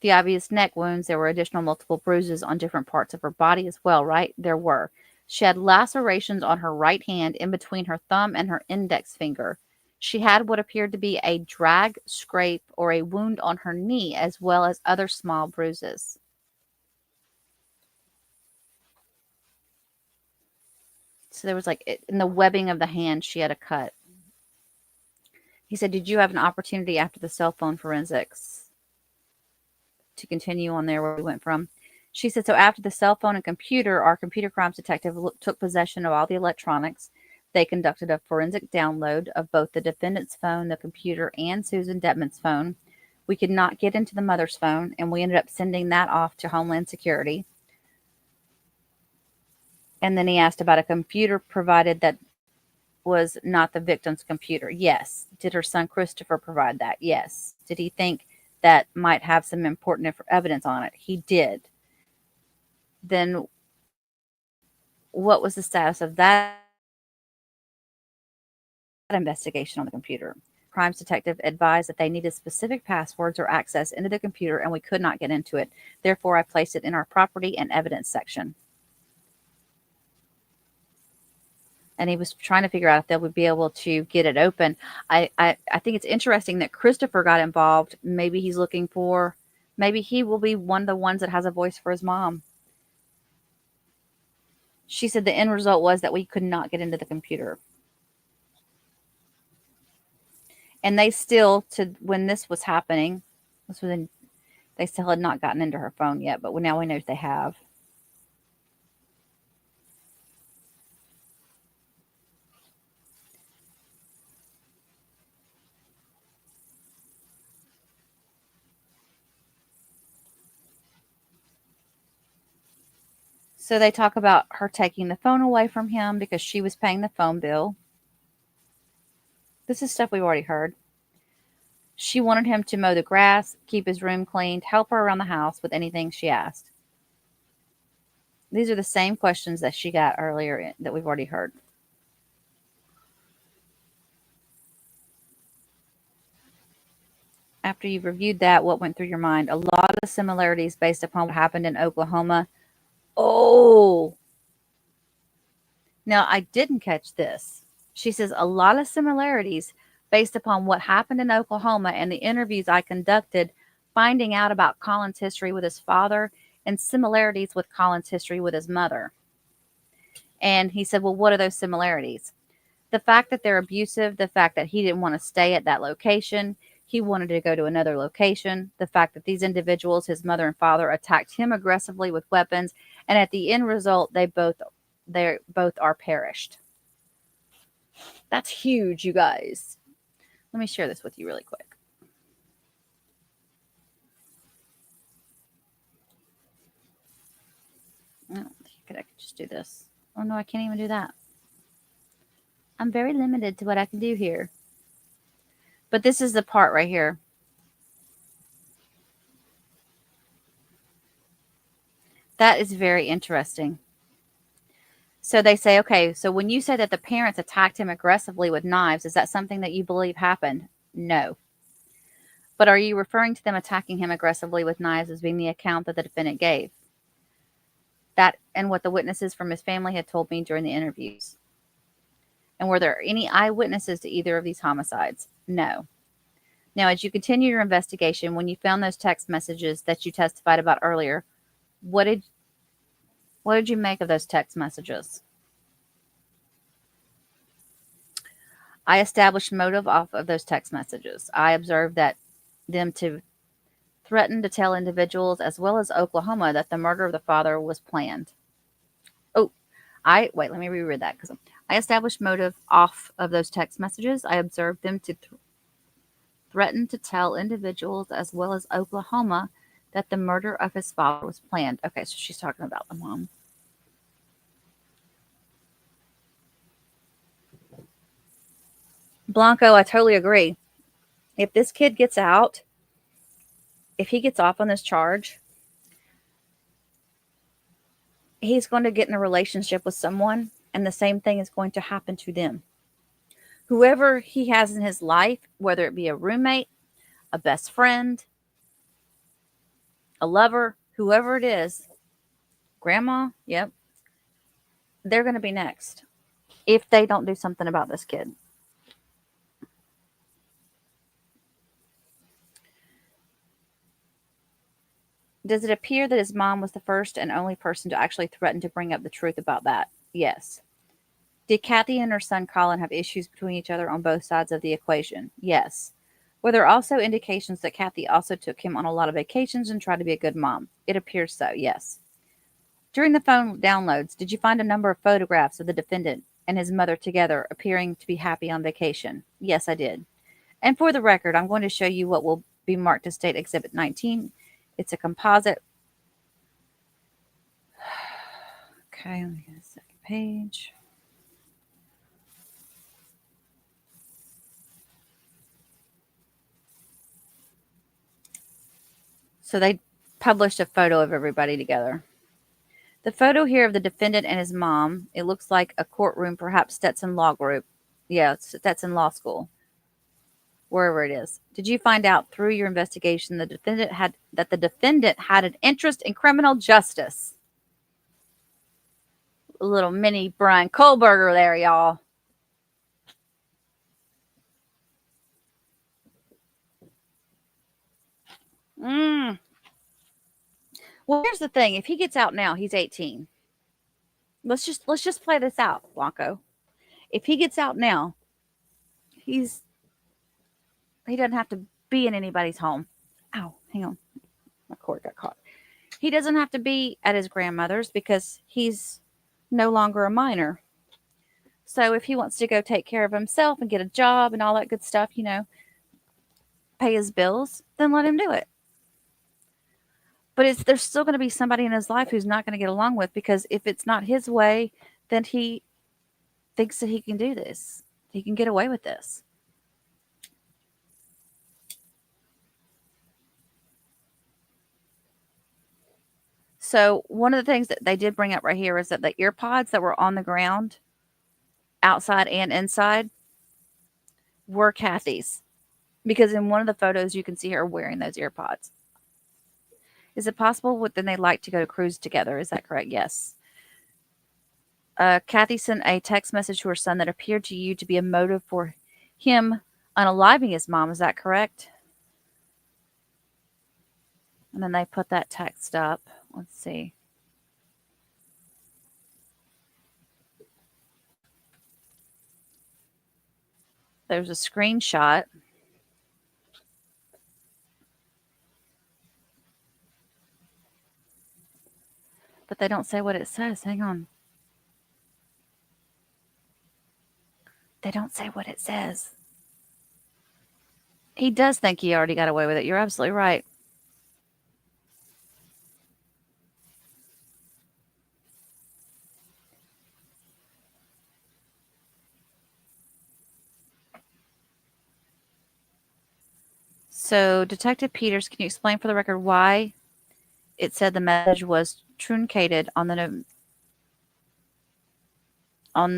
The obvious neck wounds, there were additional multiple bruises on different parts of her body as well, right? There were. She had lacerations on her right hand in between her thumb and her index finger. She had what appeared to be a drag, scrape, or a wound on her knee, as well as other small bruises. So there was in the webbing of the hand, she had a cut. He said, did you have an opportunity after the cell phone forensics to continue on there where we went from? She said, so after the cell phone and computer, our computer crimes detective took possession of all the electronics. They conducted a forensic download of both the defendant's phone, the computer, and Susan Detman's phone. We could not get into the mother's phone, and we ended up sending that off to Homeland Security. And then he asked about a computer provided that was not the victim's computer. Yes. Did her son Christopher provide that? Yes. Did he think that might have some important evidence on it? He did. Then what was the status of that investigation on the computer? Crimes detective advised that they needed specific passwords or access into the computer, and we could not get into it. Therefore, I placed it in our property and evidence section. And he was trying to figure out if they would be able to get it open. I think it's interesting that Christopher got involved. Maybe he will be one of the ones that has a voice for his mom. She said the end result was that we could not get into the computer. And they still, when this was happening, they still had not gotten into her phone yet, but now we know they have. So they talk about her taking the phone away from him because she was paying the phone bill. This is stuff we've already heard. She wanted him to mow the grass, keep his room cleaned, help her around the house with anything she asked. These are the same questions that she got earlier that we've already heard. After you've reviewed that, what went through your mind? A lot of similarities based upon what happened in Oklahoma Oh. Now, I didn't catch this. She says a lot of similarities based upon what happened in Oklahoma and the interviews I conducted, finding out about Collin's history with his father and similarities with Collin's history with his mother. And he said, well, what are those similarities? The fact that they're abusive, the fact that he didn't want to stay at that location, he wanted to go to another location, the fact that these individuals, his mother and father, attacked him aggressively with weapons, and at the end result, they both are perished. That's huge, you guys. Let me share this with you really quick. Oh, I could just do this. Oh no, I can't even do that. I'm very limited to what I can do here. But this is the part right here. That is very interesting. So they say, okay, so when you say that the parents attacked him aggressively with knives, is that something that you believe happened? No. But are you referring to them attacking him aggressively with knives as being the account that the defendant gave? That and what the witnesses from his family had told me during the interviews. And were there any eyewitnesses to either of these homicides? No. Now, as you continue your investigation, when you found those text messages that you testified about earlier, what did you make of those text messages? I established motive off of those text messages. I observed that them to threaten to tell individuals as well as Oklahoma that the murder of the father was planned. Let me reread that because I established motive off of those text messages. I observed them to threaten to tell individuals as well as Oklahoma that the murder of his father was planned. Okay, so she's talking about the mom. Blanco, I totally agree. If this kid gets out, if he gets off on this charge, he's going to get in a relationship with someone, and the same thing is going to happen to them. Whoever he has in his life, whether it be a roommate, a best friend, a lover, whoever it is, grandma, yep, they're going to be next if they don't do something about this kid. Does it appear that his mom was the first and only person to actually threaten to bring up the truth about that? Yes. Did Kathy and her son Collin have issues between each other on both sides of the equation? Yes. Were there also indications that Kathy also took him on a lot of vacations and tried to be a good mom? It appears so, yes. During the phone downloads, did you find a number of photographs of the defendant and his mother together appearing to be happy on vacation? Yes, I did. And for the record, I'm going to show you what will be marked as State Exhibit 19. It's a composite. Okay, let me get a second page. So they published a photo of everybody together. The photo here of the defendant and his mom, it looks like a courtroom, perhaps Stetson Law Group. Yeah, it's Stetson Law School. Wherever it is. Did you find out through your investigation that the defendant had an interest in criminal justice? A little mini Brian Kohlberger there, y'all. Well, here's the thing. If he gets out now, he's 18. Let's just play this out, Blanco. If he gets out now, he doesn't have to be in anybody's home. Ow, hang on. My cord got caught. He doesn't have to be at his grandmother's because he's no longer a minor. So if he wants to go take care of himself and get a job and all that good stuff, pay his bills, then let him do it. But there's still going to be somebody in his life who's not going to get along with, because if it's not his way, then he thinks that he can do this. He can get away with this. So one of the things that they did bring up right here is that the ear pods that were on the ground, outside and inside, were Kathy's. Because in one of the photos, you can see her wearing those ear pods. Is it possible then they like to go to cruise together? Is that correct? Yes. Kathy sent a text message to her son that appeared to you to be a motive for him unaliving his mom. Is that correct? And then they put that text up. Let's see. There's a screenshot. But they don't say what it says. Hang on. They don't say what it says. He does think he already got away with it. You're absolutely right. So, Detective Peters, can you explain for the record why it said the message was truncated on the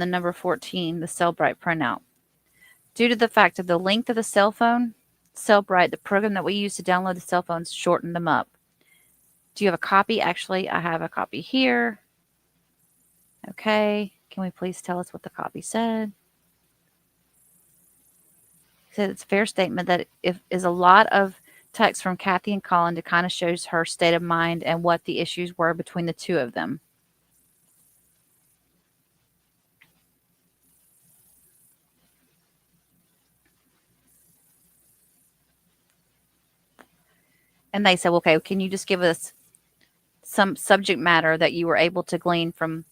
number 14, the Cellbrite printout? Due to the fact of the length of the cell phone, Cellbrite, the program that we use to download the cell phones, shortened them up. Do you have a copy? Actually, I have a copy here. Okay. Can we please tell us what the copy said? It said it's a fair statement that is a lot of text from Kathy and Collin to kind of shows her state of mind and what the issues were between the two of them. And they said, okay, can you just give us some subject matter that you were able to glean from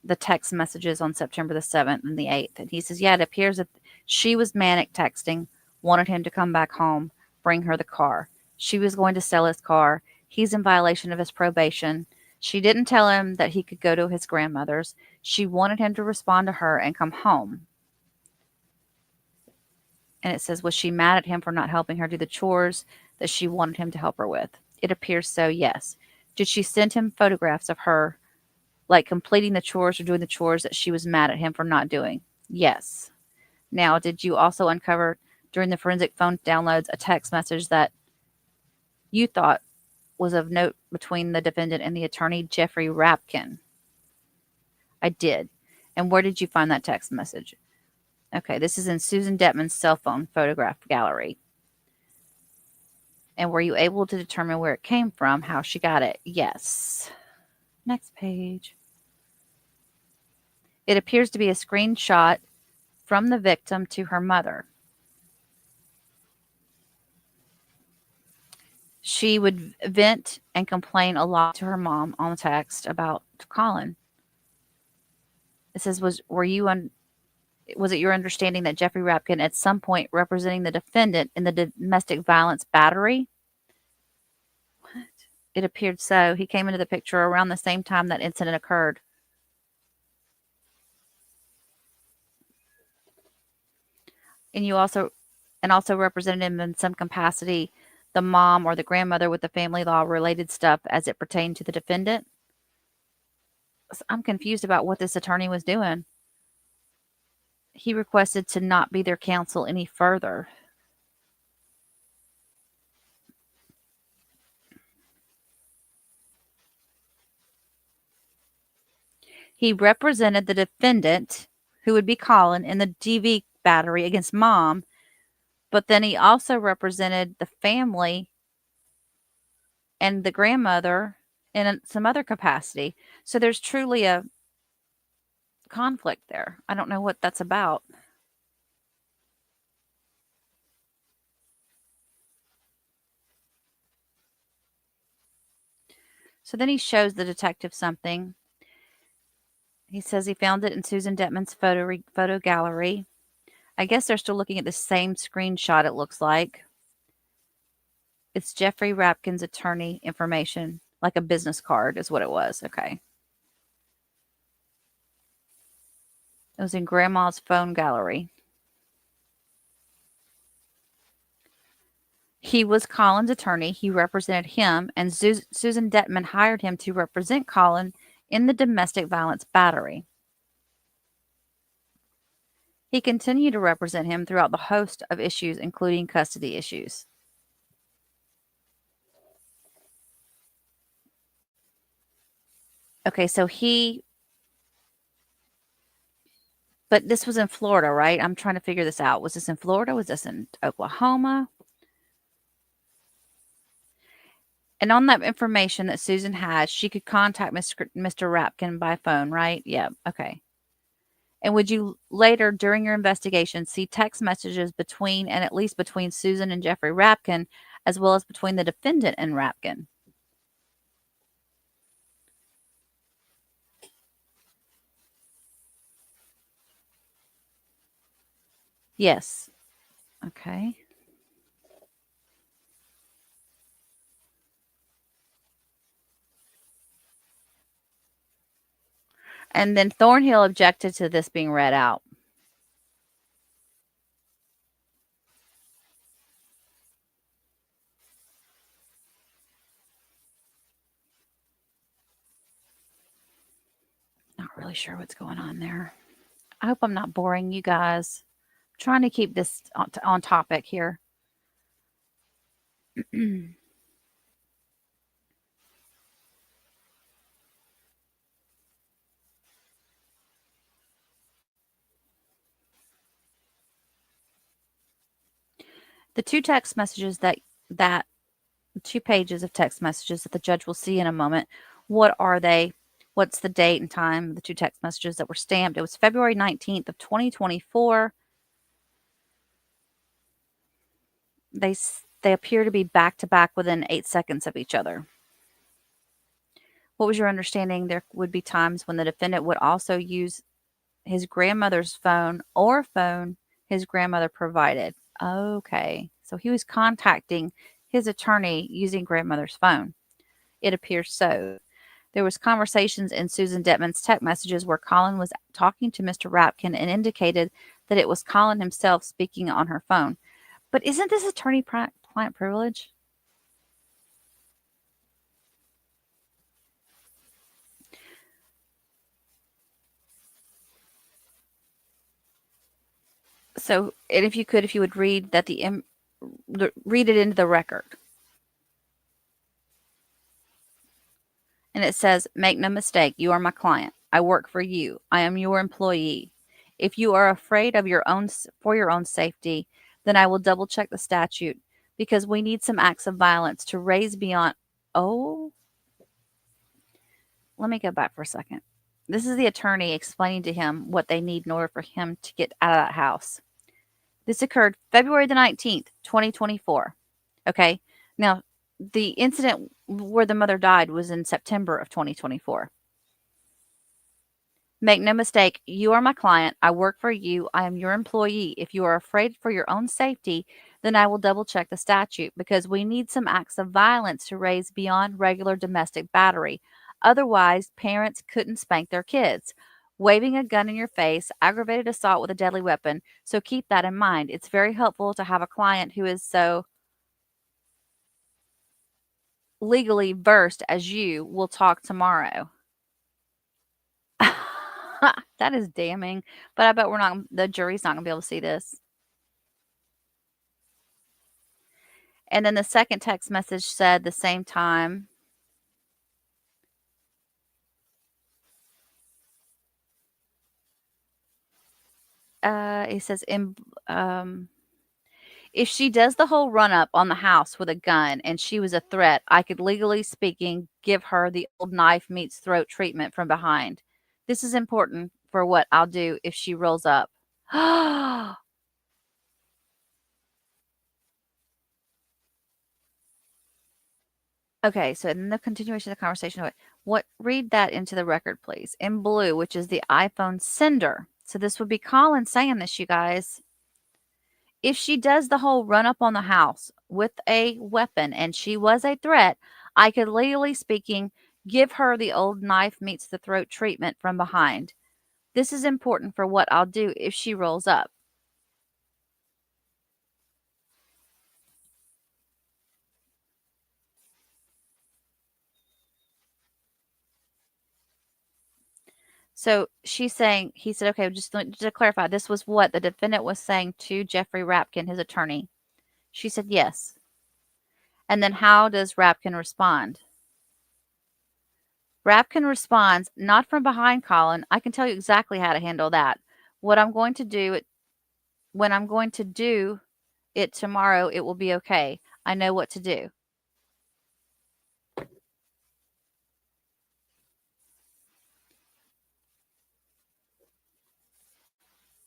the text messages on September the 7th and the 8th? And he says, yeah, it appears that she was manic texting, wanted him to come back home, bring her the car. She was going to sell his car. He's in violation of his probation. She didn't tell him that he could go to his grandmother's. She wanted him to respond to her and come home. And it says, was she mad at him for not helping her do the chores that she wanted him to help her with? It appears so, yes. Did she send him photographs of her, like completing the chores or doing the chores that she was mad at him for not doing? Yes. Now, did you also uncover during the forensic phone downloads a text message that you thought was of note between the defendant and the attorney, Jeffrey Rapkin? I did. And where did you find that text message? Okay, this is in Susan Detman's cell phone photograph gallery. And were you able to determine where it came from, how she got it? Yes. Next page. It appears to be a screenshot from the victim to her mother. She would vent and complain a lot to her mom on the text about Collin. It says, was it your understanding that Jeffrey Rapkin at some point representing the defendant in the domestic violence battery? What? It appeared so. He came into the picture around the same time that incident occurred. And you also represented him in some capacity, the mom or the grandmother, with the family law related stuff as it pertained to the defendant. I'm confused about what this attorney was doing. He requested to not be their counsel any further. He represented the defendant, who would be Collin, in the DV battery against mom, but then he also represented the family and the grandmother in some other capacity. So there's truly a conflict there. I don't know what that's about. So then he shows the detective something. He says he found it in Susan Detman's photo gallery. I guess they're still looking at the same screenshot, it looks like. It's Jeffrey Rapkin's attorney information, like a business card is what it was. Okay. It was in Grandma's phone gallery. He was Collin's attorney. He represented him, and Susan Detman hired him to represent Collin in the domestic violence battery. He continued to represent him throughout the host of issues, including custody issues. Okay, so but this was in Florida, right? I'm trying to figure this out. Was this in Florida? Was this in Oklahoma? And on that information that Susan had, she could contact Mr. Rapkin by phone, right? Yeah, okay. And would you later, during your investigation, see text messages between, and at least between Susan and Jeffrey Rapkin, as well as between the defendant and Rapkin? Yes. Okay. And then Thornhill objected to this being read out. Not really sure what's going on there. I hope I'm not boring you guys. I'm trying to keep this on topic here. The two text messages that 2 pages of text messages that the judge will see in a moment. What are they? What's the date and time of the 2 text messages that were stamped? It was February 19th of 2024. They appear to be back to back within 8 seconds of each other. What was your understanding? There would be times when the defendant would also use his grandmother's phone or phone his grandmother provided. Okay. So he was contacting his attorney using grandmother's phone. It appears so. There was conversations in Susan Detman's text messages where Collin was talking to Mr. Rapkin and indicated that it was Collin himself speaking on her phone. But isn't this attorney-client privilege? So, and if you would read that read it into the record. And it says, make no mistake, you are my client. I work for you. I am your employee. If you are afraid of for your own safety, then I will double check the statute because we need some acts of violence to raise beyond. Oh, let me go back for a second. This is the attorney explaining to him what they need in order for him to get out of that house. This occurred February the 19th, 2024. Okay. Now, the incident where the mother died was in September of 2024. Make no mistake, you are my client. I work for you. I am your employee. If you are afraid for your own safety, then I will double check the statute because we need some acts of violence to raise beyond regular domestic battery. Otherwise, parents couldn't spank their kids. Waving a gun in your face, aggravated assault with a deadly weapon. So keep that in mind. It's very helpful to have a client who is so legally versed as you. Will talk tomorrow. That is damning, but I bet the jury's not going to be able to see this. And then the second text message said the same time. It says, if she does the whole run up on the house with a gun and she was a threat, I could legally speaking give her the old knife meets throat treatment from behind. This is important for what I'll do if she rolls up. Okay, so in the continuation of the conversation, read that into the record, please. In blue, which is the iPhone sender. So this would be Collin saying this, you guys. If she does the whole run up on the house with a weapon and she was a threat, I could legally speaking give her the old knife meets the throat treatment from behind. This is important for what I'll do if she rolls up. So she's saying, he said, okay, just to clarify, this was what the defendant was saying to Jeffrey Rapkin, his attorney. She said, yes. And then how does Rapkin respond? Rapkin responds, not from behind, Collin. I can tell you exactly how to handle that. When I'm going to do it tomorrow, it will be okay. I know what to do.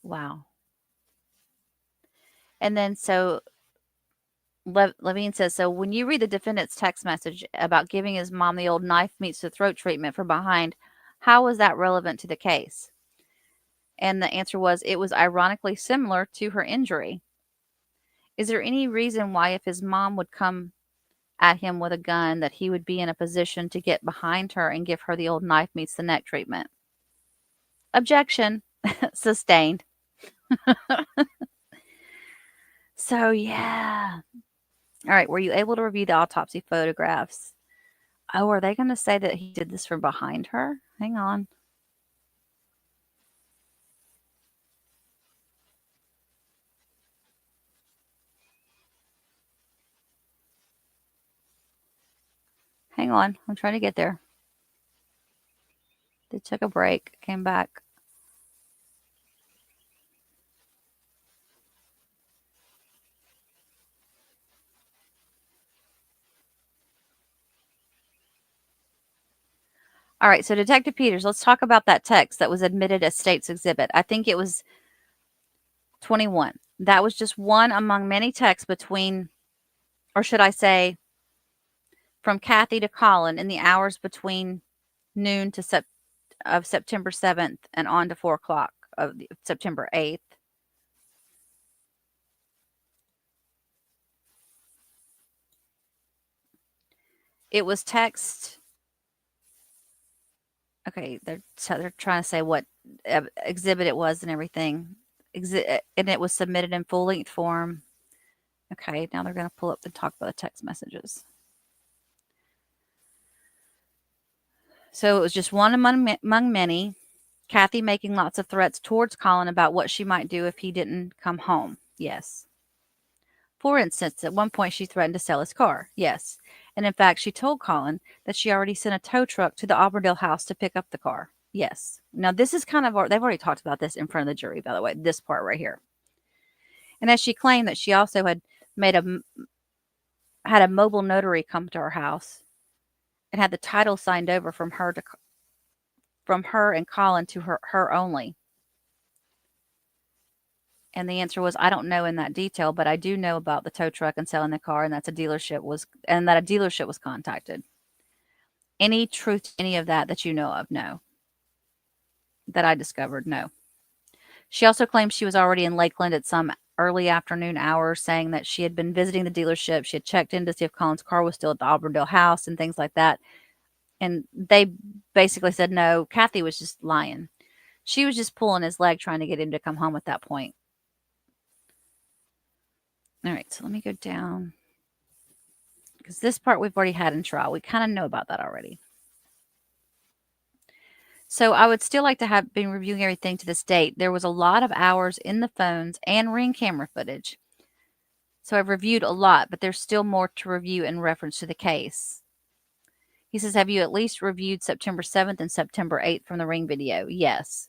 Wow. And then so Levine says, so when you read the defendant's text message about giving his mom the old knife meets the throat treatment from behind, how was that relevant to the case? And the answer was, it was ironically similar to her injury. Is there any reason why if his mom would come at him with a gun that he would be in a position to get behind her and give her the old knife meets the neck treatment? Objection. Sustained. So, yeah. All right. Were you able to review the autopsy photographs? Oh, are they going to say that he did this from behind her? Hang on. Hang on. I'm trying to get there. They took a break, came back. All right, so Detective Peters, let's talk about that text that was admitted as State's Exhibit. I think it was 21. That was just one among many texts between, or should I say, from Kathy to Collin in the hours between noon to September 7th and on to 4 o'clock of September 8th. It was text. Okay, they're trying to say what exhibit it was and everything. And it was submitted in full-length form. Okay, now they're going to pull up and talk about the text messages. So it was just one among many. Kathy making lots of threats towards Collin about what she might do if he didn't come home. Yes. For instance, at one point she threatened to sell his car. Yes. And in fact, she told Collin that she already sent a tow truck to the Auburndale house to pick up the car. Yes. Now, this is kind of, they've already talked about this in front of the jury, by the way, this part right here. And as she claimed that she also had had a mobile notary come to her house and had the title signed over from her and Collin to her only. And the answer was, I don't know in that detail, but I do know about the tow truck and selling the car, and that a dealership was contacted. Any truth to any of that you know of? No. That I discovered? No. She also claimed she was already in Lakeland at some early afternoon hours, saying that she had been visiting the dealership. She had checked in to see if Collin's car was still at the Auburndale house and things like that. And they basically said, no, Kathy was just lying. She was just pulling his leg, trying to get him to come home at that point. All right, so let me go down. Because this part we've already had in trial. We kind of know about that already. So I would still like to have been reviewing everything to this date. There was a lot of hours in the phones and Ring camera footage. So I've reviewed a lot, but there's still more to review in reference to the case. He says, have you at least reviewed September 7th and September 8th from the Ring video? Yes.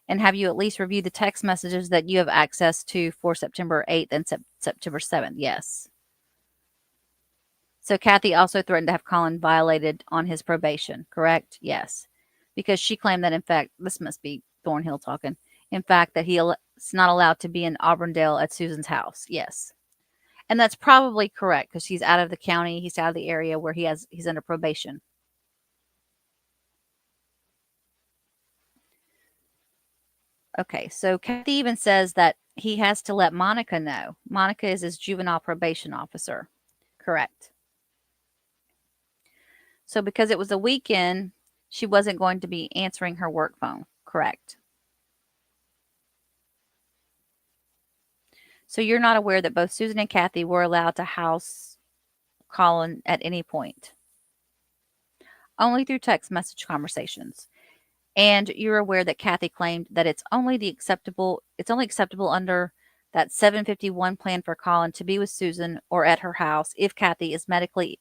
And have you at least reviewed the text messages that you have access to for September 8th and September 7th? Yes. So Kathy also threatened to have Collin violated on his probation, correct? Yes. Because she claimed that, in fact, this must be Thornhill talking, in fact, that he's not allowed to be in Auburndale at Susan's house. Yes. And that's probably correct because he's out of the county. He's out of the area where he's under probation. Okay, so Kathy even says that he has to let Monica know. Monica is his juvenile probation officer. Correct. So because it was a weekend, she wasn't going to be answering her work phone. Correct. So you're not aware that both Susan and Kathy were allowed to house Collin at any point? Only through text message conversations. And you're aware that Kathy claimed that it's only acceptable under that 751 plan for Collin to be with Susan or at her house if Kathy is medically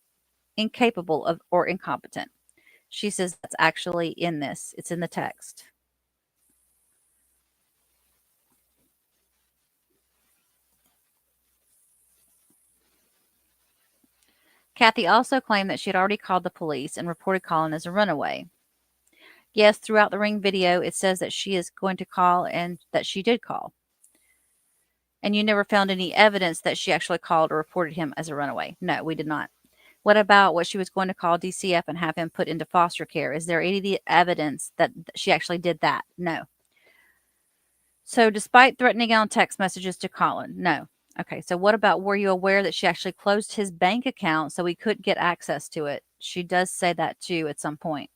incapable of or incompetent. She says that's actually in this. It's in the text. Kathy also claimed that she had already called the police and reported Collin as a runaway. Yes, throughout the Ring video, it says that she is going to call and that she did call. And you never found any evidence that she actually called or reported him as a runaway. No, we did not. What about what she was going to call DCF and have him put into foster care? Is there any evidence that she actually did that? No. So despite threatening on text messages to Collin, no. Okay, so what about, were you aware that she actually closed his bank account so we couldn't get access to it? She does say that too at some point.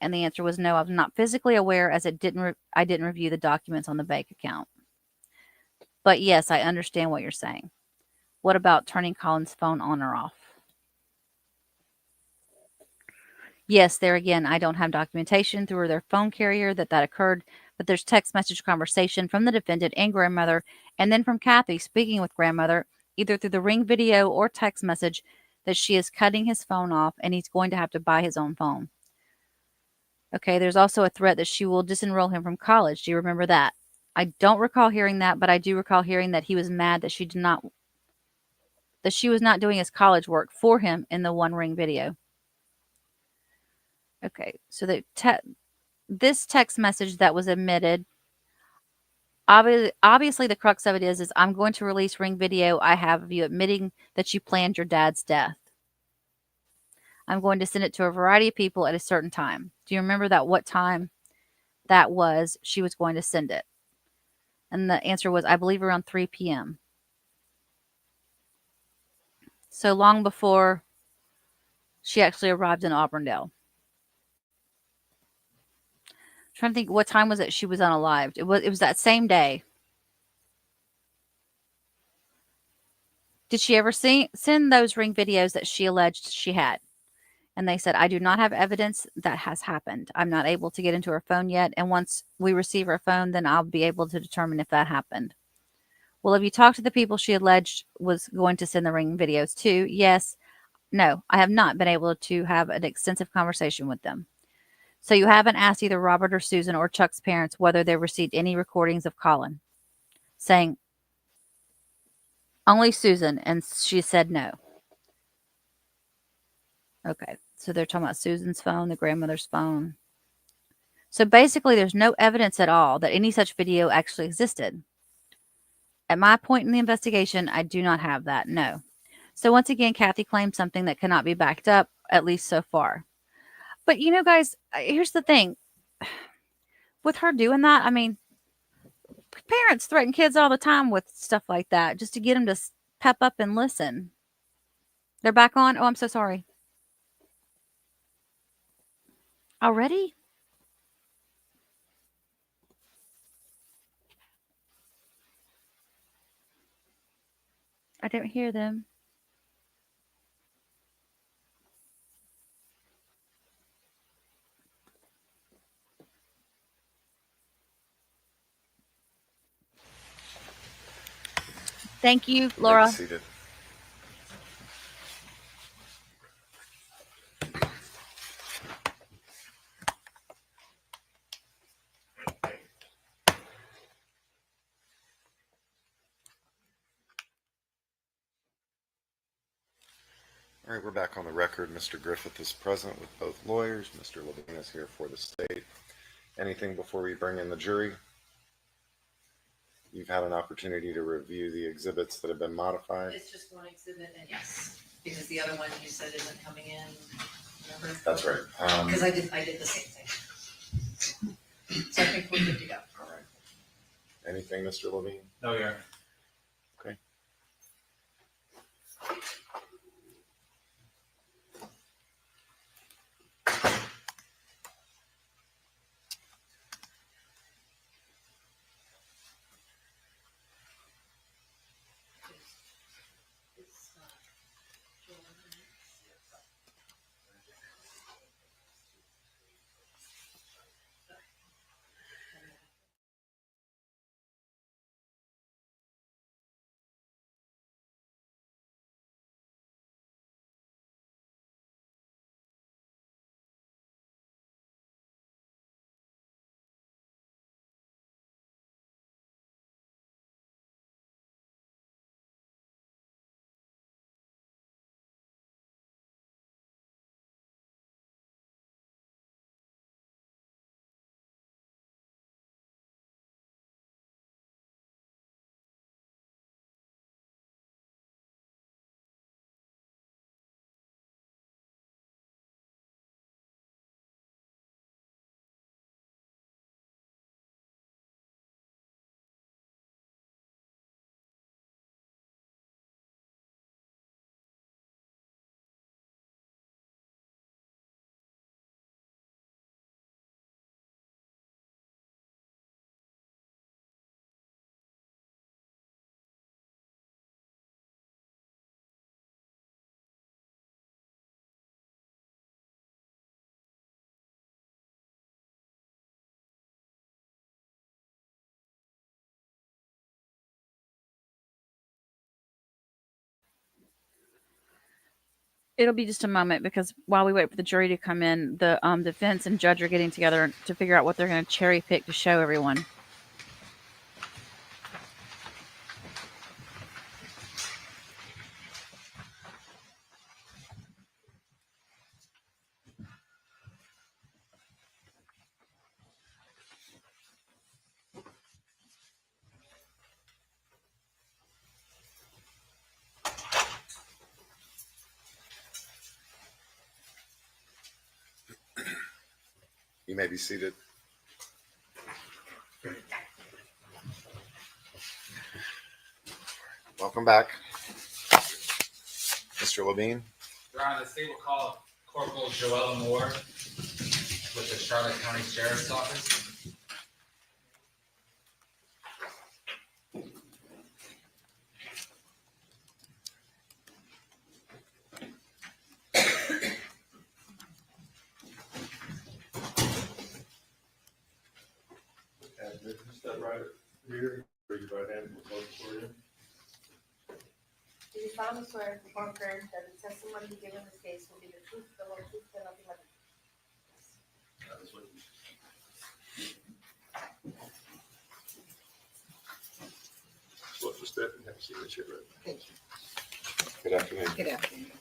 And the answer was no, I was not physically aware as I didn't review the documents on the bank account. But yes, I understand what you're saying. What about turning Collin's phone on or off? Yes, there again, I don't have documentation through their phone carrier that occurred, but there's text message conversation from the defendant and grandmother, and then from Kathy speaking with grandmother, either through the Ring video or text message, that she is cutting his phone off and he's going to have to buy his own phone. Okay, there's also a threat that she will disenroll him from college. Do you remember that? I don't recall hearing that, but I do recall hearing that he was mad that she was not doing his college work for him in the One Ring video. Okay, so this text message that was omitted, obviously the crux of it is I'm going to release Ring video I have of you admitting that you planned your dad's death. I'm going to send it to a variety of people at a certain time. Do you remember that what time that was she was going to send it? And the answer was, I believe, around 3 p.m. So long before she actually arrived in Auburndale. Trying to think, what time was it she was unalived? It was that same day. Did she ever send those Ring videos that she alleged she had? And they said, I do not have evidence that has happened. I'm not able to get into her phone yet. And once we receive her phone, then I'll be able to determine if that happened. Well, have you talked to the people she alleged was going to send the Ring videos to? Yes. No, I have not been able to have an extensive conversation with them. So you haven't asked either Robert or Susan or Chuck's parents whether they received any recordings of Collin, saying only Susan, and she said no. Okay, so they're talking about Susan's phone, the grandmother's phone. So basically, there's no evidence at all that any such video actually existed. At my point in the investigation, I do not have that, no. So once again, Kathy claims something that cannot be backed up, at least so far. But you know, guys, here's the thing. With her doing that, I mean, parents threaten kids all the time with stuff like that just to get them to pep up and listen. They're back on? Oh, I'm so sorry. Already? I didn't hear them. Thank you, Laura. Be seated. All right, we're back on the record. Mr. Griffith is present with both lawyers. Mr. Levine is here for the state. Anything before we bring in the jury? You've had an opportunity to review the exhibits that have been modified. It's just one exhibit, and yes, because the other one you said isn't coming in. Remember? That's right. Because I did the same thing. So I think we're good to go. All right. Anything, Mr. Levine? No, Your Honor. Okay. It'll be just a moment because while we wait for the jury to come in, the defense and judge are getting together to figure out what they're going to cherry pick to show everyone. You may be seated. Welcome back. Mr. Levine. Your Honor, the state will call Corporal Joella Moore with the Charlotte County Sheriff's Office. Step right here, raise your right hand, we'll vote for you. Do you solemnly swear or affirm that the testimony you give in this case will be the truth, the whole truth, and nothing but the truth? That is what you. What was that? Have a signature, right? Thank you. Good afternoon. Good afternoon.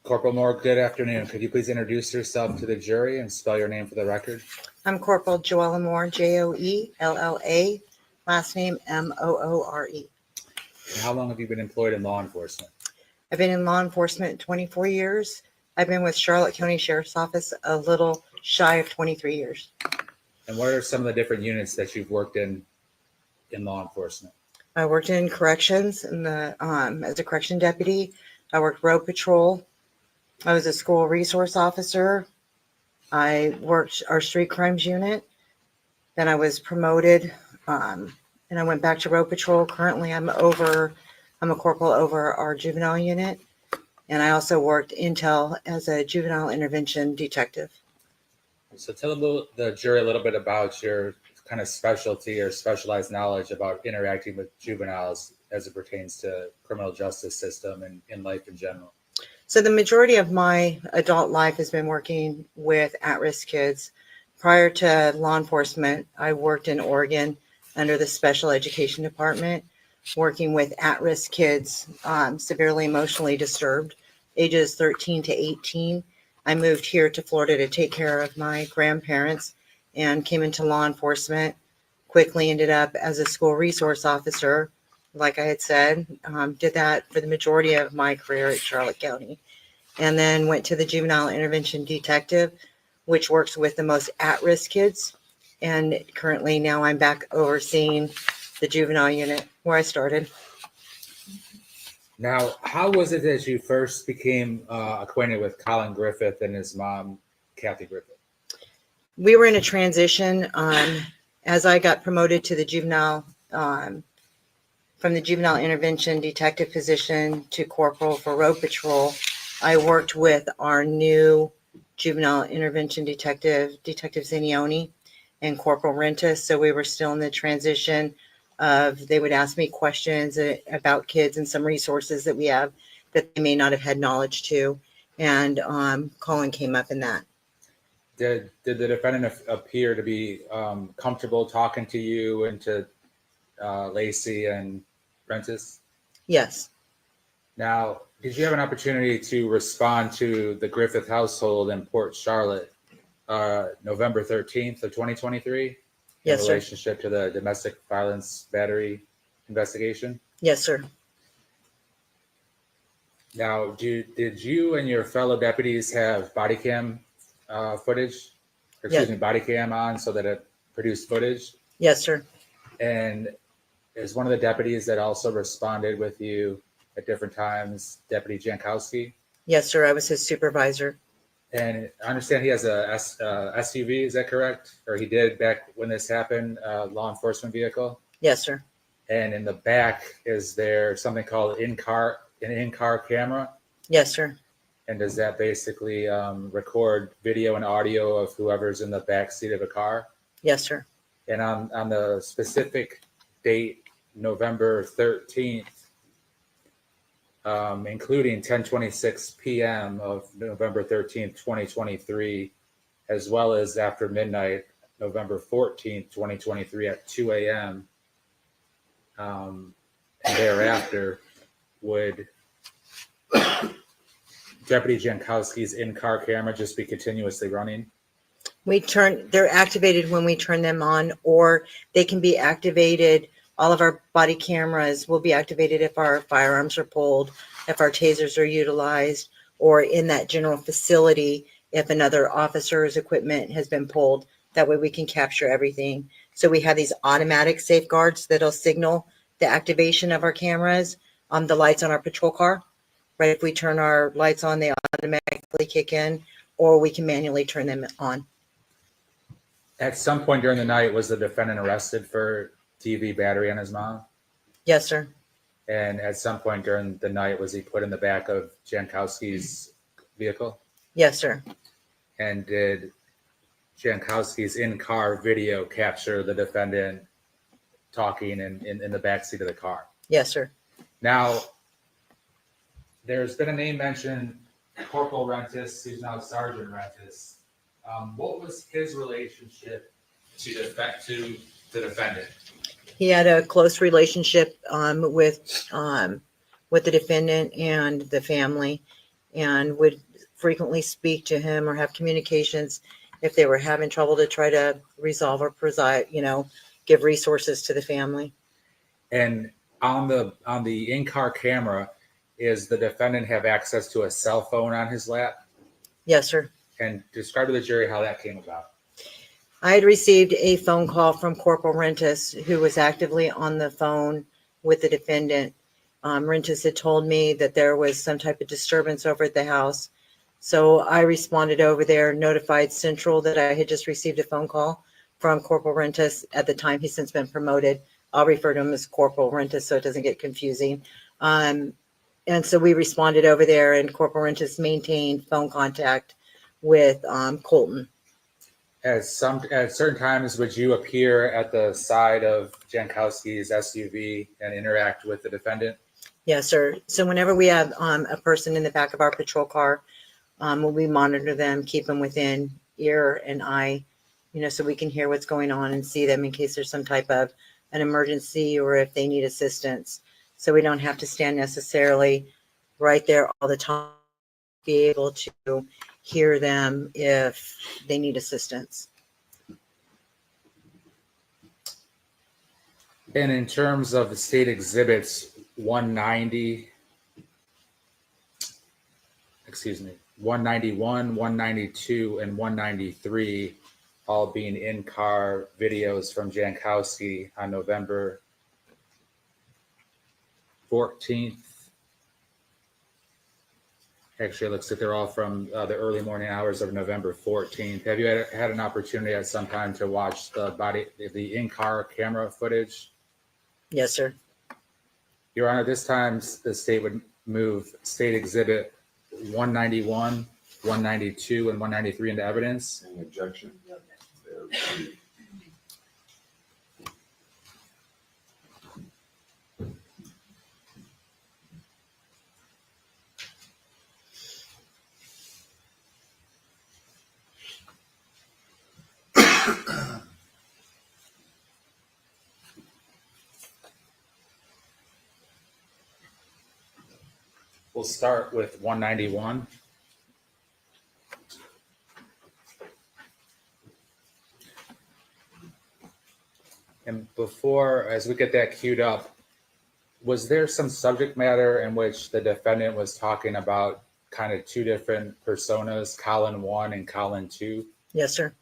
Corporal Moore, good afternoon. Could you please introduce yourself to the jury and spell your name for the record? I'm Corporal Joella Moore, Joella, last name Moore. And how long have you been employed in law enforcement? I've been in law enforcement 24 years. I've been with Charlotte County Sheriff's Office a little shy of 23 years. And what are some of the different units that you've worked in law enforcement? I worked in corrections as a correction deputy. I worked road patrol. I was a school resource officer. I worked our street crimes unit. Then I was promoted, and I went back to road patrol. Currently, I'm a corporal over our juvenile unit, and I also worked intel as a juvenile intervention detective. So tell the jury a little bit about your kind of specialty or specialized knowledge about interacting with juveniles as it pertains to criminal justice system and in life in general. So the majority of my adult life has been working with at-risk kids. Prior to law enforcement, I worked in Oregon under the Special Education Department, working with at-risk kids, severely emotionally disturbed, ages 13 to 18. I moved here to Florida to take care of my grandparents and came into law enforcement. Quickly ended up as a school resource officer. Like I had said, did that for the majority of my career at Charlotte County. And then went to the juvenile intervention detective, which works with the most at-risk kids. And currently now I'm back overseeing the juvenile unit where I started. Now, how was it that you first became acquainted with Collin Griffith and his mom, Kathy Griffith? We were in a transition as I got promoted to the juvenile, from the juvenile intervention detective position to corporal for road patrol. I worked with our new juvenile intervention detective, Detective Zenoniani, and Corporal Rentis. So we were still in the transition of, they would ask me questions about kids and some resources that we have that they may not have had knowledge to. And Collin came up in that. Did the defendant appear to be comfortable talking to you and to Lacey and Rentis? Yes. Now, did you have an opportunity to respond to the Griffith household in Port Charlotte, November 13th of 2023? Yes, in sir. relationship to the domestic violence battery investigation? Yes, sir. Now, did you and your fellow deputies have body cam footage? Yes. Body cam on so that it produced footage? Yes, sir. And is one of the deputies that also responded with you at different times, Deputy Jankowski? Yes, sir. I was his supervisor. And I understand he has a SUV, is that correct? Or he did back when this happened, law enforcement vehicle? Yes, sir. And in the back, is there something called an in-car camera? Yes, sir. And does that basically record video and audio of whoever's in the back seat of a car? Yes, sir. And on the specific date November 13th, including 10:26 p.m. of November 13th, 2023, as well as after midnight, November 14th, 2023 at 2 a.m. And thereafter, would Deputy Jankowski's in-car camera just be continuously running? They're activated when we turn them on, or they can be activated. All of our body cameras will be activated if our firearms are pulled, if our tasers are utilized, or in that general facility, if another officer's equipment has been pulled. That way we can capture everything. So we have these automatic safeguards that'll signal the activation of our cameras on the lights on our patrol car. Right, if we turn our lights on, they automatically kick in, or we can manually turn them on. At some point during the night, was the defendant arrested for TV battery on his mom? Yes, sir. And at some point during the night, was he put in the back of Jankowski's vehicle? Yes, sir. And did Jankowski's in-car video capture the defendant talking in the backseat of the car? Yes, sir. Now, there's been a name mentioned, Corporal Rentis, who's now Sergeant Rentis. What was his relationship to the defendant? He had a close relationship with the defendant and the family, and would frequently speak to him or have communications if they were having trouble to try to resolve or give resources to the family. And on the in-car camera, is the defendant have access to a cell phone on his lap? Yes, sir. And describe to the jury how that came about. I had received a phone call from Corporal Rentis, who was actively on the phone with the defendant. Rentis had told me that there was some type of disturbance over at the house. So I responded over there, notified Central that I had just received a phone call from Corporal Rentis. At the time, he's since been promoted. I'll refer to him as Corporal Rentis so it doesn't get confusing. And so we responded over there, and Corporal Rentis maintained phone contact with Colton. At certain times, would you appear at the side of Jankowski's SUV and interact with the defendant? Yes, sir. So whenever we have a person in the back of our patrol car, we monitor them, keep them within ear and eye, so we can hear what's going on and see them in case there's some type of an emergency or if they need assistance. So we don't have to stand necessarily right there all the time, be able to hear them if they need assistance. And in terms of the state exhibits 191, 192, and 193, all being in-car videos from Jankowski on November 14th. Actually, it looks like they're all from the early morning hours of November 14th. Have you had an opportunity at some time to watch the in-car camera footage? Yes, sir. Your Honor, this time the state would move State Exhibit 191, 192, and 193 into evidence. Any objection? We'll start with 191. And before, as we get that queued up, was there some subject matter in which the defendant was talking about kind of two different personas, Collin 1 and Collin 2? Yes, sir.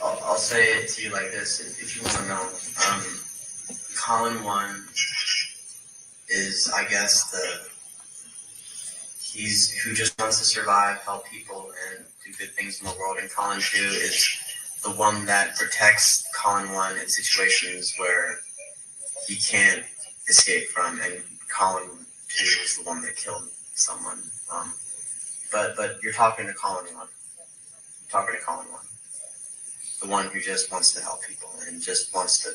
I'll say it to you like this, if you want to know. Collin 1 is, I guess, he's who just wants to survive, help people, and do good things in the world. And Collin 2 is the one that protects Collin 1 in situations where he can't escaped from, and Collin too was the one that killed someone. But you're talking to Collin one. Talking to Collin one. The one who just wants to help people and just wants to.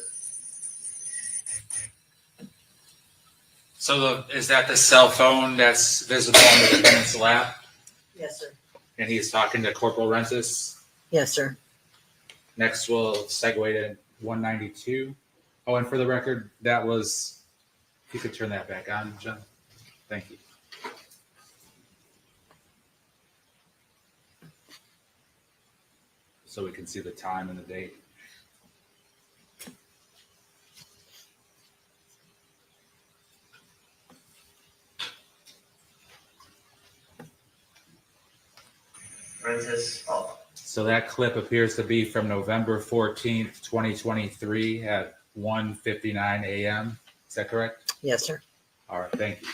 So is that the cell phone that's visible on the defendant's lap? Yes, sir. And he's talking to Corporal Rentis? Yes, sir. Next, we'll segue to 192. Oh, and for the record, that was, if you could turn that back on, John. Thank you. So we can see the time and the date. Rentis. Oh. So that clip appears to be from November 14th, 2023 at 1:59 a.m. Is that correct? Yes, sir. All right, thank you.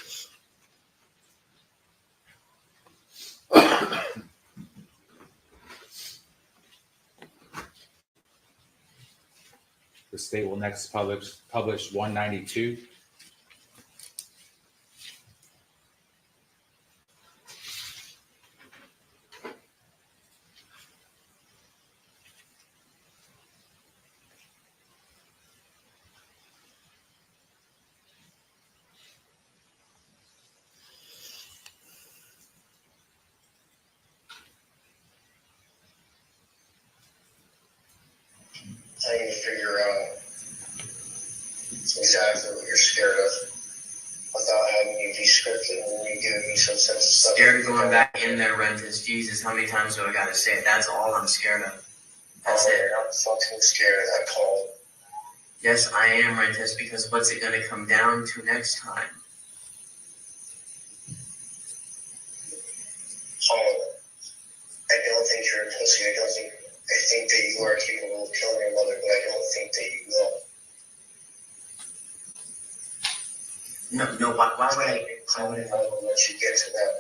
The state will next publish 192. I need to figure out exactly what you're scared of without having you be scripted and you giving me some sense of stuff. Scared of going back in there, Rentis. Jesus, how many times do I gotta say it? That's all I'm scared of. That's it. I'm fucking scared of that call. Yes, I am, Rentis, because what's it gonna come down to next time? I don't think you're a pussy. I think that you are capable of killing your mother, but I don't think that you will. No, why would I let you get to that?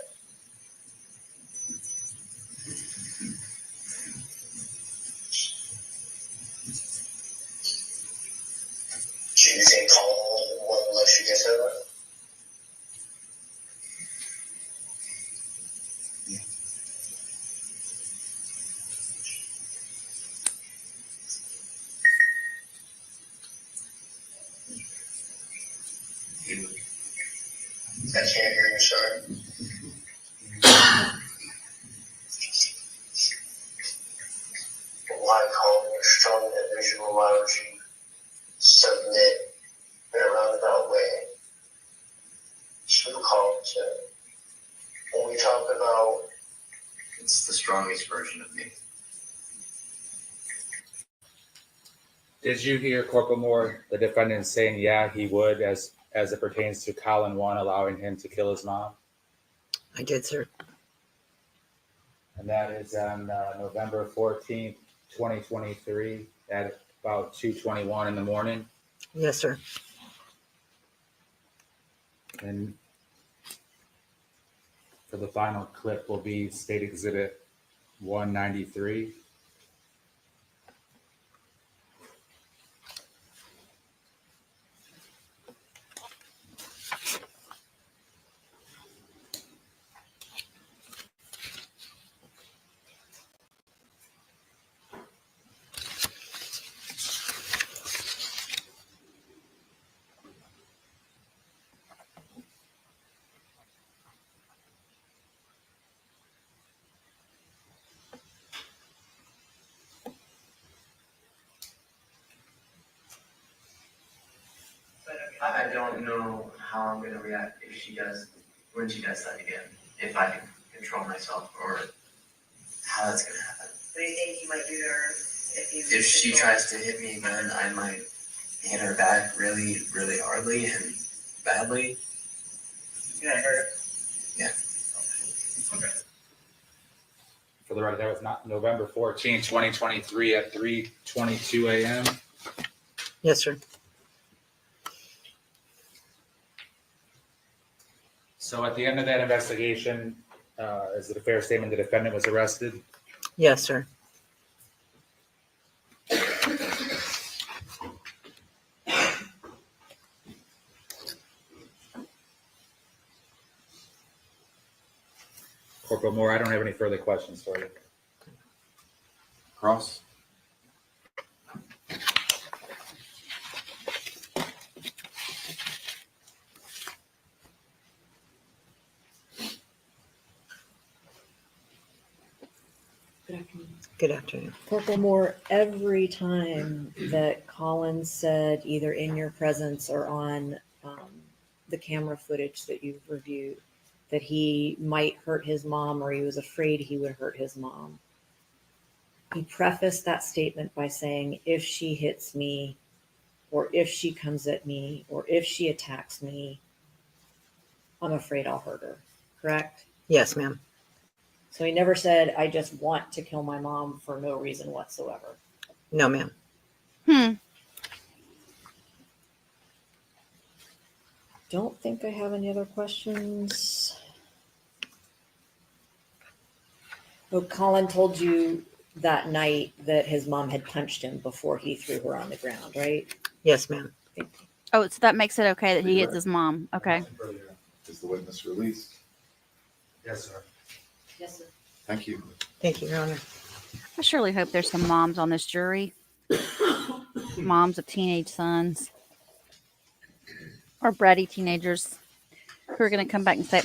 Do you think Collin won't let you get to that? I can't hear you, sorry. Why call me a strong individual? Why would you submit in a roundabout way to call to? When we talk about, it's the strongest version of me. Did you hear Corporal Moore, the defendant, saying, yeah, he would, as it pertains to Collin 1, allowing him to kill his mom? I did, sir. And that is on November 14th, 2023 at about 2:21 in the morning. Yes, sir. And for the final clip will be State Exhibit 193. I don't know how I'm gonna react if she does, when she does that again, if I can control myself or how that's gonna happen. What do you think you might do to her If she tries to hit me again, I might hit her back really, really hardly and badly. You're gonna hurt? Yeah. Okay. For the record, that was not November 14th, 2023 at 3:22 a.m. Yes, sir. So at the end of that investigation, is it a fair statement the defendant was arrested? Yes, sir. Corporal Moore. I don't have any further questions for you. Cross? Good afternoon. Corporal Moore, every time that Collin said, either in your presence or on the camera footage that you've reviewed, that he might hurt his mom or he was afraid he would hurt his mom, he prefaced that statement by saying, if she hits me, or if she comes at me, or if she attacks me, I'm afraid I'll hurt her. Correct? Yes, ma'am. So he never said, I just want to kill my mom for no reason whatsoever. No, ma'am. Don't think I have any other questions. Oh, Collin told you that night that his mom had punched him before he threw her on the ground, right? Yes, ma'am. Oh, so that makes it okay that he hits his mom. Okay. Is the witness released? Yes, sir. Yes, sir. Thank you. Thank you, Your Honor. I surely hope there's some moms on this jury. Moms of teenage sons. Or bratty teenagers who are going to come back and say,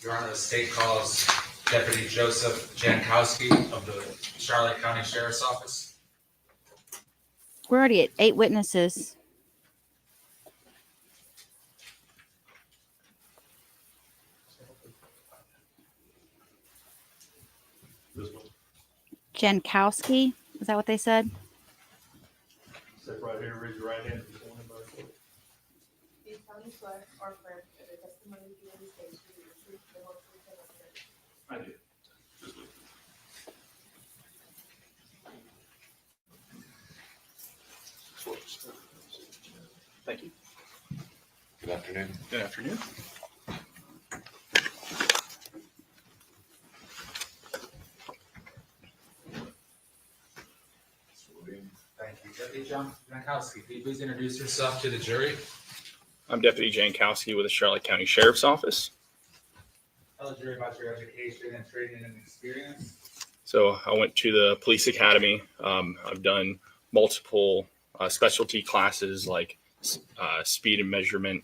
Your Honor, the state calls Deputy Joseph Jankowski of the Charlotte County Sheriff's Office. We're already at 8 witnesses. Jankowski, is that what they said? Step right here, raise your right hand. Do you solemnly swear or affirm that the testimony you give in this case will be the truth, the whole truth, and nothing but the truth? I do. Thank you. Good afternoon. Good afternoon. Thank you. Deputy Jankowski, can you please introduce yourself to the jury? I'm Deputy Jankowski with the Charlotte County Sheriff's Office. Tell the jury about your education and training and experience. So I went to the police academy. I've done multiple specialty classes like speed and measurement,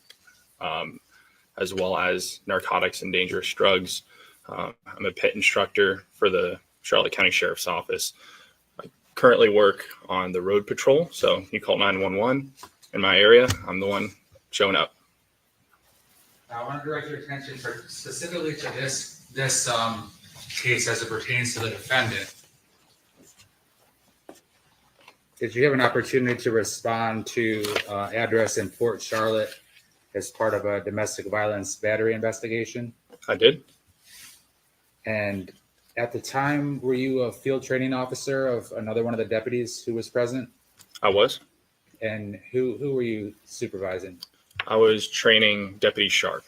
as well as narcotics and dangerous drugs. I'm a pit instructor for the Charlotte County Sheriff's Office. I currently work on the road patrol. So you call 911 in my area, I'm the one showing up. I want to direct your attention specifically to this case as it pertains to the defendant. Did you have an opportunity to respond to address in Port Charlotte as part of a domestic violence battery investigation? I did. And at the time, were you a field training officer of another one of the deputies who was present? I was. And who were you supervising? I was training Deputy Shark.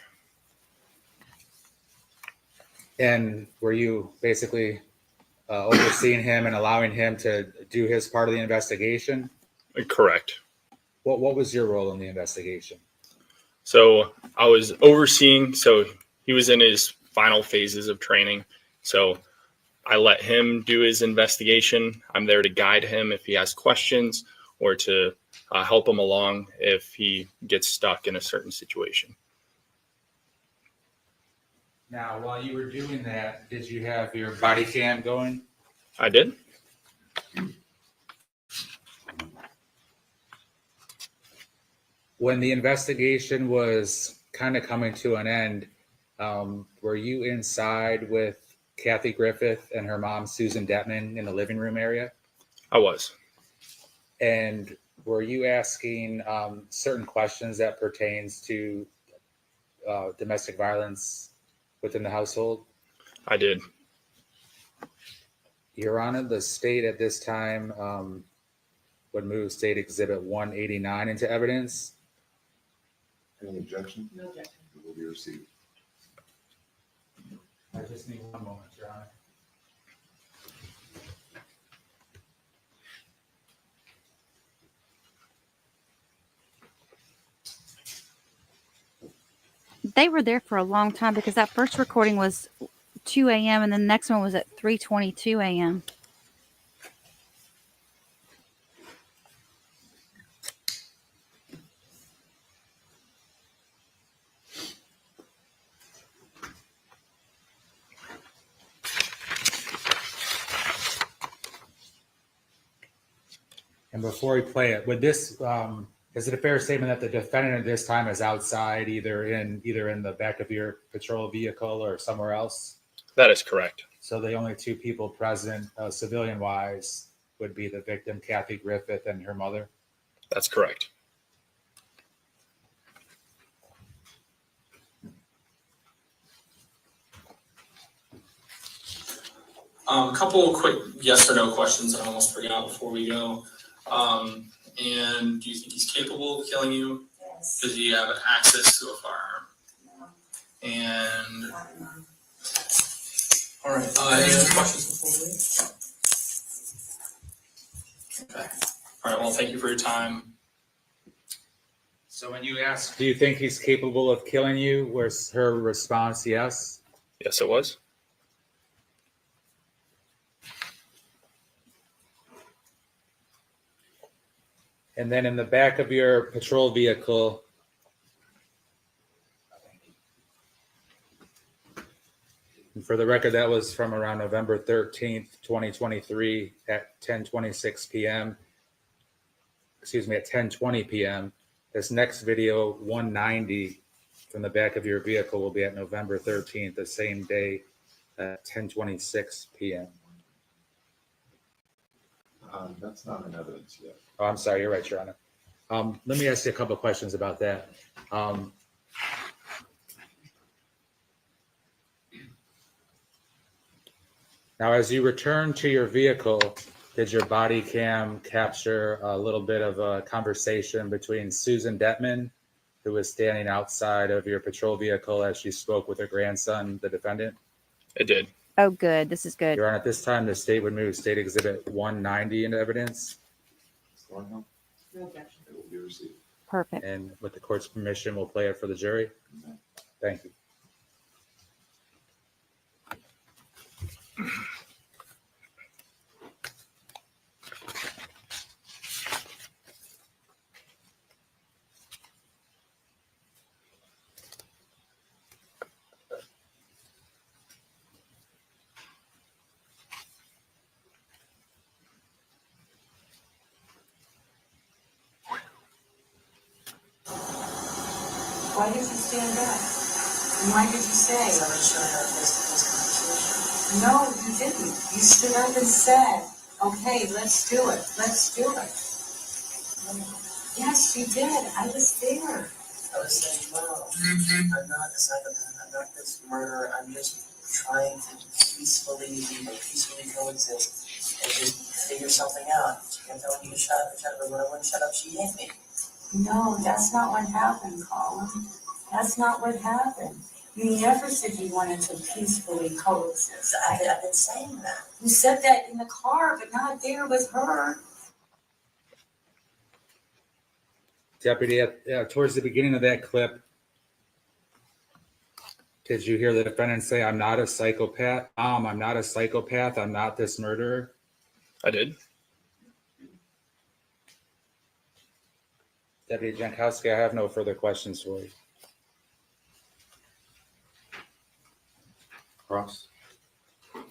And were you basically overseeing him and allowing him to do his part of the investigation? Correct. What was your role in the investigation? So I was overseeing, so he was in his final phases of training. So I let him do his investigation. I'm there to guide him if he has questions or to help him along if he gets stuck in a certain situation. Now, while you were doing that, did you have your body cam going? I did. When the investigation was kind of coming to an end, were you inside with Kathy Griffith and her mom, Susan Detman, in the living room area? I was. And were you asking certain questions that pertains to domestic violence within the household? I did. Your Honor, the state at this time would move State Exhibit 189 into evidence. Any objection? No objection. It will be received. I just need one moment, Your Honor. They were there for a long time because that first recording was 2 a.m. and then the next one was at 3:22 a.m. And before we play it, would this is it a fair statement that the defendant at this time is outside, either in the back of your patrol vehicle or somewhere else? That is correct. So the only two people present, civilian-wise, would be the victim, Kathy Griffith, and her mother? That's correct. A couple of quick yes or no questions I almost forgot before we go. And do you think he's capable of killing you? Yes. Does he have access to a firearm? No. And all right, any other questions before we leave? Okay. All right. Well, thank you for your time. So when you ask, Do you think he's capable of killing you? Was her response yes? Yes, it was. And then in the back of your patrol vehicle, and for the record, that was from around November 13th, 2023 at 10:26 p.m. Excuse me, at 10:20 p.m. This next video, 190 from the back of your vehicle, will be at November 13th, the same day at 10:26 p.m. That's not in evidence yet. Oh, I'm sorry. You're right, Your Honor. Let me ask you a couple of questions about that. Now, as you return to your vehicle, did your body cam capture a little bit of a conversation between Susan Detman, who was standing outside of your patrol vehicle as she spoke with her grandson, the defendant? It did. Oh, good. This is good. Your Honor, at this time, the state would move State Exhibit 190 into evidence. No objection. It will be received. Perfect. And with the court's permission, we'll play it for the jury. Thank you. Why did you stand up? And why did you say? No, you didn't. You stood up and said, okay, let's do it. Let's do it. Yes, you did. I was there. I was saying, no, I'm not a psychopath. I'm not this murderer. I'm just trying to peacefully coexist and just figure something out. She kept telling me to shut up and shut up. But when I wouldn't shut up, she hit me. No, that's not what happened, Collin. That's not what happened. You never said you wanted to peacefully coexist. I've been saying that. You said that in the car, but not there with her. Deputy, towards the beginning of that clip, did you hear the defendant say, I'm not a psychopath? I'm not a psychopath. I'm not this murderer. I did. Deputy Jankowski, I have no further questions for you. Cross. Good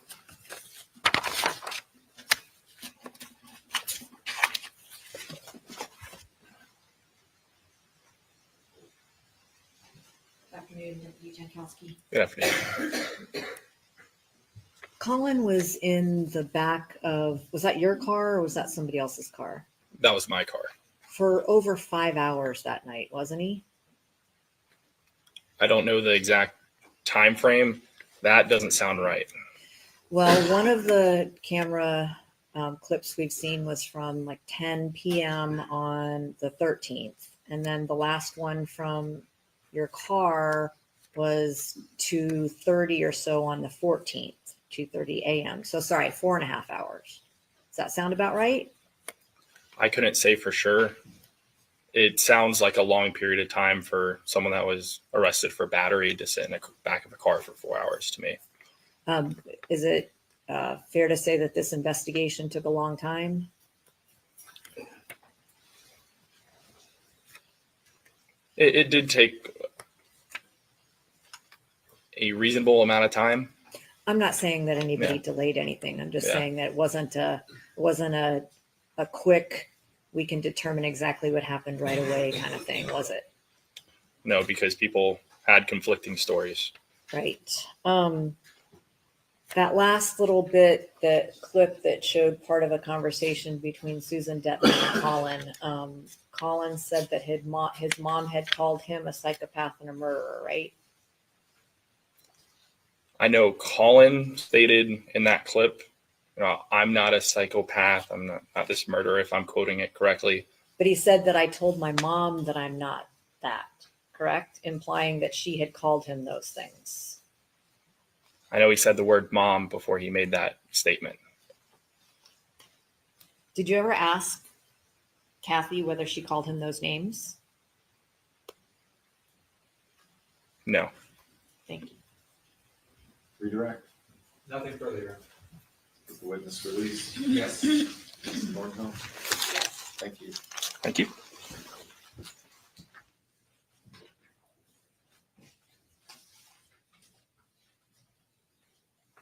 afternoon, Deputy Jankowski. Good afternoon. Collin was in the back of, was that your car or was that somebody else's car? That was my car. For over 5 hours that night, wasn't he? I don't know the exact time frame. That doesn't sound right. Well, one of the camera clips we've seen was from like 10 p.m. on the 13th. And then the last one from your car was 2:30 or so on the 14th, 2:30 a.m. So sorry, 4.5 hours. Does that sound about right? I couldn't say for sure. It sounds like a long period of time for someone that was arrested for battery to sit in the back of a car for 4 hours to me. Is it fair to say that this investigation took a long time? It did take a reasonable amount of time. I'm not saying that anybody Yeah. delayed anything. I'm just Yeah. saying that it wasn't a quick, we can determine exactly what happened right away kind of thing, was it? No, because people had conflicting stories. Right. That last little bit, that clip that showed part of a conversation between Susan Detman and Collin. Collin said that his mom had called him a psychopath and a murderer, right? I know Collin stated in that clip, I'm not a psychopath. I'm not this murderer, if I'm quoting it correctly. But he said that I told my mom that I'm not that, correct? Implying that she had called him those things. I know he said the word mom before he made that statement. Did you ever ask Kathy whether she called him those names? No. Thank you. Redirect. Nothing further, Your Honor. Is the witness released? Yes. Mrs. Thornhill? Thank you. Thank you.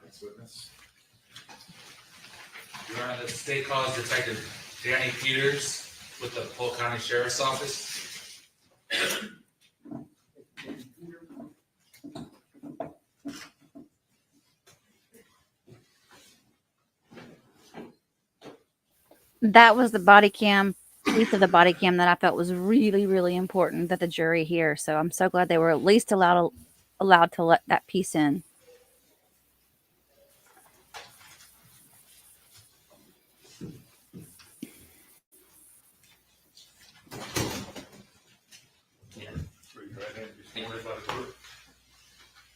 Next witness. Your Honor, the state calls Detective Danny Peters with the Polk County Sheriff's Office. That was the body cam, piece of the body cam that I felt was really, really important that the jury hear. So I'm so glad they were at least allowed to let that piece in.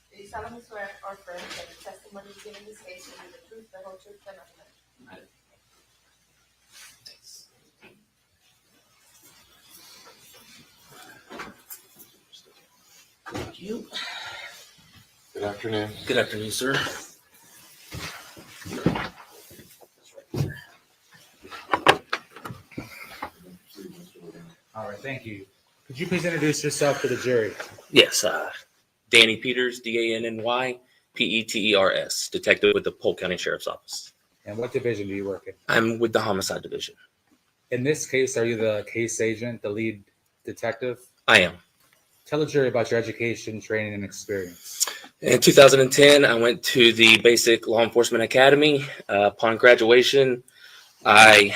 Do you solemnly swear or affirm that the testimony you give in this case will be the truth, the whole truth, and nothing but? Thank you. Good afternoon. Good afternoon, sir. All right, thank you. Could you please introduce yourself to the jury? Yes, Danny Peters, Danny Peters, detective with the Polk County Sheriff's Office. And what division do you work in? I'm with the homicide division. In this case, are you the case agent, the lead detective? I am. Tell the jury about your education, training, and experience. In 2010, I went to the Basic Law Enforcement Academy. Upon graduation, I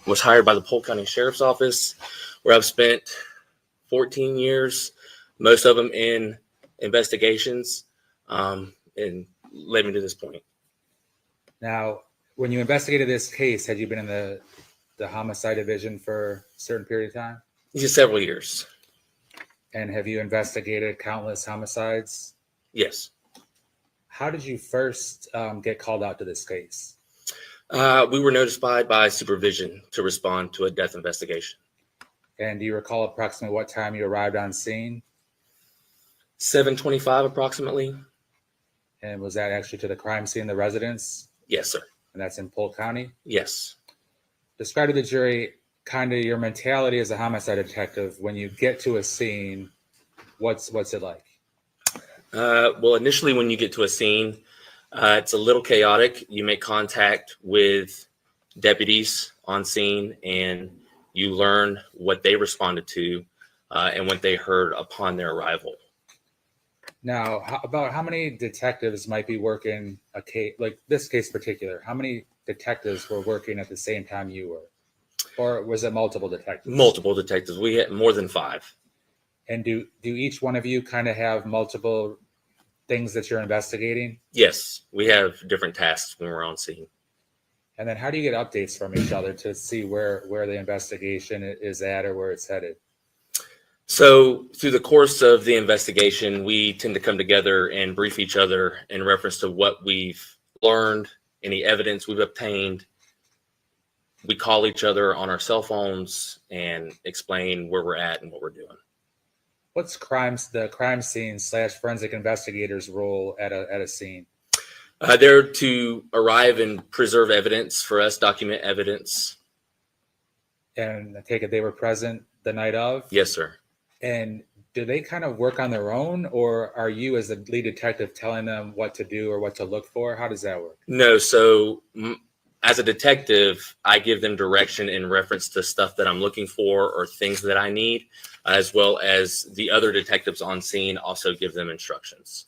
was hired by the Polk County Sheriff's Office, where I've spent 14 years, most of them in investigations, and led me to this point. Now, when you investigated this case, had you been in the homicide division for a certain period of time? Just several years. And have you investigated countless homicides? Yes. How did you first get called out to this case? We were notified by supervision to respond to a death investigation. And do you recall approximately what time you arrived on scene? 7:25 approximately. And was that actually to the crime scene, the residence? Yes, sir. And that's in Polk County? Yes. Describe to the jury kind of your mentality as a homicide detective when you get to a scene. What's it like? Well, initially when you get to a scene, it's a little chaotic. You make contact with deputies on scene and you learn what they responded to and what they heard upon their arrival. Now, about how many detectives might be working a case, like this case particular? How many detectives were working at the same time you were? Or was it multiple detectives? Multiple detectives. We had more than 5. And do each one of you kind of have multiple things that you're investigating? Yes, we have different tasks when we're on scene. And then how do you get updates from each other to see where the investigation is at or where it's headed? So through the course of the investigation, we tend to come together and brief each other in reference to what we've learned, any evidence we've obtained. We call each other on our cell phones and explain where we're at and what we're doing. What's the crime scene / forensic investigator's role at a scene? They're to arrive and preserve evidence for us, document evidence. And I take it they were present the night of? Yes, sir. And do they kind of work on their own, or are you as the lead detective telling them what to do or what to look for? How does that work? No, so as a detective, I give them direction in reference to stuff that I'm looking for or things that I need, as well as the other detectives on scene also give them instructions.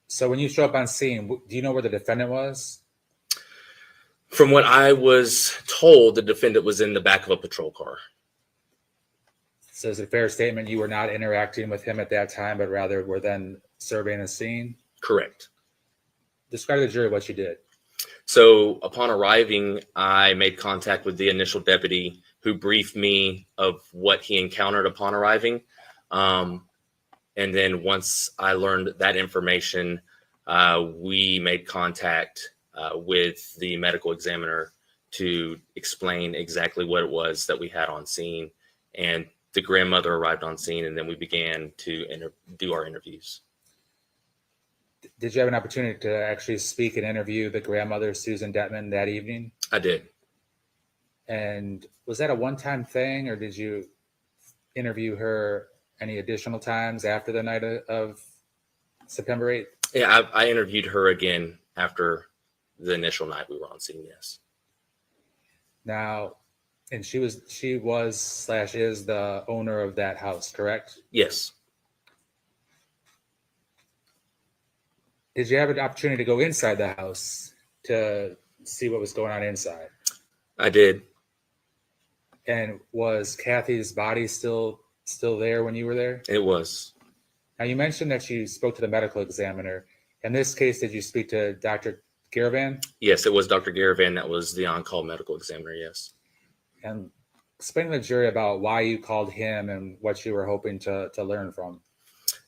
So when you show up on scene, do you know where the defendant was? From what I was told, the defendant was in the back of a patrol car. So is it a fair statement you were not interacting with him at that time, but rather were then surveying the scene? Correct. Describe to the jury what you did. So upon arriving, I made contact with the initial deputy who briefed me of what he encountered upon arriving. And then once I learned that information, we made contact with the medical examiner to explain exactly what it was that we had on scene. And the grandmother arrived on scene, and then we began to do our interviews. Did you have an opportunity to actually speak and interview the grandmother, Susan Detman, that evening? I did. And was that a one-time thing, or did you interview her any additional times after the night of September 8th? Yeah, I interviewed her again after the initial night we were on scene, yes. Now, and she was / is the owner of that house, correct? Yes. Did you have an opportunity to go inside the house to see what was going on inside? I did. And was Kathy's body still there when you were there? It was. Now, you mentioned that you spoke to the medical examiner. In this case, did you speak to Dr. Garavan? Yes, it was Dr. Garavan that was the on-call medical examiner, yes. And explain to the jury about why you called him and what you were hoping to learn from.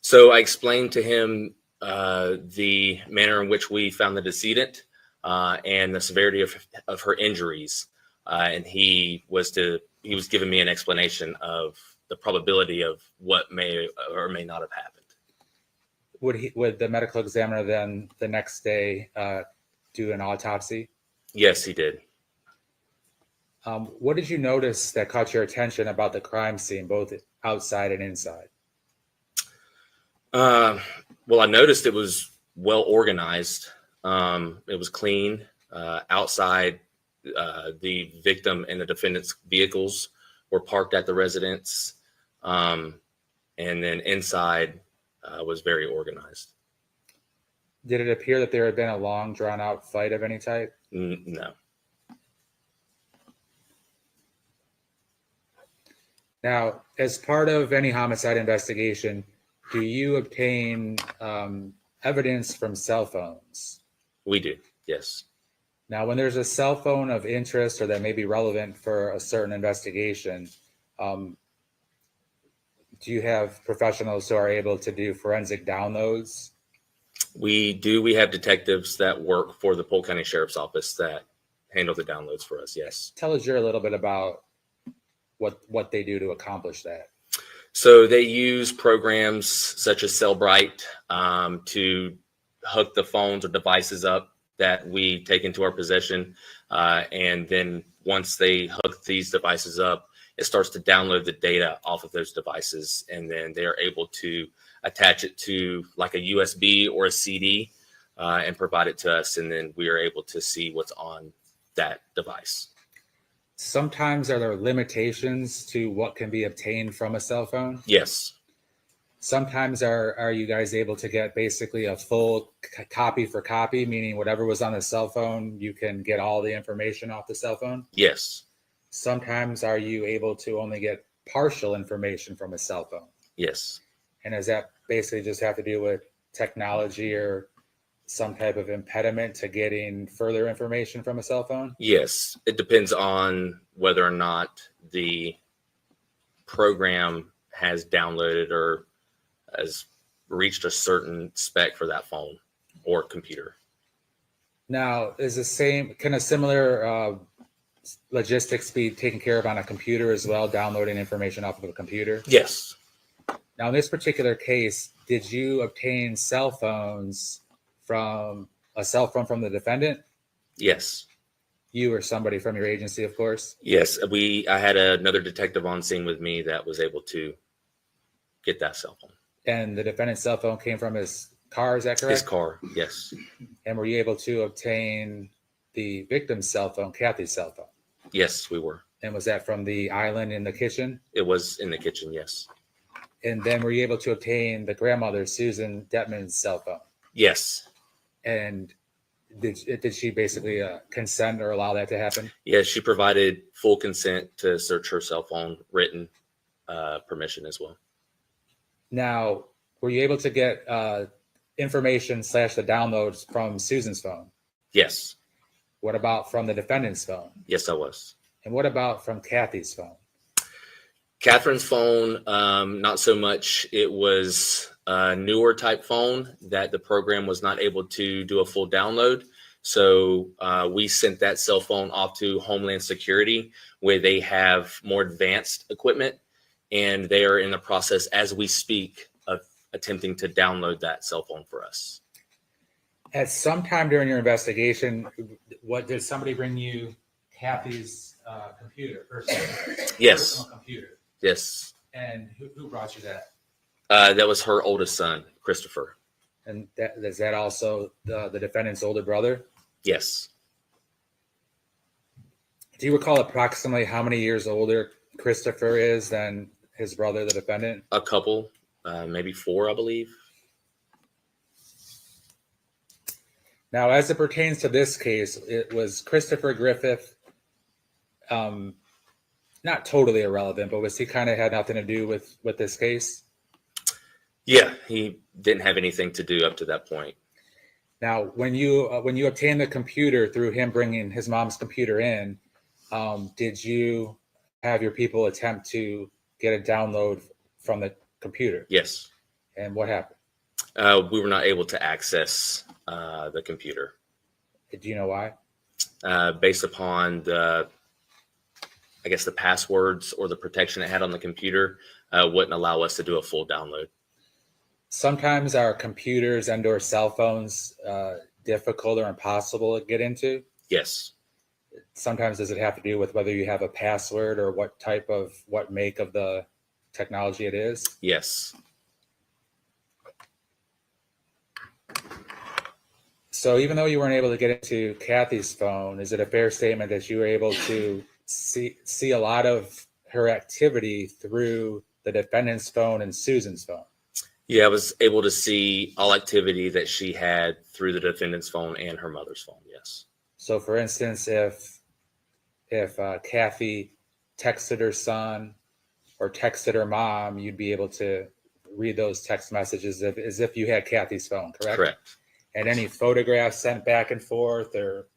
So I explained to him the manner in which we found the decedent and the severity of her injuries. And he was giving me an explanation of the probability of what may or may not have happened. Would the medical examiner then the next day do an autopsy? Yes, he did. What did you notice that caught your attention about the crime scene, both outside and inside? Well, I noticed it was well organized. It was clean. Outside, the victim and the defendant's vehicles were parked at the residence. And then inside was very organized. Did it appear that there had been a long, drawn-out fight of any type? No. Now, as part of any homicide investigation, do you obtain evidence from cell phones? We do, yes. Now, when there's a cell phone of interest or that may be relevant for a certain investigation, do you have professionals who are able to do forensic downloads? We do. We have detectives that work for the Polk County Sheriff's Office that handle the downloads for us, yes. Tell the jury a little bit about what they do to accomplish that. So they use programs such as Cellbrite to hook the phones or devices up that we take into our possession. And then once they hook these devices up, it starts to download the data off of those devices. And then they are able to attach it to like a USB or a CD and provide it to us. And then we are able to see what's on that device. Sometimes are there limitations to what can be obtained from a cell phone? Yes. Sometimes are you guys able to get basically a full copy for copy, meaning whatever was on the cell phone, you can get all the information off the cell phone? Yes. Sometimes are you able to only get partial information from a cell phone? Yes. And does that basically just have to do with technology or some type of impediment to getting further information from a cell phone? Yes. It depends on whether or not the program has downloaded or has reached a certain spec for that phone or computer. Now, can a similar logistics be taken care of on a computer as well, downloading information off of a computer? Yes. Now, in this particular case, did you obtain cell phones from a cell phone from the defendant? Yes. You or somebody from your agency, of course? Yes. I had another detective on scene with me that was able to get that cell phone. And the defendant's cell phone came from his car, is that correct? His car, yes. And were you able to obtain the victim's cell phone, Kathy's cell phone? Yes, we were. And was that from the island in the kitchen? It was in the kitchen, yes. And then were you able to obtain the grandmother, Susan Detman's cell phone? Yes. And did she basically consent or allow that to happen? Yes, she provided full consent to search her cell phone, written permission as well. Now, were you able to get information / the downloads from Susan's phone? Yes. What about from the defendant's phone? Yes, I was. And what about from Kathy's phone? Catherine's phone, not so much. It was a newer type phone that the program was not able to do a full download. So we sent that cell phone off to Homeland Security, where they have more advanced equipment, and they are in the process as we speak of attempting to download that cell phone for us. At some time during your investigation, did somebody bring you Kathy's computer? Yes. Personal computer. Yes. And who brought you that? That was her oldest son, Christopher. And is that also the defendant's older brother? Yes. Do you recall approximately how many years older Christopher is than his brother, the defendant? A couple, maybe 4, I believe. Now, as it pertains to this case, it was Christopher Griffith, not totally irrelevant, but was he kind of had nothing to do with this case? Yeah, he didn't have anything to do up to that point. Now, when you obtained the computer through him bringing his mom's computer in, did you have your people attempt to get a download from the computer? Yes. And what happened? We were not able to access the computer. Do you know why? Based upon the passwords or the protection it had on the computer, wouldn't allow us to do a full download. Sometimes our computers and/or cell phones difficult or impossible to get into. Yes. Sometimes does it have to do with whether you have a password or what make of the technology it is? Yes. So even though you weren't able to get into Kathy's phone, is it a fair statement that you were able to see a lot of her activity through the defendant's phone and Susan's phone? Yeah, I was able to see all activity that she had through the defendant's phone and her mother's phone. Yes. So, for instance, if Kathy texted her son or texted her mom, you'd be able to read those text messages as if you had Kathy's phone, correct? Correct. And any photographs sent back and forth or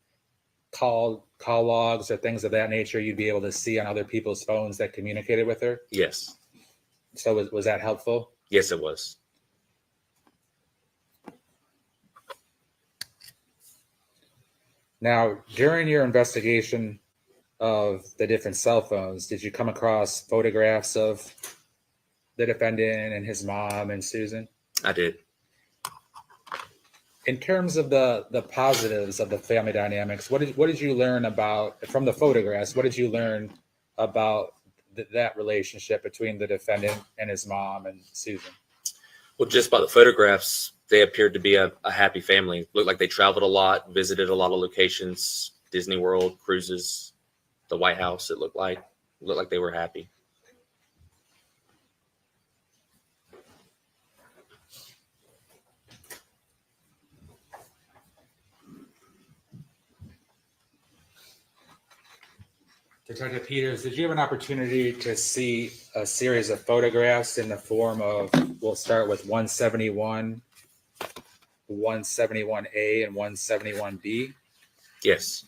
call logs or things of that nature, you'd be able to see on other people's phones that communicated with her? Yes. So was that helpful? Yes, it was. Now, during your investigation of the different cell phones, did you come across photographs of the defendant and his mom and Susan? I did. In terms of the positives of the family dynamics, what did you learn about from the photographs? What did you learn about that relationship between the defendant and his mom and Susan? Well, just by the photographs, they appeared to be a happy family. Looked like they traveled a lot, visited a lot of locations, Disney World, cruises, the White House. It looked like they were happy. Detective Peters, did you have an opportunity to see a series of photographs in the form of, we'll start with 171, 171A, and 171B? Yes.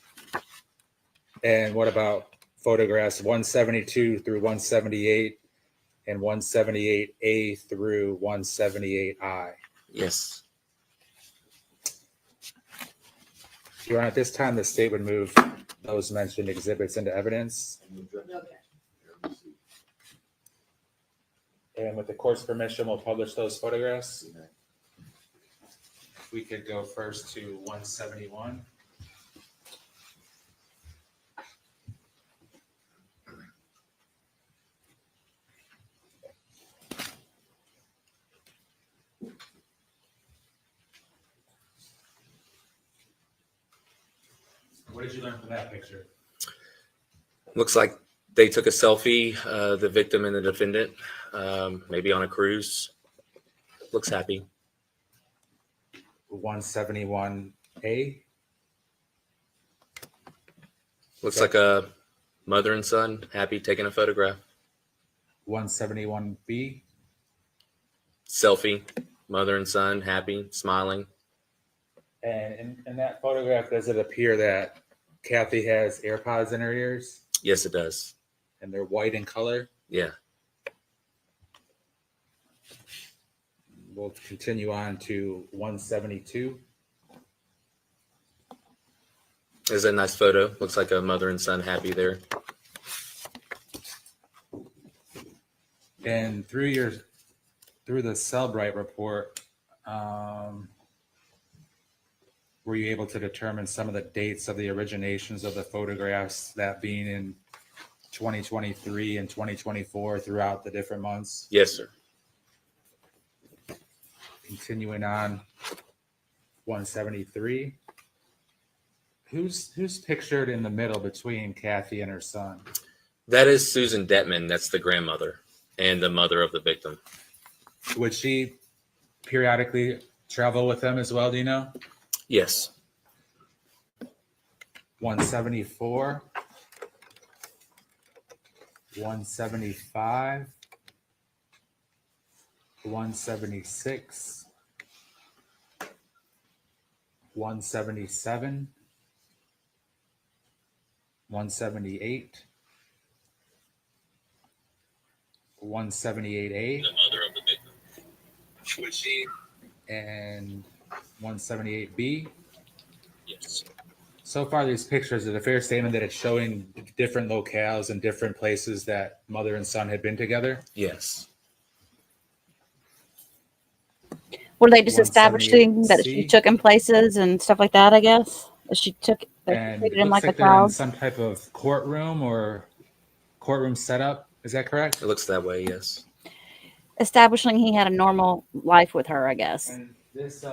And what about photographs 172 through 178 and 178A through 178I? Yes. Your Honor, at this time, the state would move those mentioned exhibits into evidence. And with the court's permission, we'll publish those photographs. if we could go first to 171. What did you learn from that picture? Looks like they took a selfie, the victim and the defendant, maybe on a cruise. Looks happy. 171A. Looks like a mother and son happy taking a photograph. 171B. Selfie, mother and son happy, smiling. And in that photograph, does it appear that Kathy has AirPods in her ears? Yes, it does. And they're white in color? Yeah. We'll continue on to 172. There's a nice photo. Looks like a mother and son happy there. And through the Cellbrite report, were you able to determine some of the dates of the originations of the photographs, that being in 2023 and 2024 throughout the different months? Yes, sir. Continuing on, 173. Who's pictured in the middle between Kathy and her son? That is Susan Detman. That's the grandmother and the mother of the victim. Would she periodically travel with them as well, do you know? Yes. 174. 175. 176. 177. 178. 178A. The mother of the victim. Would she? And 178B. Yes. So far, these pictures, is it a fair statement that it's showing different locales and different places that mother and son had been together? Yes. Were they just establishing that she took him places and stuff like that, I guess? She took, they And treated it him looks like a like they're in child? some type of courtroom or courtroom setup. Is that correct? It looks that way, yes. Establishing he had a normal life with her, I guess. And this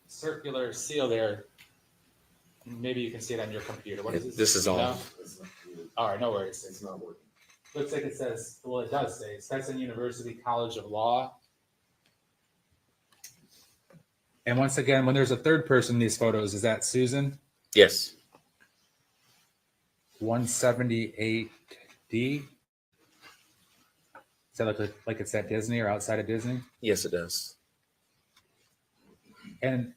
circular seal there, maybe you can see it on your computer. What is this? This is on. No? All right, no worries. It's not working. Looks like it says, well, it does say Stetson University College of Law. And once again, when there's a third person in these photos, is that Susan? Yes. 178D. Does that look like it's at Disney or outside of Disney? Yes, it does. And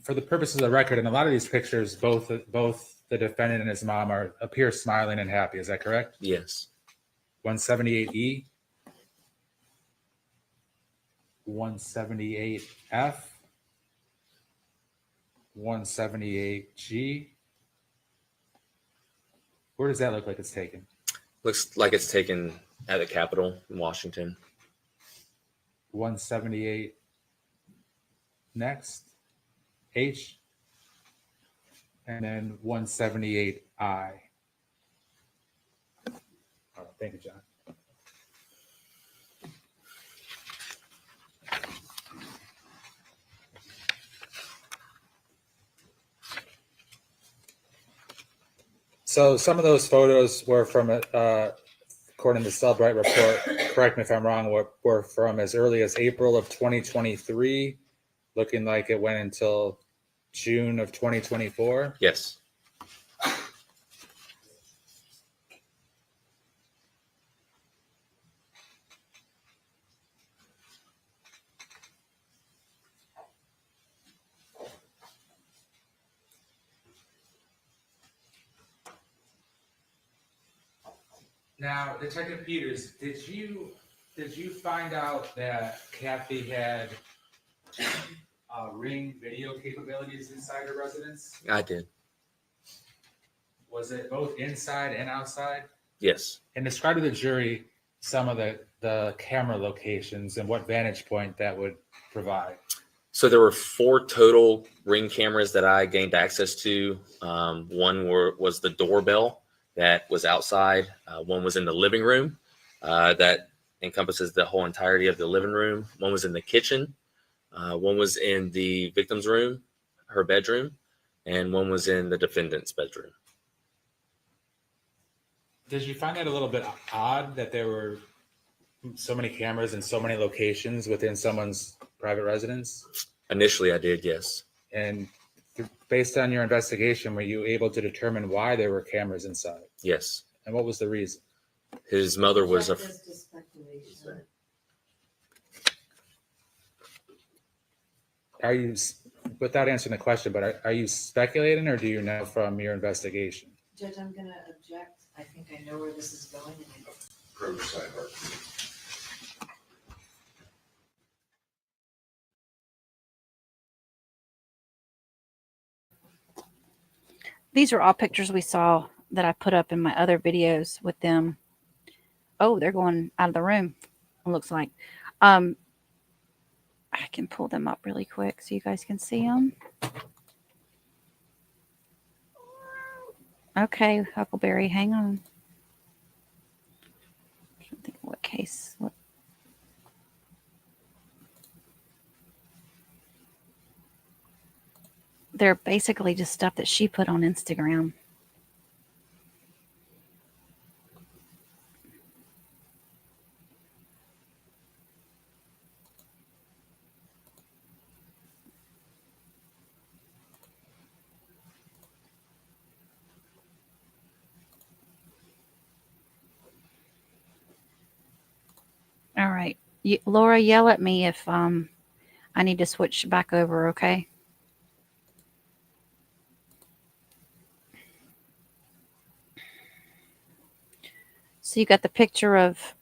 for the purposes of the record, in a lot of these pictures, both the defendant and his mom appear smiling and happy. Is that correct? Yes. 178E. 178F. 178G. Where does that look like it's taken? Looks like it's taken at the Capitol in Washington. 178 next. H. And then 178I. All right, thank you, John. So some of those photos were from, according to the Cellbrite report, correct me if I'm wrong, were from as early as April of 2023, looking like it went until June of 2024. Yes. Now, Detective Peters, did you find out that Kathy had Ring video capabilities inside her residence? I did. Was it both inside and outside? Yes. And describe to the jury some of the camera locations and what vantage point that would provide. So there were 4 total Ring cameras that I gained access to. One was the doorbell that was outside. One was in the living room that encompasses the whole entirety of the living room. One was in the kitchen. One was in the victim's room, her bedroom, and one was in the defendant's bedroom. Did you find that a little bit odd that there were so many cameras in so many locations within someone's private residence? Initially, I did, yes. And based on your investigation, were you able to determine why there were cameras inside? Yes. And what was the reason? His mother was a... Are you, without answering the question, but are you speculating, or do you know from your investigation? Judge, I'm gonna object. I think I know where this is going. Approach sidebar. These are all pictures we saw that I put up in my other videos with them. Oh, they're going out of the room, it looks like. I can pull them up really quick so you guys can see them. Okay, Huckleberry, hang on. I can't think of what case. What? They're basically just stuff that she put on Instagram. All right. Laura, yell at me if I need to switch back over, okay? So you got the picture of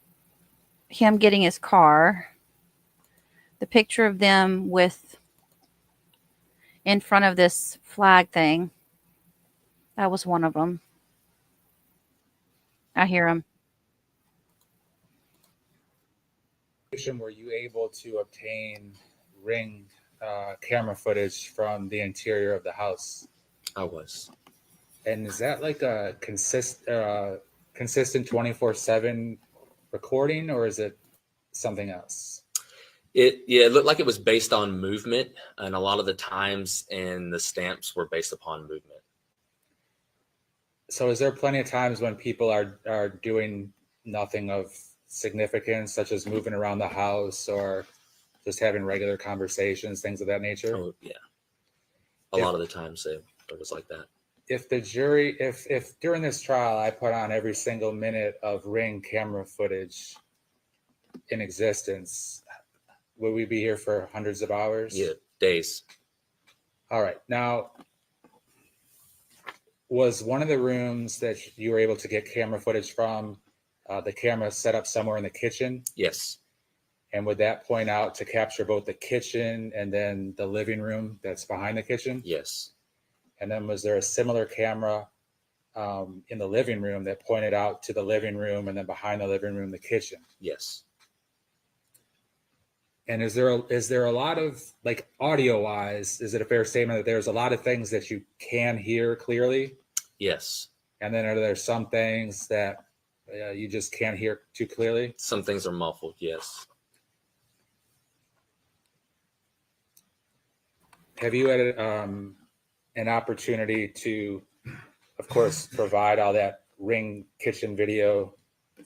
him getting his car, the picture of them with in front of this flag thing. That was one of them. I hear him. Were you able to obtain Ring camera footage from the interior of the house? I was. And is that like a consistent 24/7 recording, or is it something else? It looked like it was based on movement, and a lot of the times and the stamps were based upon movement. So is there plenty of times when people are doing nothing of significance, such as moving around the house or just having regular conversations, things of that nature? Oh, yeah. A lot of the times it was like that. If the jury, if during this trial I put on every single minute of Ring camera footage in existence, would we be here for hundreds of hours? Yeah, days. All right. Now, was one of the rooms that you were able to get camera footage from, the camera set up somewhere in the kitchen? Yes. And would that point out to capture both the kitchen and then the living room that's behind the kitchen? Yes. And then was there a similar camera in the living room that pointed out to the living room and then behind the living room, the kitchen? Yes. And is there a lot of, like, audio wise, is it a fair statement that there's a lot of things that you can hear clearly? Yes. And then are there some things that you just can't hear too clearly? Some things are muffled, yes. Have you had an opportunity to, of course, provide all that Ring kitchen video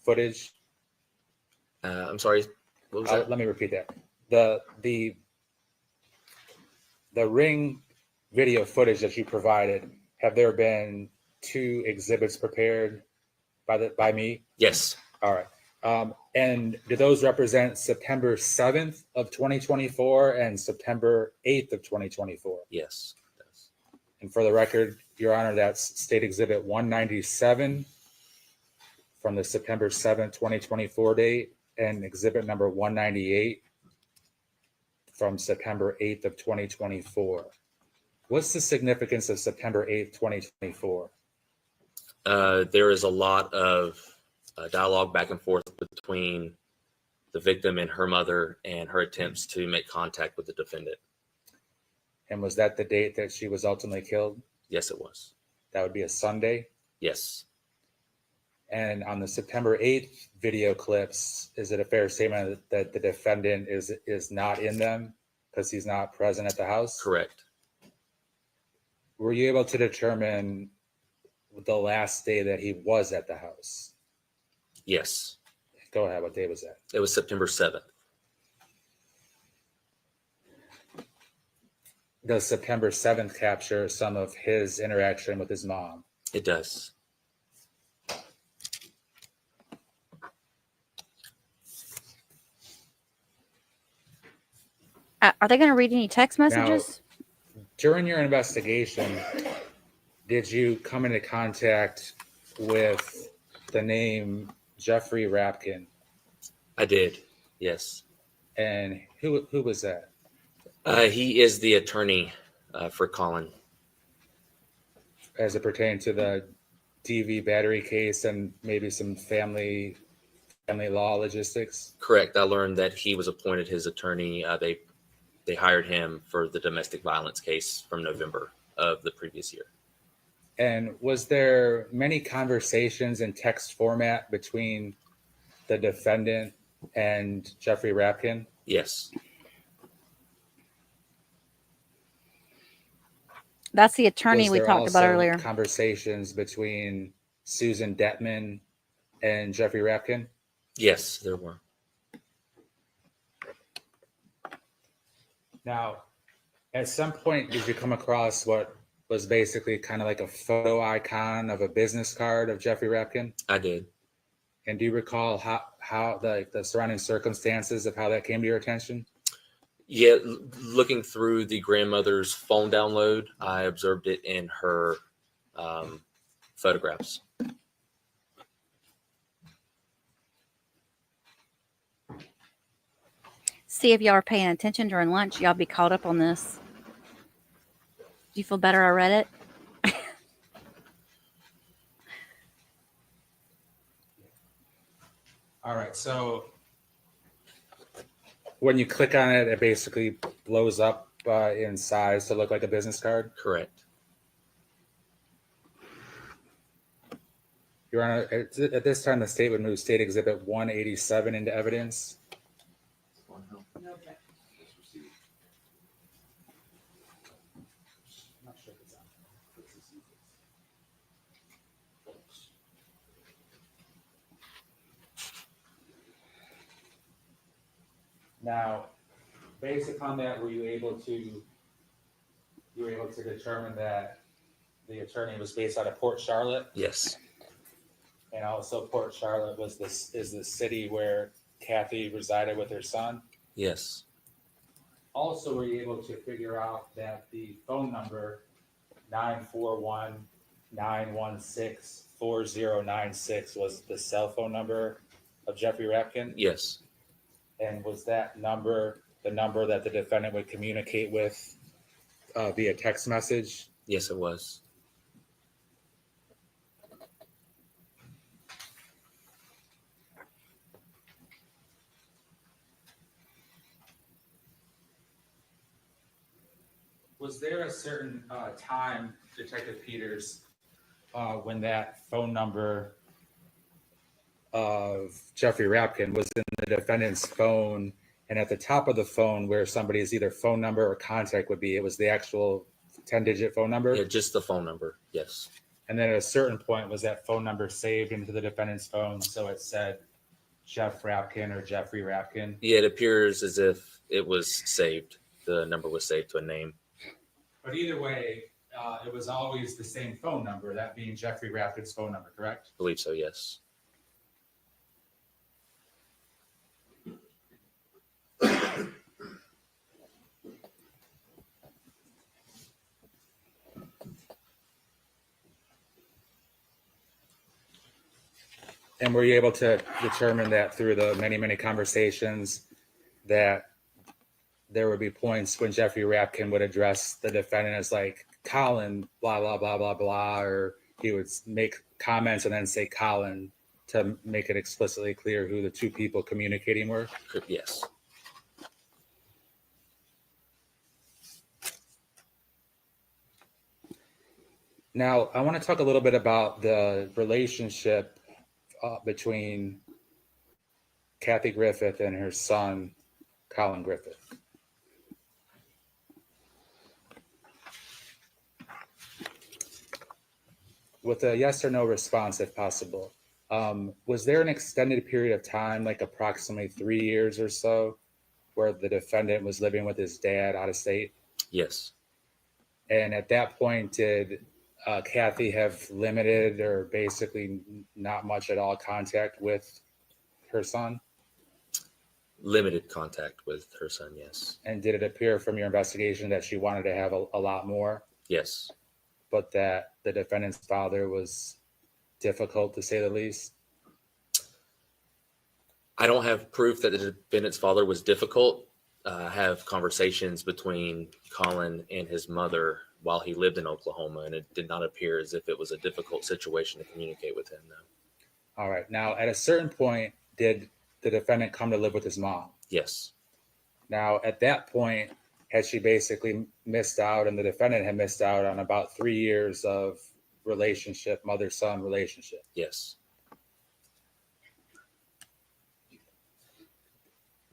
footage? I'm sorry, what was that? Let me repeat that. The Ring video footage that you provided, have there been 2 exhibits prepared by me? Yes. All right. And do those represent September 7th of 2024 and September 8th of 2024? Yes. And for the record, Your Honor, that's State Exhibit 197 from the September 7th, 2024 date, and Exhibit number 198 from September 8th of 2024. What's the significance of September 8th, 2024? There is a lot of dialogue back and forth between the victim and her mother and her attempts to make contact with the defendant. And was that the date that she was ultimately killed? Yes, it was. That would be a Sunday. Yes. And on the September 8th video clips, is it a fair statement that the defendant is not in them because he's not present at the house? Correct. Were you able to determine the last day that he was at the house? Yes. Go ahead. What day was that? It was September 7th. Does September 7th capture some of his interaction with his mom? It does. Are they going to read any text messages? Now, during your investigation, did you come into contact with the name Jeffrey Rapkin? I did. Yes. And who was that? He is the attorney for Collin. As it pertained to the DV battery case and maybe some family law logistics? Correct. I learned that he was appointed his attorney. They hired him for the domestic violence case from November of the previous year. And was there many conversations in text format between the defendant and Jeffrey Rapkin? Yes. That's the attorney Was we there talked about also earlier. conversations between Susan Detman and Jeffrey Rapkin? Yes, there were. Now, at some point, did you come across what was basically kind of like a photo icon of a business card of Jeffrey Rapkin? I did. And do you recall how the surrounding circumstances of how that came to your attention? Yeah, looking through the grandmother's phone download, I observed it in her photographs. See if y'all are paying attention during lunch. Y'all be caught up on this. Do you feel better? I read it. All right, so when you click on it, it basically blows up in size to look like a business card? Correct. Your Honor, at this time, the state would move State Exhibit 187 into evidence. No objection. Now, based upon that, were you able to determine that the attorney was based out of Port Charlotte? Yes. And also Port Charlotte is the city where Kathy resided with her son? Yes. Also, were you able to figure out that the phone number 941-916-4096 was the cell phone number of Jeffrey Rapkin? Yes. And was that number the number that the defendant would communicate with via text message? Yes, it was. Was there a certain time, Detective Peters, when that phone number of Jeffrey Rapkin was in the defendant's phone, and at the top of the phone where somebody's either phone number or contact would be, it was the actual 10-digit phone number? Yeah, just the phone number. Yes. And then at a certain point, was that phone number saved into the defendant's phone so it said Jeff Rapkin or Jeffrey Rapkin? Yeah, it appears as if it was saved. The number was saved to a name. But either way, it was always the same phone number, that being Jeffrey Rapkin's phone number, correct? I believe so, yes. And were you able to determine that through the many, many conversations that there would be points when Jeffrey Rapkin would address the defendant as like, Collin, blah, blah, blah, blah, blah, or he would make comments and then say Collin to make it explicitly clear who the two people communicating were? Yes. Now, I want to talk a little bit about the relationship between Kathy Griffith and her son, Collin Griffith. With a yes or no response, if possible. Was there an extended period of time, like approximately 3 years or so, where the defendant was living with his dad out of state? Yes. And at that point, did Kathy have limited or basically not much at all contact with her son? Limited contact with her son, yes. And did it appear from your investigation that she wanted to have a lot more, Yes. but that the defendant's father was difficult, to say the least? I don't have proof that the defendant's father was difficult. I have conversations between Collin and his mother while he lived in Oklahoma, and it did not appear as if it was a difficult situation to communicate with him, no. All right. Now, at a certain point, did the defendant come to live with his mom? Yes. Now, at that point, had she basically missed out, and the defendant had missed out on about 3 years of relationship, mother-son relationship? Yes.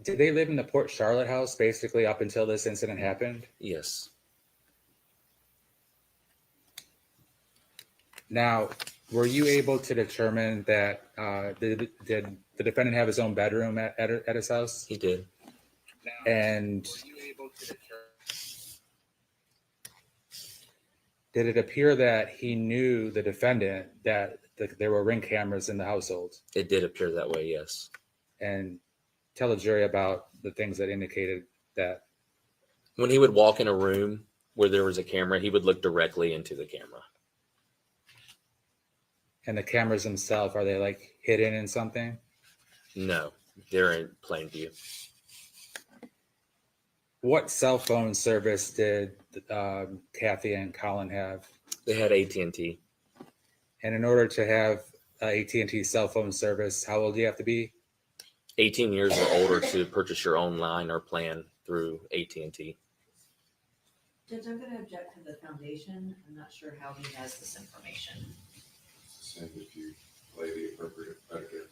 Did they live in the Port Charlotte house basically up until this incident happened? Yes. Now, were you able to determine that did the defendant have his own bedroom at his house? He did. And did it appear that he knew the defendant, that there were Ring cameras in the household? It did appear that way, yes. And tell the jury about the things that indicated that. When he would walk in a room where there was a camera, he would look directly into the camera. And the cameras themselves, are they like hidden in something? No, they're in plain view. What cell phone service did Kathy and Collin have? They had AT&T. And in order to have AT&T cell phone service, how old do you have to be? 18 years or older to purchase your own line or plan through AT&T. Judge, I'm gonna object to the foundation. I'm not sure how he has this information. Same if you lay the appropriate predicate.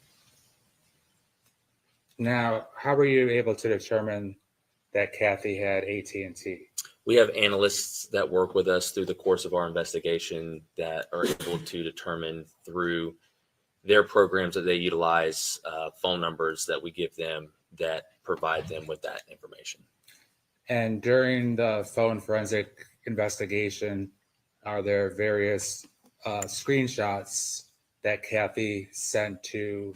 Now, how were you able to determine that Kathy had AT&T? We have analysts that work with us through the course of our investigation that are able to determine through their programs that they utilize, phone numbers that we give them that provide them with that information. And during the phone forensic investigation, are there various screenshots that Kathy sent to,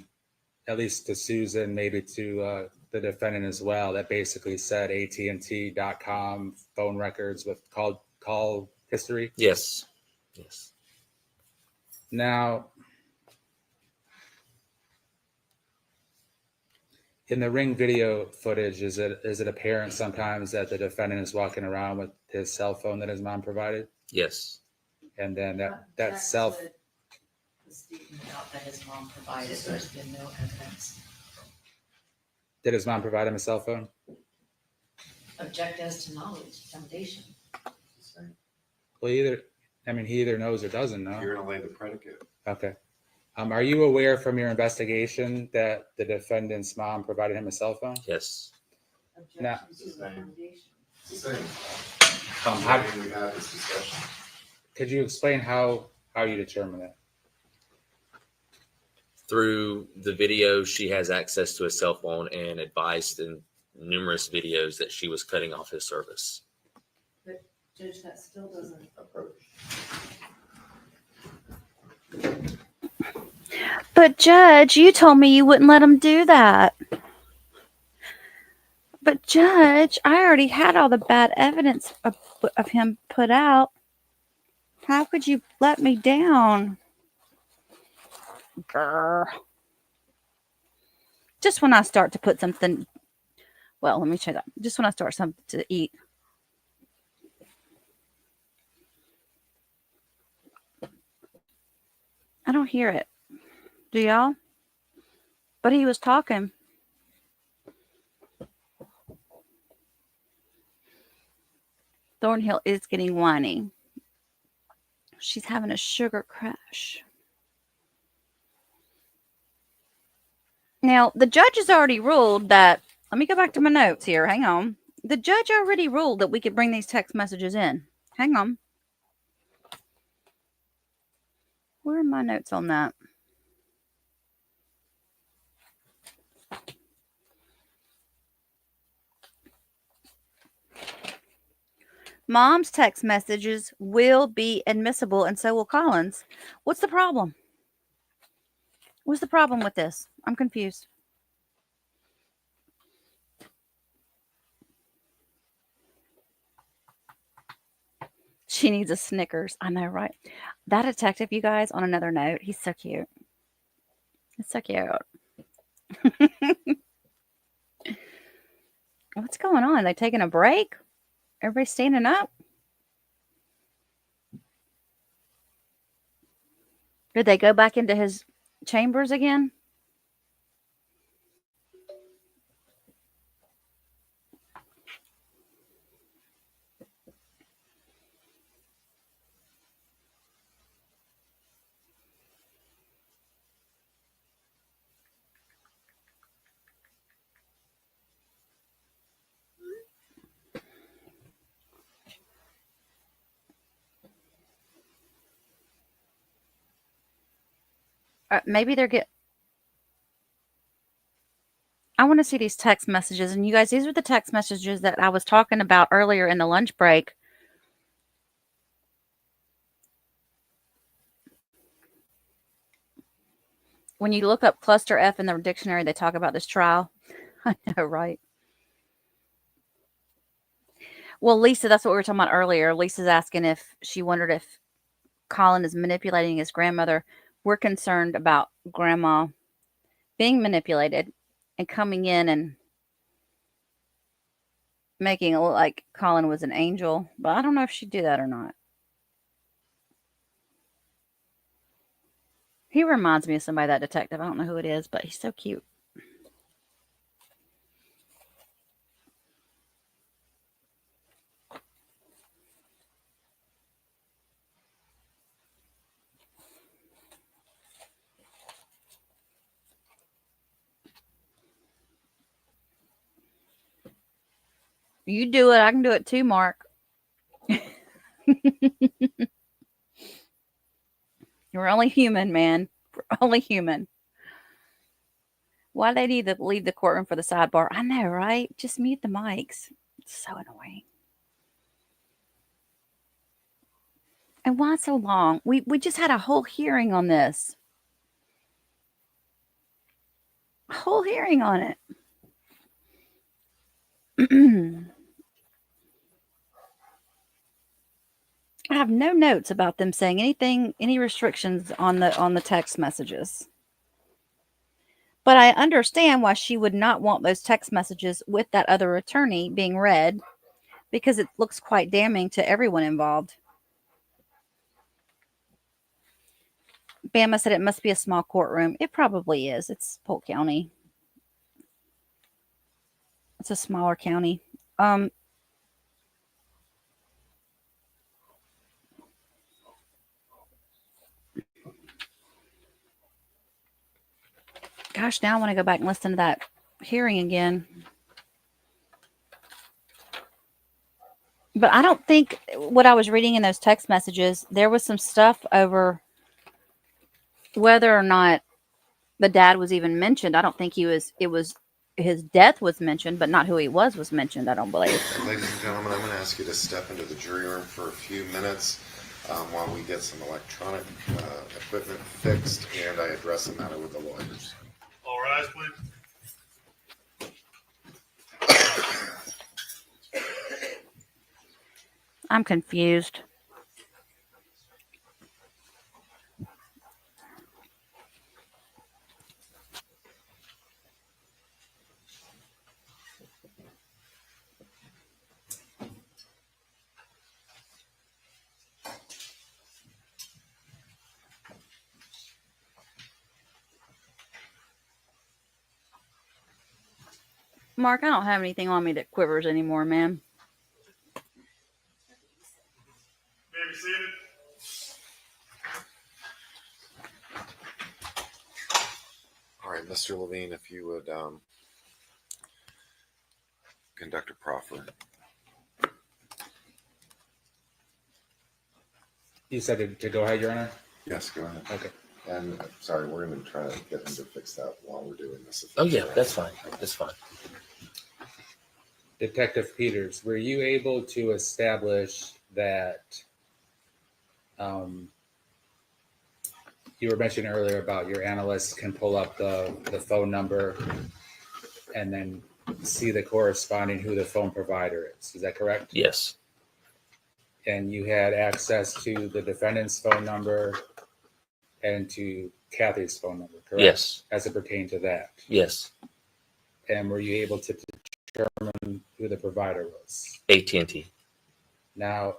at least to Susan, maybe to the defendant as well, that basically said AT&T.com phone records with call history? Yes. Yes. Now, in the Ring video footage, is it apparent sometimes that the defendant is walking around with his cell phone that his mom provided? Yes. And then that That's cell. what the statement about that his mom provided, there's been no evidence. Did his mom provide him a cell phone? Object as to knowledge, foundation. Well, he either knows or doesn't know. You're gonna lay the predicate. Okay. Are you aware from your investigation that the defendant's mom provided him a cell phone? Yes. Now, It's the same. It's the same. how, We had this discussion. could you explain how you determine that? Through the video, she has access to a cell phone and advised in numerous videos that she was cutting off his service. But Judge, that still doesn't approach. But Judge, you told me you wouldn't let him do that. But Judge, I already had all the bad evidence of him put out. How could you let me down? Grr. Just when I start to put something, well, let me try that. Just when I start something to eat. I don't hear it. Do y'all? But he was talking. Thornhill is getting whiny. She's having a sugar crash. Now, the judge has already ruled that, let me go back to my notes here. Hang on. The judge already ruled that we could bring these text messages in. Hang on. Where are my notes on that? Mom's text messages will be admissible, and so will Collin's. What's the problem? What's the problem with this? I'm confused. She needs a Snickers. I know, right? That detective, you guys, on another note, he's so cute. He's so cute. What's going on? They taking a break? Everybody standing up? Did they go back into his chambers again? Maybe they're I want to see these text messages. And you guys, these are the text messages that I was talking about earlier in the lunch break. When you look up cluster F in the dictionary, they talk about this trial. I know, right? Well, Lisa, that's what we were talking about earlier. Lisa's asking if she wondered if Collin is manipulating his grandmother. We're concerned about grandma being manipulated and coming in and making it look like Collin was an angel. But I don't know if she'd do that or not. He reminds me of somebody, that detective. I don't know who it is, but he's so cute. You do it. I can do it too, Mark. You're only human, man. We're only human. Why do they need to leave the courtroom for the sidebar? I know, right? Just mute the mics. It's so annoying. And why so long? We just had a whole hearing on this. A whole hearing on it. I have no notes about them saying anything, any restrictions on the text messages. But I understand why she would not want those text messages with that other attorney being read, because it looks quite damning to everyone involved. Bama said it must be a small courtroom. It probably is. It's Polk County. It's a smaller county. Gosh, now I want to go back and listen to that hearing again. But I don't think what I was reading in those text messages, there was some stuff over whether or not the dad was even mentioned. I don't think it was his death was mentioned, but not who he was mentioned, I don't believe. Ladies and gentlemen, I'm going to ask you to step into the jury room for a few minutes while we get some electronic equipment fixed and I address the matter with the lawyers. All rise, please. I'm confused. Mark, I don't have anything on me that quivers anymore, man. May be seated. Mr. Levine, if you would conduct a proffer. You said to go ahead, Your Honor? Yes, go ahead. Okay. And sorry, we're going to try to get him to fix that while we're doing this. Oh yeah, that's fine. That's fine. Detective Peters, were you able to establish that you were mentioning earlier about your analysts can pull up the phone number and then see the corresponding who the phone provider is. Is that correct? Yes. And you had access to the defendant's phone number and to Kathy's phone number, correct? Yes. As it pertained to that. Yes. And were you able to determine who the provider was? AT&T. Now,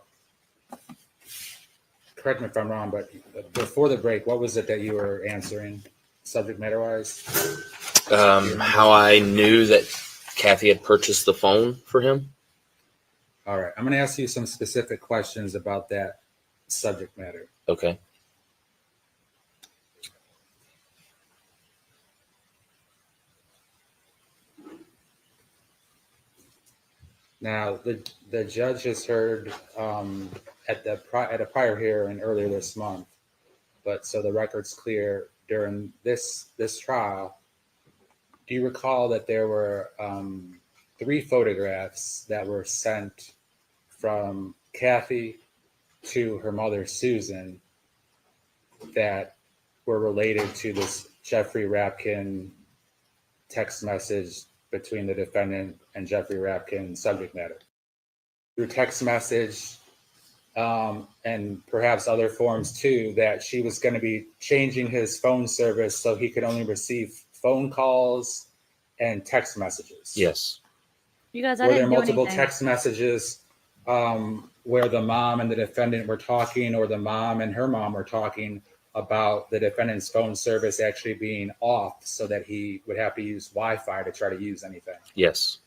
correct me if I'm wrong, but before the break, what was it that you were answering, subject matter wise? How I knew that Kathy had purchased the phone for him. All right. I'm going to ask you some specific questions about that subject matter. Okay. Now, the judge has heard at a prior hearing earlier this month, but so the record's clear during this trial. Do you recall that there were 3 photographs that were sent from Kathy to her mother, Susan, that were related to this Jeffrey Rapkin text message between the defendant and Jeffrey Rapkin subject matter? Through text message and perhaps other forms too, that she was going to be changing his phone service so he could only receive phone calls and text messages. Yes. You guys, I Were there didn't do multiple anything. text messages where the mom and the defendant were talking, or the mom and her mom were talking about the defendant's phone service actually being off so that he would have to use Wi-Fi to try to use anything? Yes.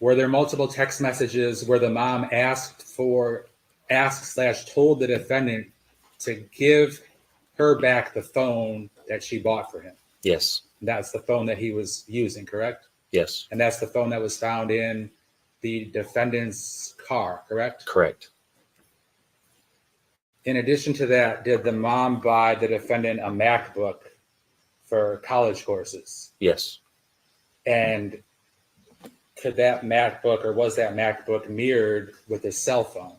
Were there multiple text messages where the mom asked/told the defendant to give her back the phone that she bought for him? Yes. That's the phone that he was using, correct? Yes. And that's the phone that was found in the defendant's car, correct? Correct. In addition to that, did the mom buy the defendant a MacBook for college courses? Yes. And could that MacBook, or was that MacBook mirrored with his cell phone?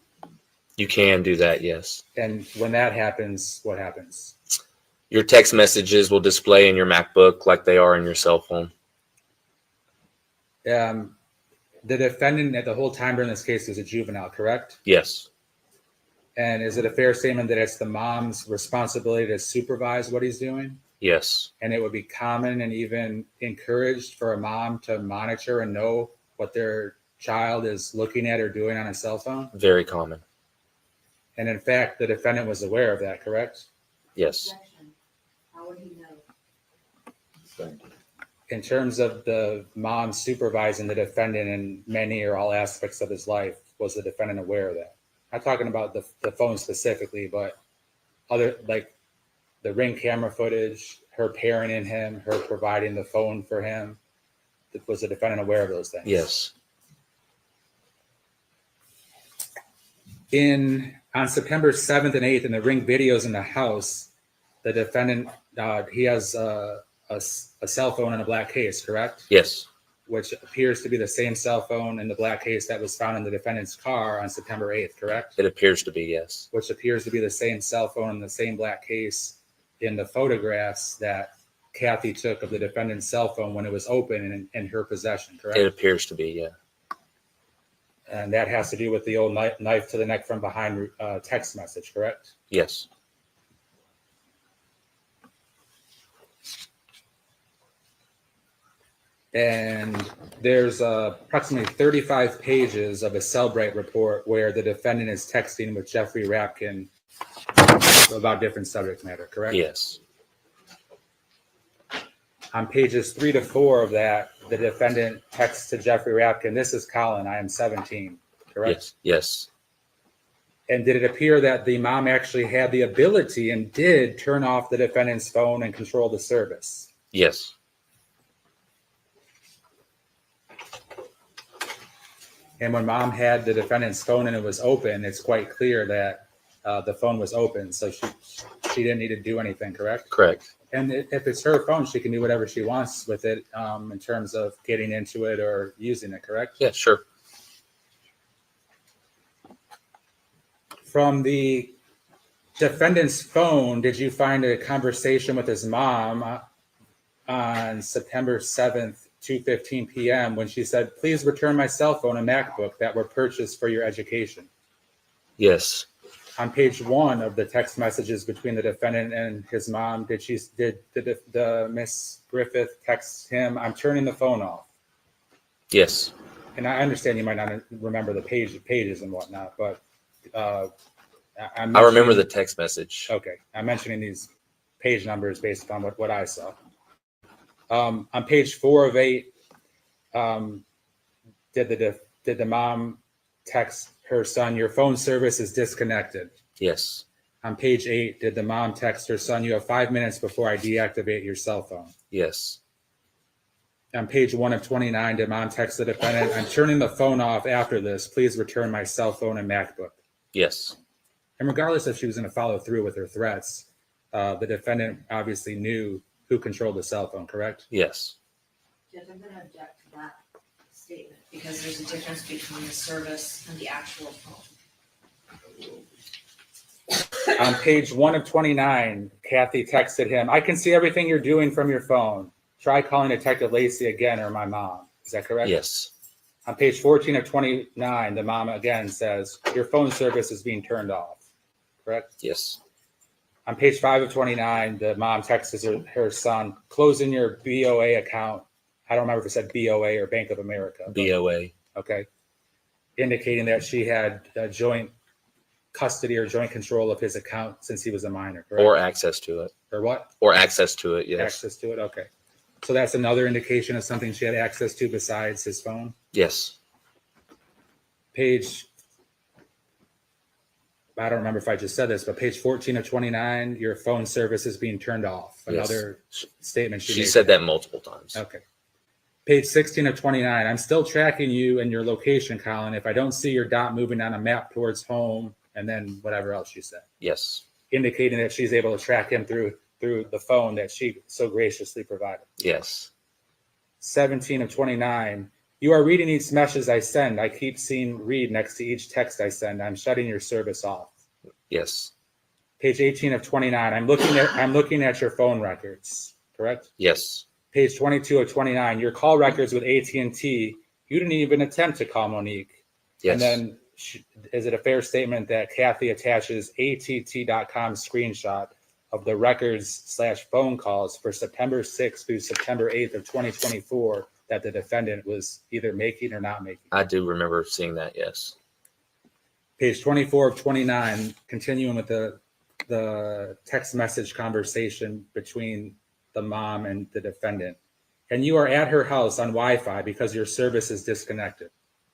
You can do that, yes. And when that happens, what happens? Your text messages will display in your MacBook like they are in your cell phone. The defendant at the whole time during this case is a juvenile, correct? Yes. And is it a fair statement that it's the mom's responsibility to supervise what he's doing? Yes. And it would be common and even encouraged for a mom to monitor and know what their child is looking at or doing on a cell phone? Very common. And in fact, the defendant was aware of that, correct? Yes. How would he know? In terms of the mom supervising the defendant in many or all aspects of his life, was the defendant aware of that? I'm not talking about the phone specifically, but other, like the Ring camera footage, her parenting him, her providing the phone for him. Was the defendant aware of those things? Yes. On September 7th and 8th, in the Ring videos in the house, the defendant, he has a cell phone in a black case, correct? Yes. Which appears to be the same cell phone in the black case that was found in the defendant's car on September 8th, correct? It appears to be, yes. Which appears to be the same cell phone in the same black case in the photographs that Kathy took of the defendant's cell phone when it was open and in her possession, correct? It appears to be, yeah. And that has to do with the old knife to the neck from behind text message, correct? Yes. And there's approximately 35 pages of a Cellbrite report where the defendant is texting with Jeffrey Rapkin about different subject matter, correct? Yes. On pages 3 to 4 of that, the defendant texts to Jeffrey Rapkin, "This is Collin, I am 17, correct?" Yes. Yes. And did it appear that the mom actually had the ability and did turn off the defendant's phone and control the service? Yes. And when mom had the defendant's phone and it was open, it's quite clear that the phone was open. So she didn't need to do anything, correct? Correct. And if it's her phone, she can do whatever she wants with it in terms of getting into it or using it, correct? Yeah, sure. From the defendant's phone, did you find a conversation with his mom on September 7th, 2:15 p.m. when she said, "Please return my cell phone and MacBook that were purchased for your education"? Yes. On page 1 of the text messages between the defendant and his mom, did the Miss Griffith text him, "I'm turning the phone off"? Yes. And I understand you might not remember the pages and whatnot, but I remember the text message. Okay, I'm mentioning these page numbers based upon what I saw. On page 4 of 8, did the mom text her son, "Your phone service is disconnected"? Yes. On page 8, did the mom text her son, "You have 5 minutes before I deactivate your cell phone"? Yes. On page 1 of 29, did mom text the defendant, "I'm turning the phone off after this. Please return my cell phone and MacBook"? Yes. And regardless if she was going to follow through with her threats, the defendant obviously knew who controlled the cell phone, correct? Yes. Judge, I'm gonna object to that statement because there's a difference between the service and the actual phone. On page 1 of 29, Kathy texted him, "I can see everything you're doing from your phone. Try calling Detective Lacey again or my mom." Is that correct? Yes. On page 14 of 29, the mom again says, "Your phone service is being turned off." Correct? Yes. On page 5 of 29, the mom texts her son, "Close in your BOA account." I don't remember if it said BOA or Bank of America. BOA. Okay. Indicating that she had joint custody or joint control of his account since he was a minor, correct? Or access to it. Or what? Or access to it, yes. Access to it, okay. So that's another indication of something she had access to besides his phone? Yes. Page, I don't remember if I just said this, but page 14 of 29, your phone service is being turned off. Another statement She made. said that multiple times. Okay. Page 16 of 29, I'm still tracking you and your location, Collin. If I don't see your dot moving on a map towards home, and then whatever else she said. Yes. Indicating that she's able to track him through the phone that she so graciously provided. Yes. 17 of 29, you are reading each message I send. I keep seeing read next to each text I send. I'm shutting your service off. Yes. Page 18 of 29, I'm looking at your phone records, correct? Yes. Page 22 of 29, your call records with AT&T, you didn't even attempt to call Monique. Yes. And then is it a fair statement that Kathy attaches ATT.com screenshot of the records/phone calls for September 6th through September 8th of 2024 that the defendant was either making or not making? I do remember seeing that, yes. Page 24 of 29, continuing with the text message conversation between the mom and the defendant. And you are at her house on Wi-Fi because your service is disconnected.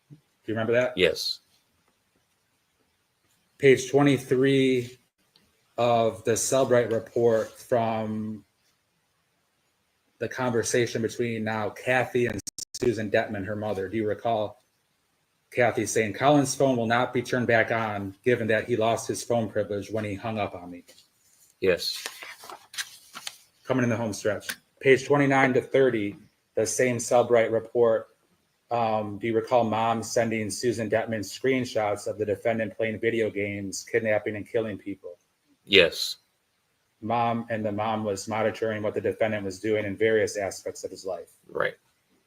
Do you remember that? Yes. Page 23 of the Cellbrite report from the conversation between now Kathy and Susan Detman, her mother. Do you recall Kathy saying, Collin's phone will not be turned back on given that he lost his phone privilege when he hung up on me? Yes. Coming in the home stretch. Page 29 to 30, the same Cellbrite report. Do you recall mom sending Susan Detman screenshots of the defendant playing video games, kidnapping and killing people? Yes. The mom was monitoring what the defendant was doing in various aspects of his life. Right.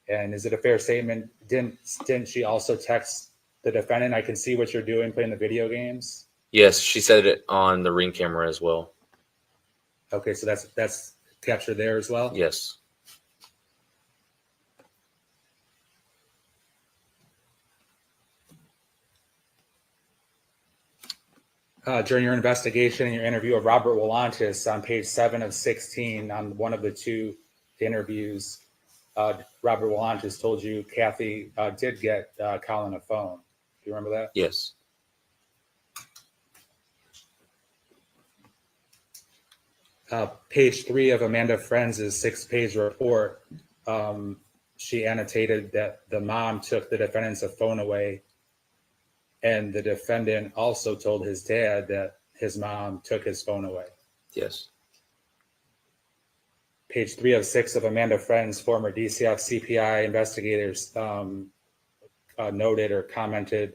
And is it a fair statement? Didn't she also text the defendant, I can see what you're doing playing the video games? Yes, she said it on the Ring camera as well. Okay, so that's captured there as well? Yes. During your investigation and your interview of Robert Willantis on page 7 of 16 on one of the two interviews, Robert Willantis told you Kathy did get Collin a phone. Do you remember that? Yes. Page 3 of Amanda Friends' 6-page report, she annotated that the mom took the defendant's phone away, and the defendant also told his dad that his mom took his phone away. Yes. Page 3 of 6 of Amanda Friends, former DCF CPI investigators noted or commented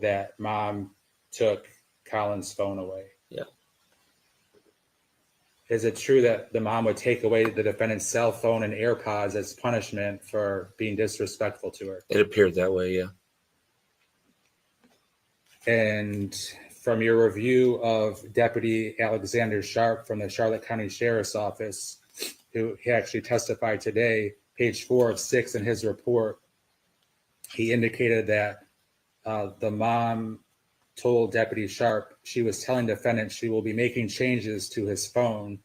that mom took Collin's phone away. Yeah. Is it true that the mom would take away the defendant's cell phone and AirPods as punishment for being disrespectful to her? It appeared that way, yeah. And from your review of Deputy Alexander Sharp from the Charlotte County Sheriff's Office, who he actually testified today, page 4 of 6 in his report, he indicated that the mom told Deputy Sharp she was telling defendant she will be making changes to his phone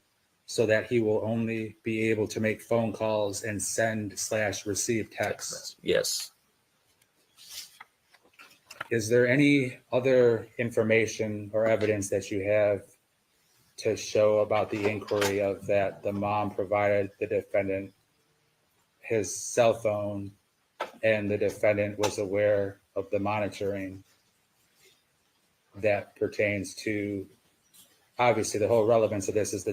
so that he will only be able to make phone calls and send/receive texts. Yes. Is there any other information or evidence that you have to show about the inquiry of that the mom provided the defendant his cell phone and the defendant was aware of the monitoring that pertains to, obviously the whole relevance of this is the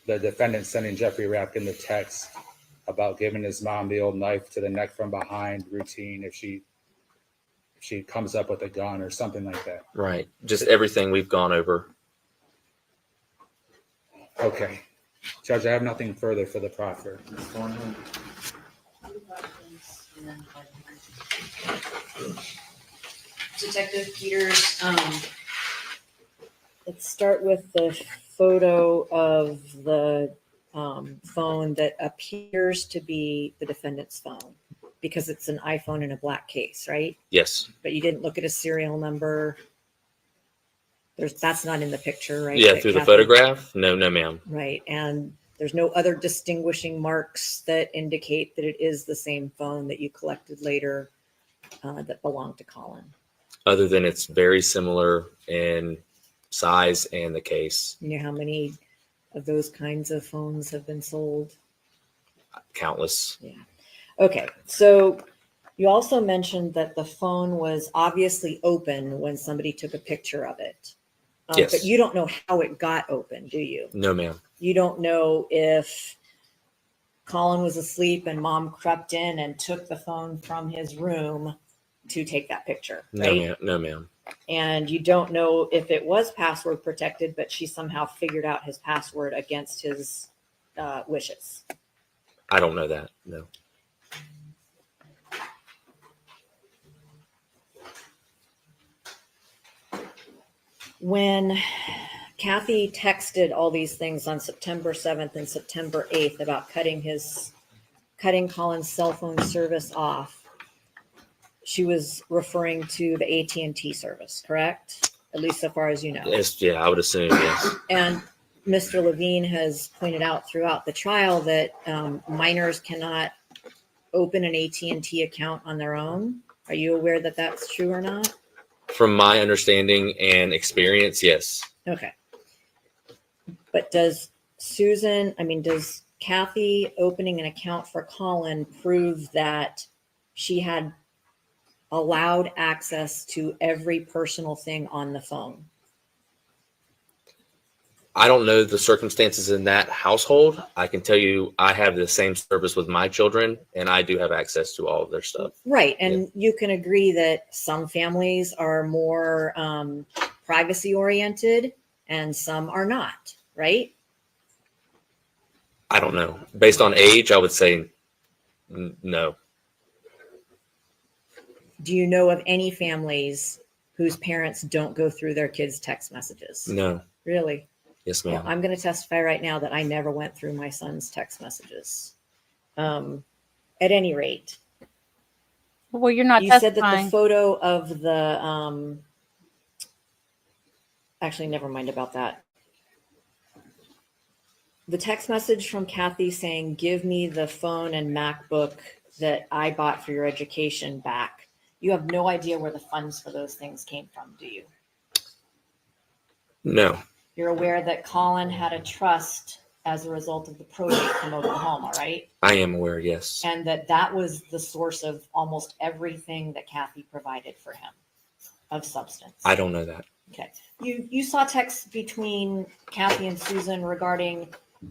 defendant sending Jeffrey Rapkin the text about giving his mom the old knife to the neck from behind routine if she comes up with a gun or something like that. Right. Just everything we've gone over. Okay. Judge, I have nothing further for the proffer. Detective Peters, let's start with the photo of the phone that appears to be the defendant's phone because it's an iPhone in a black case, right? Yes. But you didn't look at a serial number. That's not in the picture, right? Yeah, through the photograph? No, ma'am. Right, and there's no other distinguishing marks that indicate that it is the same phone that you collected later that belonged to Collin. Other than it's very similar in size and the case. You know how many of those kinds of phones have been sold? Countless. Yeah. Okay, so you also mentioned that the phone was obviously open when somebody took a picture of it. Yes. But you don't know how it got open, do you? No, ma'am. You don't know if Collin was asleep and mom crept in and took the phone from his room to take that picture, right? No, ma'am. And you don't know if it was password protected, but she somehow figured out his password against his wishes. I don't know that, no. When Kathy texted all these things on September 7th and September 8th about cutting Collin's cell phone service off, she was referring to the AT&T service, correct? At least so far as you know. Yes, yeah, I would assume, yes. And Mr. Levine has pointed out throughout the trial that minors cannot open an AT&T account on their own. Are you aware that that's true or not? From my understanding and experience, yes. Okay. But does Kathy opening an account for Collin prove that she had allowed access to every personal thing on the phone? I don't know the circumstances in that household. I can tell you I have the same service with my children, and I do have access to all of their stuff. Right. And you can agree that some families are more privacy oriented and some are not, right? I don't know. Based on age, I would say no. Do you know of any families whose parents don't go through their kids' text messages? No. Really? Yes, ma'am. Well, I'm going to testify right now that I never went through my son's text messages. At any rate. Well, you're not You testifying. said that the photo of the, actually, never mind about that. The text message from Kathy saying, give me the phone and MacBook that I bought for your education back. You have no idea where the funds for those things came from, do you? No. You're aware that Collin had a trust as a result of the probate from Oklahoma, right? I am aware, yes. And that was the source of almost everything that Kathy provided for him of substance. I don't know that. Okay. You saw texts between Kathy and Susan regarding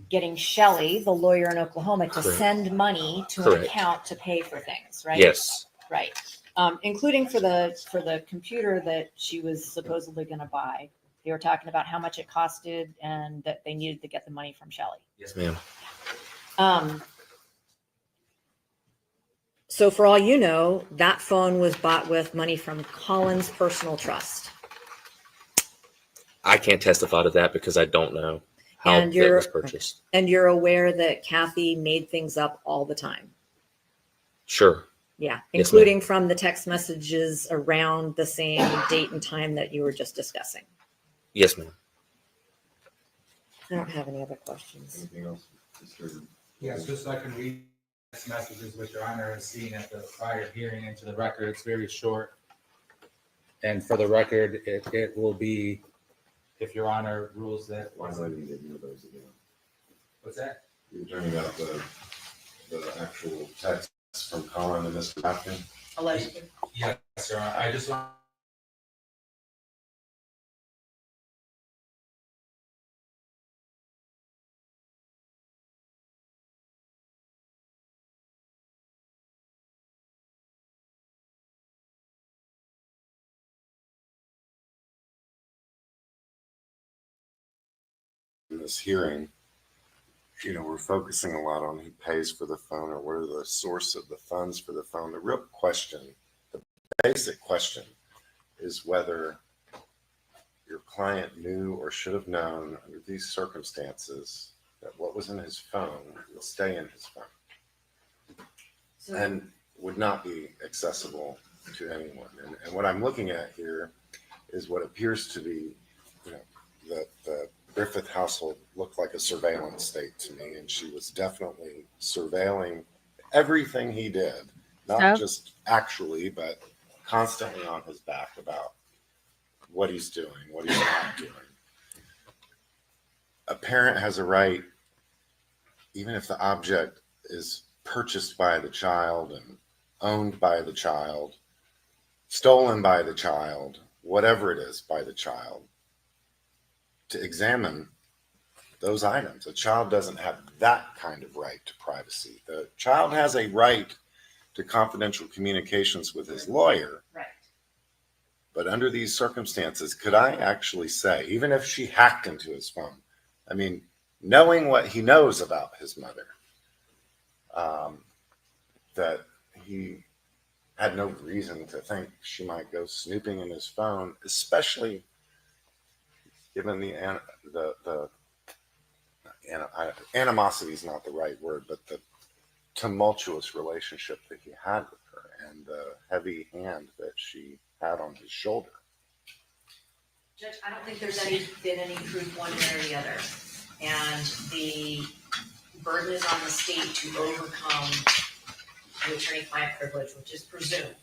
getting Shelley, the lawyer in Oklahoma, to Correct. send money to Correct. an account to pay for things, right? Yes. Right. Including for the computer that she was supposedly going to buy. They were talking about how much it costed and that they needed to get the money from Shelley. Yes, ma'am. So for all you know, that phone was bought with money from Collin's personal trust. I can't testify to that because I don't know how And that you're was purchased. and you're aware that Kathy made things up all the time. Sure. Yeah, Yes, including from the text messages around the same date and time that you were just discussing. Yes, ma'am. I don't have any other questions. Anything else? Mr. Yes, just so I can read text messages which Your Honor has seen at the prior hearing into the record. It's very short. And for the record, it will be, if Your Honor rules that. Why do I need to hear those again? What's that? You're talking about the actual text from Collin and Mr. Hopkins? Allegedly. Yes, Your Honor. I just want. In this hearing, we're focusing a lot on who pays for the phone or what are the source of the funds for the phone. The real question, the basic question, is whether your client knew or should have known under these circumstances that what was in his phone will stay in his phone and would not be accessible to anyone. And what I'm looking at here is what appears to be, the Griffith household looked like a surveillance state to me, and she was definitely surveilling everything he did, not just actually, but constantly on his back about what he's doing, what he's not doing. A parent has a right, even if the object is purchased by the child and owned by the child, stolen by the child, whatever it is by the child, to examine those items. A child doesn't have that kind of right to privacy. The child has a right to confidential communications with his lawyer. Right. But under these circumstances, could I actually say, even if she hacked into his phone, I mean, knowing what he knows about his mother, that he had no reason to think she might go snooping in his phone, especially given the animosity is not the right word, but the tumultuous relationship that he had with her and the heavy hand that she had on his shoulder. Judge, I don't think there's been any proof one way or the other. And the burden is on the state to overcome the attorney-client privilege, which is presumed.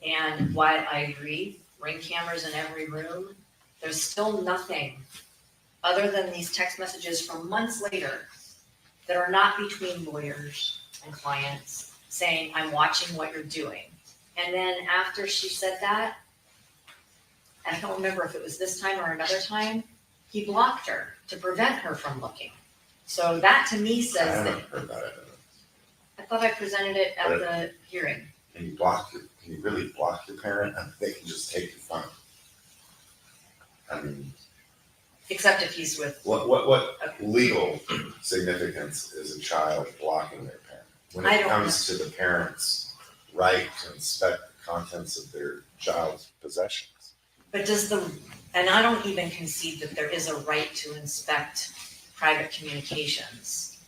And while I agree, Ring cameras in every room, there's still nothing other than these text messages from months later that are not between lawyers and clients saying, I'm watching what you're doing. And then after she said that, I don't remember if it was this time or another time, he blocked her to prevent her from looking. So that to me says I that, haven't heard that evidence. I thought I presented it at the hearing. Can you really block your parent and they can just take your phone? I mean, Except if he's with. what legal significance is a child blocking their parent when I it don't comes to the parent's right to inspect the contents of their child's possessions? But and I don't even concede that there is a right to inspect private communications.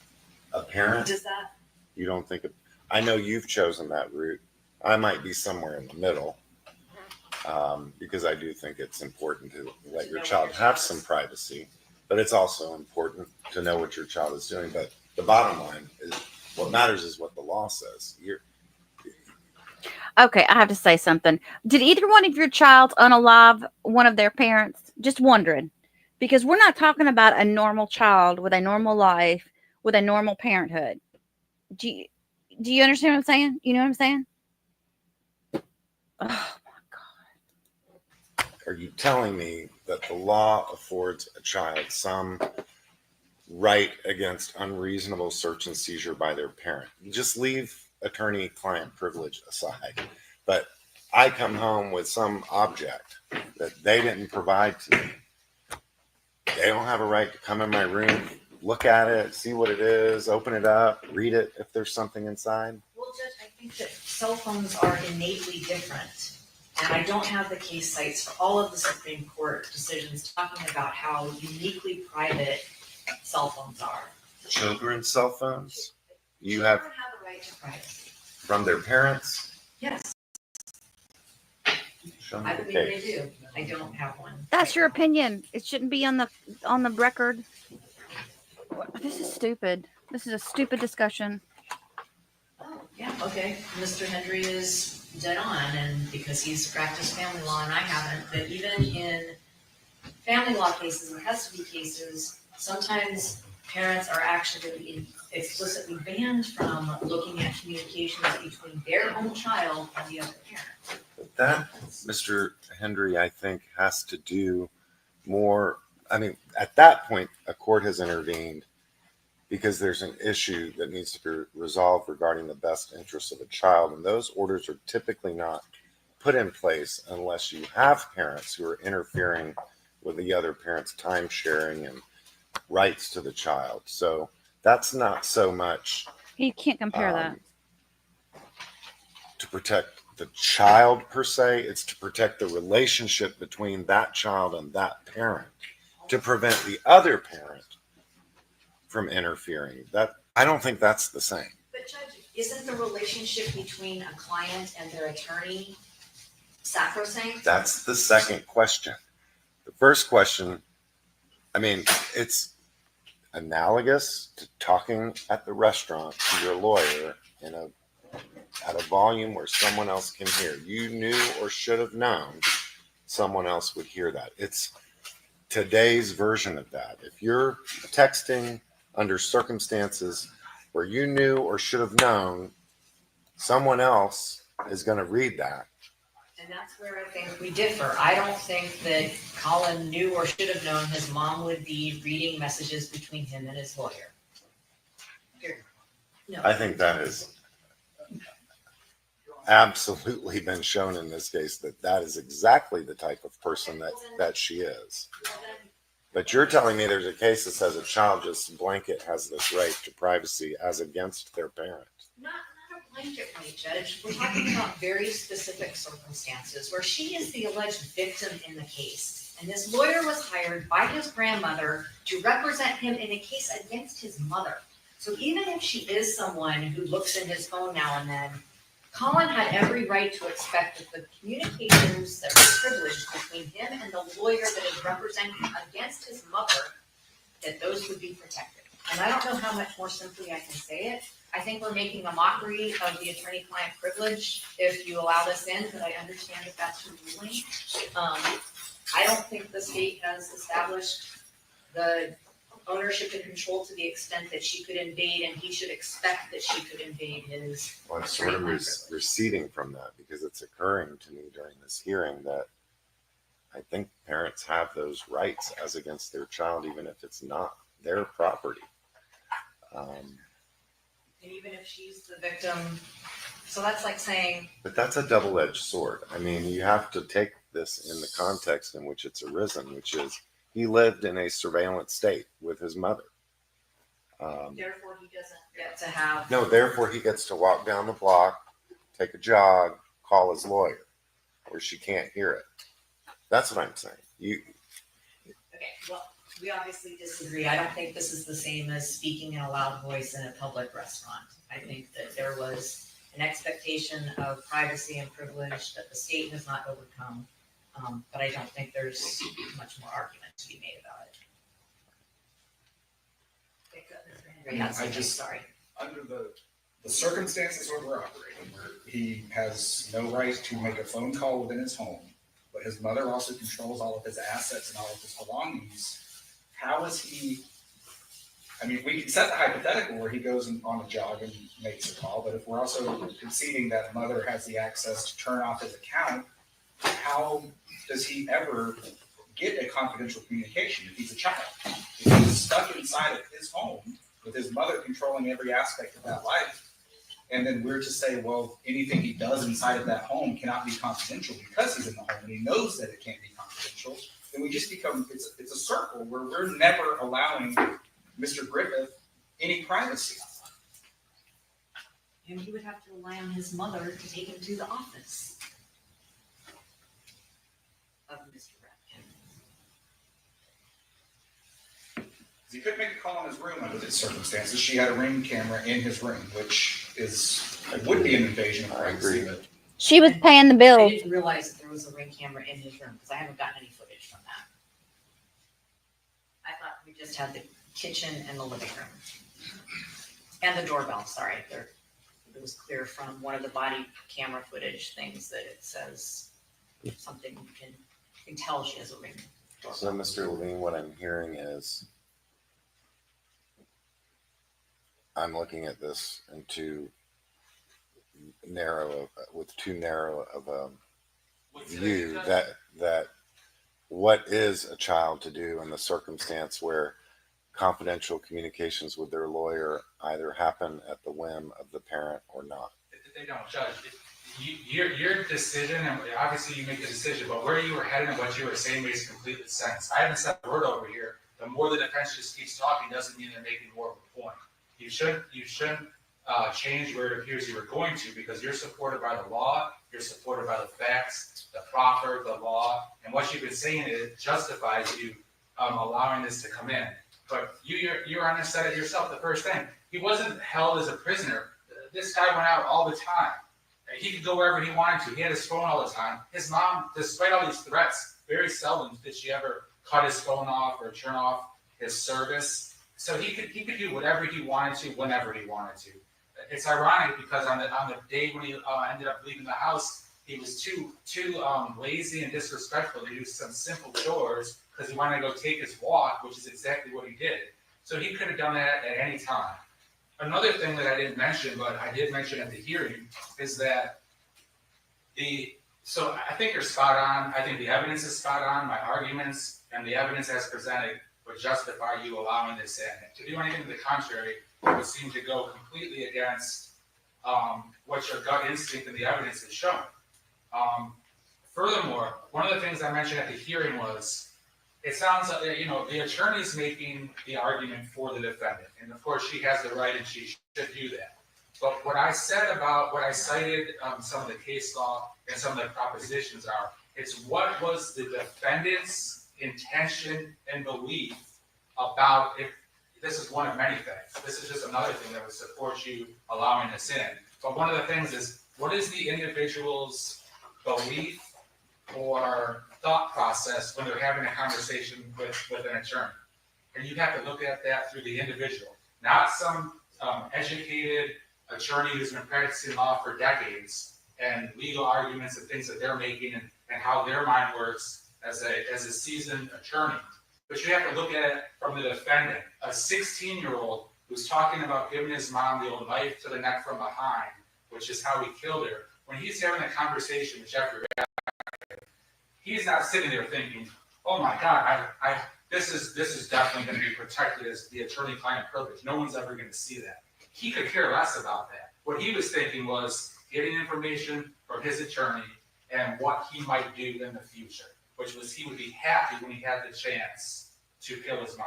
A parent? Does that? You don't think, I know you've chosen that route. I might be somewhere in the middle, because I do think it's important to let your child have some privacy, but it's also important to know what your child is doing. But the bottom line is, what matters is what the law says. Okay, I have to say something. Did either one of your child unalive one of their parents? Just wondering, because we're not talking about a normal child with a normal life, with a normal parenthood. Do you understand what I'm saying? You know what I'm saying? Oh, Are you telling me that the law affords a child some right against unreasonable search and seizure by their parent? You just leave attorney-client privilege aside. But I come home with some object that they didn't provide to me. They don't have a right to come in my room, look at it, see what it is, open it up, read it if there's something inside. Well, Judge, I think that cell phones are innately different. And I don't have the case sites for all of the Supreme Court decisions talking about how uniquely private cell phones are. Children's cell phones, you have Children have a right to privacy. from their parents. Yes, Show me I the believe they case. do. I don't have one. that's your opinion. It shouldn't be on the record. This is stupid. This is a stupid discussion. Oh, yeah, okay. Mr. Hendry is dead on, and because he's practiced family law and I haven't, but even in family law cases and custody cases, sometimes parents are actually explicitly banned from looking at communications between their own child and the other parent. But that, Mr. Hendry, I think has to do more. I mean, at that point, a court has intervened because there's an issue that needs to be resolved regarding the best interests of a child. And those orders are typically not put in place unless you have parents who are interfering with the other parent's time sharing and rights to the child. So that's not so much You can't compare that. to protect the child per se, it's to protect the relationship between that child and that parent, to prevent the other parent from interfering. That, I don't think that's the same. But Judge, isn't the relationship between a client and their attorney sacrosanct? That's the second question. The first question, I mean, it's analogous to talking at the restaurant to your lawyer at a volume where someone else can hear. You knew or should have known someone else would hear that. It's today's version of that. If you're texting under circumstances where you knew or should have known someone else is going to read that. And that's where I think we differ. I don't think that Collin knew or should have known his mom would be reading messages between him and his lawyer. No. I think that has absolutely been shown in this case that that is exactly the type of person that she is. But you're telling me there's a case that says a child just blanket has this right to privacy as against their parent. Not a blanket right, Judge. We're talking about very specific circumstances where she is the alleged victim in the case. And this lawyer was hired by his grandmother to represent him in a case against his mother. So even if she is someone who looks in his phone now and then, Collin had every right to expect that the communications that were privileged between him and the lawyer that is representing against his mother, that those would be protected. And I don't know how much more simply I can say it. I think we're making a mockery of the attorney-client privilege if you allow this in, but I understand that that's your ruling. I don't think the state has established the ownership and control to the extent that she could invade, and he should expect that she could invade his. Well, I'm sort of receding from that because it's occurring to me during this hearing that I think parents have those rights as against their child, even if it's not their property. And even if she's the victim, so that's like saying. But that's a double-edged sword. I mean, you have to take this in the context in which it's arisen, which is he lived in a surveillance state with his mother. Therefore, he doesn't get to have. No, therefore he gets to walk down the block, take a jog, call his lawyer, where she can't hear it. That's what I'm saying. Okay, well, we obviously disagree. I don't think this is the same as speaking in a loud voice in a public restaurant. I think that there was an expectation of privacy and privilege that the state has not overcome. But I don't think there's much more argument to be made about it. Sorry. Under the circumstances where we're operating, where he has no right to make a phone call within his home but his mother also controls all of his assets and all of his belongings. How is he? I mean, we can set the hypothetical where he goes on a jog and makes a call, but if we're also conceding that mother has the access to turn off his account, how does he ever get a confidential communication if he's a child? If he's stuck inside of his home with his mother controlling every aspect of that life, and then we're to say, well, anything he does inside of that home cannot be confidential because he's in the home and he knows that it can't be confidential, then we just become, it's a circle where we're never allowing Mr. Griffith any privacy. And he would have to rely on his mother to take him to the office of Mr. Rapkin. He couldn't make a call in his room under these circumstances. She had a Ring camera in his room, which would be an invasion of privacy. But She was paying the I bill. didn't realize that there was a Ring camera in his room because I haven't gotten any footage from that. I thought we just had the kitchen and the living room. And the doorbell, sorry. It was clear from one of the body camera footage things that it says something you can tell she has a Ring doorbell. So, Mr. Levine, what I'm hearing is I'm looking at this in too narrow of a view that what is a child to do in the circumstance where confidential communications with their lawyer either happen at the whim of the parent or not. They don't judge. Your decision, and obviously you make the decision, but where you were headed and what you were saying makes complete sense. I haven't said a word over here. The more the defense just keeps talking doesn't mean they're making more of a point. You shouldn't change where it appears you were going to, because you're supported by the law, you're supported by the facts, the proffer, the law, and what you've been saying it justifies you allowing this to come in. But you're on this side of yourself. The first thing, he wasn't held as a prisoner. This guy went out all the time. He could go wherever he wanted to. He had his phone all the time. His mom, despite all these threats, very seldom did she ever cut his phone off or turn off his service. So he could do whatever he wanted to, whenever he wanted to. It's ironic because on the day when he ended up leaving the house, he was too lazy and disrespectful to do some simple chores because he wanted to go take his walk, which is exactly what he did. So he could have done that at any time. Another thing that I didn't mention, but I did mention at the hearing, is that so I think you're spot on. I think the evidence is spot on. My arguments and the evidence as presented would justify you allowing this in. To do anything to the contrary would seem to go completely against what your gut instinct and the evidence has shown. Furthermore, one of the things I mentioned at the hearing was, it sounds like, the attorney's making the argument for the defendant. And of course, she has the right and she should do that. But what I said about, what I cited some of the case law and some of the propositions are, it's what was the defendant's intention and belief about, if this is one of many things. This is just another thing that would support you allowing this in. But one of the things is, what is the individual's belief or thought process when they're having a conversation with an attorney? And you have to look at that through the individual, not some educated attorney who's been practicing law for decades and legal arguments and things that they're making and how their mind works as a seasoned attorney. But you have to look at it from the defendant, a 16-year-old who's talking about giving his mom the old knife to the neck from behind, which is how he killed her. When he's having a conversation with Jeffrey, he's not sitting there thinking, "Oh my God, this is definitely going to be protected as the attorney-client privilege. No one's ever going to see that." He could care less about that. What he was thinking was getting information from his attorney and what he might do in the future, which was he would be happy when he had the chance to kill his mom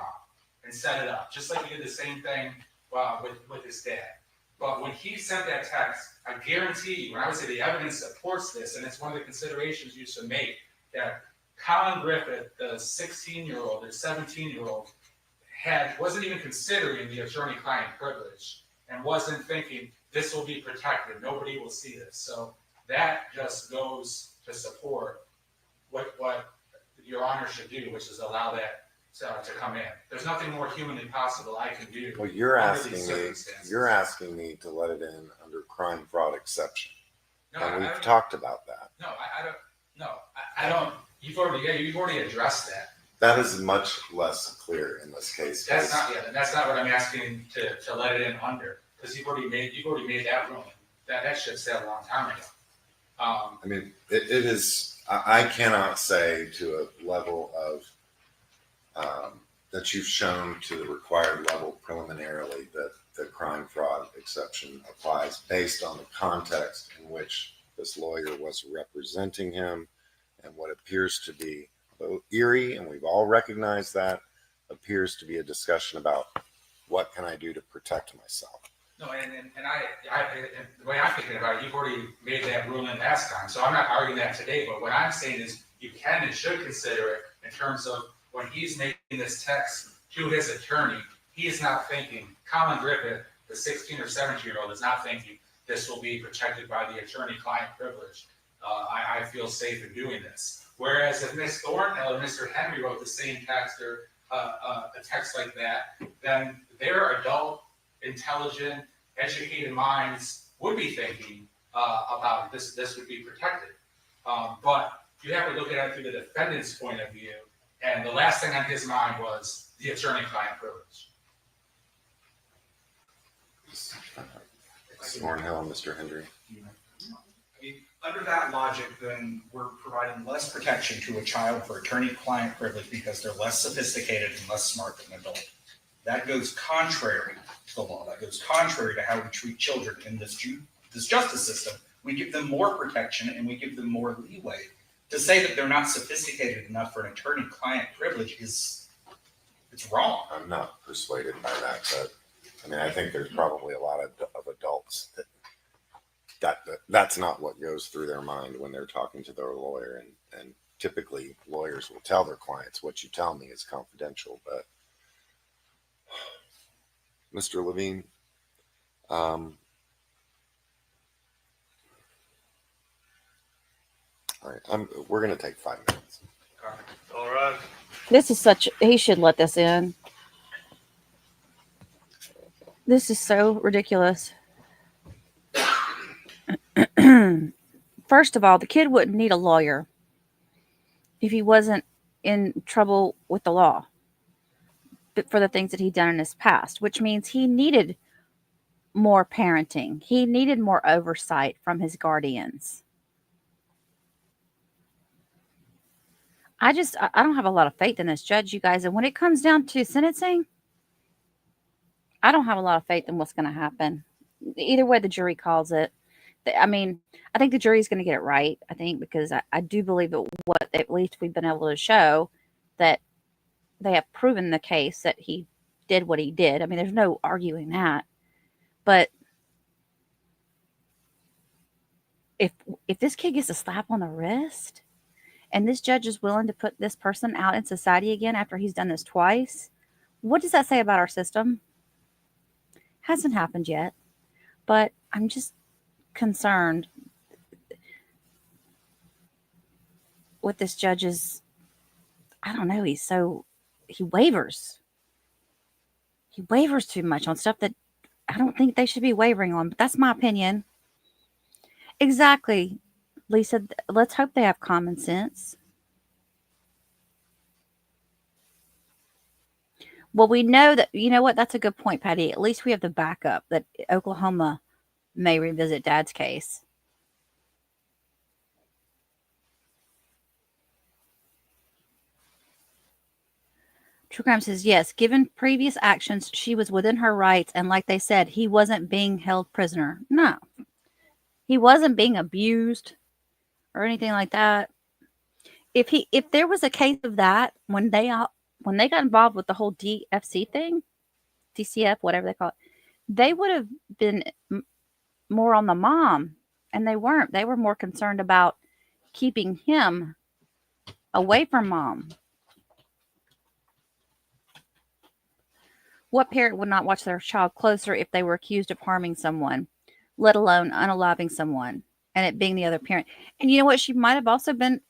and set it up, just like he did the same thing with his dad. But when he sent that text, I guarantee you, when I would say the evidence supports this, and it's one of the considerations you should make, that Collin Griffith, the 16-year-old or 17-year-old, wasn't even considering the attorney-client privilege and wasn't thinking this will be protected, nobody will see this. So that just goes to support what your honor should do, which is allow that to come in. There's nothing more humanly possible I can do. Well, you're asking me to let it in under crime fraud exception. No, and I we've don't- talked about that. No, I don't. No, I don't, you've already addressed that. That is much less clear in this case. That's not, yeah, and that's not what I'm asking to let it in under, because you've already made that ruling. That should have said a long time ago. I mean, it is, I cannot say to a level of, that you've shown to the required level preliminarily that the crime fraud exception applies based on the context in which this lawyer was representing him and what appears to be eerie, and we've all recognized that, appears to be a discussion about what can I do to protect myself. No, and the way I'm thinking about it, you've already made that ruling last time, so I'm not arguing that today, but what I'm saying is you can and should consider it in terms of when he's making this text to his attorney, he is not thinking, Collin Griffith, the 16 or 17-year-old, is not thinking this will be protected by the attorney-client privilege. I feel safe in doing this. Whereas if Ms. Thornhill or Mr. Henry wrote the same text or a text like that, then their adult, intelligent, educated minds would be thinking about this. This would be protected. But you have to look at it through the defendant's point of view. And the last thing on his mind was the attorney-client privilege. Thornhill, Mr. Henry. I mean, under that logic, then we're providing less protection to a child for attorney-client privilege because they're less sophisticated and less smart than an adult. That goes contrary to the law. That goes contrary to how we treat children in this justice system. We give them more protection and we give them more leeway. To say that they're not sophisticated enough for an attorney-client privilege it's wrong. I'm not persuaded by that, but I mean, I think there's probably a lot of adults that's not what goes through their mind when they're talking to their lawyer, and typically lawyers will tell their clients, what you tell me is confidential. But Mr. Levine, all right, we're going to take 5 minutes. All right. This is he should let this in. This is so ridiculous. First of all, the kid wouldn't need a lawyer if he wasn't in trouble with the law, but for the things that he'd done in his past, which means he needed more parenting. He needed more oversight from his guardians. I don't have a lot of faith in this judge, you guys. And when it comes down to sentencing, I don't have a lot of faith in what's going to happen. Either way the jury calls it. I mean, I think the jury's going to get it right. I think because I do believe that what at least we've been able to show that they have proven the case that he did what he did. I mean, there's no arguing that. But if this kid gets a slap on the wrist and this judge is willing to put this person out in society again after he's done this twice, what does that say about our system? Hasn't happened yet, but I'm just concerned with this judge's, I don't know, he wavers. He wavers too much on stuff that I don't think they should be wavering on, but that's my opinion. Exactly, Lisa. Let's hope they have common sense. Well, we know that, you know what? That's a good point, Patty. At least we have the backup that Oklahoma may revisit Dad's case. True Crime says, yes, given previous actions, she was within her rights. And like they said, he wasn't being held prisoner. No, he wasn't being abused or anything like that. If there was a case of that, when they got involved with the whole DFC thing, DCF, whatever they call it, they would have been more on the mom, and they weren't. They were more concerned about keeping him away from mom. What parent would not watch their child closer if they were accused of harming someone, let alone unaliving someone, and it being the other parent? And you know what? She might have also been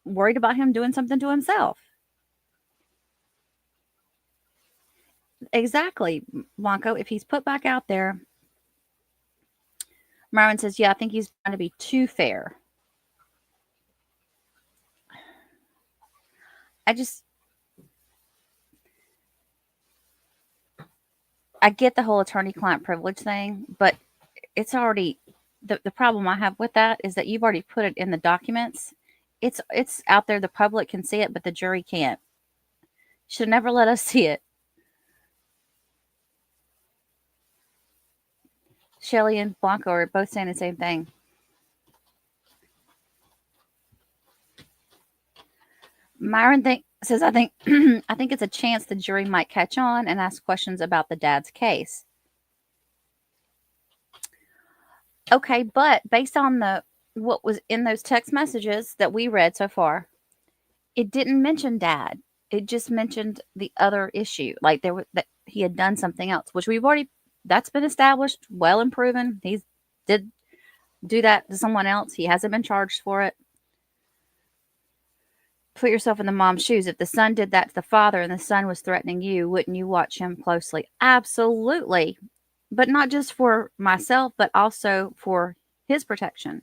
worried about him doing something to himself. Exactly, Blanco. If he's put back out there, Marvin says, yeah, I think he's trying to be too fair. I get the whole attorney-client privilege thing, but it's already the problem I have with that is that you've already put it in the documents. It's out there. The public can see it, but the jury can't. Should never let us see it. Shelley and Blanco are both saying the same thing. Myron says, I think it's a chance the jury might catch on and ask questions about the dad's case. Okay, but based on what was in those text messages that we read so far, it didn't mention dad. It just mentioned the other issue, like that he had done something else, which that's been established, well and proven. He did do that to someone else. He hasn't been charged for it. Put yourself in the mom's shoes. If the son did that to the father and the son was threatening you, wouldn't you watch him closely? Absolutely. But not just for myself, but also for his protection.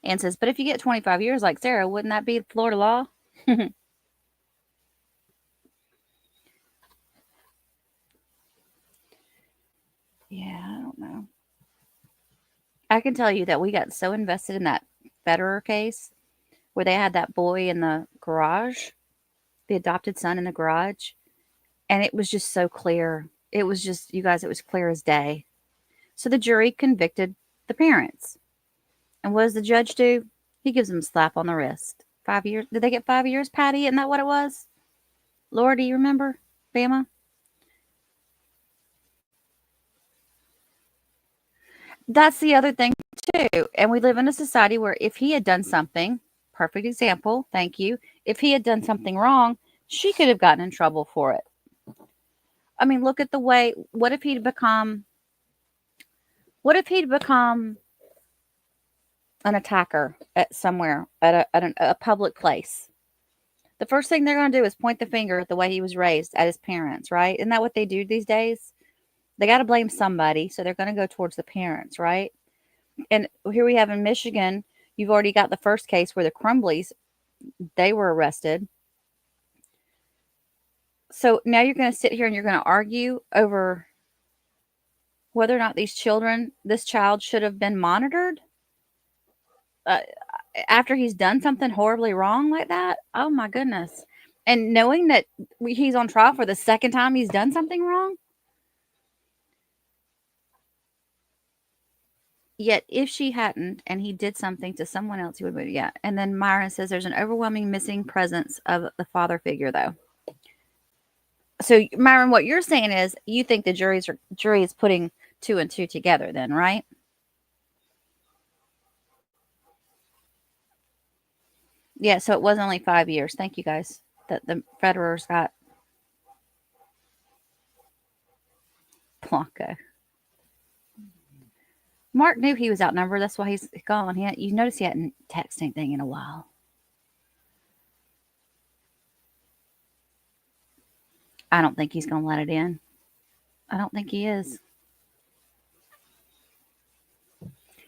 Ann says, but if you get 25 years like Sarah, wouldn't that be Florida law? Yeah, I don't know. I can tell you that we got so invested in that Federer case where they had that boy in the garage, the adopted son in the garage, and it was just so clear. It was just, you guys, it was clear as day. So the jury convicted the parents. And what does the judge do? He gives them a slap on the wrist. 5 years. Did they get 5 years, Patty? Isn't that what it was? Laura, do you remember? Bama? That's the other thing, too. And we live in a society where if he had done something, perfect example, thank you. If he had done something wrong, she could have gotten in trouble for it. I mean, look at the way, what if he'd become an attacker at somewhere, at a public place? The first thing they're going to do is point the finger at the way he was raised, at his parents, right? Isn't that what they do these days? They got to blame somebody, so they're going to go towards the parents, right? And here we have in Michigan, you've already got the first case where the Crumbleys, they were arrested. So now you're going to sit here and you're going to argue over whether or not this child should have been monitored after he's done something horribly wrong like that. Oh my goodness. And knowing that he's on trial for the second time he's done something wrong. Yet if she hadn't and he did something to someone else, he would be, yeah. And then Myron says there's an overwhelming missing presence of the father figure, though. So, Myron, what you're saying is you think the jury is putting 2 and 2 together then, right? Yeah, so it was only 5 years. Thank you, guys, that the Federers got. Blanco. Mark knew he was outnumbered. That's why he's gone. You notice he hadn't texted anything in a while. I don't think he's going to let it in. I don't think he is.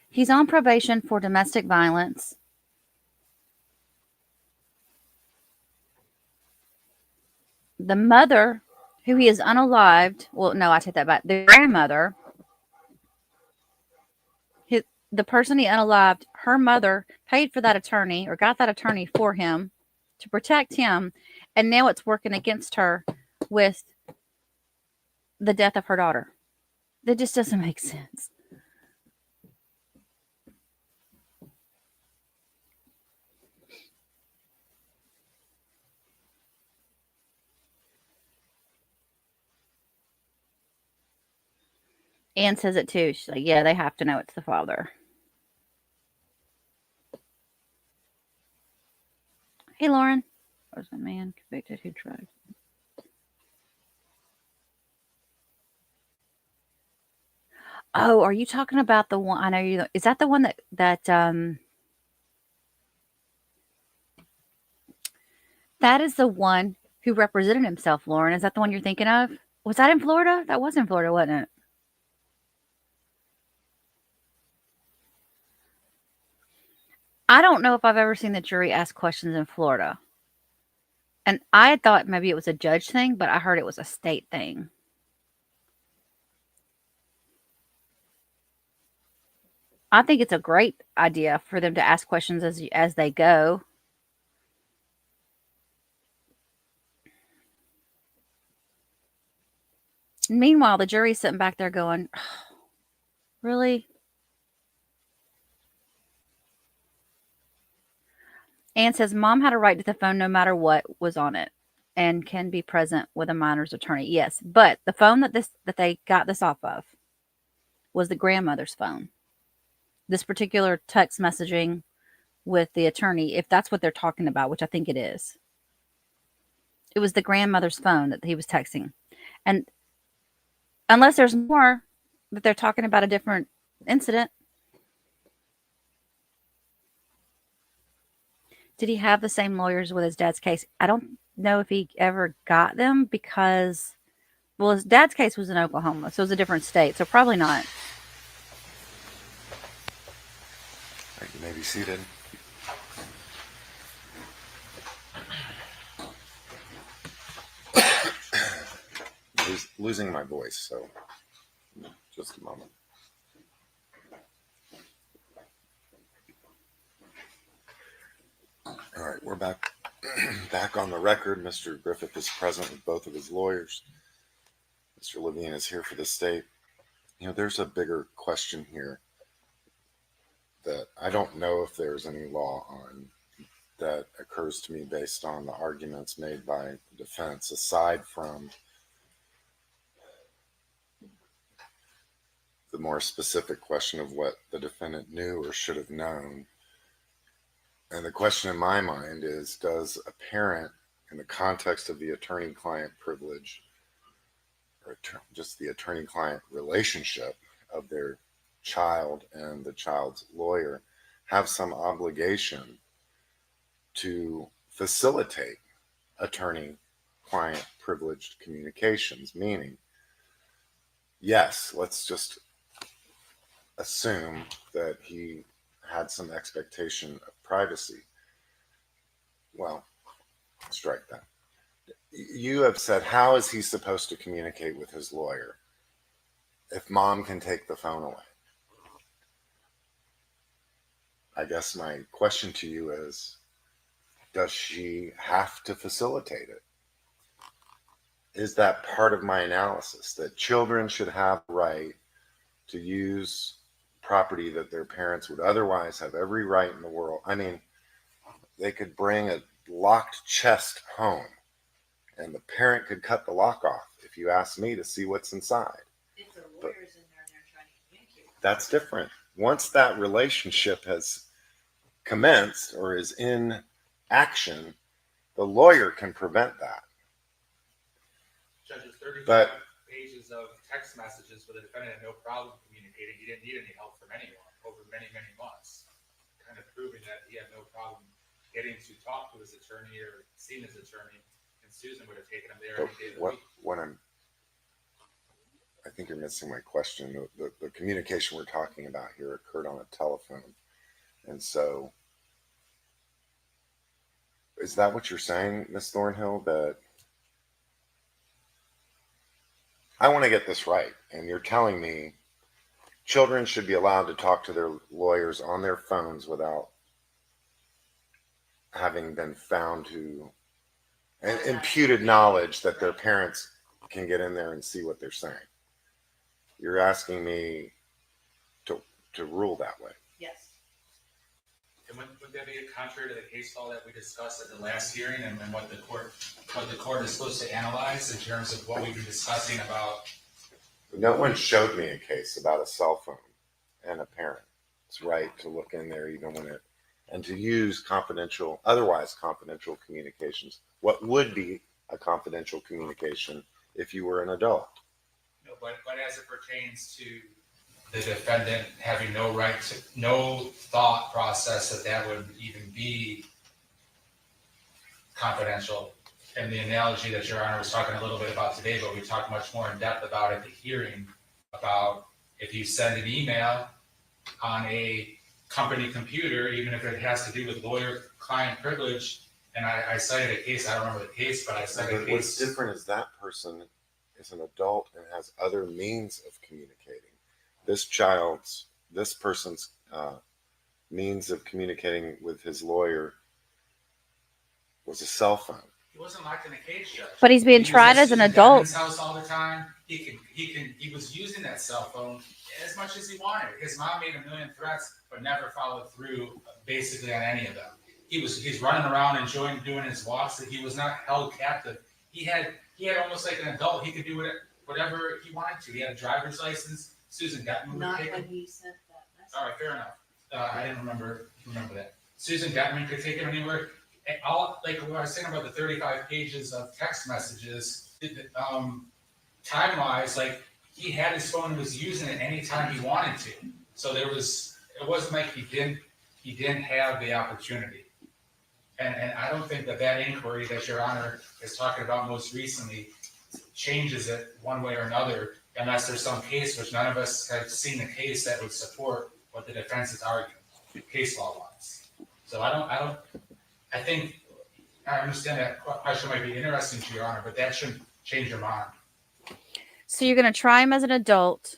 He's on probation for domestic violence. The mother, who he is unalived, well, no, I take that back. The grandmother, the person he unalived, her mother paid for that attorney or got that attorney for him to protect him. And now it's working against her with the death of her daughter. That just doesn't make sense. Ann says it too. She's like, yeah, they have to know it's the father. Hey, Lauren. There's a man convicted who tried. Oh, are you talking about the one? I know you. Is that the one that that is the one who represented himself, Lauren? Is that the one you're thinking of? Was that in Florida? That was in Florida, wasn't it? I don't know if I've ever seen the jury ask questions in Florida. And I thought maybe it was a judge thing, but I heard it was a state thing. I think it's a great idea for them to ask questions as they go. Meanwhile, the jury's sitting back there going, oh, really? Anne says, Mom had a right to the phone no matter what was on it and can be present with a minor's attorney. Yes, but the phone that they got this off of was the grandmother's phone. This particular text messaging with the attorney, if that's what they're talking about, which I think it is. It was the grandmother's phone that he was texting. And unless there's more that they're talking about a different incident. Did he have the same lawyers with his dad's case? I don't know if he ever got them because, well, his dad's case was in Oklahoma, so it was a different state, so probably not. You may be seated. Losing my voice, so just a moment. All right, we're back on the record. Mr. Griffith is present with both of his lawyers. Mr. Levine is here for the state. You know, there's a bigger question here that I don't know if there's any law on that occurs to me based on the arguments made by the defense, aside from the more specific question of what the defendant knew or should have known. And the question in my mind is, does a parent, in the context of the attorney-client privilege, or just the attorney-client relationship of their child and the child's lawyer, have some obligation to facilitate attorney-client privileged communications? Meaning, yes, let's just assume that he had some expectation of privacy. Well, strike that. You have said, how is he supposed to communicate with his lawyer if mom can take the phone away? I guess my question to you is, does she have to facilitate it? Is that part of my analysis, that children should have the right to use property that their parents would otherwise have every right in the world? I mean, they could bring a locked chest home and the parent could cut the lock off if you ask me to see what's inside. If the lawyer's in there and they're trying to communicate. That's different. Once that relationship has commenced or is in action, the lawyer can prevent that. Judges, 35 But pages of text messages with the defendant had no problem communicating. He didn't need any help from anyone over many, many months, kind of proving that he had no problem getting to talk to his attorney or seeing his attorney, and Susan would have taken him there every day of the week. I think you're missing my question. The communication we're talking about here occurred on a telephone. And so, is that what you're saying, Ms. Thornhill, that I want to get this right, and you're telling me children should be allowed to talk to their lawyers on their phones without having been found to, and imputed knowledge that their parents can get in there and see what they're saying? You're asking me to rule that way. Yes. And would that be contrary to the case law that we discussed at the last hearing, and what the court is supposed to analyze in terms of what we've been discussing about? No one showed me a case about a cell phone and a parent's right to look in there even when and to use otherwise confidential communications. What would be a confidential communication if you were an adult? No, but as it pertains to the defendant having no right to, no thought process that would even be confidential. And the analogy that Your Honor was talking a little bit about today, but we talked much more in depth about at the hearing, about if you send an email on a company computer, even if it has to do with lawyer-client privilege. And I cited a case, I don't remember the case, but I cited a But what's case. different is that person is an adult and has other means of communicating. This person's means of communicating with his lawyer was a cell phone. He wasn't locked in a cage, Judge. But he's being He was tried at as an Susan adult. Dedman's house all the time. He was using that cell phone as much as he wanted. His mom made a million threats, but never followed through basically on any of them. He's running around enjoying doing his walks. That he was not held captive. He had almost like an adult. He could do whatever he wanted to. He had a driver's license. Susan Detman would take him. he sent that message. All right, fair enough. I didn't remember that. Susan Detman could take him anywhere. And all, like what I was saying about the 35 pages of text messages, time-wise, like he had his phone and was using it anytime he wanted to. So it wasn't like he didn't have the opportunity. And I don't think that inquiry that Your Honor is talking about most recently changes it one way or another, unless there's some case, which none of us have seen a case that would support what the defense is arguing, case law-wise. So I think, I understand that question might be interesting to Your Honor, but that shouldn't change your mind. So you're going to try him as an adult,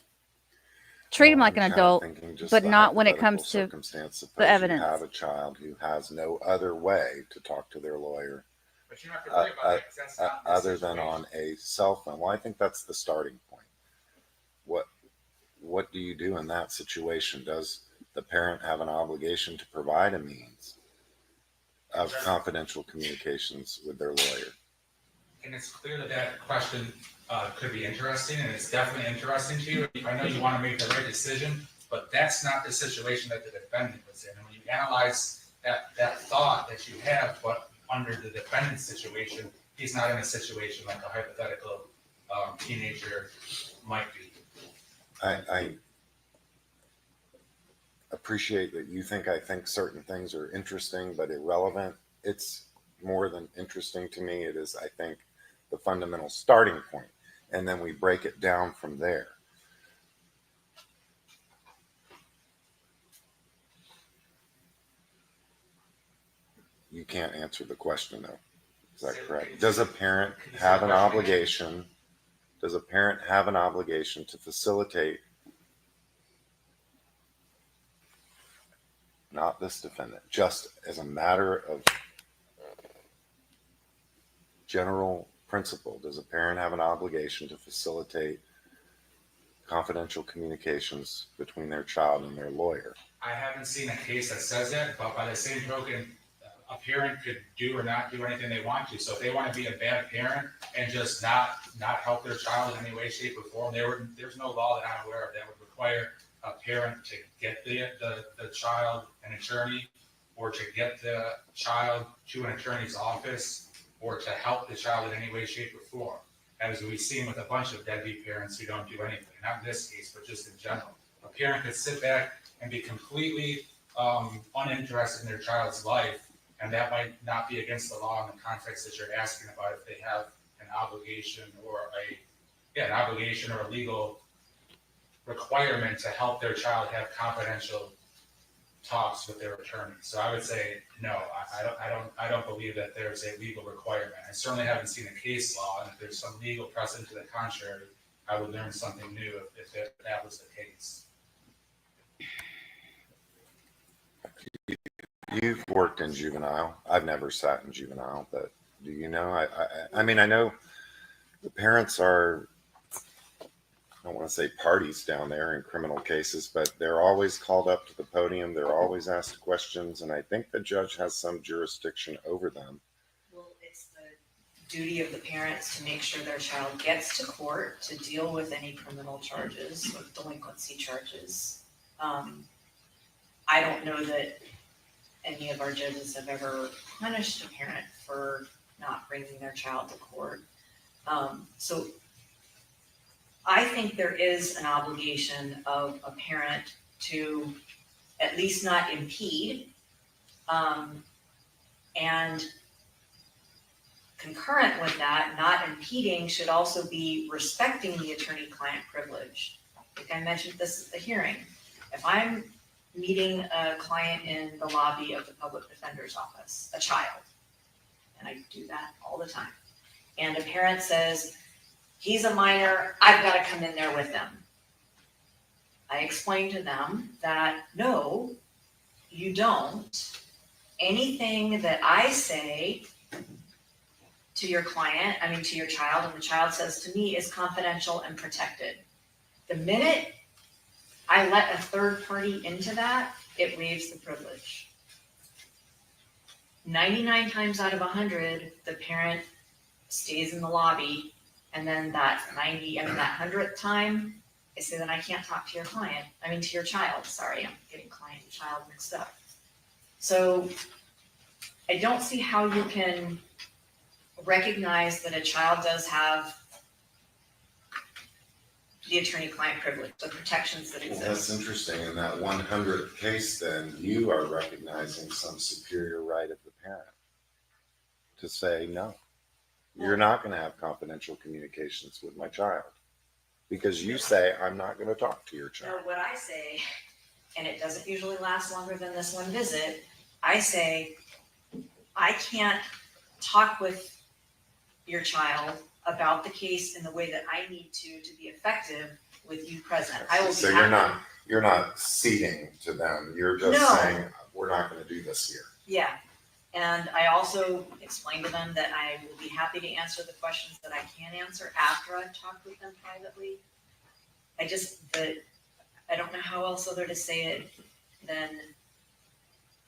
treat him like an I'm adult, thinking just but the not when it hypothetical comes to circumstance. Suppose the evidence. You have a child who has no other way to talk to their lawyer But you don't have to worry about that because that's not the other than situation. on a cell phone. Well, I think that's the starting point. What do you do in that situation? Does the parent have an obligation to provide a means of confidential communications with their lawyer? And it's clear that question could be interesting, and it's definitely interesting to you. I know you want to make the right decision, but that's not the situation that the defendant was in. And when you analyze that thought that you have, but under the defendant's situation, he's not in a situation like a hypothetical teenager might be. I appreciate that you think I think certain things are interesting but irrelevant. It's more than interesting to me. It is, I think, the fundamental starting point, and then we break it down from there. You can't answer the question, though. Is that correct? Does a parent have an obligation? Does a parent have an obligation to facilitate, not this defendant, just as a matter of general principle, does a parent have an obligation to facilitate confidential communications between their child and their lawyer? I haven't seen a case that says that, but by the same token, a parent could do or not do anything they want to. So if they want to be a bad parent and just not help their child in any way, shape, or form, there's no law that I'm aware of that would require a parent to get the child an attorney, or to get the child to an attorney's office, or to help the child in any way, shape, or form. As we've seen with a bunch of deadbeat parents who don't do anything, not in this case, but just in general. A parent could sit back and be completely uninterested in their child's life, and that might not be against the law in the context that you're asking about, if they have an obligation or a legal requirement to help their child have confidential talks with their attorney. So I would say no. I don't believe that there's a legal requirement. I certainly haven't seen a case law, and if there's some legal precedent to the contrary, I would learn something new if that was the case. You've worked in juvenile. I've never sat in juvenile, but do you know? I mean, I know the parents are, I don't want to say parties down there in criminal cases, but they're always called up to the podium. They're always asked questions, and I think the judge has some jurisdiction over them. Well, it's the duty of the parents to make sure their child gets to court to deal with any criminal charges or delinquency charges. I don't know that any of our judges have ever punished a parent for not bringing their child to court. So I think there is an obligation of a parent to at least not impede, and concurrent with that, not impeding should also be respecting the attorney-client privilege. Like I mentioned this at the hearing, if I'm meeting a client in the lobby of the public defender's office, a child. And I do that all the time. And a parent says, he's a minor, I've got to come in there with them. I explain to them that no, you don't. Anything that I say to your client, to your child, and the child says to me is confidential and protected. The minute I let a third party into that, it waives the privilege. 99 times out of 100, the parent stays in the lobby, and then that 100th time, I say that I can't talk to your to your child. Sorry, I'm getting client and child mixed up. So I don't see how you can recognize that a child does have the attorney-client privilege, the protections that Well, exist. that's interesting. In that 100th case, then you are recognizing some superior right of the parent to say, no, you're not going to have confidential communications with my child because you say, I'm not going to talk to your child. Now, what I say, and it doesn't usually last longer than this one visit, I say, I can't talk with your child about the case in the way that I need to be effective with you present. I will be So happy. you're not ceding to them. You're just No. saying, we're not going to do this here. Yeah, and I also explained to them that I will be happy to answer the questions that I can answer after I've talked with them privately. I don't know how else other to say it than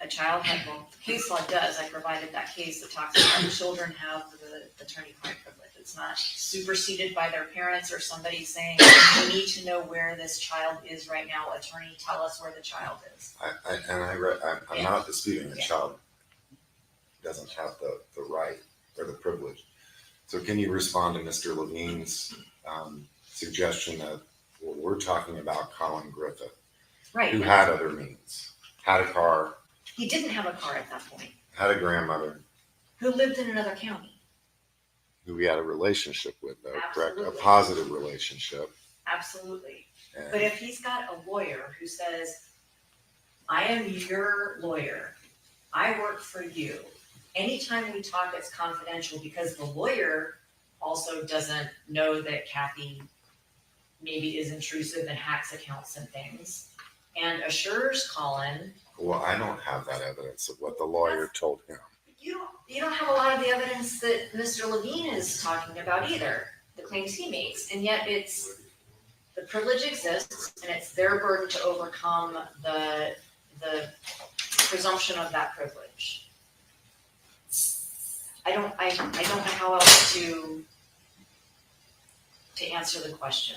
a child had, well, the case law does, I provided that case that talks about children have the attorney-client privilege. It's not superseded by their parents or somebody saying, we need to know where this child is right now. Attorney, tell us where the child is. I'm not disputing the child doesn't have the right or the privilege. So can you respond to Mr. Levine's suggestion that we're talking about Collin Griffith, Right. who had other means, had a car, He didn't have a car at that point, had a grandmother who lived in another county. who he had a relationship with, though, correct? A Absolutely. positive relationship. Absolutely. And But if he's got a lawyer who says, I am your lawyer, I work for you, anytime we talk, it's confidential because the lawyer also doesn't know that Kathy maybe is intrusive and hacks accounts and things, and assures Collin. well, I don't have that evidence of what the lawyer told him. You don't have a lot of the evidence that Mr. Levine is talking about either, the claims he makes, and yet the privilege exists, and it's their burden to overcome the presumption of that privilege. I don't know how else to answer the question.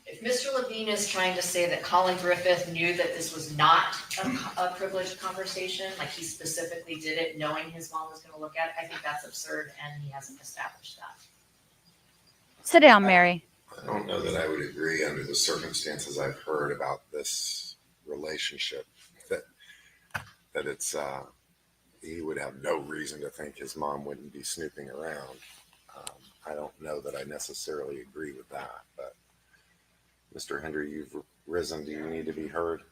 If Mr. Levine is trying to say that Collin Griffith knew that this was not a privileged conversation, like he specifically did it knowing his mom was going to look at it, I think that's absurd, and he hasn't established that. Sit down, Mary. I don't know that I would agree under the circumstances I've heard about this relationship that it's he would have no reason to think his mom wouldn't be snooping around. I don't know that I necessarily agree with that, but Mr. Hendry, you've risen. Do you need to be heard?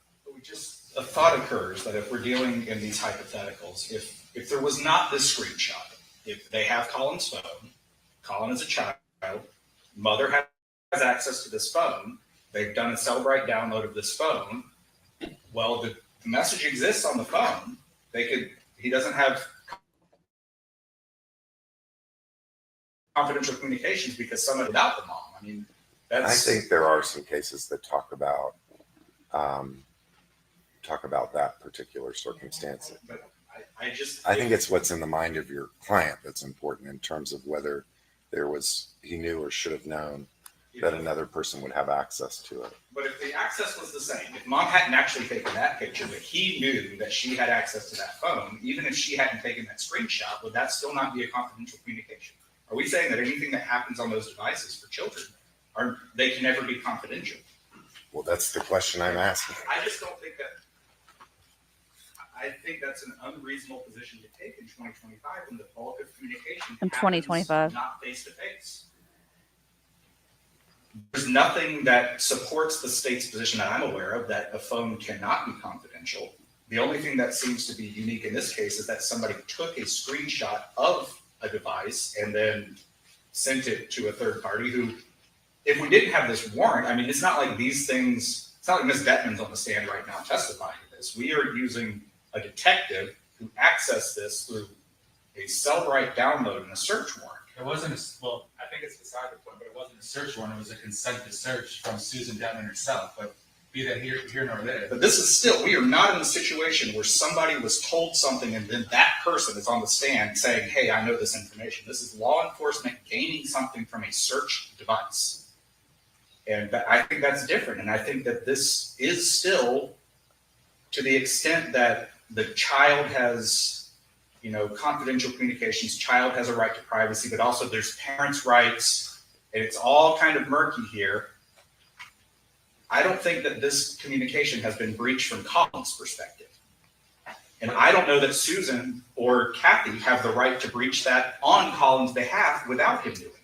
A thought occurs that if we're dealing in these hypotheticals, if there was not this screenshot, if they have Collin's phone, Collin is a child, mother has access to this phone, they've done a Cellbrite download of this phone, well, the message exists on the phone, he doesn't have confidential communications because someone without the mom. I think there are some cases that talk about that particular circumstance. But I think it's what's in the mind of your client that's important in terms of whether he knew or should have known that another person would have access to it. But if the access was the same, if mom hadn't actually taken that picture, but he knew that she had access to that phone, even if she hadn't taken that screenshot, would that still not be a confidential communication? Are we saying that anything that happens on those devices for children, they can never be confidential? Well, that's the question I'm asking. I just don't think that. I think that's an unreasonable position to take in 2025 when the bulk of communication In 2025. not face to face. there's nothing that supports the state's position that I'm aware of that a phone cannot be confidential. The only thing that seems to be unique in this case is that somebody took a screenshot of a device and then sent it to a third party who, if we didn't have this warrant, I mean, it's not like these things, it's not like Ms. Bettman's on the stand right now testifying to this. We are using a detective who accessed this through a Cellbrite download and a search warrant. It wasn't, well, I think it's beside the point, but it wasn't a search warrant, it was a consent to search from Susan Devon herself, but be that here nor there. But this is still, we are not in a situation where somebody was told something and then that person is on the stand saying, hey, I know this information. This is law enforcement gaining something from a search device. And I think that's different. And I think that this is still, to the extent that the child has, confidential communications, child has a right to privacy, but also there's parents' rights, and it's all kind of murky here. I don't think that this communication has been breached from Collin's perspective. And I don't know that Susan or Kathy have the right to breach that on Collin's behalf without him doing it.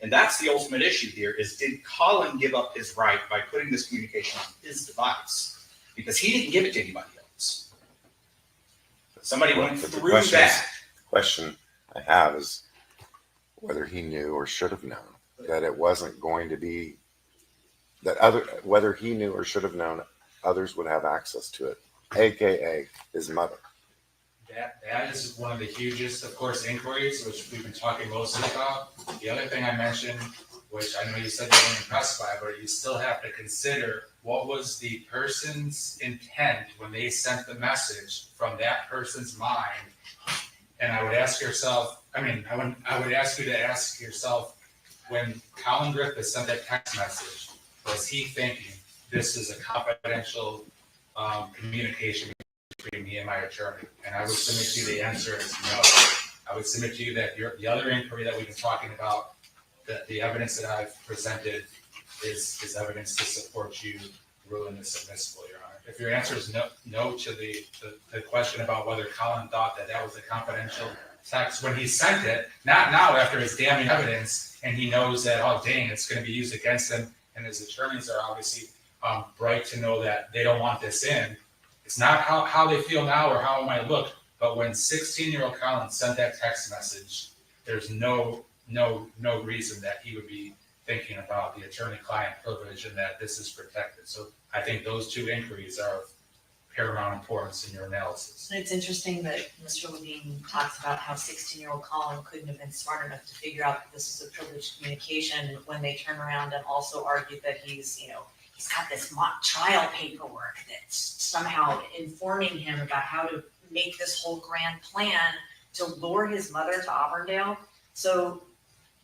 And that's the ultimate issue here is, did Collin give up his right by putting this communication on his device? Because he didn't give it to anybody else. But somebody went through that. The question I have is whether he knew or should have known that it wasn't going to be, whether he knew or should have known others would have access to it, AKA his mother. That is one of the hugest, of course, inquiries, which we've been talking mostly about. The other thing I mentioned, which I know you said you weren't impressed by, but you still have to consider what was the person's intent when they sent the message from that person's mind. And I would ask yourself, I would ask you to ask yourself, when Collin Griffith sent that text message, was he thinking this is a confidential communication between me and my attorney? And I would submit to you the answer is no. I would submit to you that the other inquiry that we've been talking about, that the evidence that I've presented is evidence to support you ruling this admissible, Your Honor. If your answer is no to the question about whether Collin thought that was a confidential text when he sent it, not now after his damning evidence, and he knows that, oh dang, it's going to be used against him, and his attorneys are obviously bright to know that they don't want this in. It's not how they feel now or how it might look, but when 16-year-old Collin sent that text message, there's no reason that he would be thinking about the attorney-client privilege and that this is protected. So I think those two inquiries are of paramount importance in your analysis. It's interesting that Mr. Levine talks about how 16-year-old Collin couldn't have been smart enough to figure out that this is a privileged communication when they turn around and also argue that he's got this mock trial paperwork that's somehow informing him about how to make this whole grand plan to lure his mother to Auburndale. So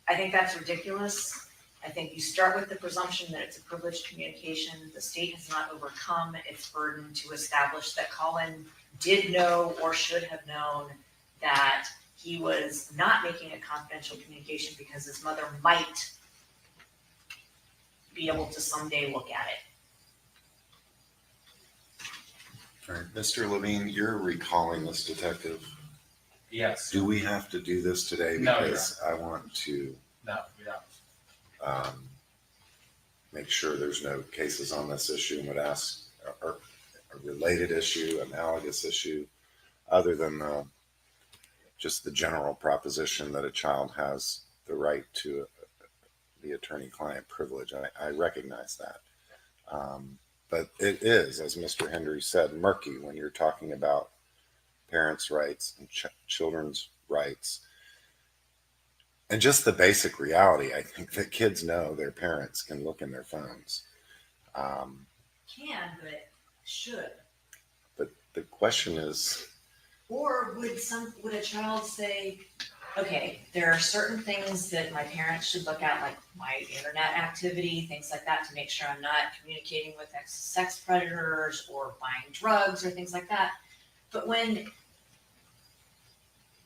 I think that's ridiculous. I think you start with the presumption that it's a privileged communication. The state has not overcome its burden to establish that Collin did know or should have known that he was not making a confidential communication because his mother might be able to someday look at it. All right, Mr. Levine, you're recalling this detective. Yes. Do we have to do this today? No, Because I want to No, we don't. make sure there's no cases on this issue and would ask a related issue, analogous issue, other than just the general proposition that a child has the right to the attorney-client privilege. I recognize that. But it is, as Mr. Hendry said, murky when you're talking about parents' rights and children's rights. And just the basic reality, I think that kids know their parents can look in their phones. Can, but should. But the question is, Or would a child say, okay, there are certain things that my parents should look at, like my internet activity, things like that, to make sure I'm not communicating with sex predators or buying drugs or things like that. But when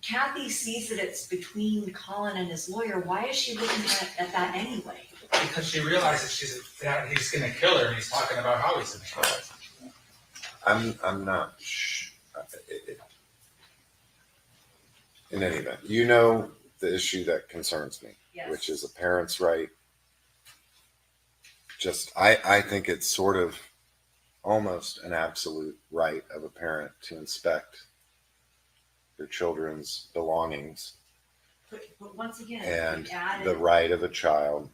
Kathy sees that it's between Collin and his lawyer, why is she looking at that anyway? Because she realizes he's going to kill her, and he's talking about how he's going to kill her. I'm not sure. In any event, you know the issue that concerns me, Yes. which is a parent's right just, I think it's sort of almost an absolute right of a parent to inspect their children's belongings But once again, and we added. the right of a child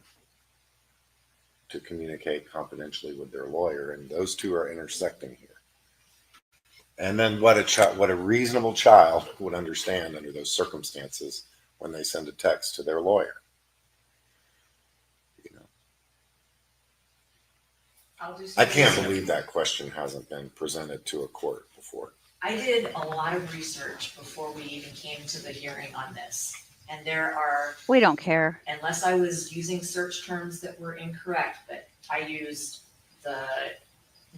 to communicate confidentially with their lawyer, and those two are intersecting here. And then what a reasonable child would understand under those circumstances when they send a text to their lawyer. I can't believe that question hasn't been presented to a court before. I did a lot of research before we even came to the hearing on this. And there are, We don't care. unless I was using search terms that were incorrect, but I used the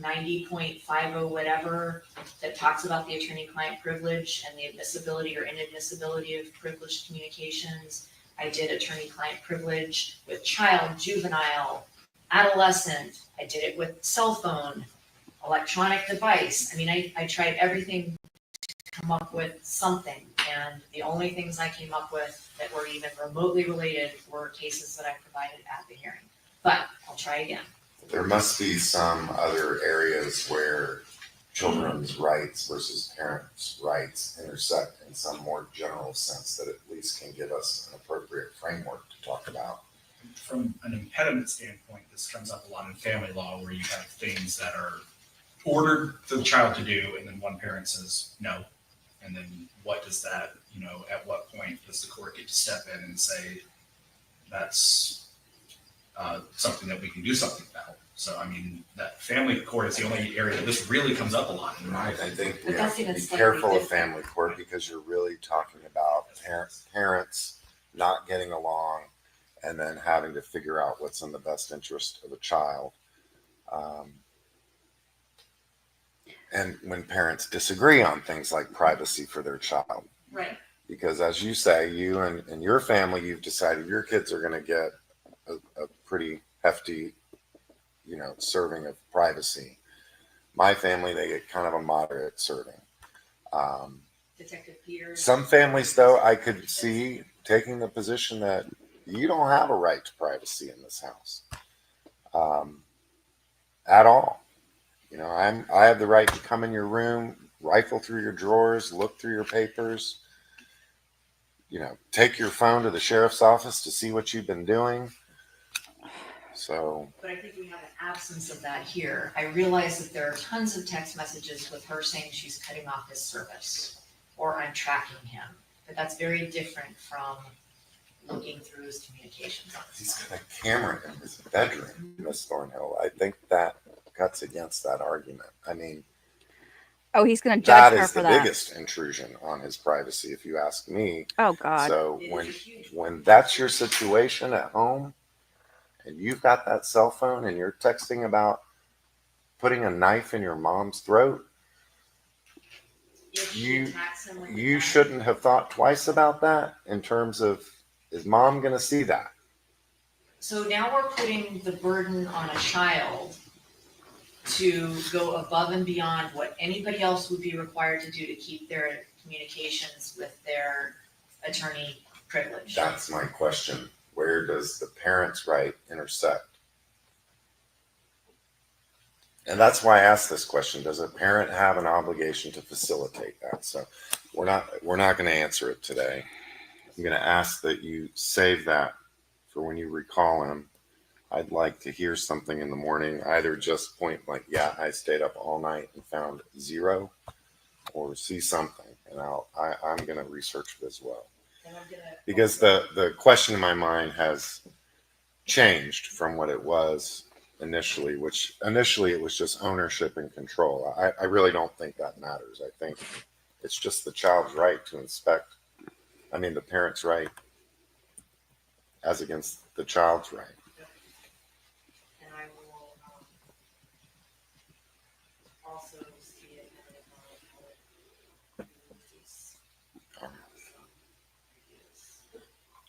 90.50 whatever that talks about the attorney-client privilege and the admissibility or inadmissibility of privileged communications. I did attorney-client privilege with child, juvenile, adolescent. I did it with cell phone, electronic device. I mean, I tried everything to come up with something. And the only things I came up with that were even remotely related were cases that I provided at the hearing. But I'll try again. There must be some other areas where children's rights versus parents' rights intersect in some more general sense that at least can give us an appropriate framework to talk about. From an impediment standpoint, this comes up a lot in family law where you have things that are ordered the child to do, and then one parent says no. And then what does that, at what point does the court get to step in and say that's something that we can do something about? So, I mean, that family court is the only area that this really comes up a lot. I think we But have that's to even be slightly careful of different. family court because you're really talking about parents not getting along and then having to figure out what's in the best interest of a child. And when parents disagree on things like privacy for their child. Right. Because as you say, you and your family, you've decided your kids are going to get a pretty hefty, serving of privacy. My family, they get kind of a moderate serving. Detective Peters. Some families, though, I could see taking the position that you don't have a right to privacy in this house at all. I have the right to come in your room, rifle through your drawers, look through your papers, take your phone to the sheriff's office to see what you've been doing. So. But I think we have an absence of that here. I realize that there are tons of text messages with her saying she's cutting off his service or I'm tracking him. But that's very different from looking through his communications on his He's phone. got a camera in his bedroom, Miss Thornhill. I think that cuts against that argument. I mean, Oh, he's going to judge that her is for the that. biggest intrusion on his privacy, if you ask me. Oh, God. So when that's your situation at home, and you've got that cell phone, and you're texting about putting a knife in your mom's throat, you shouldn't have thought twice about that in terms of, is mom going to see that? So now we're putting the burden on a child to go above and beyond what anybody else would be required to do to keep their communications with their attorney privilege. That's my question. Where does the parent's right intersect? And that's why I asked this question. Does a parent have an obligation to facilitate that? So we're not going to answer it today. I'm going to ask that you save that for when you recall him. I'd like to hear something in the morning, either just point like, yeah, I stayed up all night and found 0, or see something. And I'm going to research it as well. Because the question in my mind has changed from what it was initially, which initially it was just ownership and control. I really don't think that matters. I think it's just the child's right to inspect. I mean, the parent's right as against the child's right. And I will also see it.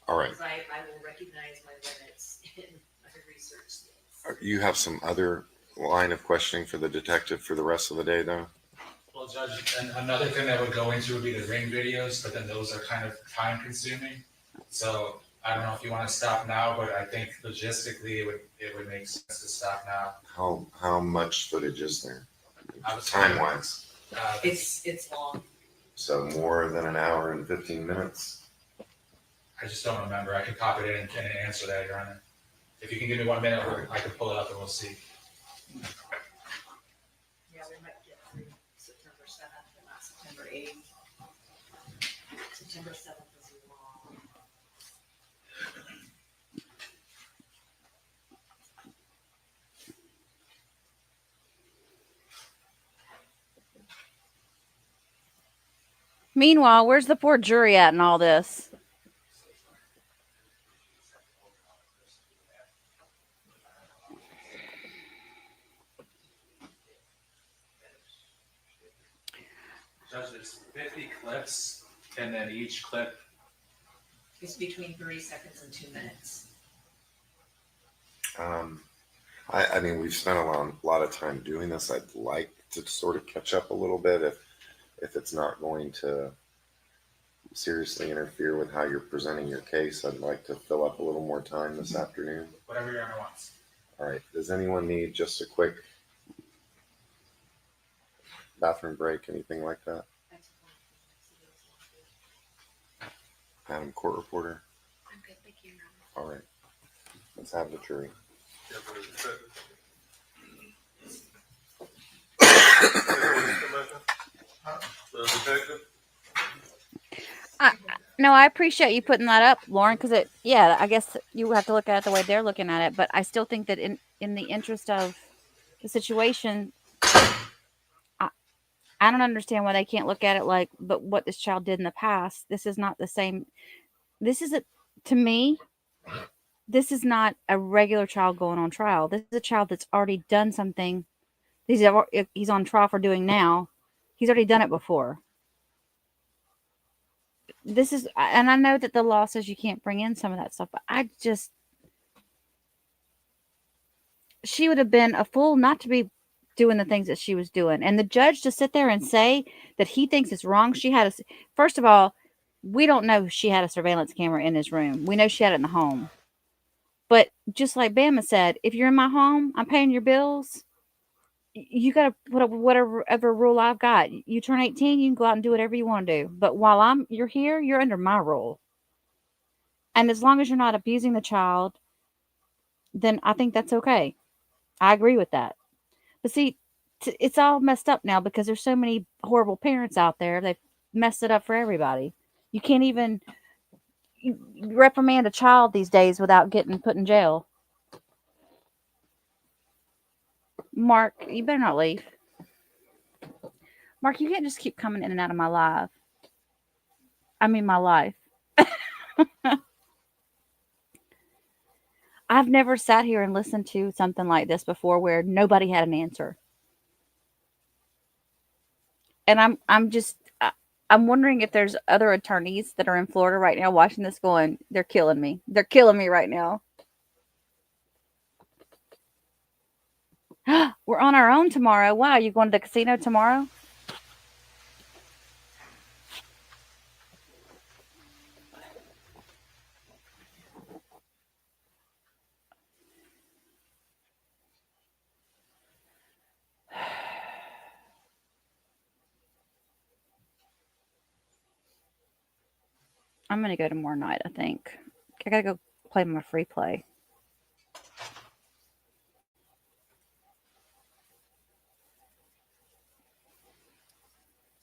All right. Because I will recognize my limits in my research skills. You have some other line of questioning for the detective for the rest of the day, though? Well, Judge, and another thing that would go into would be the ring videos, but then those are kind of time consuming. So I don't know if you want to stop now, but I think logistically it would make sense to stop now. How much footage is there? I was Time wise? It's long. So more than an hour and 15 minutes? I just don't remember. I can pop it in and answer that, Your Honor. If you can give me 1 minute, I can pull it up and we'll see. Yeah, we might get through September 7th and not September 8th. September 7th is long. Meanwhile, where's the poor jury at in all this? Judge, there's 50 clips, and then each clip. It's between 30 seconds and 2 minutes. I mean, we've spent a lot of time doing this. I'd like to sort of catch up a little bit if it's not going to seriously interfere with how you're presenting your case. I'd like to fill up a little more time this afternoon. Whatever Your Honor wants. All right. Does anyone need just a quick bathroom break, anything like that? Madam Court Reporter? I'm good, thank you, Your All right. Let's have the jury. No, I appreciate you putting that up, Lauren, because I guess you have to look at it the way they're looking at it. But I still think that in the interest of the situation, I don't understand why they can't look at it like, but what this child did in the past, this is not the same. This is to me, this is not a regular child going on trial. This is a child that's already done something. He's on trial for doing now. He's already done it before. This is, and I know that the law says you can't bring in some of that stuff, but she would have been a fool not to be doing the things that she was doing. And the judge to sit there and say that he thinks it's wrong. First of all, we don't know if she had a surveillance camera in his room. We know she had it in the home. But just like Bama said, if you're in my home, I'm paying your bills. You got to put up with whatever rule I've got. You turn 18, you can go out and do whatever you want to do. But while you're here, you're under my rule. And as long as you're not abusing the child, then I think that's okay. I agree with that. But see, it's all messed up now because there's so many horrible parents out there. They've messed it up for everybody. You can't even reprimand a child these days without getting put in jail. Mark, you better not leave. Mark, you can't just keep coming in and out of my life. My life. I've never sat here and listened to something like this before where nobody had an answer. And I'm wondering if there's other attorneys that are in Florida right now watching this going, they're killing me. They're killing me right now. We're on our own tomorrow. Wow, you going to the casino tomorrow? I'm going to go tomorrow night, I think. I got to go play my free play.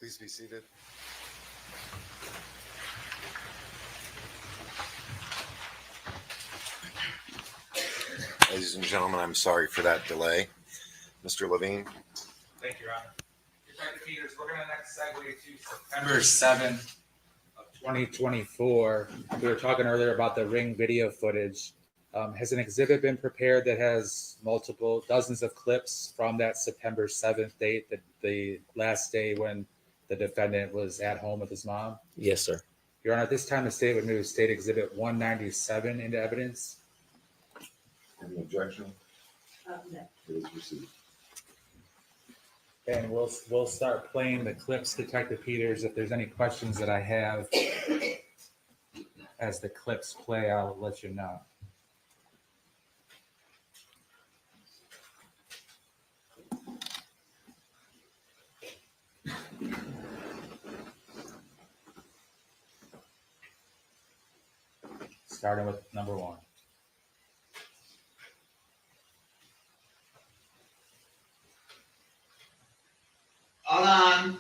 Please be seated. Ladies and gentlemen, I'm sorry for that delay. Mr. Levine? Thank you, Your Honor. Detective Peters, we're going to next segue to September 7th. 2024. We were talking earlier about the Ring video footage. Has an exhibit been prepared that has dozens of clips from that September 7th date, the last day when the defendant was at home with his mom? Yes, sir. Your Honor, at this time, the state would move State Exhibit 197 into evidence. Any objection? No. Please proceed. And we'll start playing the clips, Detective Peters, if there's any questions that I have. as the clips play, I'll let you know. Starting with number 1. Hold on.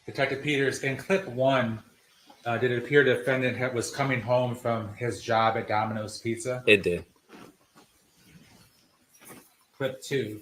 Detective Peters, in clip 1, did it appear the defendant was coming home from his job at Domino's Pizza? It did. Clip 2.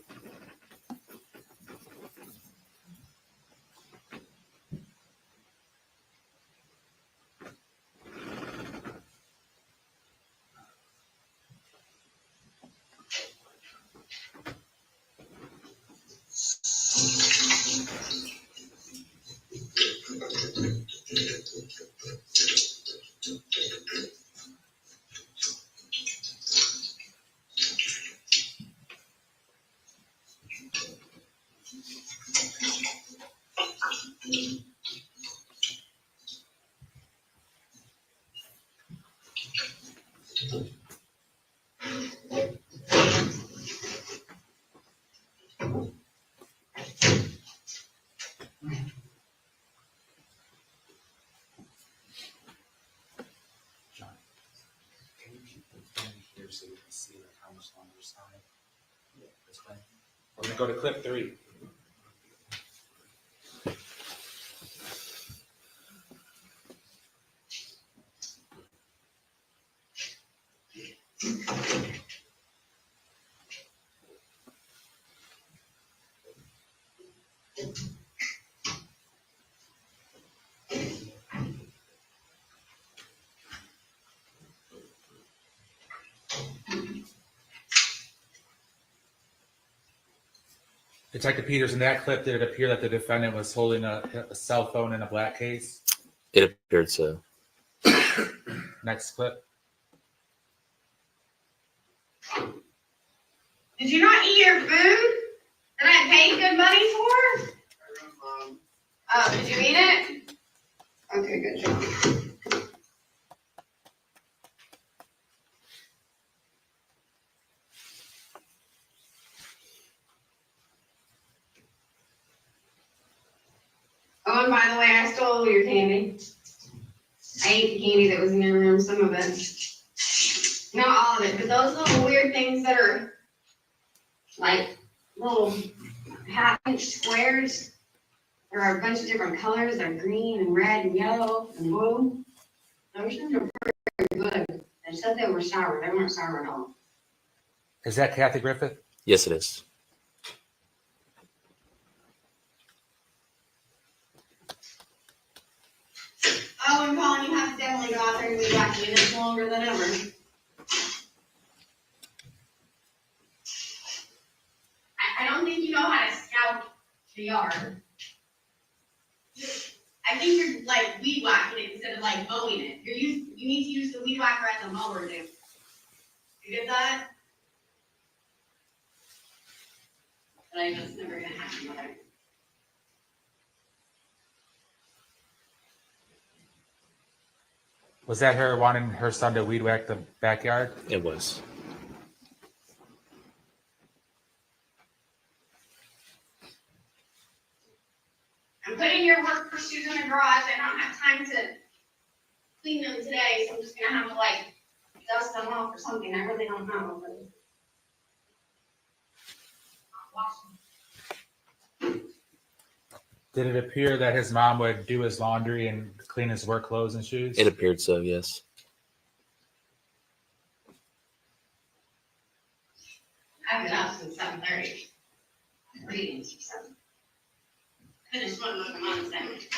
So you can see like how much longer it's time. We're gonna go to clip 3. Detective Peters, in that clip, did it appear that the defendant was holding a cell phone in a black case? It appeared so. Next clip. Did you not eat your food that I paid good money for? Oh, did you eat it? Okay, good job. Oh, and by the way, I stole your candy. I ate the candy that was in your room, some of it. Not all of it, but those little weird things that are like little half-inch squares. There are a bunch of different colors. They're green and red and yellow and blue. Those things are pretty good. They said they were sour. They weren't sour at all. Is that Kathy Griffith? Yes, it is. Oh, and Collin, you have to definitely go out there and be back in it longer than ever. I don't think you know how to scout the yard. I think you're like weed whacking it instead of like mowing it. You need to use the weed whacker as a mower, dude. You get that? But I know it's never gonna happen, mother. Was that her wanting her son to weed whack the backyard? It was. I'm putting your work shoes in the garage. I don't have time to clean them today, so I'm just gonna have to like dust them off or something. I really don't know. But I'll wash them. Did it appear that his mom would do his laundry and clean his work clothes and shoes? It appeared so, yes. I've been up since 7:30. I'm reading since 7. Finished one with the mom's sandwich.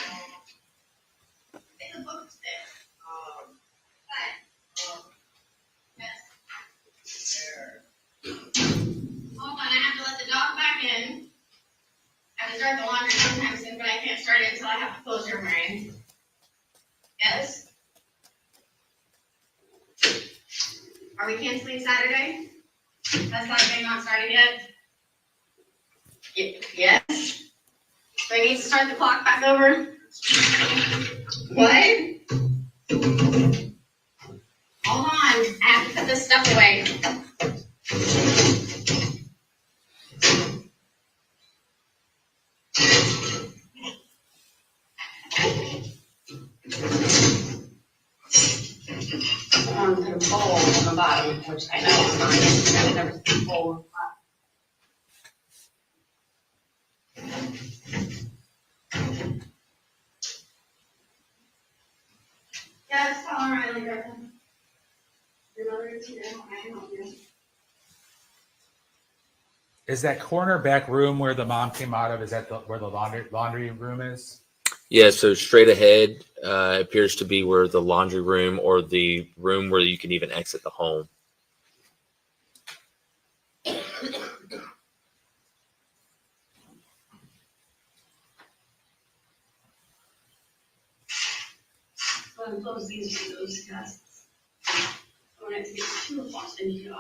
The book is there. Hold on, I have to let the dog back in. I have to start the laundry sometime soon, but I can't start it until I have the clothes room ready. Yes? Are we canceling Saturday? Has Saturday not started yet? Yes? Do I need to start the clock back over? What? Hold on, I have to put this stuff away. I'm gonna put a bowl on the bottom, which I know is not necessarily never put a bowl on the bottom. Yeah, it's all right, like that. Your mother is here, I can help you. Is that corner back room where the mom came out of? Is that where the laundry room is? Yeah, so straight ahead appears to be where the laundry room or the room where you can even exit the home. So I'm close these windows, guys. I want it to get too hot in here.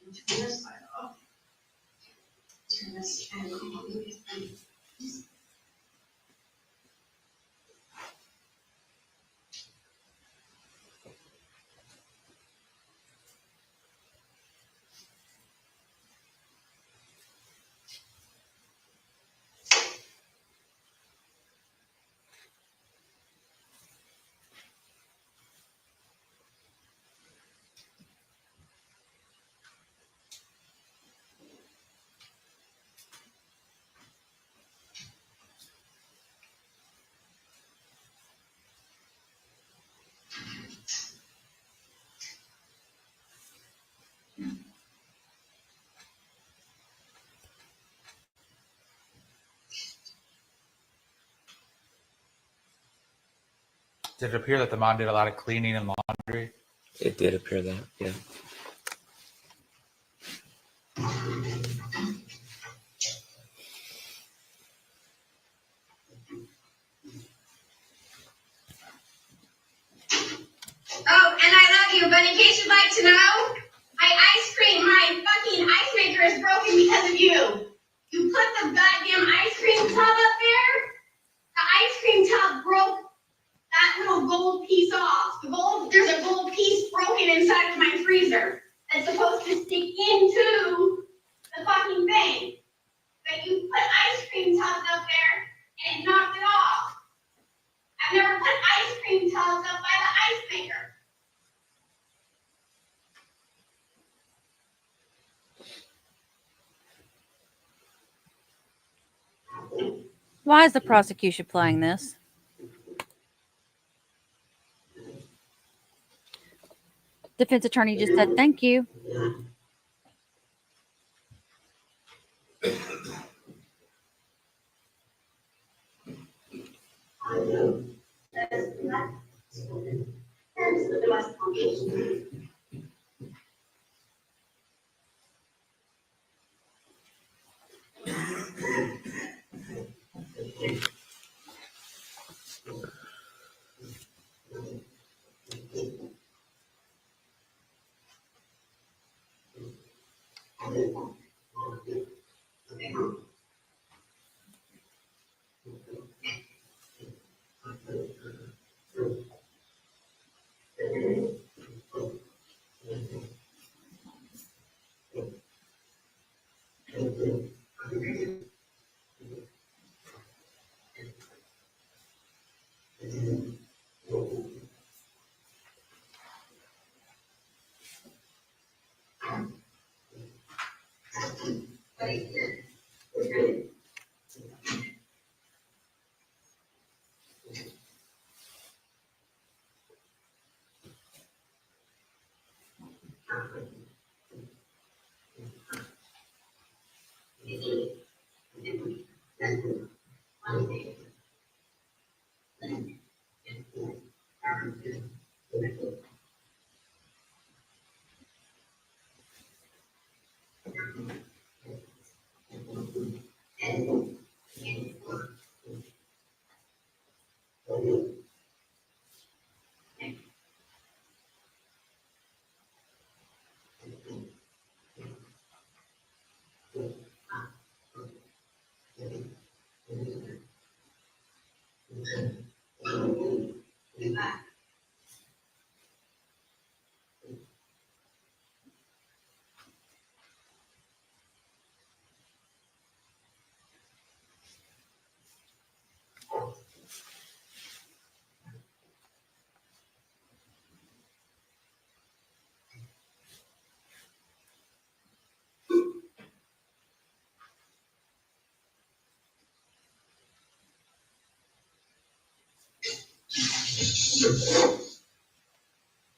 And turn this side off. Turn this fan on. Did it appear that the mom did a lot of cleaning and laundry? It did appear that, yeah. Oh, and I love you, but in case you'd like to know, my fucking ice maker is broken because of you. You put the goddamn ice cream tub up there. The ice cream tub broke that little gold piece off. There's a gold piece broken inside of my freezer that's supposed to stick into the fucking thing. But you put ice cream tubs up there and it knocked it off. I've never put ice cream tubs up by the ice maker. Why is the prosecution playing this? Defense attorney just said thank you.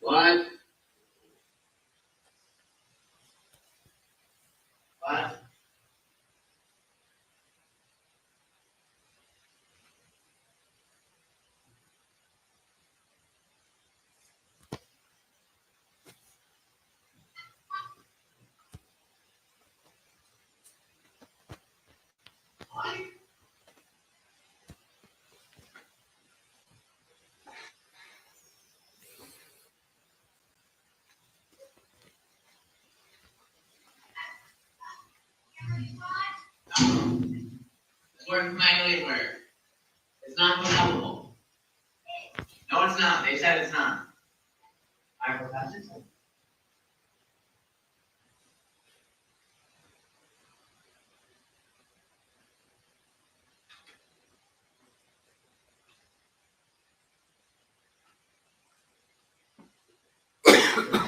What? What? It's working from anywhere. It's not compatible. No, it's not. They said it's not. I forgot to say.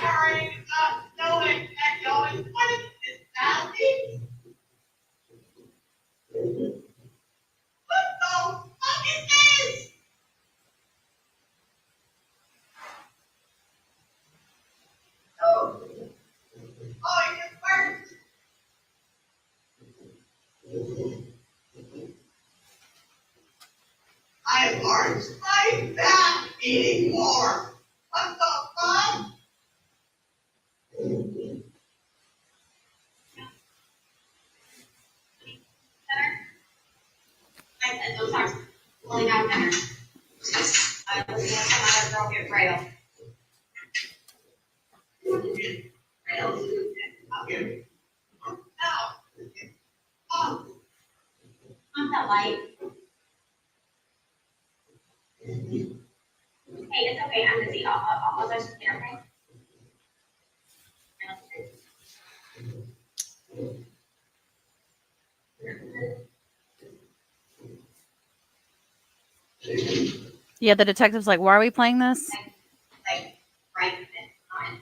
Sorry, going. What is this, Sally? What the fuck is this? Oh, it just worked. I aren't my back anymore. What the fuck? I said those are pulling out dinner. I was going to come out of girl get braille. Braille? I'll get it. No. Oh. I'm the light. Hey, it's okay. I'm busy. I'll just sit there, okay? Yeah, the detective's like, why are we playing this? Like, right on.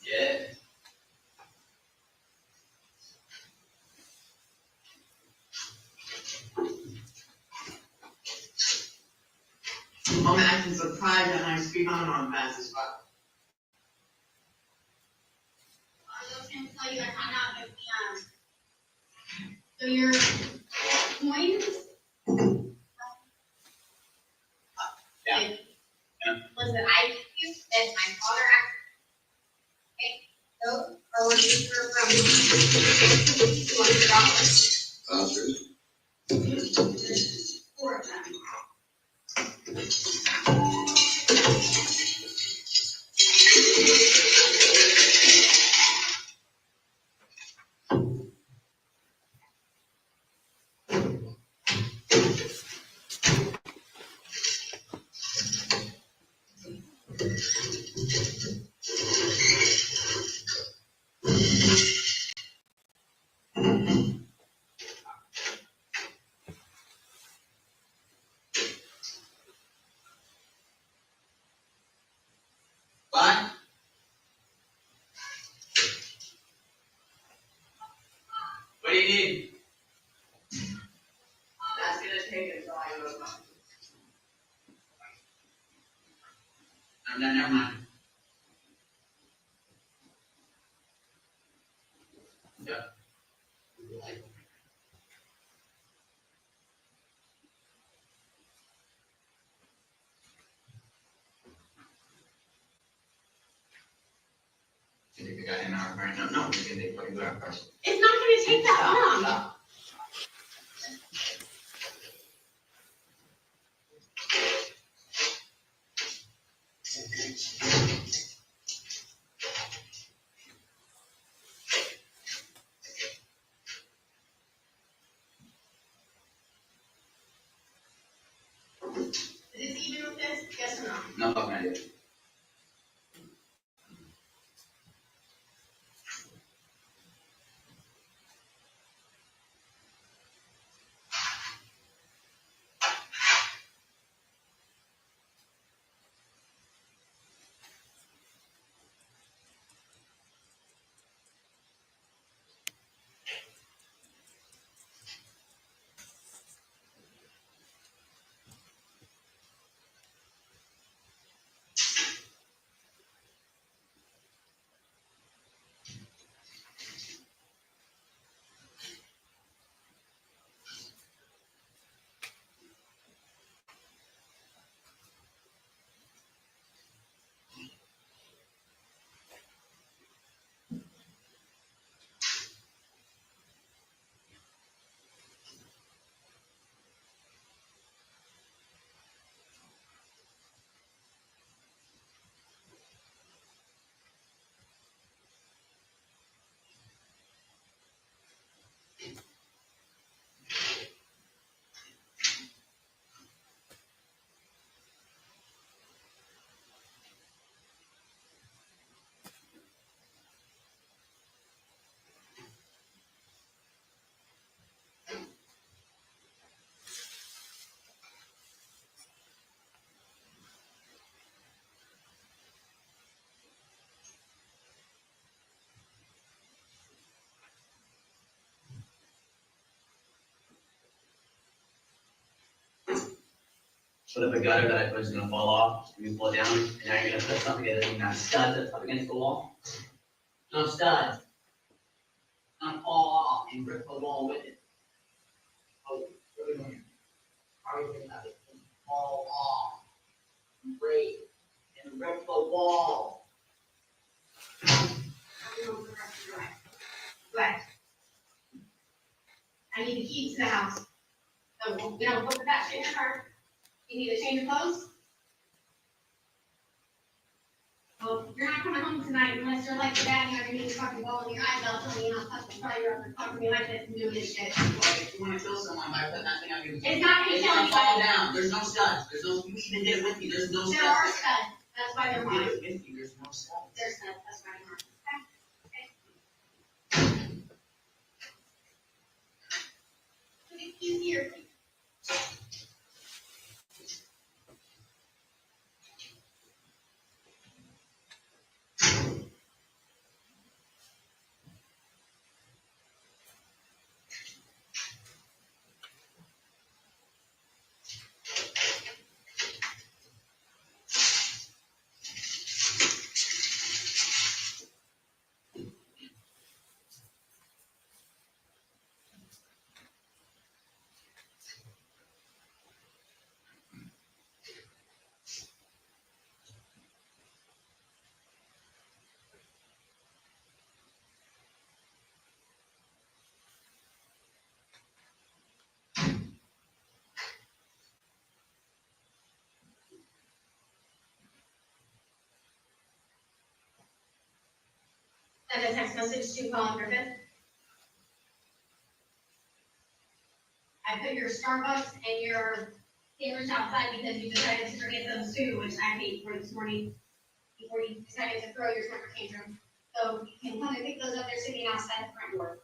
Yeah. I'm acting surprised that I speak on fast as well. I was going to tell you I found out that so your coins. Yeah. Listen, I used that my father actually. Those are working for $200. 4 of them. What? What do you need? That's gonna take until I go home. No, never mind. Yeah. You think we got an hour right now? No, we can take 20 hours. It's not gonna take that long. Is it even with this? Yes or no? No, not yet. So if a gutter that I put is gonna fall off, you pull it down, and now you're gonna put something together, you have studs that's up against the wall. No studs. Not fall off and rip the wall with it. Oh, really want how are you gonna have it fall off, break, and rip the wall? Right. I need the keys to the house. So, you know, put that shit in your car. You need to change clothes? Well, you're not coming home tonight unless you're like your dad, you have your knees fucking ball in your eyes, I'll tell you not fucking try your other talking to me like this and doing this shit. If you wanna kill someone by putting that thing on you. It's not gonna It's kill gonna fall anybody. down, there's no studs, there's no, you even did it with me, there's no studs. There are studs, that's why they're You mine. did it with me, there's no studs. There's studs, that's why they're mine. Put the keys here. Send a text message to Collin Griffith. I put your Starbucks and your sandwich outside because you decided to forget those too, which I paid for this morning before you decided to throw your temper tantrum. So you can come and pick those up, they're sitting outside the front door.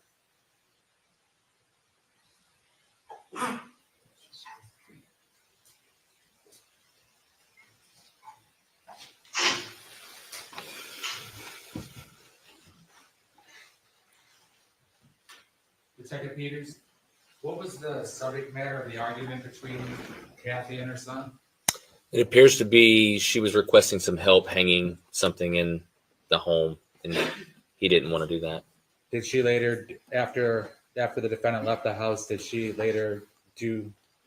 Detective Peters, what was the subject matter of the argument between Kathy and her son? It appears to be she was requesting some help hanging something in the home, and he didn't want to do that. Did she later, after the defendant left the house, did she later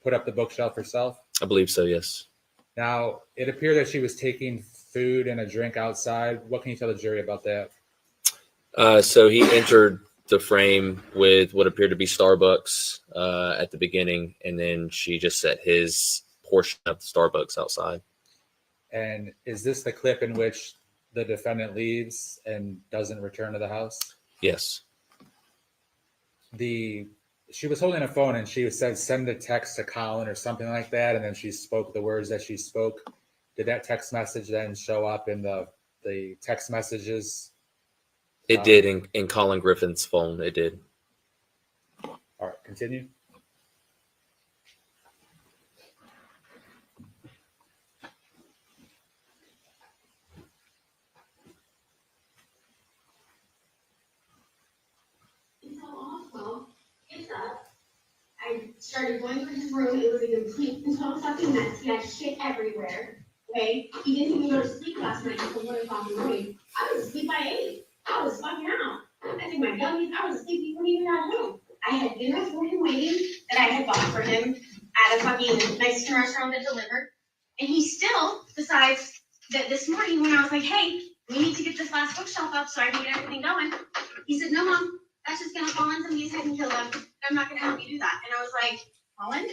put up the bookshelf herself? I believe so, yes. Now, it appeared that she was taking food and a drink outside. What can you tell the jury about that? So he entered the frame with what appeared to be Starbucks at the beginning, and then she just set his portion of the Starbucks outside. And is this the clip in which the defendant leaves and doesn't return to the house? Yes. She was holding a phone and she said, send a text to Collin or something like that. And then she spoke the words that she spoke. Did that text message then show up in the text messages? It did in Collin Griffith's phone. It did. All right, continue. Gets up. I started going through his room. It was a complete and total fucking mess. He had shit everywhere. Okay? He didn't even go to sleep last night until 1 o'clock in the morning. I was asleep by 8. I was fucking out. I took my gummies. I was asleep before he even got home. I had dinner for him waiting that I had bought for him at a fucking Mexican restaurant that delivered. And he still decides that this morning when I was like, hey, we need to get this last bookshelf up so I can get everything going. He said, no, Mom. That's just gonna fall on somebody's head and kill them. I'm not gonna help you do that. And I was like, Collin,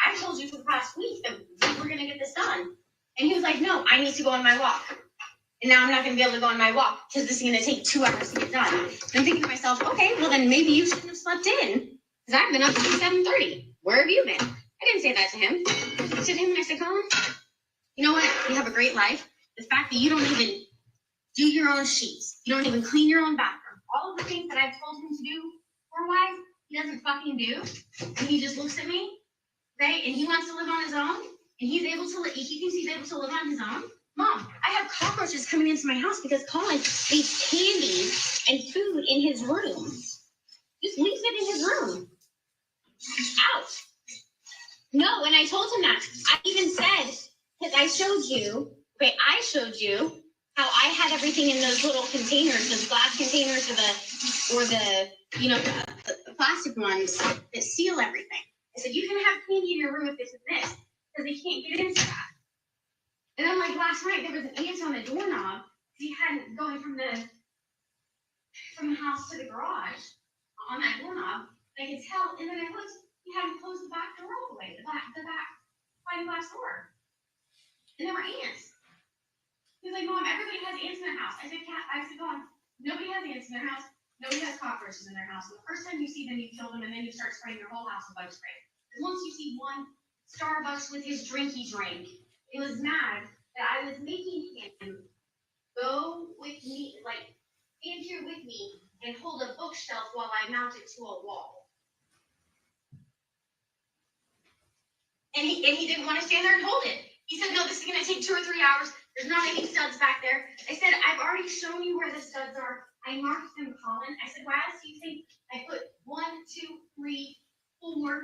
I told you for the past week that we were gonna get this done. And he was like, no, I need to go on my walk. And now I'm not gonna be able to go on my walk because this is gonna take 2 hours to get done. And I'm thinking to myself, okay, well then maybe you shouldn't have slept in. Because I've been up since 7:30. Where have you been? I didn't say that to him. I looked at him and I said, Collin, you know what? You have a great life. The fact that you don't even do your own sheets, you don't even clean your own bathroom. All of the things that I've told him to do for a while, he doesn't fucking do. And he just looks at me, okay? And he wants to live on his own. And he thinks he's able to live on his own. Mom, I have cockroaches coming into my house because Collin leaves candy and food in his room. Just leaves it in his room. Out. No, and I told him that. I even said, because I showed you how I had everything in those little containers, those glass containers or the plastic ones that seal everything. I said, you can have candy in your room if this is this, because they can't get into that. And then like last night, there was an ant on the doorknob. He hadn't going from the house to the garage on that doorknob. I could tell, and then I looked, he hadn't closed the back door all the way, the back sliding glass door. And there were ants. He was like, Mom, everybody has ants in their house. I said, Mom, nobody has ants in their house. Nobody has cockroaches in their house. The first time you see them, you kill them, and then you start spraying your whole house with bug spray. Because once you see one Starbucks with his drinky drink, he was mad that I was making him go with me, like, stand here with me and hold a bookshelf while I mount it to a wall. And he didn't want to stand there and hold it. He said, no, this is going to take 2 or 3 hours. There's not any studs back there. I said, I've already shown you where the studs are. I marked them, Collin. I said, why else do you think I put 1, 2, 3, 4?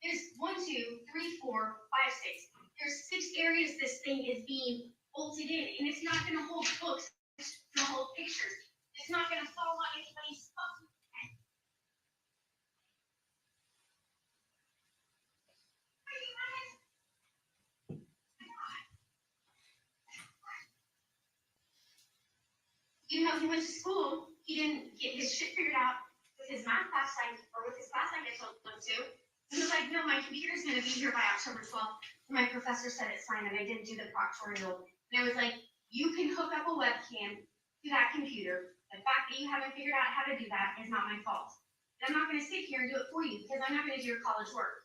There's 1, 2, 3, 4, 5, 6. There's 6 areas this thing is being bolted in, and it's not going to hold books. It's going to hold pictures. It's not going to fall on anybody's stuff. Even though he went to school, he didn't get his shit figured out with his math class with his class I told him to. He was like, no, my computer's going to be here by October 12th. My professor said it's fine, and I didn't do the proctorial. And I was like, you can hook up a webcam to that computer. The fact that you haven't figured out how to do that is not my fault. And I'm not going to sit here and do it for you because I'm not going to do your college work.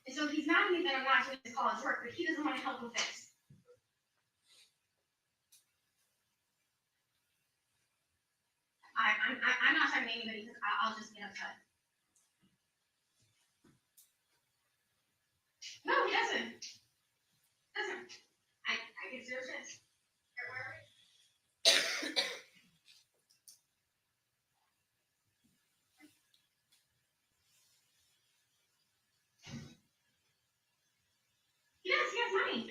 And so he's mad at me that I'm not doing his college work, but he doesn't want to help with this. I'm not talking to anybody because I'll just get upset. No, he doesn't. I get 0 shit. He has money.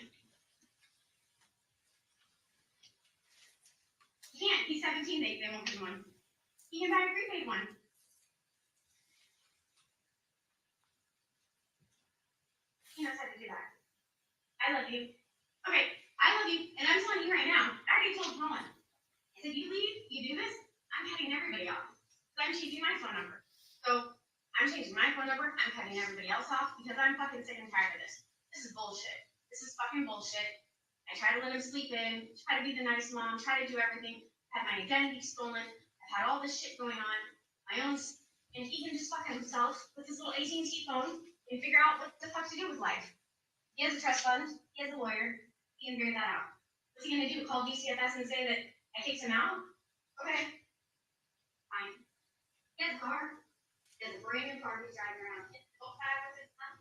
He can't. He's 17. They won't give him one. You can buy a prepaid one. He knows how to do that. I love you. Okay, I love you, and I'm telling you right now, I already told Collin. I said, you leave, you do this, I'm cutting everybody off. So I'm changing my phone number. So I'm changing my phone number, I'm cutting everybody else off because I'm fucking sick and tired of this. This is bullshit. This is fucking bullshit. I try to let him sleep in, try to be the nice mom, try to do everything. Had my identity stolen. I've had all this shit going on. My own, and he can just fuck himself with his little AT&T phone and figure out what the fuck to do with life. He has a trust fund. He has a lawyer. He can figure that out. What's he gonna do? Call DCFS and say that I kicked him out? Okay. Fine. He has a car. He has a brand new car he's driving around. It's so bad with his son.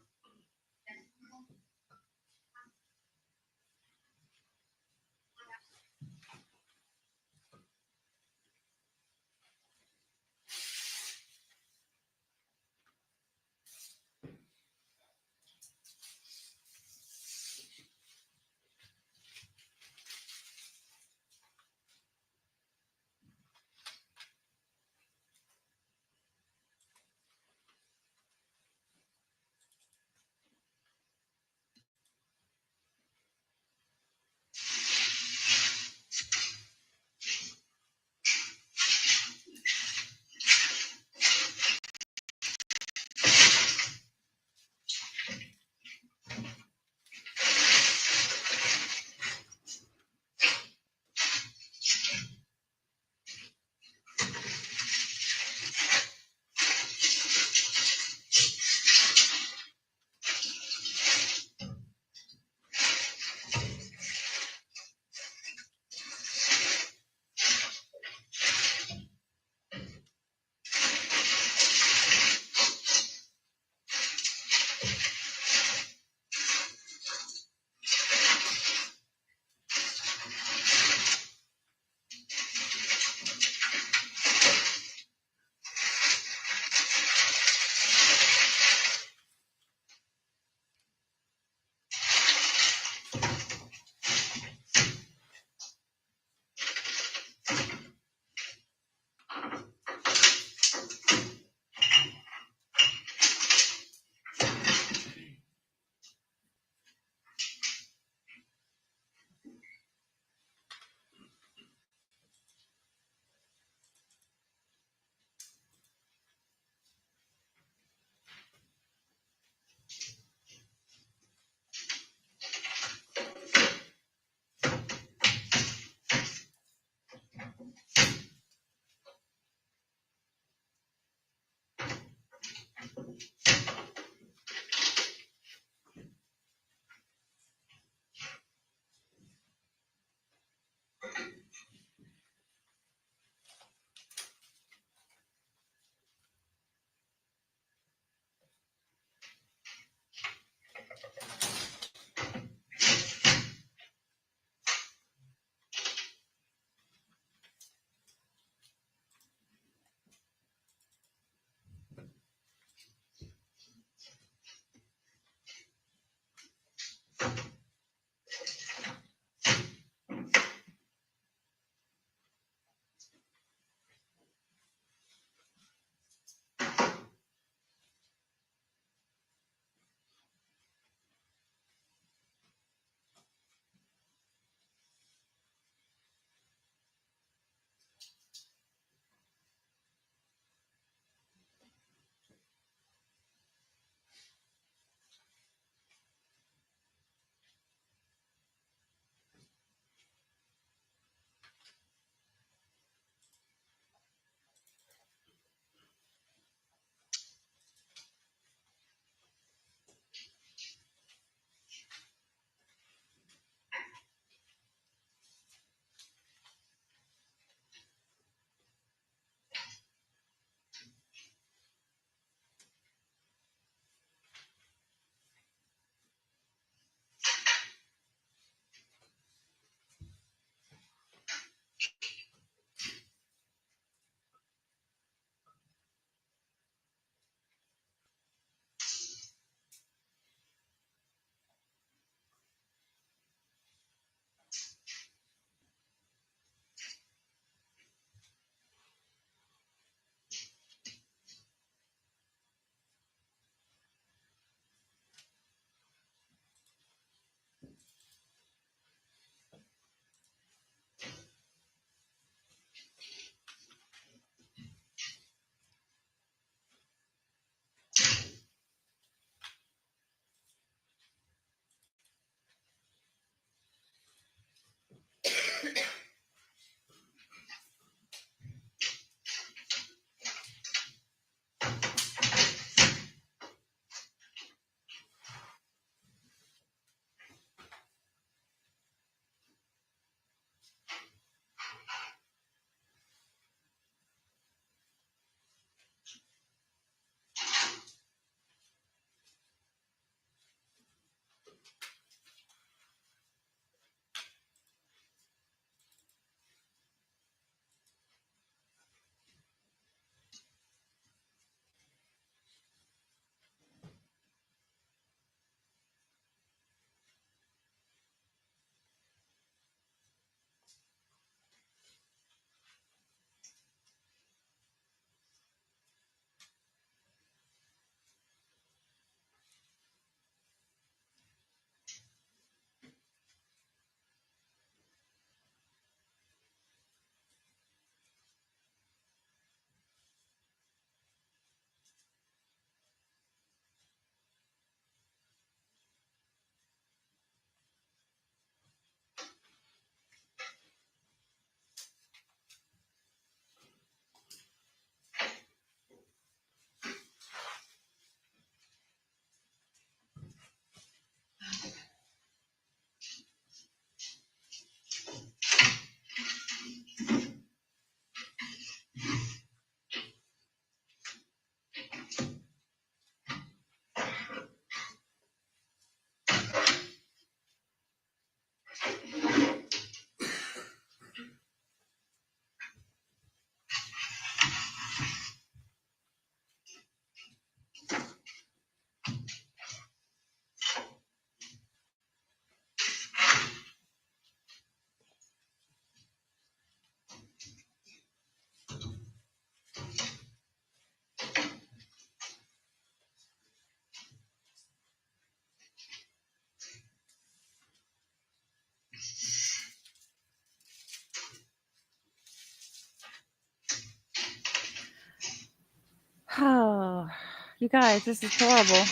You guys, this is horrible.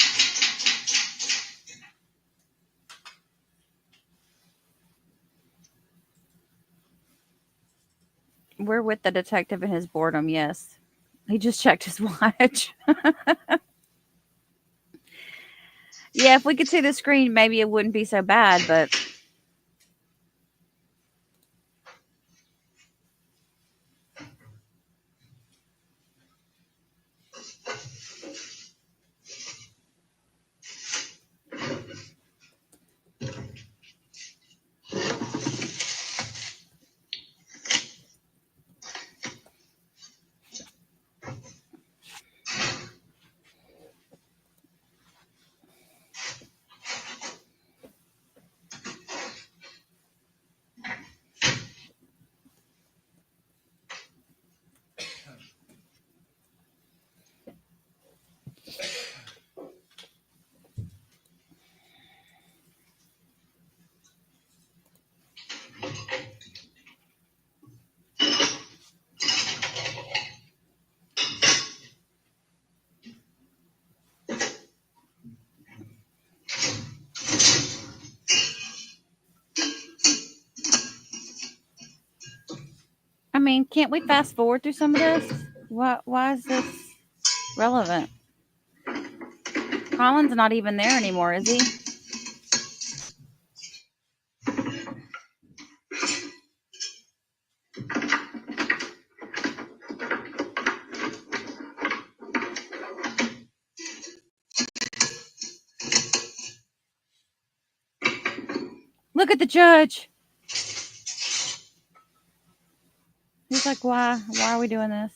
We're with the detective in his boredom, yes. He just checked his watch. Yeah, if we could see the screen, maybe it wouldn't be so bad, but I mean, can't we fast forward through some of this? Why is this relevant? Collin's not even there anymore, is he? Look at the judge. He's like, why are we doing this?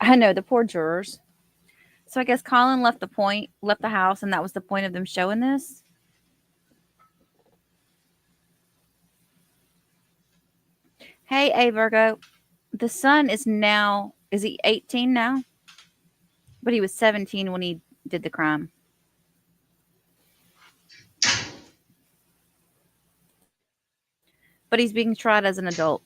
I know, the poor jurors. So I guess Collin left the house, and that was the point of them showing this. Hey, A Virgo. The son is he 18 now? But he was 17 when he did the crime. But he's being tried as an adult.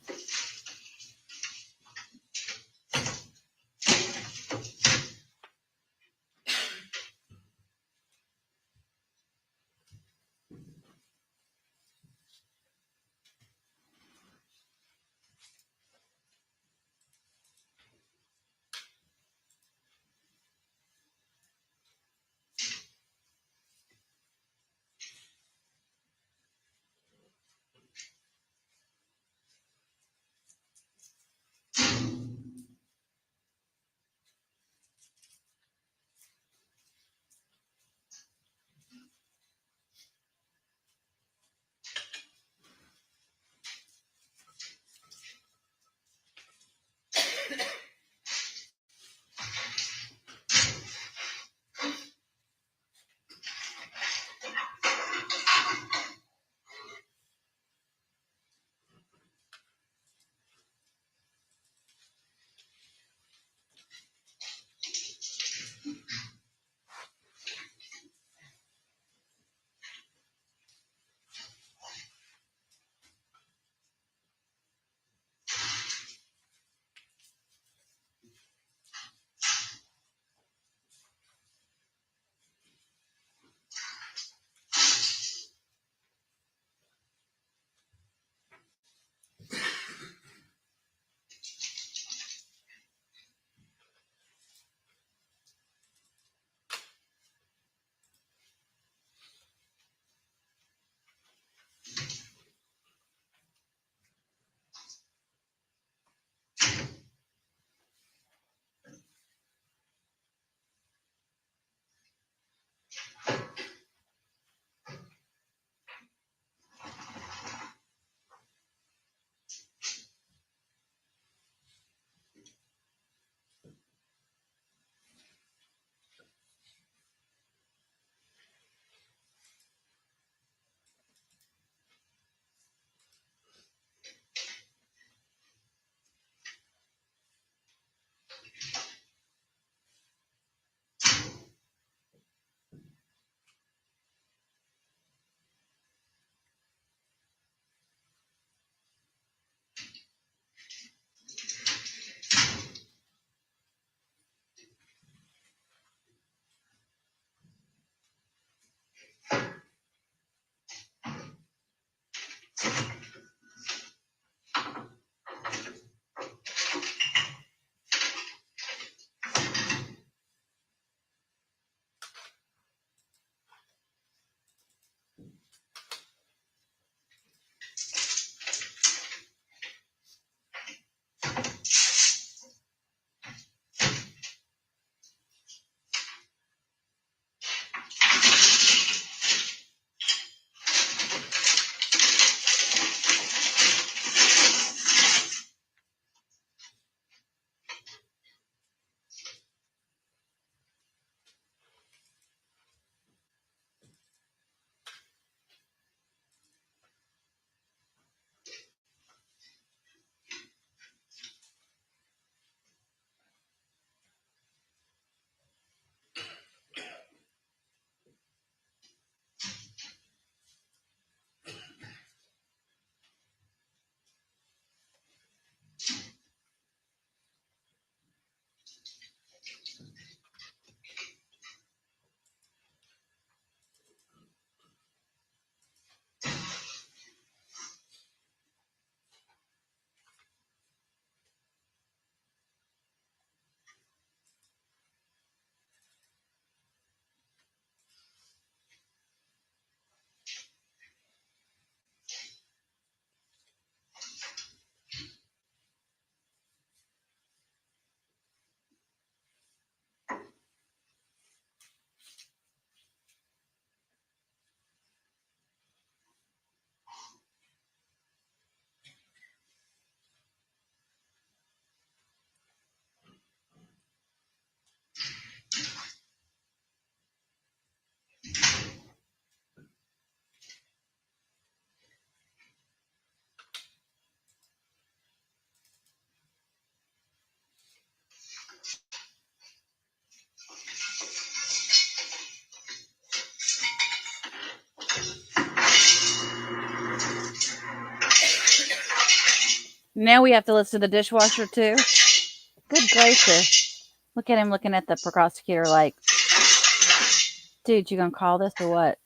Now we have to listen to the dishwasher too. Good gracious. Look at him looking at the prosecutor like, dude, you gonna call this or what?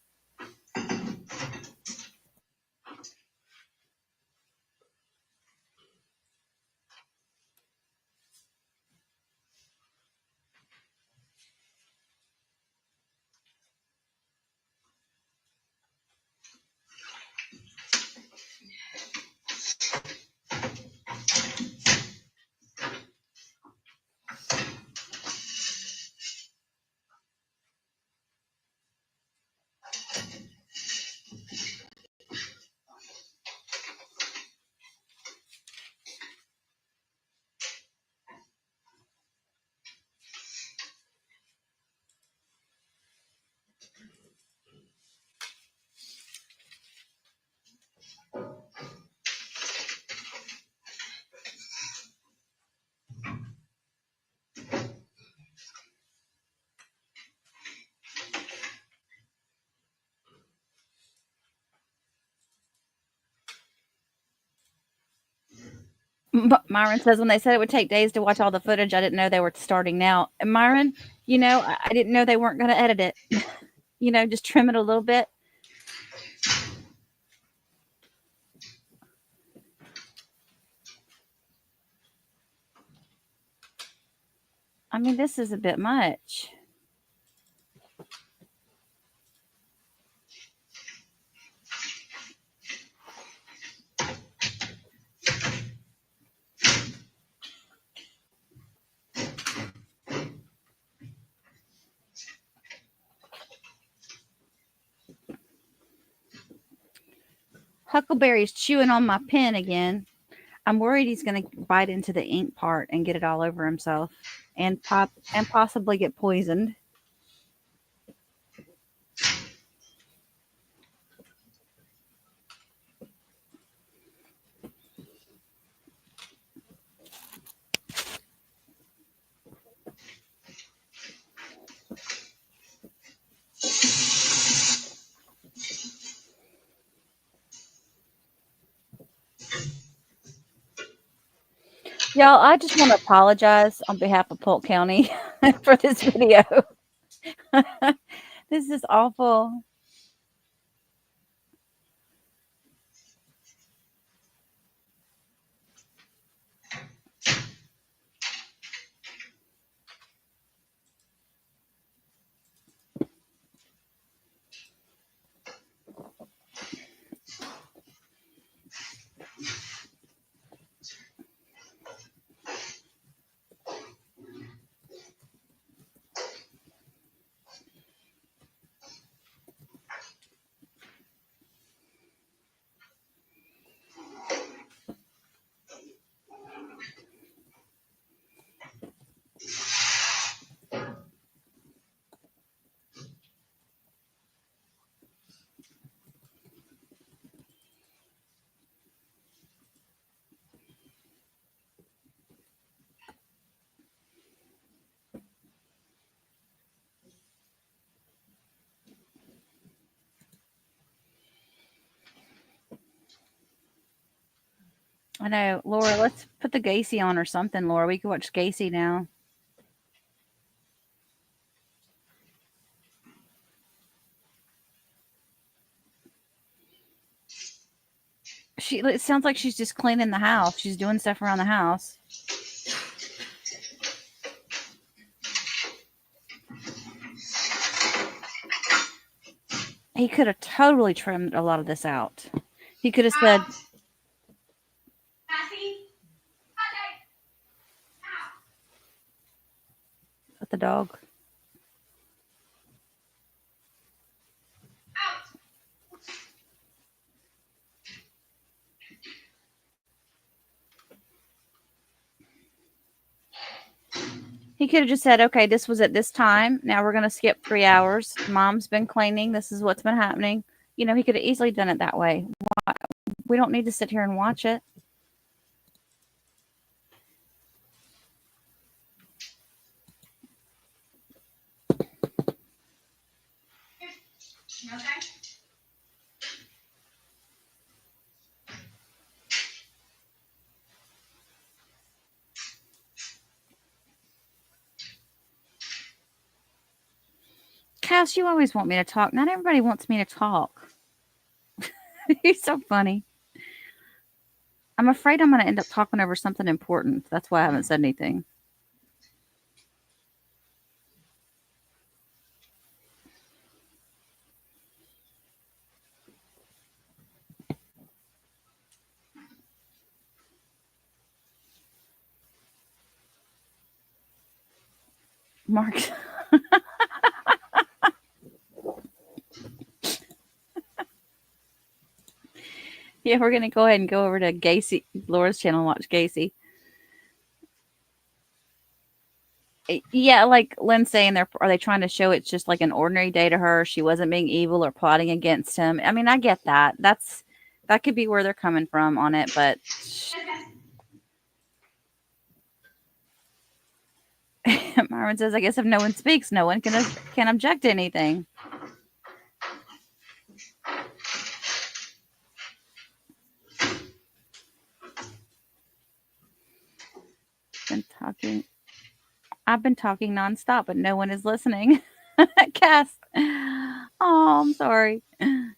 Myron says, when they said it would take days to watch all the footage, I didn't know they were starting now. And Myron, you know, I didn't know they weren't going to edit it. You know, just trim it a little bit. I mean, this is a bit much. Huckleberry's chewing on my pen again. I'm worried he's going to bite into the ink part and get it all over himself and possibly get poisoned. Y'all, I just want to apologize on behalf of Polk County for this video. This is awful. I know. Laura, let's put the Gacy on or something, Laura. We can watch Gacy now. It sounds like she's just cleaning the house. She's doing stuff around the house. He could have totally trimmed a lot of this out. He could have said, "With the dog." He could have just said, okay, this was at this time. Now we're going to skip 3 hours. Mom's been cleaning. This is what's been happening. You know, he could have easily done it that way. We don't need to sit here and watch it. Okay. Cass, you always want me to talk. Not everybody wants me to talk. You're so funny. I'm afraid I'm going to end up talking over something important. That's why I haven't said anything. Mark. Yeah, we're going to go ahead and go over to Gacy, Laura's channel, and watch Gacy. Yeah, like Lynn's saying, are they trying to show it's just like an ordinary day to her? She wasn't being evil or plotting against him. I mean, I get that. That could be where they're coming from on it, but Marvin says, I guess if no one speaks, no one can object to anything. I've been talking nonstop, but no one is listening. Cass. Oh, I'm sorry. No.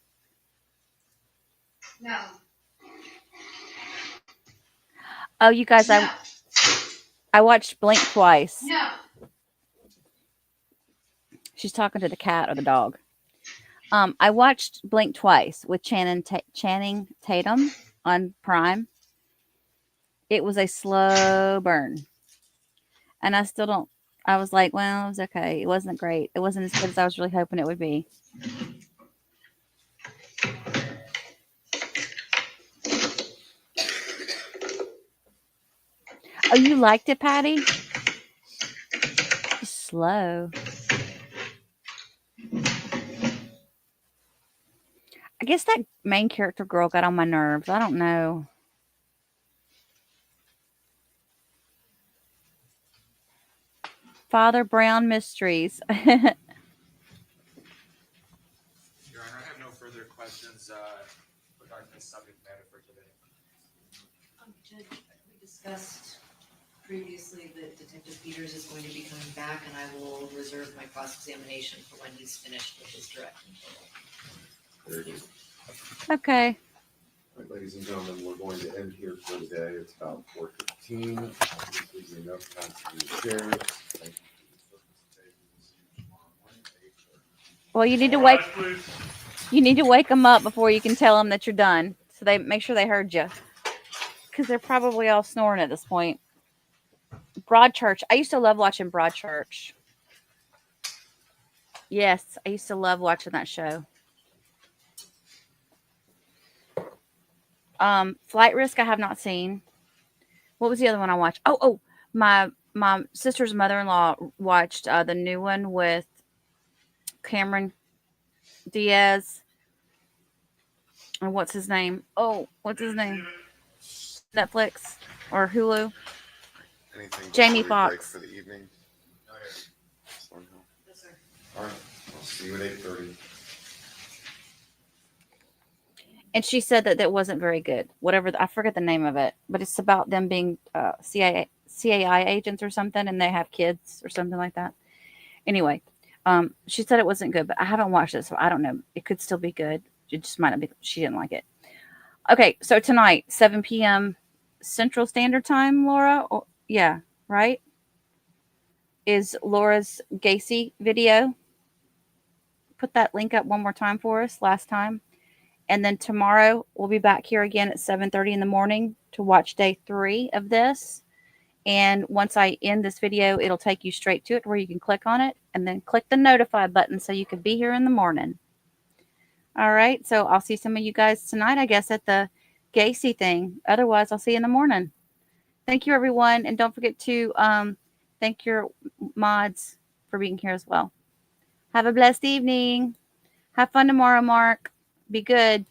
Oh, you guys, no. I watched Blink twice. No. She's talking to the cat or the dog. I watched Blink twice with Channing Tatum on Prime. It was a slow burn. And I still don't. I was like, well, it was okay. It wasn't great. It wasn't as good as I was really hoping it would be. Oh, you liked it, Patty? Just slow. I guess that main character girl got on my nerves. I don't know. Father Brown Mysteries. Your Honor, I have no further questions regarding this subject matter for today. Judge, we discussed previously that Detective Peters is going to be coming back, and I will reserve my cross-examination for when he's finished with his direct control. Very good. Okay. All right, ladies and gentlemen, we're going to end here for today. It's about 4:15. Please enough time to do shares. Thank you. Well, you need to wake them up before you can tell them that you're done, so they make sure they heard you, because they're probably all snoring at this point. Broadchurch. I used to love watching Broadchurch. Yes, I used to love watching that show. Flight Risk I have not seen. What was the other one I watched? Oh, my sister's mother-in-law watched the new one with Cameron Diaz. And what's his name? What's his name? Netflix or Hulu? Anything Jamie before we break Foxx. for the evening? Yes, sir. All right, I'll see you at 8:30. And she said that wasn't very good. Whatever, I forget the name of it, but it's about them being CAI agents or something, and they have kids or something like that. Anyway, she said it wasn't good, but I haven't watched it, so I don't know. It could still be good. It just might not be. She didn't like it. Okay, so tonight, 7 p.m. Central Standard Time, Laura? Yeah, right? Is Laura's Gacy video. Put that link up one more time for us, last time. And then tomorrow, we'll be back here again at 7:30 in the morning to watch day 3 of this. And once I end this video, it'll take you straight to it where you can click on it and then click the notify button so you can be here in the morning. All right, so I'll see some of you guys tonight, I guess, at the Gacy thing. Otherwise, I'll see you in the morning. Thank you, everyone. And don't forget to thank your mods for being here as well. Have a blessed evening. Have fun tomorrow, Mark. Be good.